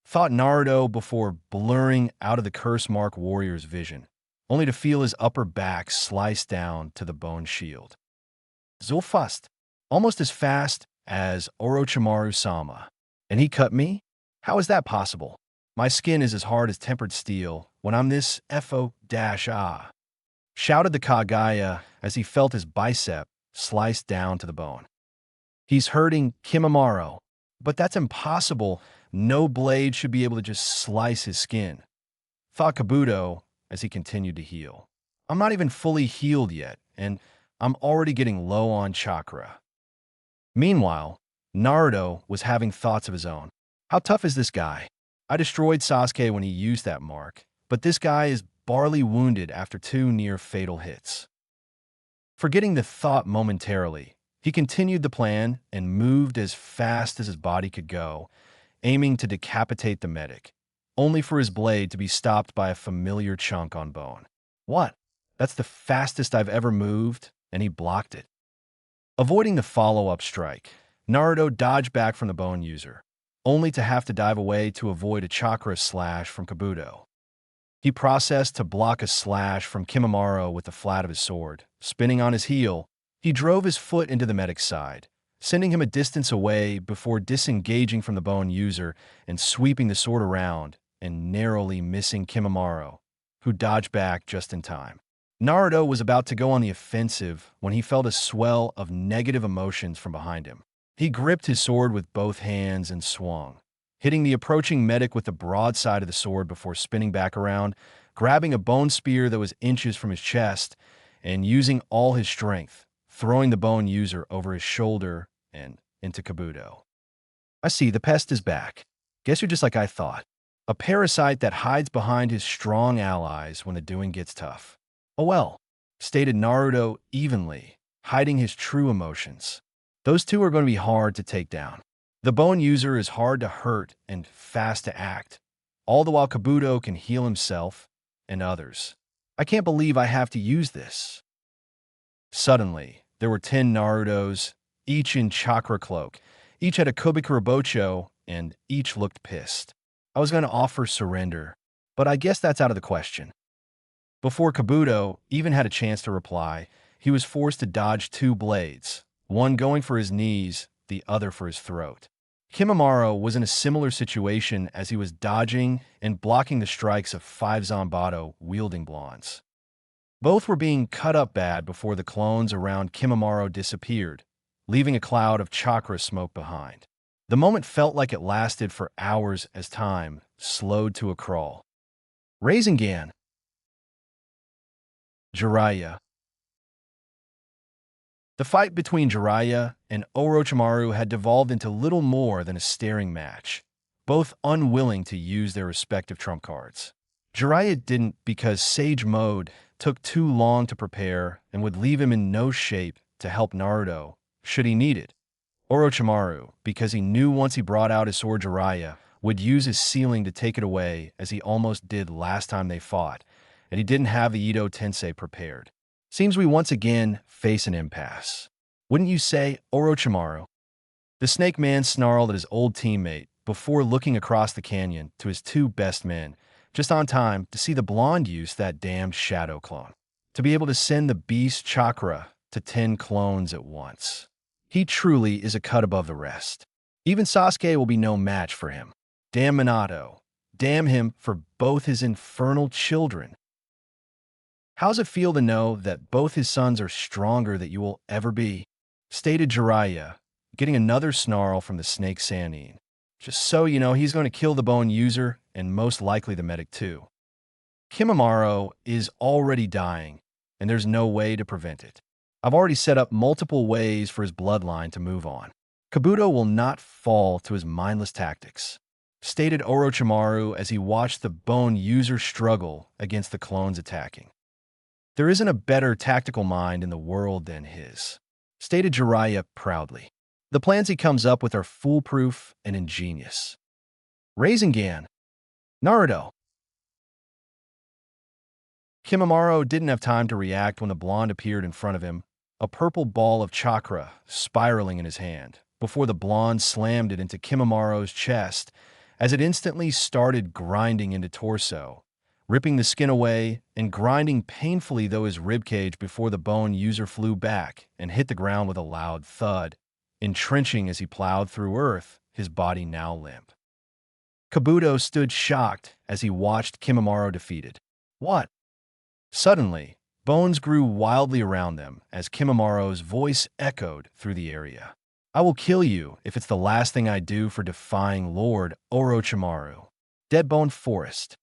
Thought Naruto before blurring out of the curse mark warrior's vision, only to feel his upper back sliced down to the bone shield. So fast, almost as fast as Orochimaru-sama. And he cut me? How is that possible? My skin is as hard as tempered steel when I'm this FO-ah. Shouted the Kagaya as he felt his bicep sliced down to the bone. He's hurting Kimimaro, but that's impossible. No blade should be able to just slice his skin. Thought Kabuto as he continued to heal. I'm not even fully healed yet, and I'm already getting low on chakra. Meanwhile, Naruto was having thoughts of his own. How tough is this guy? I destroyed Sasuke when he used that mark, but this guy is barely wounded after 2 near-fatal hits. Forgetting the thought momentarily, he continued the plan and moved as fast as his body could go, aiming to decapitate the medic, only for his blade to be stopped by a familiar chunk on bone. What? That's the fastest I've ever moved, and he blocked it. Avoiding the follow-up strike, Naruto dodged back from the bone user, only to have to dive away to avoid a chakra slash from Kabuto. He processed to block a slash from Kimimaro with the flat of his sword. Spinning on his heel, he drove his foot into the medic's side, sending him a distance away before disengaging from the bone user and sweeping the sword around and narrowly missing Kimimaro, who dodged back just in time. Naruto was about to go on the offensive when he felt a swell of negative emotions from behind him. He gripped his sword with both hands and swung, hitting the approaching medic with the broadside of the sword before spinning back around, grabbing a bone spear that was inches from his chest, and using all his strength, throwing the bone user over his shoulder and into Kabuto. I see, the pest is back. Guess you're just like I thought. A parasite that hides behind his strong allies when the doing gets tough. Oh well, stated Naruto evenly, hiding his true emotions. Those two are going to be hard to take down. The bone user is hard to hurt and fast to act, all the while Kabuto can heal himself and others. I can't believe I have to use this. Suddenly, there were 10 Narutos, each in chakra cloak. Each had a Kubikurabocho, and each looked pissed. I was going to offer surrender, but I guess that's out of the question. Before Kabuto even had a chance to reply, he was forced to dodge 2 blades, one going for his knees, the other for his throat. Kimimaro was in a similar situation as he was dodging and blocking the strikes of 5 Zanbato wielding blondes. Both were being cut up bad before the clones around Kimimaro disappeared, leaving a cloud of chakra smoke behind. The moment felt like it lasted for hours as time slowed to a crawl. Rasengan. Jiraiya. The fight between Jiraiya and Orochimaru had devolved into little more than a staring match, both unwilling to use their respective trump cards. Jiraiya didn't because Sage Mode took too long to prepare and would leave him in no shape to help Naruto, should he need it. Orochimaru, because he knew once he brought out his sword Jiraiya, would use his ceiling to take it away as he almost did last time they fought, and he didn't have the Ito Tensei prepared. Seems we once again face an impasse. Wouldn't you say, Orochimaru? The Snake Man snarled at his old teammate before looking across the canyon to his two best men, just on time to see the blonde use that damned shadow clone. To be able to send the beast Chakra to 10 clones at once. He truly is a cut above the rest. Even Sasuke will be no match for him. Damn Minato. Damn him for both his infernal children. How's it feel to know that both his sons are stronger than you will ever be? Stated Jiraiya, getting another snarl from the Snake Sannin. Just so you know, he's going to kill the bone user and most likely the medic too. Kimimaro is already dying, and there's no way to prevent it. I've already set up multiple ways for his bloodline to move on. Kabuto will not fall to his mindless tactics, stated Orochimaru as he watched the bone user struggle against the clones attacking. There isn't a better tactical mind in the world than his, stated Jiraiya proudly. The plans he comes up with are foolproof and ingenious. Rasengan. Naruto. Kimimaro didn't have time to react when the blonde appeared in front of him, a purple ball of chakra spiraling in his hand, before the blonde slammed it into Kimimaro's chest as it instantly started grinding into torso, ripping the skin away and grinding painfully though his ribcage before the bone user flew back and hit the ground with a loud thud, entrenching as he plowed through earth, his body now limp. Kabuto stood shocked as he watched Kimimaro defeated. What? Suddenly, bones grew wildly around them as Kimimaro's voice echoed through the area. I will kill you if it's the last thing I do for defying Lord Orochimaru. Dead Bone Forest.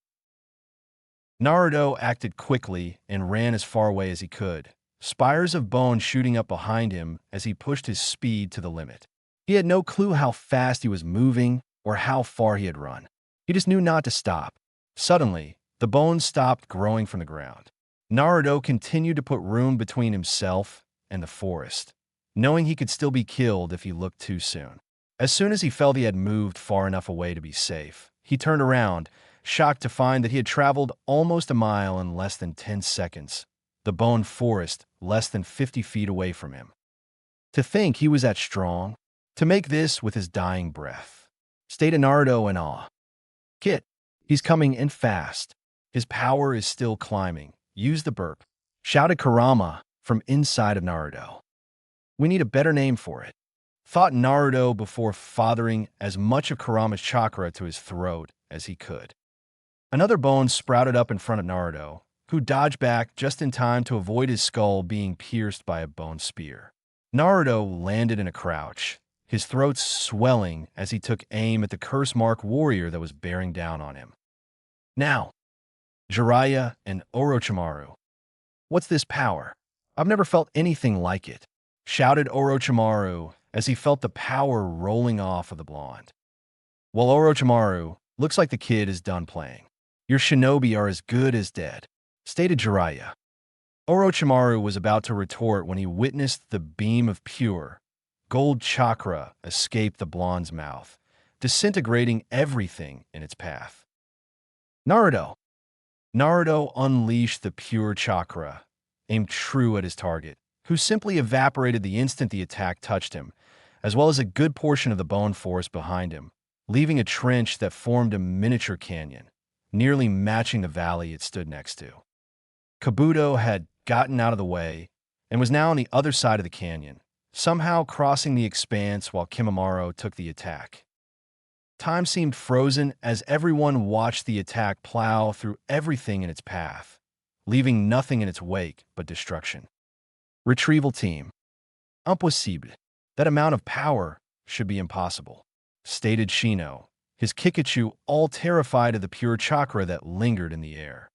Naruto acted quickly and ran as far away as he could, spires of bone shooting up behind him as he pushed his speed to the limit. He had no clue how fast he was moving or how far he had run. He just knew not to stop. Suddenly, the bones stopped growing from the ground. Naruto continued to put room between himself and the forest, knowing he could still be killed if he looked too soon. As soon as he felt he had moved far enough away to be safe, he turned around, shocked to find that he had traveled almost a mile in less than 10 seconds, the bone forest less than 50 feet away from him. To think he was that strong, to make this with his dying breath, stated Naruto in awe. Kit, he's coming in fast. His power is still climbing. Use the burp, shouted Kurama from inside of Naruto. We need a better name for it, thought Naruto before fathering as much of Kurama's chakra to his throat as he could. Another bone sprouted up in front of Naruto, who dodged back just in time to avoid his skull being pierced by a bone spear. Naruto landed in a crouch, his throat swelling as he took aim at the curse-marked warrior that was bearing down on him. Now, Jiraiya and Orochimaru. What's this power? I've never felt anything like it, shouted Orochimaru as he felt the power rolling off of the blonde. Well, Orochimaru, looks like the kid is done playing. Your shinobi are as good as dead, stated Jiraiya. Orochimaru was about to retort when he witnessed the beam of pure, gold chakra escape the blonde's mouth, disintegrating everything in its path. Naruto. Naruto unleashed the pure chakra, aimed true at his target, who simply evaporated the instant the attack touched him, as well as a good portion of the bone forest behind him, leaving a trench that formed a miniature canyon, nearly matching the valley it stood next to. Kabuto had gotten out of the way and was now on the other side of the canyon, somehow crossing the expanse while Kimimaro took the attack. Time seemed frozen as everyone watched the attack plow through everything in its path, leaving nothing in its wake but destruction. Retrieval team. Impossible. That amount of power should be impossible, stated Shino, his Kikachu all terrified of the pure chakra that lingered in the air.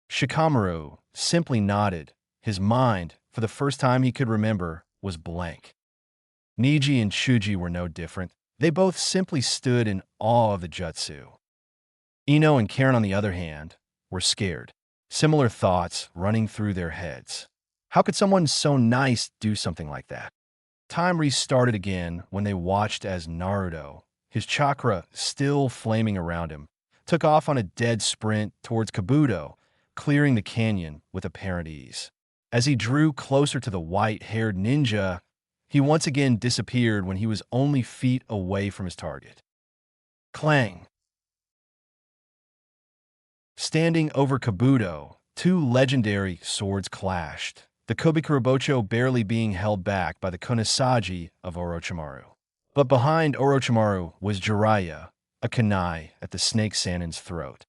Shikamaru simply nodded. His mind, for the first time he could remember, was blank. Niji and Chuji were no different. They both simply stood in awe of the jutsu. Ino and Karen, on the other hand, were scared, similar thoughts running through their heads. How could someone so nice do something like that? Time restarted again when they watched as Naruto, his chakra still flaming around him, took off on a dead sprint towards Kabuto, clearing the canyon with apparent ease. As he drew closer to the white-haired ninja, he once again disappeared when he was only feet away from his target. Clang! Standing over Kabuto, two legendary swords clashed, the Kobikurabocho barely being held back by the Konosaji of Orochimaru. But behind Orochimaru was Jiraiya, a kunai at the Snake Sannin's throat.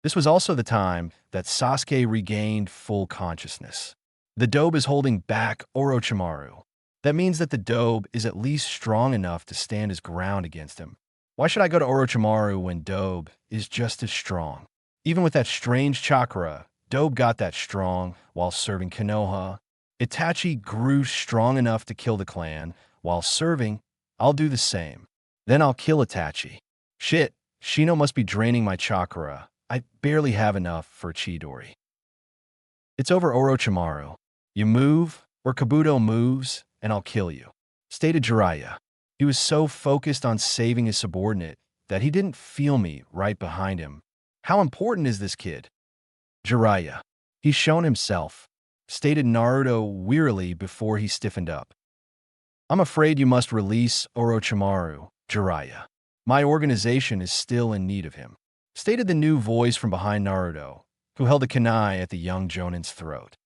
This was also the time that Sasuke regained full consciousness. The Dobe is holding back Orochimaru. That means that the Dobe is at least strong enough to stand his ground against him. Why should I go to Orochimaru when Dobe is just as strong? Even with that strange chakra, Dobe got that strong while serving Konoha. Itachi grew strong enough to kill the clan. While serving, I'll do the same. Then I'll kill Itachi. Shit, Shino must be draining my chakra. I barely have enough for Chidori. It's over, Orochimaru. You move, or Kabuto moves, and I'll kill you, stated Jiraiya. He was so focused on saving his subordinate that he didn't feel me right behind him. How important is this kid? Jiraiya. He's shown himself, stated Naruto wearily before he stiffened up. I'm afraid you must release Orochimaru, Jiraiya. My organization is still in need of him, stated the new voice from behind Naruto, who held a kunai at the young Jonin's throat.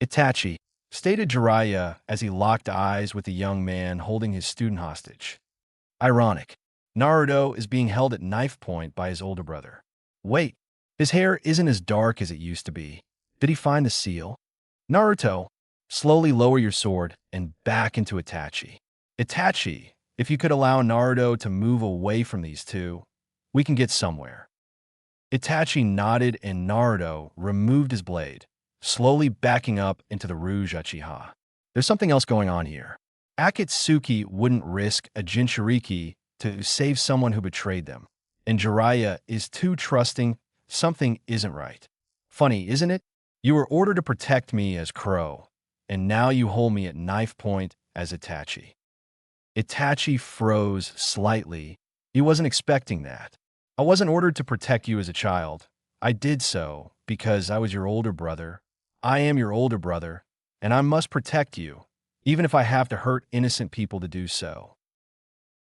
Itachi, stated Jiraiya as he locked eyes with the young man holding his student hostage. Ironic. Naruto is being held at knife point by his older brother. Wait, his hair isn't as dark as it used to be. Did he find the seal? Naruto, slowly lower your sword and back into Itachi. Itachi, if you could allow Naruto to move away from these two, we can get somewhere. Itachi nodded and Naruto removed his blade, slowly backing up into the Rouge Uchiha. There's something else going on here. Akatsuki wouldn't risk a Jinchuriki to save someone who betrayed them, and Jiraiya is too trusting. Something isn't right. Funny, isn't it? You were ordered to protect me as Crow, and now you hold me at knife point as Itachi. Itachi froze slightly. He wasn't expecting that. I wasn't ordered to protect you as a child. I did so because I was your older brother. I am your older brother, and I must protect you, even if I have to hurt innocent people to do so.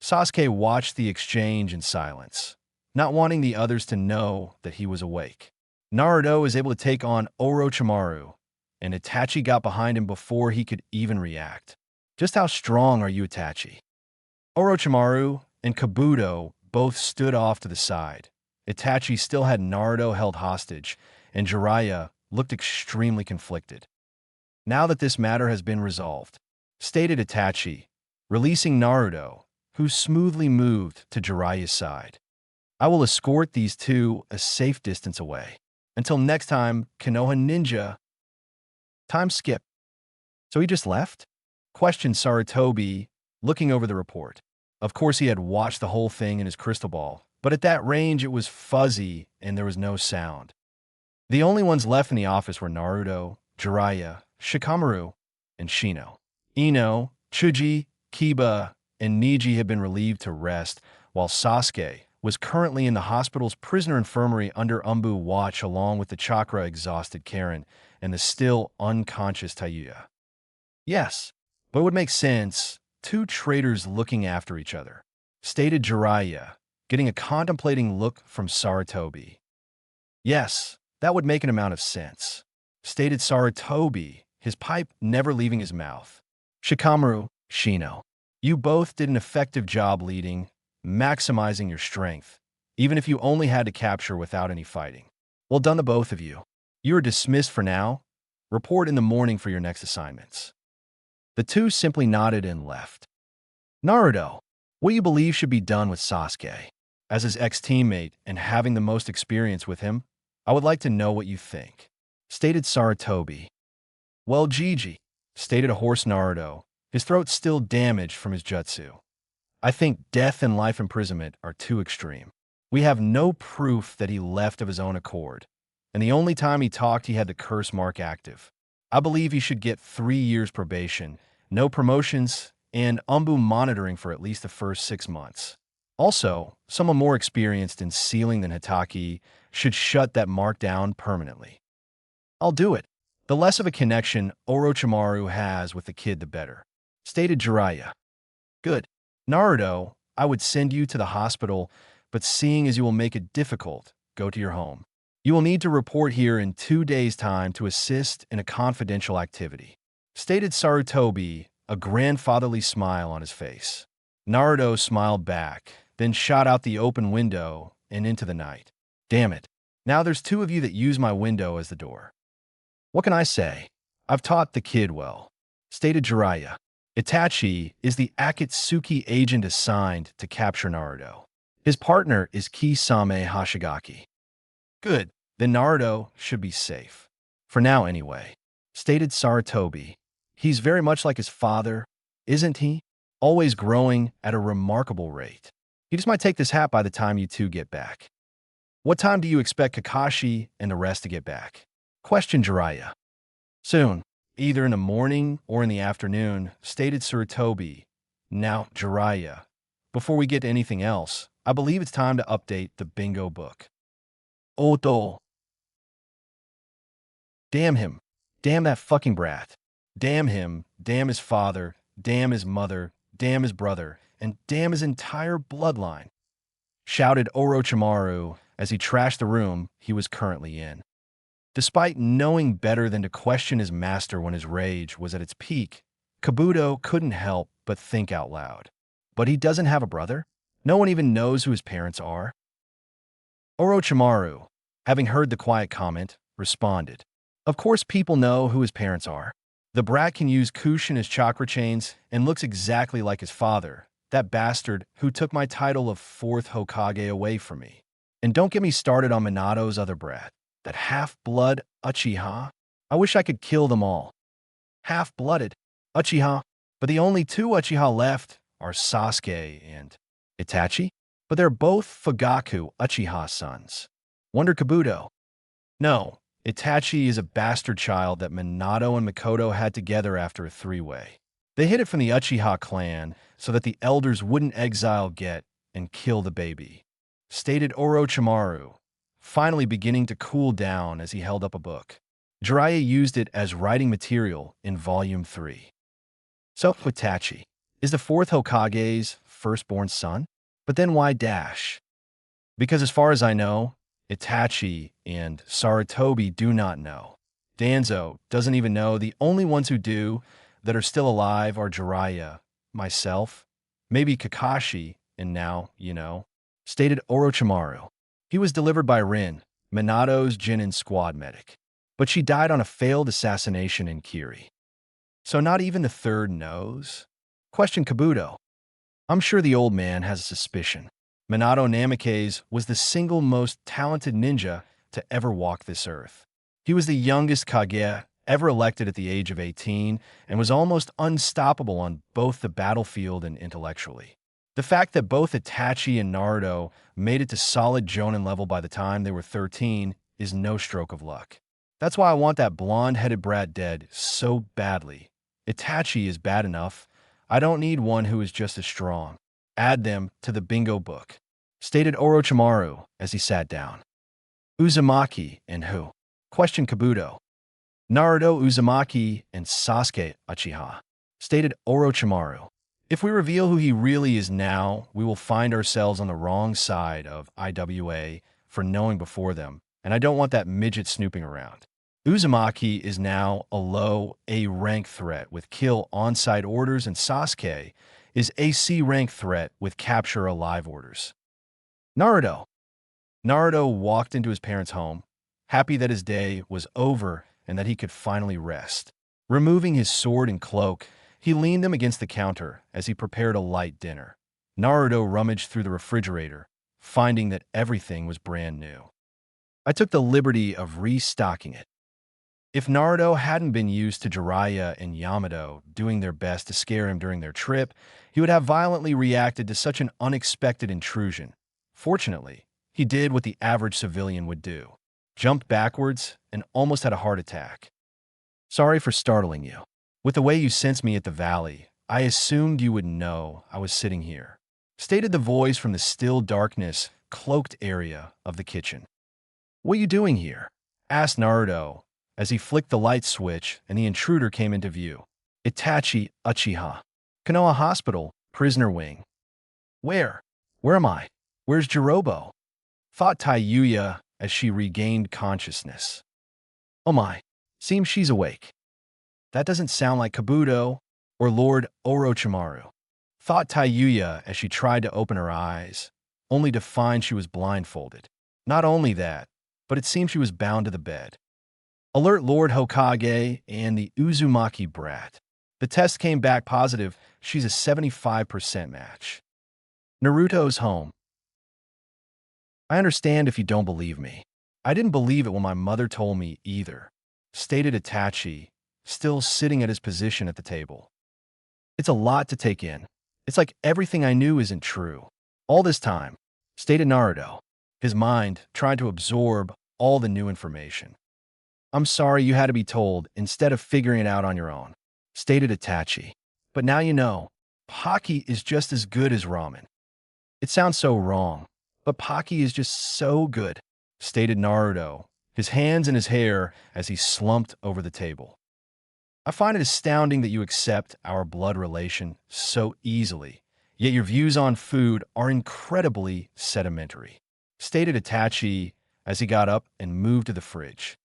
Sasuke watched the exchange in silence, not wanting the others to know that he was awake. Naruto was able to take on Orochimaru, and Itachi got behind him before he could even react. Just how strong are you, Itachi? Orochimaru and Kabuto both stood off to the side. Itachi still had Naruto held hostage, and Jiraiya looked extremely conflicted. Now that this matter has been resolved, stated Itachi, releasing Naruto, who smoothly moved to Jiraiya's side. I will escort these two a safe distance away. Until next time, Konoha Ninja. Time skip. So he just left? Questioned Sarutobi, looking over the report. Of course he had watched the whole thing in his crystal ball, but at that range it was fuzzy and there was no sound. The only ones left in the office were Naruto, Jiraiya, Shikamaru, and Shino. Ino, Chuji, Kiba, and Niji had been relieved to rest, while Sasuke was currently in the hospital's prisoner infirmary under Umbu watch along with the chakra-exhausted Karen and the still unconscious Tayuya. Yes, but it would make sense, two traitors looking after each other, stated Jiraiya, getting a contemplating look from Sarutobi. Yes, that would make an amount of sense, stated Sarutobi, his pipe never leaving his mouth. Shikamaru, Shino, you both did an effective job leading, maximizing your strength, even if you only had to capture without any fighting. Well done, the both of you. You are dismissed for now. Report in the morning for your next assignments." The two simply nodded and left. Naruto, what you believe should be done with Sasuke? As his ex-teammate and having the most experience with him, I would like to know what you think, stated Sarutobi. Well, Gigi, stated a hoarse Naruto, his throat still damaged from his jutsu. I think death and life imprisonment are too extreme. We have no proof that he left of his own accord, and the only time he talked he had the curse mark active. I believe he should get 3 years probation, no promotions, and Umbu monitoring for at least the first 6 months. Also, someone more experienced in sealing than Hitaki should shut that mark down permanently. I'll do it. The less of a connection Orochimaru has with the kid, the better, stated Jiraiya. Good. Naruto, I would send you to the hospital, but seeing as you will make it difficult, go to your home. You will need to report here in 2 days' time to assist in a confidential activity, stated Sarutobi, a grandfatherly smile on his face. Naruto smiled back, then shot out the open window and into the night. Damn it. Now there's 2 of you that use my window as the door. What can I say? I've taught the kid well, stated Jiraiya. Itachi is the Akatsuki agent assigned to capture Naruto. His partner is Kisame Hashigaki. Good, then Naruto should be safe. For now anyway, stated Sarutobi. He's very much like his father, isn't he? Always growing at a remarkable rate. He just might take this hat by the time you two get back. What time do you expect Kakashi and the rest to get back? Questioned Jiraiya. Soon, either in the morning or in the afternoon, stated Sarutobi. Now, Jiraiya, before we get to anything else, I believe it's time to update the bingo book. Untold. Damn him. Damn that fucking brat. Damn him. Damn his father. Damn his mother. Damn his brother. And damn his entire bloodline, shouted Orochimaru as he trashed the room he was currently in. Despite knowing better than to question his master when his rage was at its peak, Kabuto couldn't help but think out loud. But he doesn't have a brother? No one even knows who his parents are? Orochimaru, having heard the quiet comment, responded. Of course people know who his parents are. The brat can use Kushin as chakra chains and looks exactly like his father, that bastard who took my title of 4th Hokage away from me. And don't get me started on Minato's other brat, that half-blood Uchiha. I wish I could kill them all. Half-blooded Uchiha, but the only 2 Uchiha left are Sasuke and Itachi, but they're both Fugaku Uchiha sons. Wonder Kabuto. No, Itachi is a bastard child that Minato and Mikoto had together after a 3-way. They hid it from the Uchiha clan so that the elders wouldn't exile Get and kill the baby, stated Orochimaru, finally beginning to cool down as he held up a book. Jiraiya used it as writing material in Volume 3. So, Itachi is the 4th Hokage's firstborn son? But then why dash? Because as far as I know, Itachi and Sarutobi do not know. Danzo doesn't even know. The only ones who do that are still alive are Jiraiya, myself, maybe Kakashi, and now, stated Orochimaru. He was delivered by Rin, Minato's Jonin squad medic, but she died on a failed assassination in Kiri. So not even the 3rd knows? Questioned Kabuto. I'm sure the old man has a suspicion. Minato Namikaze was the single most talented ninja to ever walk this earth. He was the youngest Kage ever elected at the age of 18 and was almost unstoppable on both the battlefield and intellectually. The fact that both Itachi and Naruto made it to solid Jonin level by the time they were 13 is no stroke of luck. That's why I want that blonde-headed brat dead so badly. Itachi is bad enough. I don't need one who is just as strong. Add them to the bingo book, stated Orochimaru as he sat down. Uzumaki and who? Questioned Kabuto. Naruto Uzumaki and Sasuke Uchiha, stated Orochimaru. If we reveal who he really is now, we will find ourselves on the wrong side of IWA for knowing before them, and I don't want that midget snooping around. Uzumaki is now a low A rank threat with kill on-site orders, and Sasuke is a C rank threat with capture alive orders. Naruto walked into his parents' home, happy that his day was over and that he could finally rest. Removing his sword and cloak, he leaned them against the counter as he prepared a light dinner. Naruto rummaged through the refrigerator, finding that everything was brand new. I took the liberty of restocking it. If Naruto hadn't been used to Jiraiya and Yamato doing their best to scare him during their trip, he would have violently reacted to such an unexpected intrusion. Fortunately, he did what the average civilian would do. Jumped backwards and almost had a heart attack. Sorry for startling you. With the way you sensed me at the valley, I assumed you would know I was sitting here, stated the voice from the still darkness, cloaked area of the kitchen. What are you doing here? Asked Naruto as he flicked the light switch and the intruder came into view. Itachi Uchiha. Konoha Hospital, prisoner wing. Where? Where am I? Where's Jirobo? Thought Taiyuya as she regained consciousness. Oh my, seems she's awake. That doesn't sound like Kabuto or Lord Orochimaru. Thought Taiyuya as she tried to open her eyes, only to find she was blindfolded. Not only that, but it seemed she was bound to the bed. Alert Lord Hokage and the Uzumaki brat. The test came back positive. She's a 75% match. Naruto's home. I understand if you don't believe me. I didn't believe it when my mother told me either, stated Itachi, still sitting at his position at the table. It's a lot to take in. It's like everything I knew isn't true. All this time, stated Naruto, his mind trying to absorb all the new information. I'm sorry you had to be told instead of figuring it out on your own, stated Itachi. But now you know, Pocky is just as good as ramen. It sounds so wrong, but Pocky is just so good, stated Naruto, his hands in his hair as he slumped over the table. I find it astounding that you accept our blood relation so easily, yet your views on food are incredibly sedimentary, stated Itachi as he got up and moved to the fridge.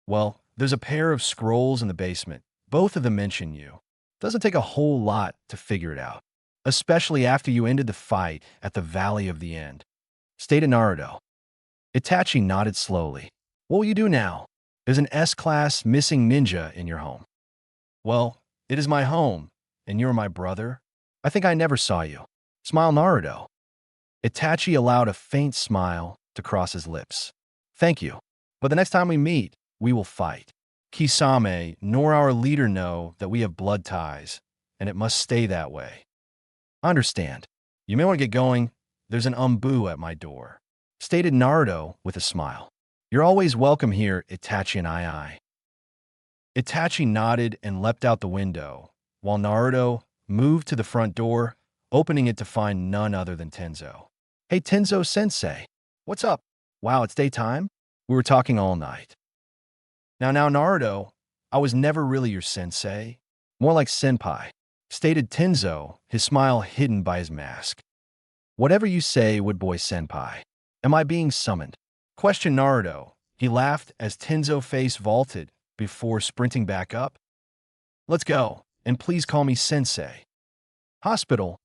Well, there's a pair of scrolls in the basement. Both of them mention you. Doesn't take a whole lot to figure it out, especially after you ended the fight at the Valley of the End, stated Naruto. Itachi nodded slowly. What will you do now? There's an S-class missing ninja in your home. Well, it is my home, and you're my brother. I think I never saw you. Smile Naruto. Itachi allowed a faint smile to cross his lips. Thank you. But the next time we meet, we will fight. Kisame nor our leader know that we have blood ties, and it must stay that way. I understand. You may want to get going. There's an umbu at my door, stated Naruto with a smile. You're always welcome here, Itachi and I. Itachi nodded and leapt out the window, while Naruto moved to the front door, opening it to find none other than Tenzo. Hey Tenzo-sensei, what's up? Wow, it's daytime? We were talking all night. Now, Naruto, I was never really your sensei. More like senpai, stated Tenzo, his smile hidden by his mask. Whatever you say, wood boy senpai. Am I being summoned? Questioned Naruto. He laughed as Tenzo face vaulted before sprinting back up. Let's go, and please call me sensei. Hospital.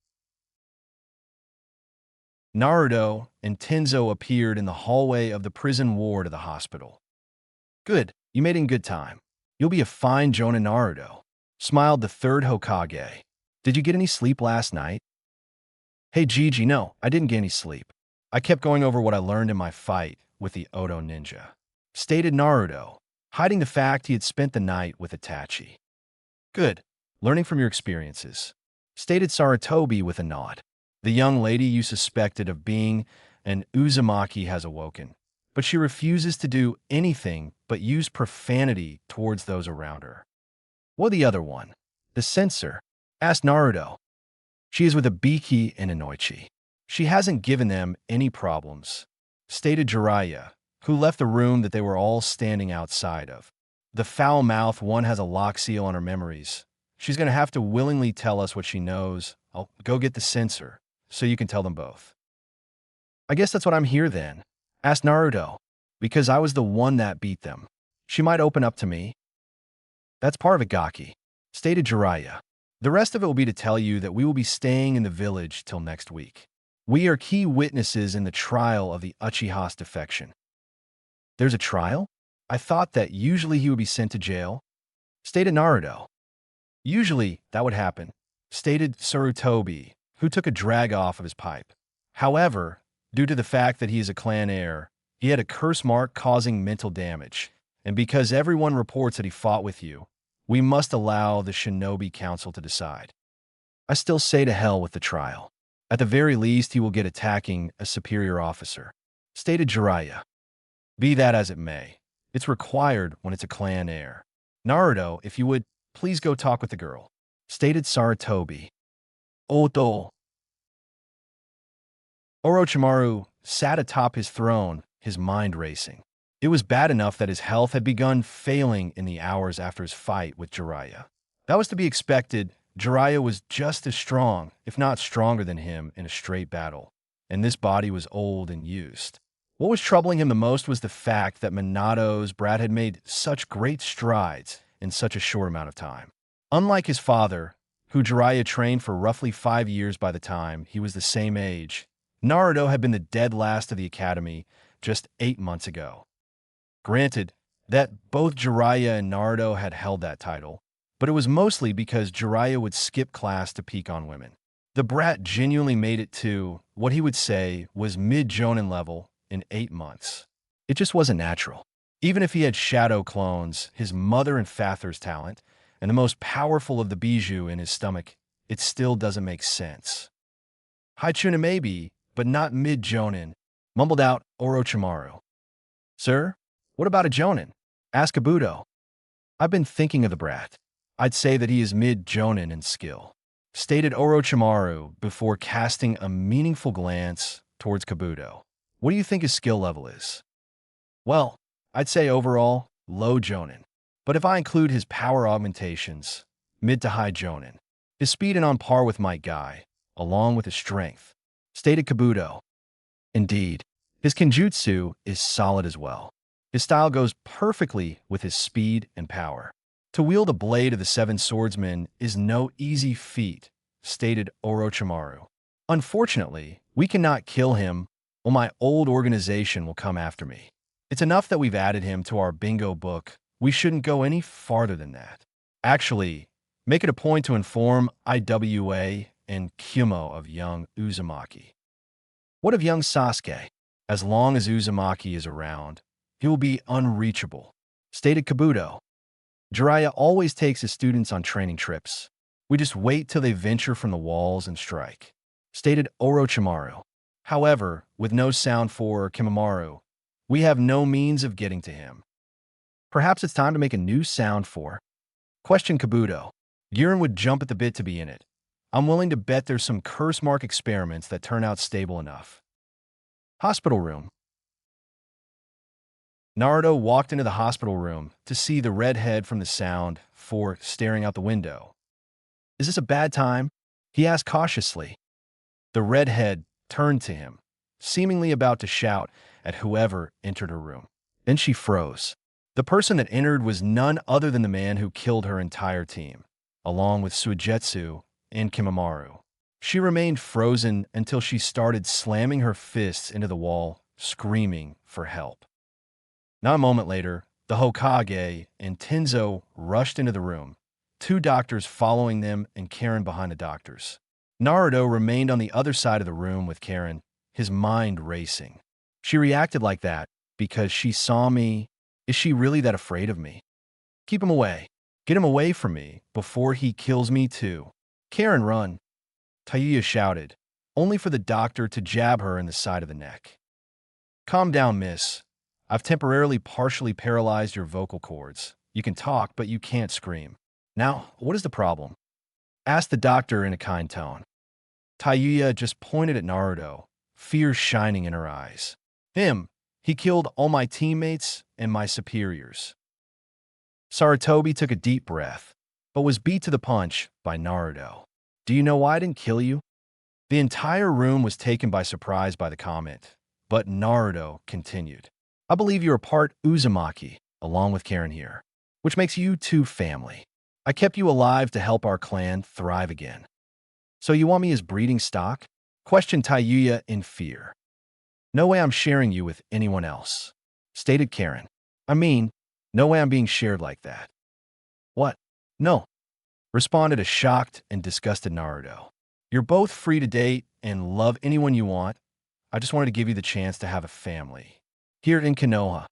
Naruto and Tenzo appeared in the hallway of the prison ward of the hospital. Good, you made it in good time. You'll be a fine Jonin Naruto, smiled the third Hokage. Did you get any sleep last night? Hey Gigi, no, I didn't get any sleep. I kept going over what I learned in my fight with the Oto ninja, stated Naruto, hiding the fact he had spent the night with Itachi. Good, learning from your experiences, stated Sarutobi with a nod. The young lady you suspected of being an Uzumaki has awoken, but she refuses to do anything but use profanity towards those around her. What the other one? The censor? Asked Naruto. She is with Ibiki and Inoichi. She hasn't given them any problems, stated Jiraiya, who left the room that they were all standing outside of. The foul-mouthed one has a lock seal on her memories. She's going to have to willingly tell us what she knows. I'll go get the censor, so you can tell them both. I guess that's what I'm here then, asked Naruto, because I was the one that beat them. She might open up to me. That's part of it, Gaki, stated Jiraiya. The rest of it will be to tell you that we will be staying in the village till next week. We are key witnesses in the trial of the Uchiha's defection. There's a trial? I thought that usually he would be sent to jail. Stated Naruto. Usually, that would happen. Stated Sarutobi, who took a drag off of his pipe. However, due to the fact that he is a clan heir, he had a curse mark causing mental damage. And because everyone reports that he fought with you, we must allow the Shinobi Council to decide. I still say to hell with the trial. At the very least, he will get attacking a superior officer. Stated Jiraiya. Be that as it may, it's required when it's a clan heir. Naruto, if you would, please go talk with the girl. Stated Sarutobi. Oto. Orochimaru sat atop his throne, his mind racing. It was bad enough that his health had begun failing in the hours after his fight with Jiraiya. That was to be expected. Jiraiya was just as strong, if not stronger than him, in a straight battle, and this body was old and used. What was troubling him the most was the fact that Minato's brat had made such great strides in such a short amount of time. Unlike his father, who Jiraiya trained for roughly 5 years by the time he was the same age, Naruto had been the dead last of the academy just 8 months ago. Granted that both Jiraiya and Naruto had held that title, but it was mostly because Jiraiya would skip class to peek on women. The brat genuinely made it to what he would say was mid-jonin level in 8 months. It just wasn't natural. Even if he had shadow clones, his mother and father's talent, and the most powerful of the bijou in his stomach, it still doesn't make sense. High Chūnin maybe, but not mid-jonin, mumbled out Orochimaru. Sir, what about a jonin? Asked Kabuto. I've been thinking of the brat. I'd say that he is mid-jonin in skill, stated Orochimaru before casting a meaningful glance towards Kabuto. What do you think his skill level is? Well, I'd say overall, low jonin. But if I include his power augmentations, mid to high jonin. His speed and on par with Might Guy, along with his strength, stated Kabuto. Indeed, his kenjutsu is solid as well. His style goes perfectly with his speed and power. To wield a blade of the Seven Swordsmen is no easy feat, stated Orochimaru. Unfortunately, we cannot kill him, or my old organization will come after me. It's enough that we've added him to our bingo book. We shouldn't go any farther than that. Actually, make it a point to inform IWA and Kumo of young Uzumaki. What of young Sasuke? As long as Uzumaki is around, he will be unreachable, stated Kabuto. Jiraiya always takes his students on training trips. We just wait till they venture from the walls and strike, stated Orochimaru. However, with no sound for Kimamaru, we have no means of getting to him. Perhaps it's time to make a new sound for? Questioned Kabuto. Girin would jump at the bit to be in it. I'm willing to bet there's some curse mark experiments that turn out stable enough. Hospital room. Naruto walked into the hospital room to see the redhead from the sound for staring out the window. Is this a bad time? He asked cautiously. The redhead turned to him, seemingly about to shout at whoever entered her room. Then she froze. The person that entered was none other than the man who killed her entire team, along with Suigetsu and Kimamaru. She remained frozen until she started slamming her fists into the wall, screaming for help. Not a moment later, the Hokage and Tenzo rushed into the room, 2 doctors following them and Karen behind the doctors. Naruto remained on the other side of the room with Karen, his mind racing. She reacted like that because she saw me. Is she really that afraid of me? Keep him away. Get him away from me before he kills me too. Karen, run. Tayuya shouted, only for the doctor to jab her in the side of the neck. Calm down, miss. I've temporarily partially paralyzed your vocal cords. You can talk, but you can't scream. Now, what is the problem? Asked the doctor in a kind tone. Tayuya just pointed at Naruto, fear shining in her eyes. Him. He killed all my teammates and my superiors. Sarutobi took a deep breath, but was beat to the punch by Naruto. Do you know why I didn't kill you? The entire room was taken by surprise by the comment, but Naruto continued. I believe you are part Uzumaki, along with Karen here, which makes you 2 family. I kept you alive to help our clan thrive again. So you want me as breeding stock? Questioned Tayuya in fear. No way I'm sharing you with anyone else. stated Karen. I mean, no way I'm being shared like that. What? No, responded a shocked and disgusted Naruto. You're both free to date and love anyone you want. I just wanted to give you the chance to have a family. Here in Konoha,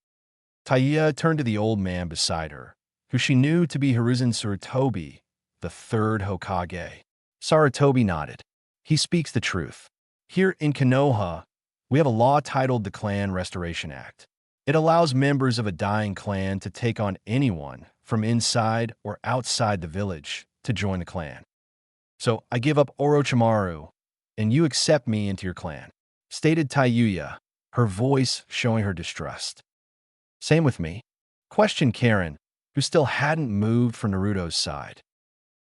Taiya turned to the old man beside her, who she knew to be Hiruzen Sarutobi, the third Hokage. Sarutobi nodded. He speaks the truth. Here in Konoha, we have a law titled the Clan Restoration Act. It allows members of a dying clan to take on anyone from inside or outside the village to join the clan. So I give up Orochimaru, and you accept me into your clan, stated Tayuya, her voice showing her distrust. Same with me, questioned Karen, who still hadn't moved from Naruto's side.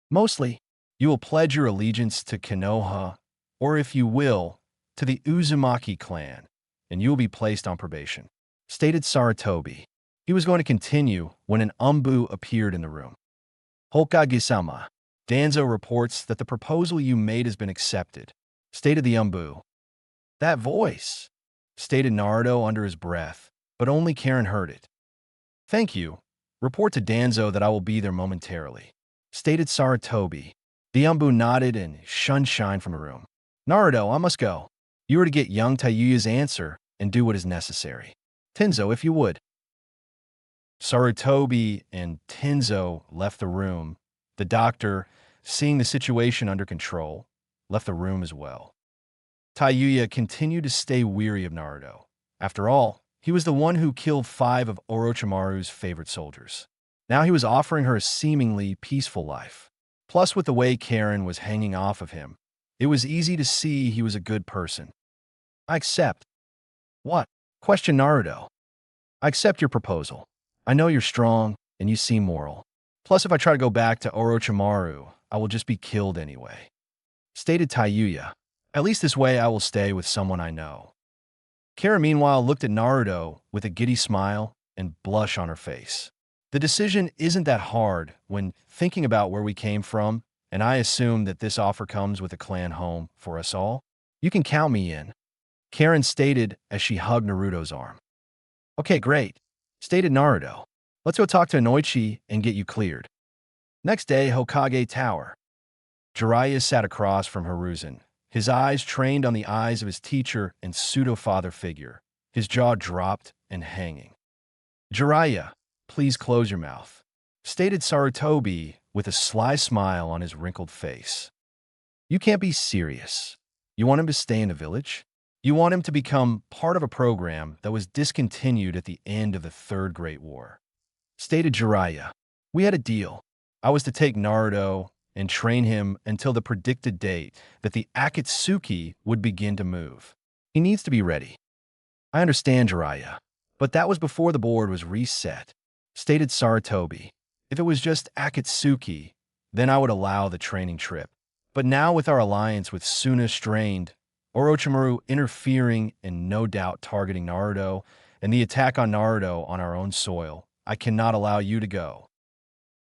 Mostly, you will pledge your allegiance to Konoha, or if you will, to the Uzumaki clan, and you will be placed on probation, stated Sarutobi. He was going to continue when an Umbu appeared in the room. Hokage-sama, Danzo reports that the proposal you made has been accepted, stated the Umbu. That voice, stated Naruto under his breath, but only Karen heard it. Thank you. Report to Danzo that I will be there momentarily, stated Sarutobi. The Umbu nodded and shunned shine from the room. Naruto, I must go. You are to get young Tayuya's answer and do what is necessary. Tenzo, if you would. Sarutobi and Tenzo left the room. The doctor, seeing the situation under control, left the room as well. Tayuya continued to stay weary of Naruto. After all, he was the one who killed 5 of Orochimaru's favorite soldiers. Now he was offering her a seemingly peaceful life. Plus, with the way Karen was hanging off of him, it was easy to see he was a good person. I accept. What? Questioned Naruto. I accept your proposal. I know you're strong, and you seem moral. Plus, if I try to go back to Orochimaru, I will just be killed anyway, stated Tayuya. At least this way I will stay with someone I know. Karen, meanwhile, looked at Naruto with a giddy smile and blush on her face. The decision isn't that hard when thinking about where we came from, and I assume that this offer comes with a clan home for us all. You can count me in, Karen stated as she hugged Naruto's arm. Okay, great, stated Naruto. Let's go talk to Inoichi and get you cleared. Next day, Hokage Tower. Jiraiya sat across from Hiruzen, his eyes trained on the eyes of his teacher and pseudo-father figure, his jaw dropped and hanging. Jiraiya, please close your mouth, stated Sarutobi with a sly smile on his wrinkled face. You can't be serious. You want him to stay in the village? You want him to become part of a program that was discontinued at the end of the Third Great War, stated Jiraiya. We had a deal. I was to take Naruto and train him until the predicted date that the Akatsuki would begin to move. He needs to be ready. I understand, Jiraiya, but that was before the board was reset, stated Sarutobi. If it was just Akatsuki, then I would allow the training trip. But now with our alliance with Suna strained, Orochimaru interfering and no doubt targeting Naruto, and the attack on Naruto on our own soil, I cannot allow you to go,